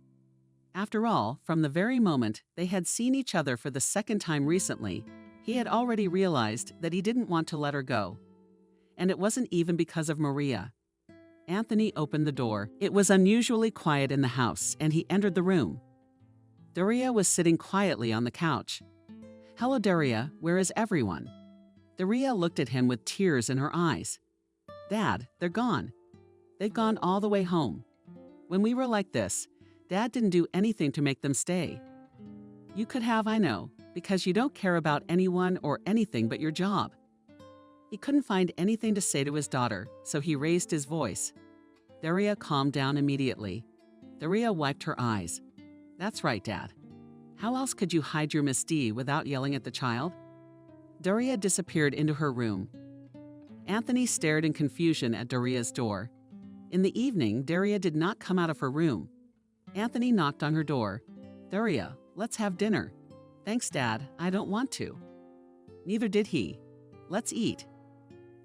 After all, from the very moment they had seen each other for the second time recently, he had already realized that he didn't want to let her go. And it wasn't even because of Maria. Anthony opened the door. It was unusually quiet in the house, and he entered the room. Daria was sitting quietly on the couch. Hello, Daria, where is everyone? Daria looked at him with tears in her eyes. Dad, they're gone. They've gone all the way home. When we were like this, Dad didn't do anything to make them stay. You could have, I know, because you don't care about anyone or anything but your job. He couldn't find anything to say to his daughter, so he raised his voice. Daria calmed down immediately. Daria wiped her eyes. That's right, Dad. How else could you hide your misdeed without yelling at the child? Daria disappeared into her room. Anthony stared in confusion at Daria's door. In the evening, Daria did not come out of her room. Anthony knocked on her door. Daria, let's have dinner. Thanks, Dad. I don't want to. Neither did he. Let's eat.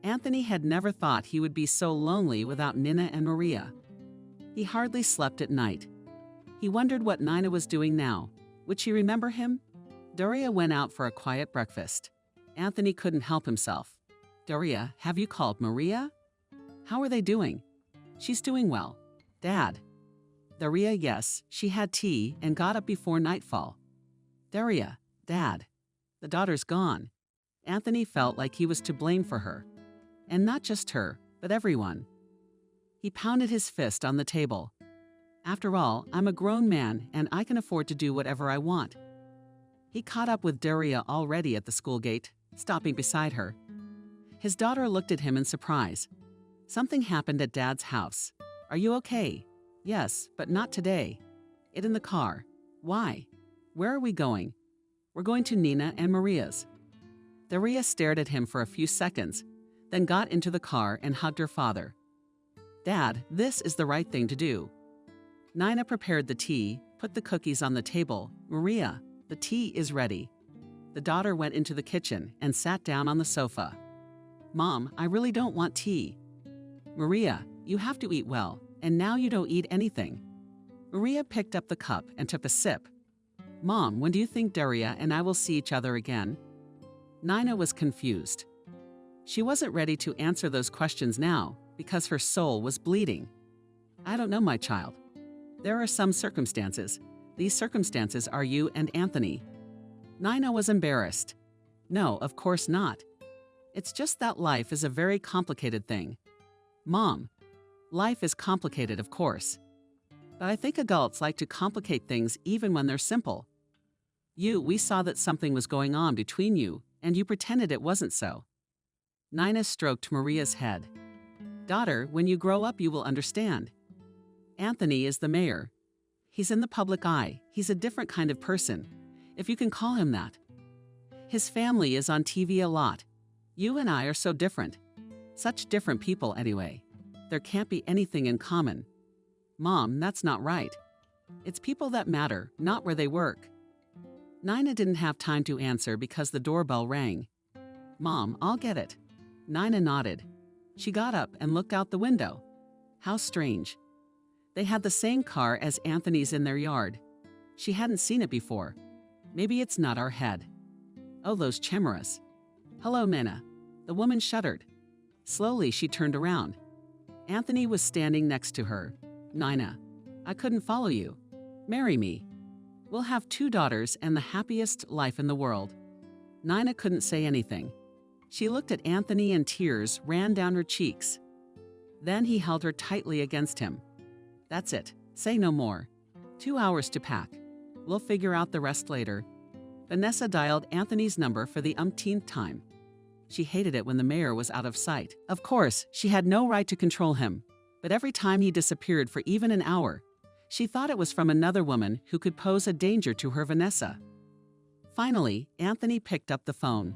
Anthony had never thought he would be so lonely without Nina and Maria. He hardly slept at night. He wondered what Nina was doing now. Would she remember him? Daria went out for a quiet breakfast. Anthony couldn't help himself. Daria, have you called Maria? How are they doing? She's doing well. Dad. Daria, yes, she had tea and got up before nightfall. Daria, Dad. The daughter's gone. Anthony felt like he was to blame for her. And not just her, but everyone. He pounded his fist on the table. After all, I'm a grown man and I can afford to do whatever I want. He caught up with Daria already at the school gate, stopping beside her. His daughter looked at him in surprise. Something happened at Dad's house. Are you okay? Yes, but not today. It in the car. Why? Where are we going? We're going to Nina and Maria's. Daria stared at him for a few seconds, then got into the car and hugged her father. Dad, this is the right thing to do. Nina prepared the tea, put the cookies on the table. Maria, the tea is ready. The daughter went into the kitchen and sat down on the sofa. Mom, I really don't want tea. Maria, you have to eat well, and now you don't eat anything. Maria picked up the cup and took a sip. Mom, when do you think Daria and I will see each other again? Nina was confused. She wasn't ready to answer those questions now because her soul was bleeding. I don't know, my child. There are some circumstances. These circumstances are you and Anthony. Nina was embarrassed. No, of course not. It's just that life is a very complicated thing. Mom, life is complicated, of course. But I think adults like to complicate things even when they're simple. We saw that something was going on between you, and you pretended it wasn't so. Nina stroked Maria's head. Daughter, when you grow up, you will understand. Anthony is the mayor. He's in the public eye. He's a different kind of person, if you can call him that. His family is on TV a lot. You and I are so different. Such different people, anyway. There can't be anything in common. Mom, that's not right. It's people that matter, not where they work. Nina didn't have time to answer because the doorbell rang. Mom, I'll get it. Nina nodded. She got up and looked out the window. How strange. They had the same car as Anthony's in their yard. She hadn't seen it before. Maybe it's not our head. Oh, those chimeras. Hello, Nina. The woman shuddered. Slowly, she turned around. Anthony was standing next to her. Nina, I couldn't follow you. Marry me. We'll have 2 daughters and the happiest life in the world. Nina couldn't say anything. She looked at Anthony and tears ran down her cheeks. Then he held her tightly against him. That's it. Say no more. 2 hours to pack. We'll figure out the rest later. Vanessa dialed Anthony's number for the umpteenth time. She hated it when the mayor was out of sight. Of course, she had no right to control him, but every time he disappeared for even an hour, she thought it was from another woman who could pose a danger to her Vanessa. Finally, Anthony picked up the phone.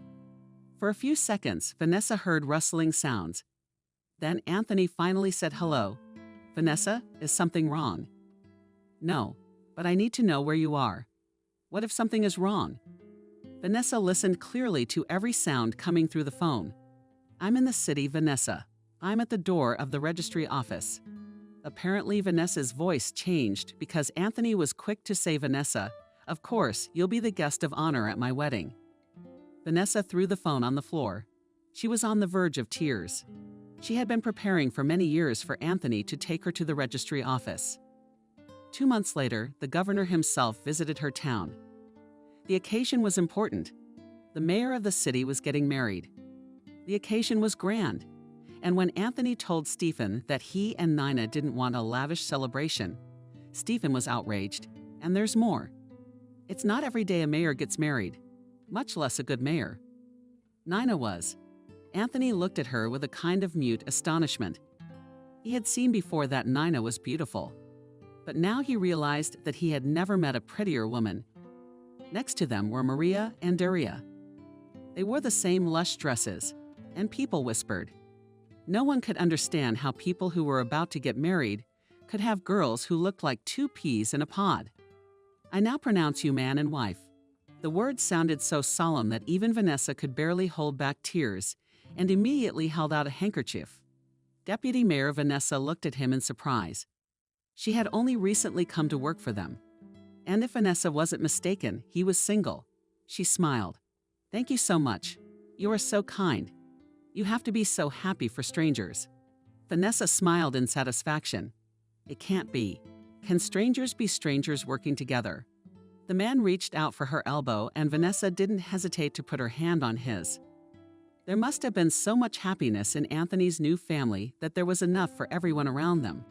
For a few seconds, Vanessa heard rustling sounds. Then Anthony finally said hello. Vanessa, is something wrong? No, but I need to know where you are. What if something is wrong? Vanessa listened clearly to every sound coming through the phone. I'm in the city, Vanessa. I'm at the door of the registry office. Apparently, Vanessa's voice changed because Anthony was quick to say, Vanessa, of course, you'll be the guest of honor at my wedding. Vanessa threw the phone on the floor. She was on the verge of tears. She had been preparing for many years for Anthony to take her to the registry office. 2 months later, the governor himself visited her town. The occasion was important. The mayor of the city was getting married. The occasion was grand. And when Anthony told Stephen that he and Nina didn't want a lavish celebration, Stephen was outraged. And there's more. It's not every day a mayor gets married, much less a good mayor. Nina was. Anthony looked at her with a kind of mute astonishment. He had seen before that Nina was beautiful. But now he realized that he had never met a prettier woman. Next to them were Maria and Daria. They wore the same lush dresses, and people whispered. No one could understand how people who were about to get married could have girls who looked like 2 peas in a pod. I now pronounce you man and wife. The words sounded so solemn that even Vanessa could barely hold back tears and immediately held out a handkerchief. Deputy Mayor Vanessa looked at him in surprise. She had only recently come to work for them. And if Vanessa wasn't mistaken, he was single. She smiled. Thank you so much. You are so kind. You have to be so happy for strangers. Vanessa smiled in satisfaction. It can't be. Can strangers be strangers working together? The man reached out for her elbow, and Vanessa didn't hesitate to put her hand on his. There must have been so much happiness in Anthony's new family that there was enough for everyone around them.